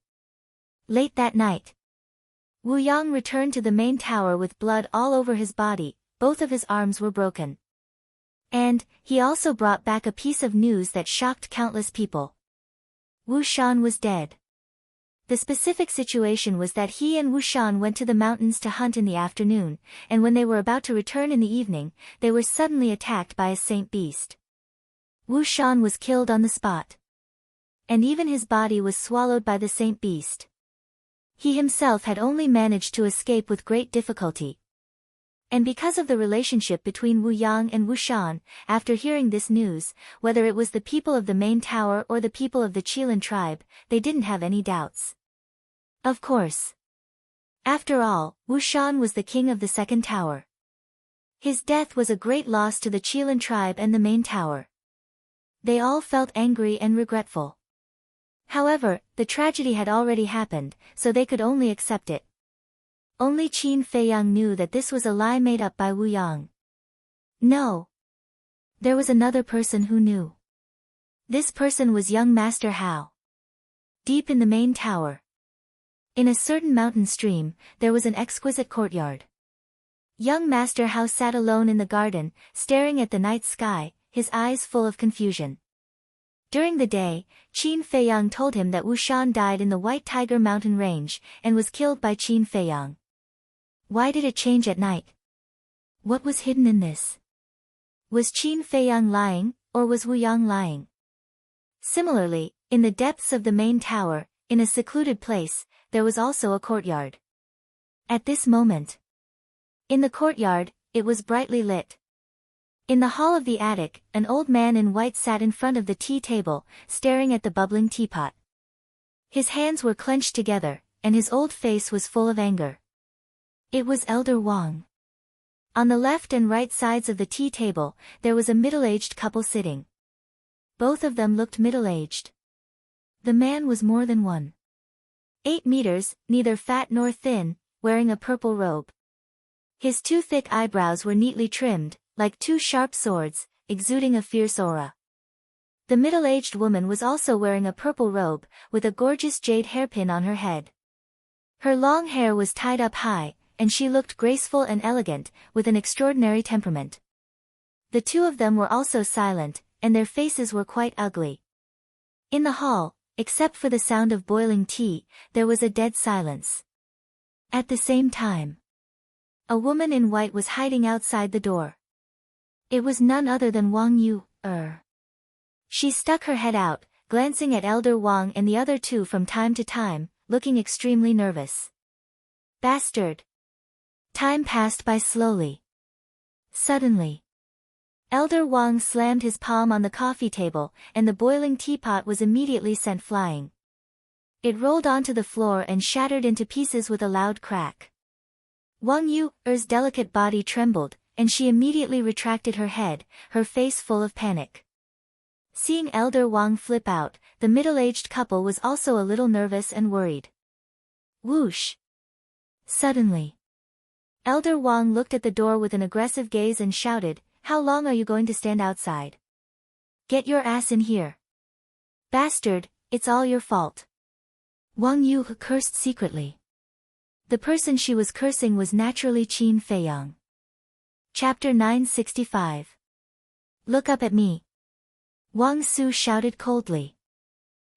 Late that night, Wu Yang returned to the main tower with blood all over his body, both of his arms were broken. And, he also brought back a piece of news that shocked countless people. Wu Shan was dead. The specific situation was that he and Wu Shan went to the mountains to hunt in the afternoon, and when they were about to return in the evening, they were suddenly attacked by a saint beast. Wu Shan was killed on the spot. And even his body was swallowed by the saint beast. He himself had only managed to escape with great difficulty. And because of the relationship between Wu Yang and Wu Shan, after hearing this news, whether it was the people of the main tower or the people of the Qilin tribe, they didn't have any doubts. Of course. After all, Wu Shan was the king of the second tower. His death was a great loss to the Qilin tribe and the main tower. They all felt angry and regretful. However, the tragedy had already happened, so they could only accept it. Only Qin Feiyang knew that this was a lie made up by Wu Yang. No. There was another person who knew. This person was young Master Hao. Deep in the main tower, in a certain mountain stream, there was an exquisite courtyard. Young Master Hao sat alone in the garden, staring at the night sky, his eyes full of confusion. During the day, Qin Feiyang told him that Wu Shan died in the White Tiger Mountain Range, and was killed by Qin Feiyang. Why did it change at night? What was hidden in this? Was Qin Feiyang lying, or was Wu Yang lying? Similarly, in the depths of the main tower, in a secluded place, there was also a courtyard. At this moment, in the courtyard, it was brightly lit. In the hall of the attic, an old man in white sat in front of the tea table, staring at the bubbling teapot. His hands were clenched together, and his old face was full of anger. It was Elder Wang. On the left and right sides of the tea table, there was a middle-aged couple sitting. Both of them looked middle-aged. The man was more than 1.8 meters, neither fat nor thin, wearing a purple robe. His 2 thick eyebrows were neatly trimmed, like 2 sharp swords, exuding a fierce aura. The middle-aged woman was also wearing a purple robe, with a gorgeous jade hairpin on her head. Her long hair was tied up high, and she looked graceful and elegant, with an extraordinary temperament. The two of them were also silent, and their faces were quite ugly. In the hall, except for the sound of boiling tea, there was a dead silence. At the same time, a woman in white was hiding outside the door. It was none other than Wang Yu. She stuck her head out, glancing at Elder Wang and the other two from time to time, looking extremely nervous. Bastard! Time passed by slowly. Suddenly, Elder Wang slammed his palm on the coffee table, and the boiling teapot was immediately sent flying. It rolled onto the floor and shattered into pieces with a loud crack. Wang Yu's delicate body trembled, and she immediately retracted her head, her face full of panic. Seeing Elder Wang flip out, the middle-aged couple was also a little nervous and worried. Whoosh! Suddenly, Elder Wang looked at the door with an aggressive gaze and shouted, "How long are you going to stand outside? Get your ass in here. Bastard, it's all your fault." Wang Yu cursed secretly. The person she was cursing was naturally Qin Feiyang. Chapter 965. Look up at me. Wang Su shouted coldly.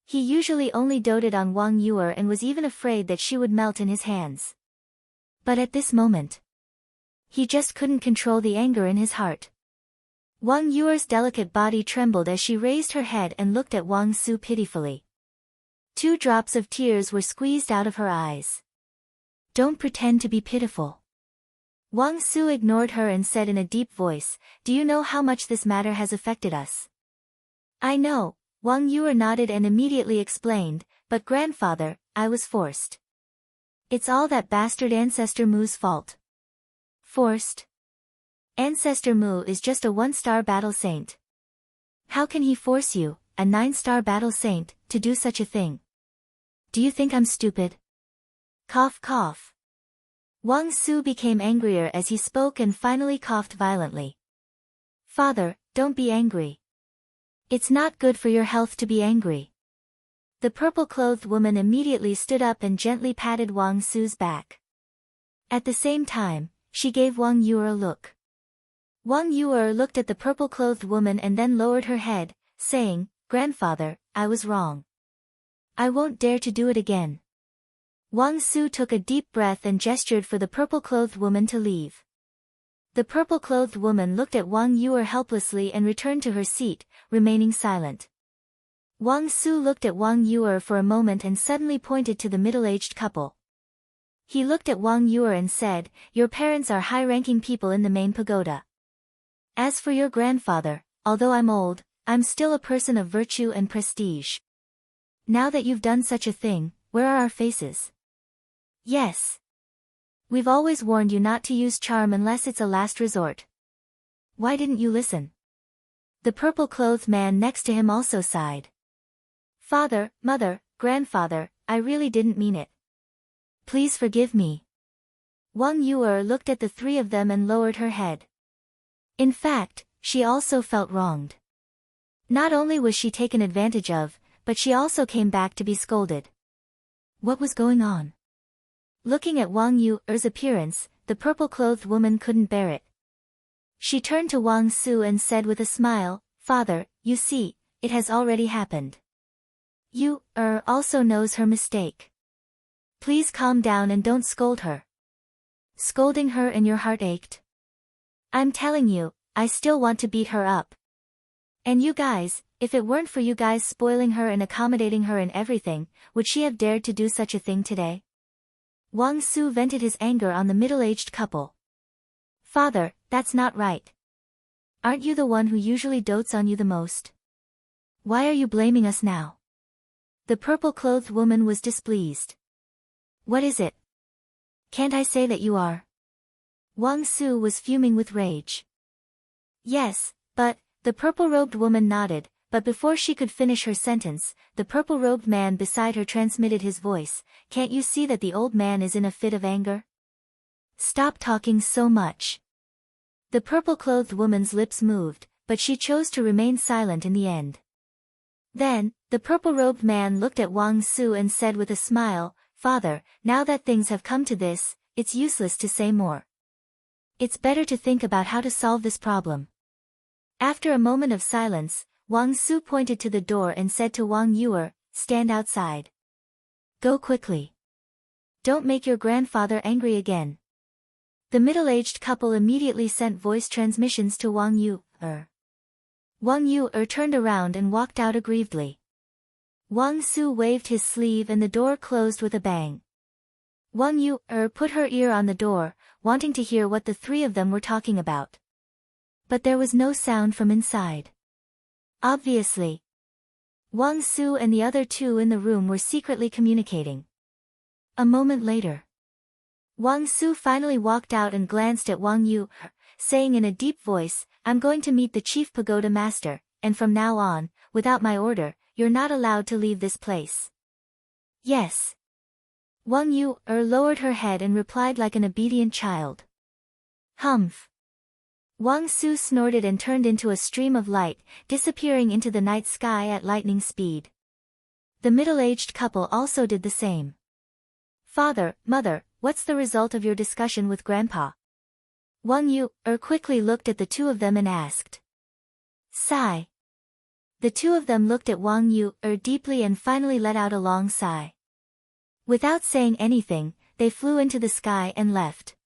He usually only doted on Wang Yu and was even afraid that she would melt in his hands. But at this moment, he just couldn't control the anger in his heart. Wang Yu's delicate body trembled as she raised her head and looked at Wang Su pitifully. 2 drops of tears were squeezed out of her eyes. Don't pretend to be pitiful. Wang Su ignored her and said in a deep voice, "Do you know how much this matter has affected us?" "I know," Wang Yu nodded and immediately explained, "But grandfather, I was forced. It's all that bastard Ancestor Mu's fault." Forced? Ancestor Mu is just a 1-star battle saint. How can he force you, a 9-star battle saint, to do such a thing? Do you think I'm stupid? Cough cough. Wang Su became angrier as he spoke and finally coughed violently. "Father, don't be angry. It's not good for your health to be angry." The purple-clothed woman immediately stood up and gently patted Wang Su's back. At the same time, she gave Wang Yu a look. Wang Yu looked at the purple-clothed woman and then lowered her head, saying, "Grandfather, I was wrong. I won't dare to do it again." Wang Su took a deep breath and gestured for the purple-clothed woman to leave. The purple-clothed woman looked at Wang Yu helplessly and returned to her seat, remaining silent. Wang Su looked at Wang Yu for a moment and suddenly pointed to the middle-aged couple. He looked at Wang Yu and said, "Your parents are high-ranking people in the main pagoda. As for your grandfather, although I'm old, I'm still a person of virtue and prestige. Now that you've done such a thing, where are our faces?" "Yes. We've always warned you not to use charm unless it's a last resort. Why didn't you listen?" The purple-clothed man next to him also sighed. "Father, mother, grandfather, I really didn't mean it. Please forgive me." Wang Yu looked at the 3 of them and lowered her head. In fact, she also felt wronged. Not only was she taken advantage of, but she also came back to be scolded. What was going on? Looking at Wang Yu's appearance, the purple-clothed woman couldn't bear it. She turned to Wang Su and said with a smile, "Father, you see, it has already happened. You also knows her mistake. Please calm down and don't scold her." Scolding her and your heart ached? I'm telling you, I still want to beat her up. And you guys, if it weren't for you guys spoiling her and accommodating her in everything, would she have dared to do such a thing today? Wang Su vented his anger on the middle-aged couple. Father, that's not right. Aren't you the one who usually dotes on you the most? Why are you blaming us now? The purple-clothed woman was displeased. What is it? Can't I say that you are? Wang Su was fuming with rage. Yes, but, the purple-robed woman nodded, but before she could finish her sentence, the purple-robed man beside her transmitted his voice. Can't you see that the old man is in a fit of anger? Stop talking so much. The purple-clothed woman's lips moved, but she chose to remain silent in the end. Then, the purple-robed man looked at Wang Su and said with a smile, "Father, now that things have come to this, it's useless to say more. It's better to think about how to solve this problem." After a moment of silence, Wang Su pointed to the door and said to Wang Yu, "Stand outside. Go quickly. Don't make your grandfather angry again." The middle-aged couple immediately sent voice transmissions to Wang Yu. Wang Yu turned around and walked out aggrievedly. Wang Su waved his sleeve and the door closed with a bang. Wang Yu put her ear on the door, wanting to hear what the three of them were talking about. But there was no sound from inside. Obviously, Wang Su and the other two in the room were secretly communicating. A moment later, Wang Su finally walked out and glanced at Wang Yu, saying in a deep voice, "I'm going to meet the chief pagoda master, and from now on, without my order, you're not allowed to leave this place." Yes. Wang Yu lowered her head and replied like an obedient child. Humph. Wang Su snorted and turned into a stream of light, disappearing into the night sky at lightning speed. The middle-aged couple also did the same. "Father, Mother, what's the result of your discussion with Grandpa?" Wang Yu quickly looked at the two of them and asked. Sigh. The two of them looked at Wang Yu deeply and finally let out a long sigh. Without saying anything, they flew into the sky and left.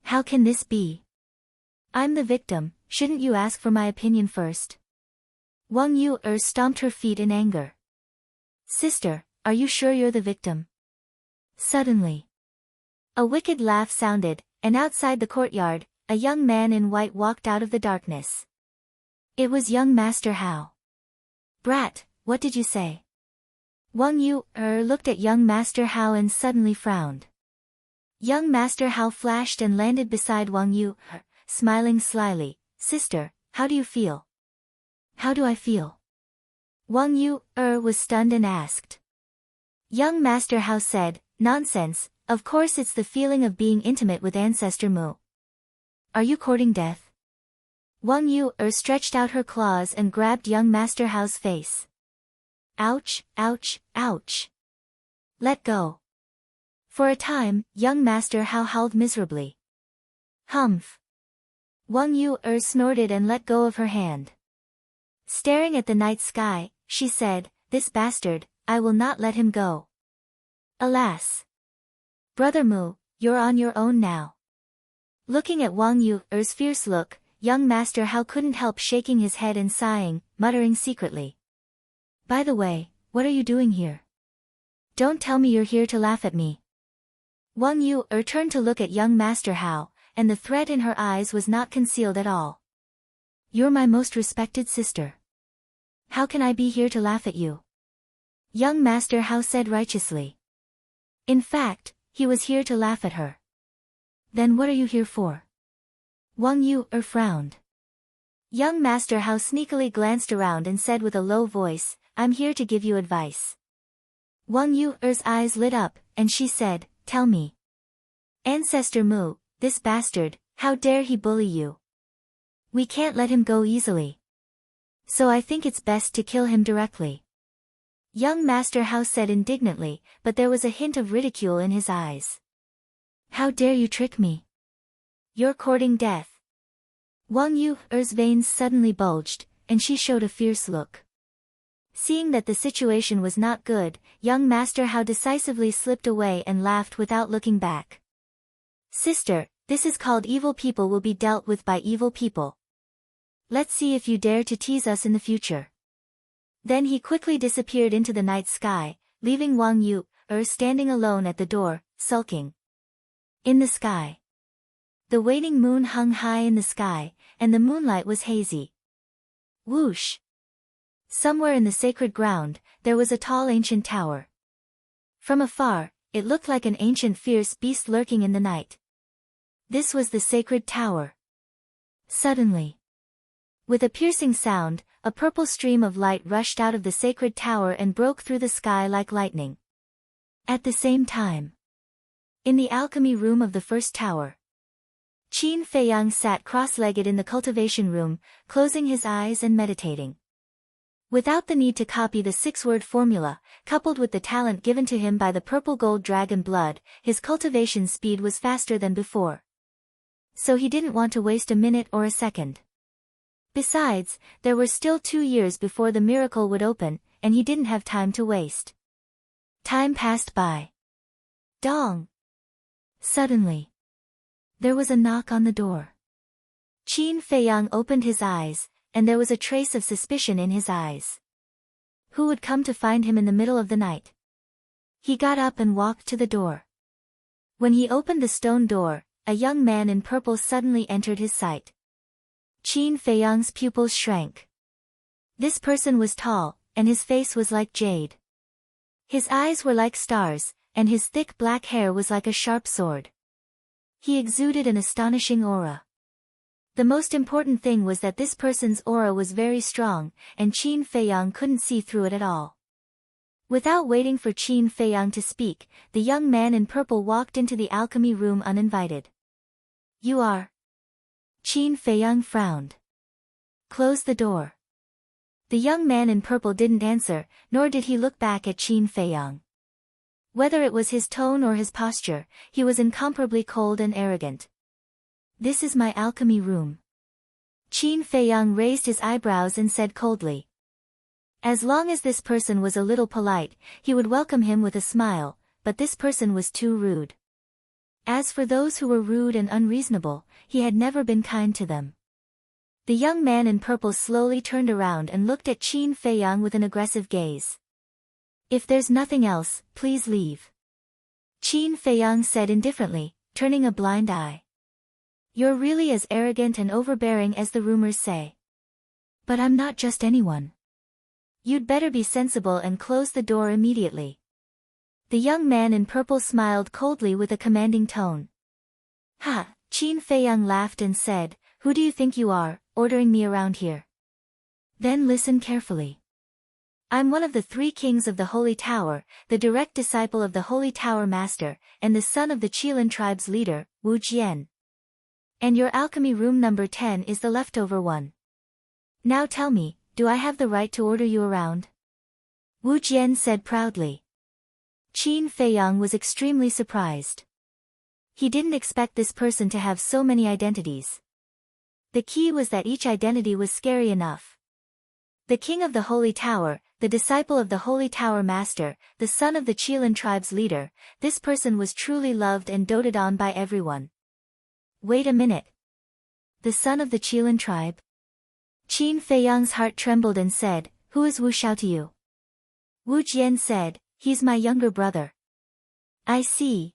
How can this be? I'm the victim, shouldn't you ask for my opinion first? Wang Yu stomped her feet in anger. Sister, are you sure you're the victim? Suddenly, a wicked laugh sounded, and outside the courtyard, a young man in white walked out of the darkness. It was young Master Hao. Brat, what did you say? Wang Yu looked at young Master Hao and suddenly frowned. Young Master Hao flashed and landed beside Wang Yu, smiling slyly. Sister, how do you feel? How do I feel? Wang Yu was stunned and asked. Young Master Hao said, Nonsense, of course it's the feeling of being intimate with Ancestor Mu. Are you courting death? Wang Yu stretched out her claws and grabbed young Master Hao's face. Ouch, ouch, ouch. Let go. For a time, young Master Hao howled miserably. Humph. Wang Yu snorted and let go of her hand. Staring at the night sky, she said, This bastard, I will not let him go. Alas. Brother Mu, you're on your own now. Looking at Wang Yu's fierce look, young Master Hao couldn't help shaking his head and sighing, muttering secretly. By the way, what are you doing here? Don't tell me you're here to laugh at me. Wang Yu turned to look at young Master Hao, and the threat in her eyes was not concealed at all. You're my most respected sister. How can I be here to laugh at you? Young Master Hao said righteously. In fact, he was here to laugh at her. Then what are you here for? Wang Yu frowned. Young Master Hao sneakily glanced around and said with a low voice, I'm here to give you advice. Wang Yu's eyes lit up, and she said, Tell me. Ancestor Mu, this bastard, how dare he bully you? We can't let him go easily. So I think it's best to kill him directly. Young Master Hao said indignantly, but there was a hint of ridicule in his eyes. How dare you trick me? You're courting death. Wang Yu's veins suddenly bulged, and she showed a fierce look. Seeing that the situation was not good, young Master Hao decisively slipped away and laughed without looking back. Sister, this is called evil people will be dealt with by evil people. Let's see if you dare to tease us in the future. Then he quickly disappeared into the night sky, leaving Wang Yu standing alone at the door, sulking. In the sky. The waning moon hung high in the sky, and the moonlight was hazy. Whoosh! Somewhere in the sacred ground, there was a tall ancient tower. From afar, it looked like an ancient fierce beast lurking in the night. This was the sacred tower. Suddenly, with a piercing sound, a purple stream of light rushed out of the sacred tower and broke through the sky like lightning. At the same time, in the alchemy room of the first tower, Qin Feiyang sat cross-legged in the cultivation room, closing his eyes and meditating. Without the need to copy the six-word formula, coupled with the talent given to him by the purple gold dragon blood, his cultivation speed was faster than before. So he didn't want to waste a minute or a second. Besides, there were still 2 years before the miracle would open, and he didn't have time to waste. Time passed by. Dong! Suddenly, there was a knock on the door. Qin Feiyang opened his eyes, and there was a trace of suspicion in his eyes. Who would come to find him in the middle of the night? He got up and walked to the door. When he opened the stone door, a young man in purple suddenly entered his sight. Qin Feiyang's pupils shrank. This person was tall, and his face was like jade. His eyes were like stars, and his thick black hair was like a sharp sword. He exuded an astonishing aura. The most important thing was that this person's aura was very strong, and Qin Feiyang couldn't see through it at all. Without waiting for Qin Feiyang to speak, the young man in purple walked into the alchemy room uninvited. You are? Qin Feiyang frowned. Close the door. The young man in purple didn't answer, nor did he look back at Qin Feiyang. Whether it was his tone or his posture, he was incomparably cold and arrogant. This is my alchemy room. Qin Feiyang raised his eyebrows and said coldly. As long as this person was a little polite, he would welcome him with a smile, but this person was too rude. As for those who were rude and unreasonable, he had never been kind to them. The young man in purple slowly turned around and looked at Qin Feiyang with an aggressive gaze. If there's nothing else, please leave. Qin Feiyang said indifferently, turning a blind eye. You're really as arrogant and overbearing as the rumors say. But I'm not just anyone. You'd better be sensible and close the door immediately. The young man in purple smiled coldly with a commanding tone. Ha! Qin Feiyang laughed and said, Who do you think you are, ordering me around here? Then listen carefully. I'm one of the 3 kings of the Holy Tower, the direct disciple of the Holy Tower Master, and the son of the Qilin tribe's leader, Wu Jian. And your alchemy room number 10 is the leftover one. Now tell me, do I have the right to order you around? Wu Jian said proudly. Qin Feiyang was extremely surprised. He didn't expect this person to have so many identities. The key was that each identity was scary enough. The king of the Holy Tower, the disciple of the Holy Tower Master, the son of the Qilin tribe's leader, this person was truly loved and doted on by everyone. Wait a minute. The son of the Qilin tribe? Qin Feiyang's heart trembled and said, Who is Wu Xiao to you? Wu Jian said, He's my younger brother. I see.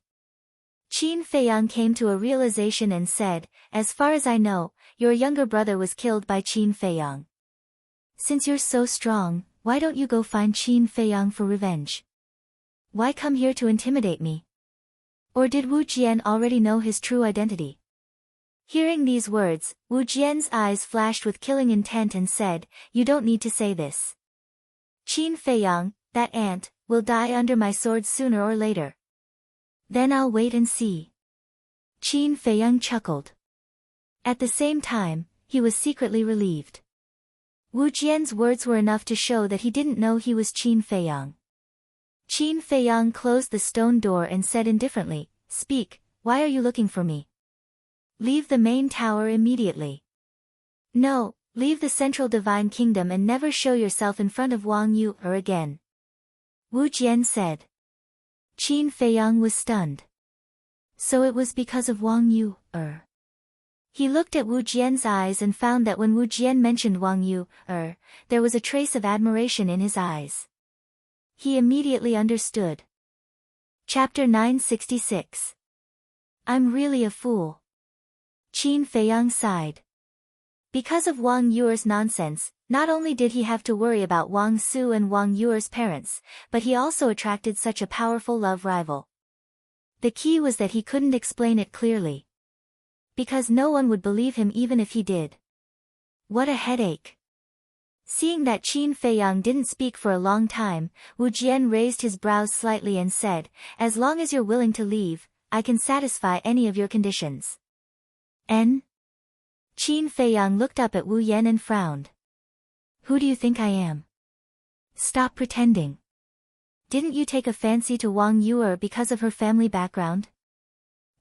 Qin Feiyang came to a realization and said, As far as I know, your younger brother was killed by Qin Feiyang. Since you're so strong, why don't you go find Qin Feiyang for revenge? Why come here to intimidate me? Or did Wu Jian already know his true identity? Hearing these words, Wu Jian's eyes flashed with killing intent and said, You don't need to say this. Qin Feiyang, that ant, will die under my sword sooner or later. Then I'll wait and see. Qin Feiyang chuckled. At the same time, he was secretly relieved. Wu Jian's words were enough to show that he didn't know he was Qin Feiyang. Qin Feiyang closed the stone door and said indifferently, "Speak, why are you looking for me?" "Leave the main tower immediately." "No, leave the central divine kingdom and never show yourself in front of Wang Yu again," Wu Jian said. Qin Feiyang was stunned. So it was because of Wang Yu He looked at Wu Jian's eyes and found that when Wu Jian mentioned Wang Yu there was a trace of admiration in his eyes. He immediately understood. Chapter 966. I'm really a fool. Qin Feiyang sighed. Because of Wang Yu's nonsense, not only did he have to worry about Wang Su and Wang Yu's parents, but he also attracted such a powerful love rival. The key was that he couldn't explain it clearly. Because no one would believe him even if he did. What a headache. Seeing that Qin Feiyang didn't speak for a long time, Wu Jian raised his brows slightly and said, "As long as you're willing to leave, I can satisfy any of your conditions." Qin Feiyang looked up at Wu Yan and frowned. "Who do you think I am? Stop pretending. Didn't you take a fancy to Wang Yu because of her family background?"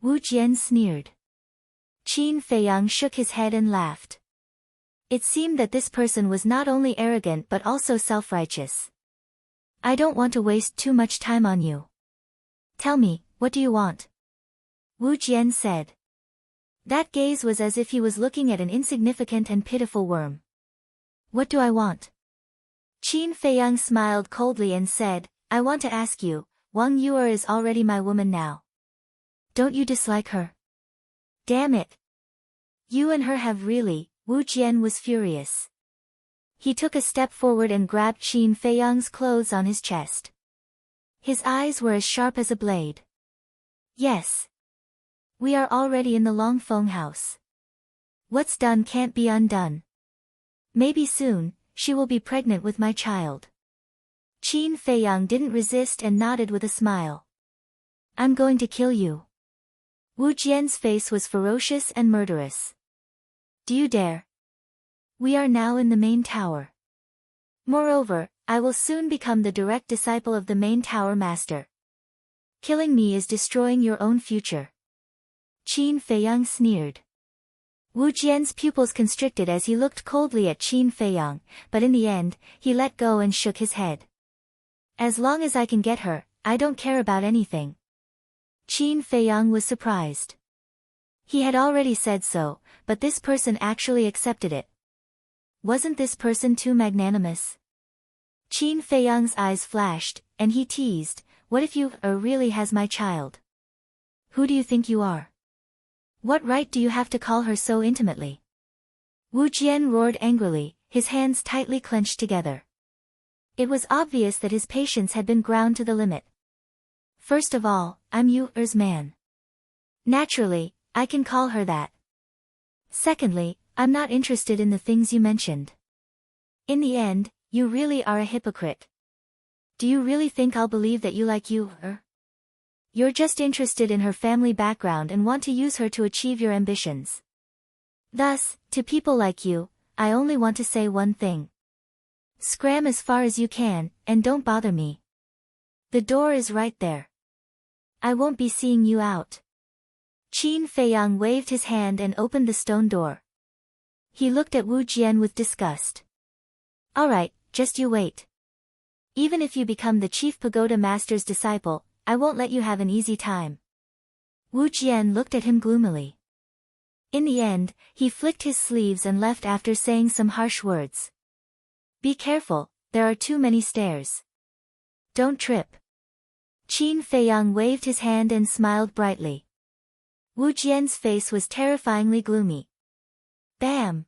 Wu Jian sneered. Qin Feiyang shook his head and laughed. It seemed that this person was not only arrogant but also self-righteous. "I don't want to waste too much time on you. Tell me, what do you want?" Wu Jian said. That gaze was as if he was looking at an insignificant and pitiful worm. "What do I want?" Qin Feiyang smiled coldly and said, "I want to ask you, Wang Yu is already my woman now. Don't you dislike her?" "Damn it. You and her have really..." Wu Jian was furious. He took a step forward and grabbed Qin Feiyang's clothes on his chest. His eyes were as sharp as a blade. "Yes. We are already in the Longfeng house. What's done can't be undone. Maybe soon, she will be pregnant with my child." Qin Feiyang didn't resist and nodded with a smile. "I'm going to kill you." Wu Jian's face was ferocious and murderous. "Do you dare? We are now in the main tower. Moreover, I will soon become the direct disciple of the main tower master. Killing me is destroying your own future." Qin Feiyang sneered. Wu Jian's pupils constricted as he looked coldly at Qin Feiyang, but in the end, he let go and shook his head. "As long as I can get her, I don't care about anything." Qin Feiyang was surprised. He had already said so, but this person actually accepted it. Wasn't this person too magnanimous? Qin Feiyang's eyes flashed, and he teased, "What if you really has my child? Who do you think you are? What right do you have to call her so intimately?" Wu Jian roared angrily, his hands tightly clenched together. It was obvious that his patience had been ground to the limit. "First of all, I'm Yu's man. Naturally, I can call her that. Secondly, I'm not interested in the things you mentioned. In the end, you really are a hypocrite. Do you really think I'll believe that you like Yu? You're just interested in her family background and want to use her to achieve your ambitions. Thus, to people like you, I only want to say one thing. Scram as far as you can, and don't bother me. The door is right there. I won't be seeing you out." Qin Feiyang waved his hand and opened the stone door. He looked at Wu Jian with disgust. "All right, just you wait. Even if you become the chief pagoda master's disciple, I won't let you have an easy time." Wu Jian looked at him gloomily. In the end, he flicked his sleeves and left after saying some harsh words. "Be careful, there are too many stairs. Don't trip." Qin Feiyang waved his hand and smiled brightly. Wu Jian's face was terrifyingly gloomy. Bam!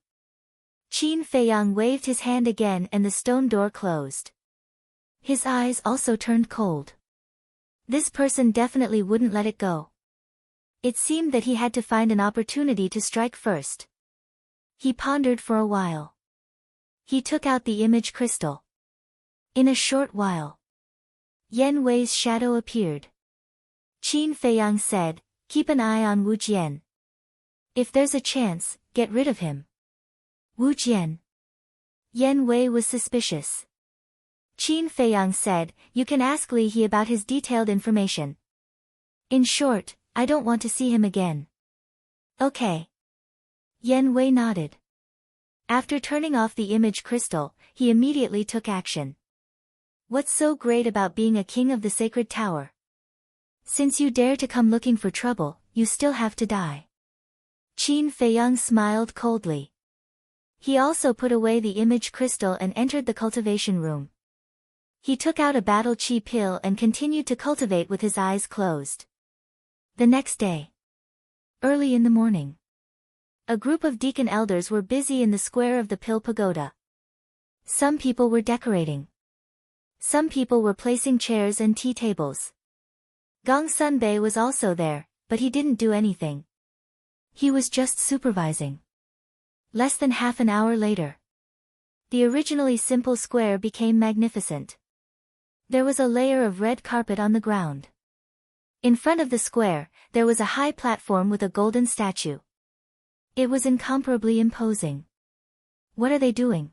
Qin Feiyang waved his hand again and the stone door closed. His eyes also turned cold. This person definitely wouldn't let it go. It seemed that he had to find an opportunity to strike first. He pondered for a while. He took out the image crystal. In a short while, Yan Wei's shadow appeared. Qin Feiyang said, "Keep an eye on Wu Jian. If there's a chance, get rid of him." Wu Jian. Yan Wei was suspicious. Qin Feiyang said, "You can ask Li He about his detailed information. In short, I don't want to see him again." Okay. Yan Wei nodded. After turning off the image crystal, he immediately took action. What's so great about being a king of the sacred tower? Since you dare to come looking for trouble, you still have to die. Qin Feiyang smiled coldly. He also put away the image crystal and entered the cultivation room. He took out a battle chi pill and continued to cultivate with his eyes closed. The next day. Early in the morning. A group of deacon elders were busy in the square of the pill pagoda. Some people were decorating. Some people were placing chairs and tea tables. Gong Sunbei was also there, but he didn't do anything. He was just supervising. Less than half an hour later. The originally simple square became magnificent. There was a layer of red carpet on the ground. In front of the square, there was a high platform with a golden statue. It was incomparably imposing. What are they doing?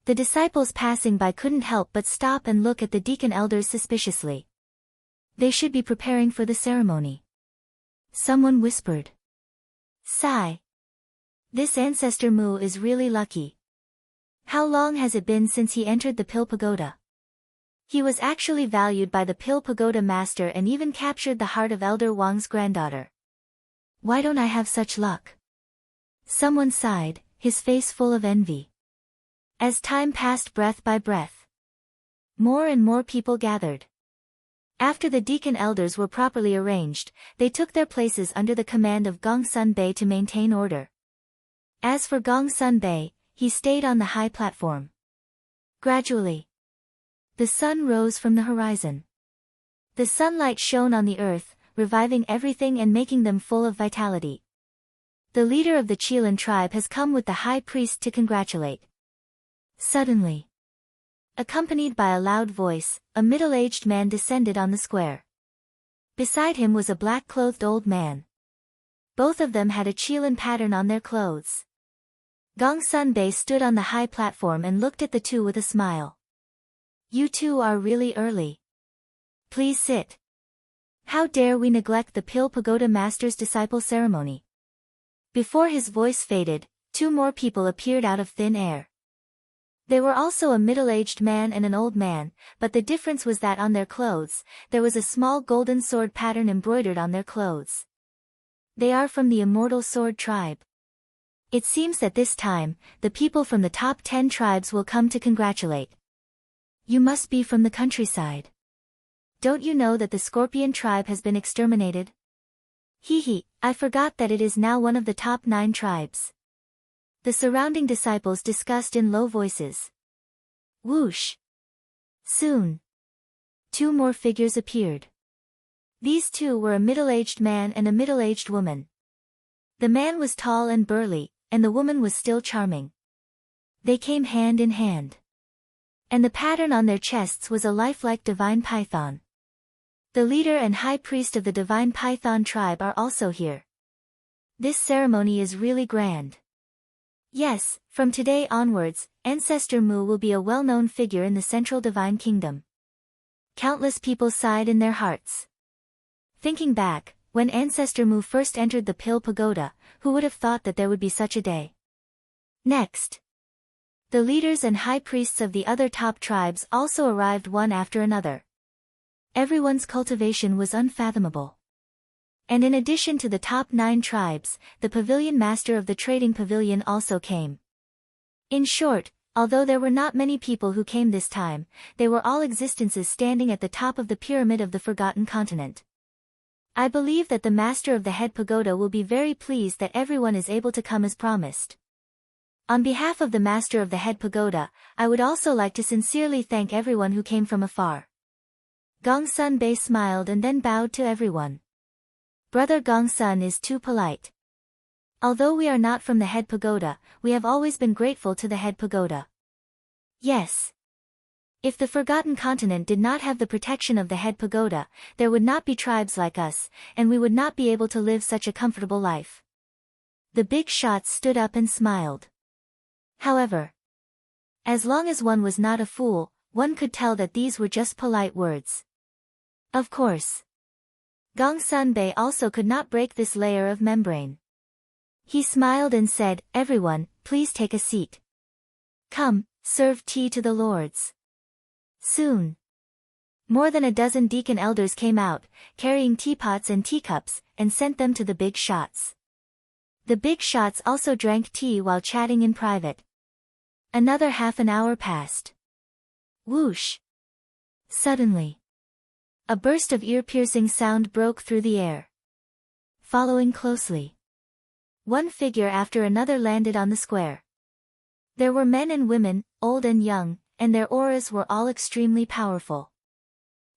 The disciples passing by couldn't help but stop and look at the deacon elders suspiciously. They should be preparing for the ceremony. Someone whispered. Sigh. This ancestor Mu is really lucky. How long has it been since he entered the pill pagoda? He was actually valued by the pill pagoda master and even captured the heart of Elder Wang's granddaughter. Why don't I have such luck? Someone sighed, his face full of envy. As time passed breath by breath, more and more people gathered. After the deacon elders were properly arranged, they took their places under the command of Gong Sunbei to maintain order. As for Gong Sunbei, he stayed on the high platform. Gradually, the sun rose from the horizon. The sunlight shone on the earth, reviving everything and making them full of vitality. The leader of the Qilin tribe has come with the high priest to congratulate. Suddenly, accompanied by a loud voice, a middle-aged man descended on the square. Beside him was a black-clothed old man. Both of them had a Qilin pattern on their clothes. Gong Sunbei stood on the high platform and looked at the two with a smile. You two are really early. Please sit. How dare we neglect the Pill Pagoda Master's disciple ceremony? Before his voice faded, two more people appeared out of thin air. They were also a middle-aged man and an old man, but the difference was that on their clothes, there was a small golden sword pattern embroidered on their clothes. They are from the Immortal Sword tribe. It seems that this time, the people from the top 10 tribes will come to congratulate. You must be from the countryside. Don't you know that the Scorpion tribe has been exterminated? Hee, I forgot that it is now one of the top 9 tribes. The surrounding disciples discussed in low voices. Whoosh! Soon, 2 more figures appeared. These two were a middle-aged man and a middle-aged woman. The man was tall and burly, and the woman was still charming. They came hand in hand. And the pattern on their chests was a lifelike divine python. The leader and high priest of the divine python tribe are also here. This ceremony is really grand. Yes, from today onwards, Ancestor Mu will be a well-known figure in the Central Divine Kingdom. Countless people sighed in their hearts. Thinking back, when Ancestor Mu first entered the Pill Pagoda, who would have thought that there would be such a day? Next, the leaders and high priests of the other top tribes also arrived one after another. Everyone's cultivation was unfathomable. And in addition to the top 9 tribes, the pavilion master of the trading pavilion also came. In short, although there were not many people who came this time, they were all existences standing at the top of the pyramid of the Forgotten Continent. I believe that the master of the head pagoda will be very pleased that everyone is able to come as promised. On behalf of the master of the head pagoda, I would also like to sincerely thank everyone who came from afar. Gong Sunbei smiled and then bowed to everyone. Brother Gong Sun is too polite. Although we are not from the head pagoda, we have always been grateful to the head pagoda. Yes. If the Forgotten Continent did not have the protection of the head pagoda, there would not be tribes like us, and we would not be able to live such a comfortable life. The big shots stood up and smiled. However, As long as one was not a fool, one could tell that these were just polite words. Of course. Gongsun also could not break this layer of membrane. He smiled and said, "Everyone, please take a seat. Come, serve tea to the lords." Soon, more than a dozen deacon elders came out, carrying teapots and teacups, and sent them to the big shots. The big shots also drank tea while chatting in private. Another half an hour passed. Whoosh! Suddenly, a burst of ear-piercing sound broke through the air. Following closely, one figure after another landed on the square. There were men and women, old and young, and their auras were all extremely powerful.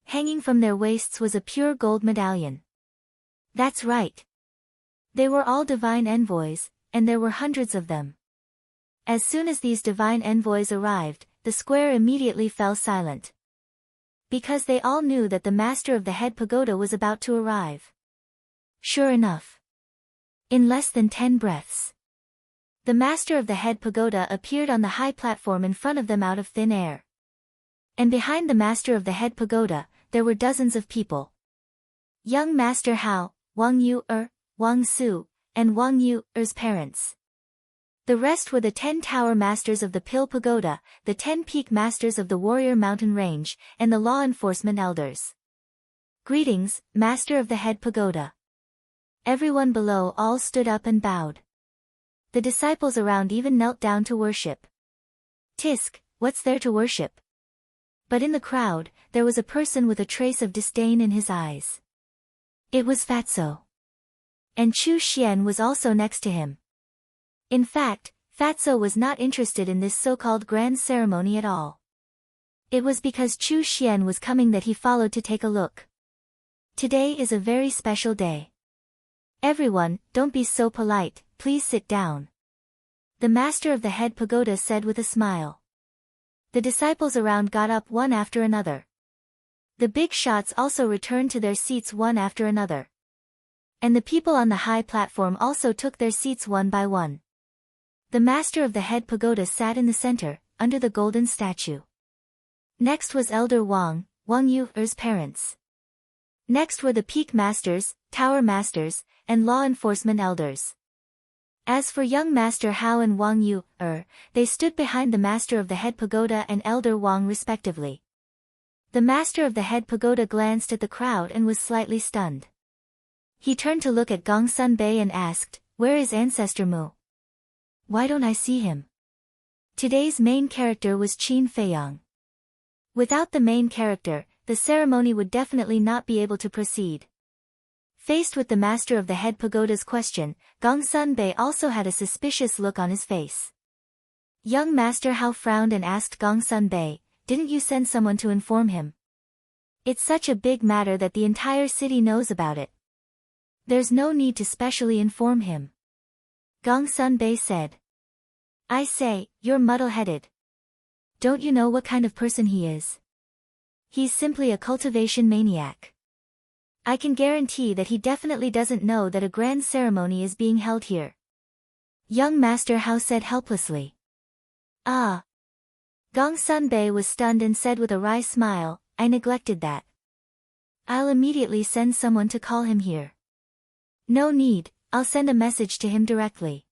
Hanging from their waists was a pure gold medallion. That's right. They were all divine envoys, and there were hundreds of them. As soon as these divine envoys arrived, the square immediately fell silent. Because they all knew that the master of the head pagoda was about to arrive. Sure enough, in less than 10 breaths, the master of the head pagoda appeared on the high platform in front of them out of thin air. And behind the master of the head pagoda, there were dozens of people. Young Master Hao, Wang Yu-er, Wang Su, and Wang Yu-er's parents. The rest were the 10 tower masters of the Pill Pagoda, the 10 peak masters of the Warrior Mountain Range, and the law enforcement elders. Greetings, Master of the Head Pagoda. Everyone below all stood up and bowed. The disciples around even knelt down to worship. Tisk, what's there to worship? But in the crowd, there was a person with a trace of disdain in his eyes. It was Fatso. And Chu Xian was also next to him. In fact, Fatso was not interested in this so-called grand ceremony at all. It was because Chu Xian was coming that he followed to take a look. Today is a very special day. Everyone, don't be so polite, please sit down. The master of the head pagoda said with a smile. The disciples around got up one after another. The big shots also returned to their seats one after another. And the people on the high platform also took their seats one by one. The master of the head pagoda sat in the center, under the golden statue. Next was Elder Wang, Wang Yu-er's parents. Next were the peak masters, tower masters, and law enforcement elders. As for young Master Hao and Wang Yu-er, they stood behind the master of the head pagoda and Elder Wang respectively. The master of the head pagoda glanced at the crowd and was slightly stunned. He turned to look at Gongsun and asked, "Where is Ancestor Mu? Why don't I see him?" Today's main character was Qin Feiyang. Without the main character, the ceremony would definitely not be able to proceed. Faced with the master of the head pagoda's question, Gongsun also had a suspicious look on his face. Young Master Hao frowned and asked Gongsun, "Didn't you send someone to inform him? It's such a big matter that the entire city knows about it. There's no need to specially inform him." Gongsun said. "I say, you're muddle-headed. Don't you know what kind of person he is? He's simply a cultivation maniac. I can guarantee that he definitely doesn't know that a grand ceremony is being held here." Young Master Hao said helplessly. "Ah." Gongsun was stunned and said with a wry smile, "I neglected that. I'll immediately send someone to call him here." "No need, I'll send a message to him directly."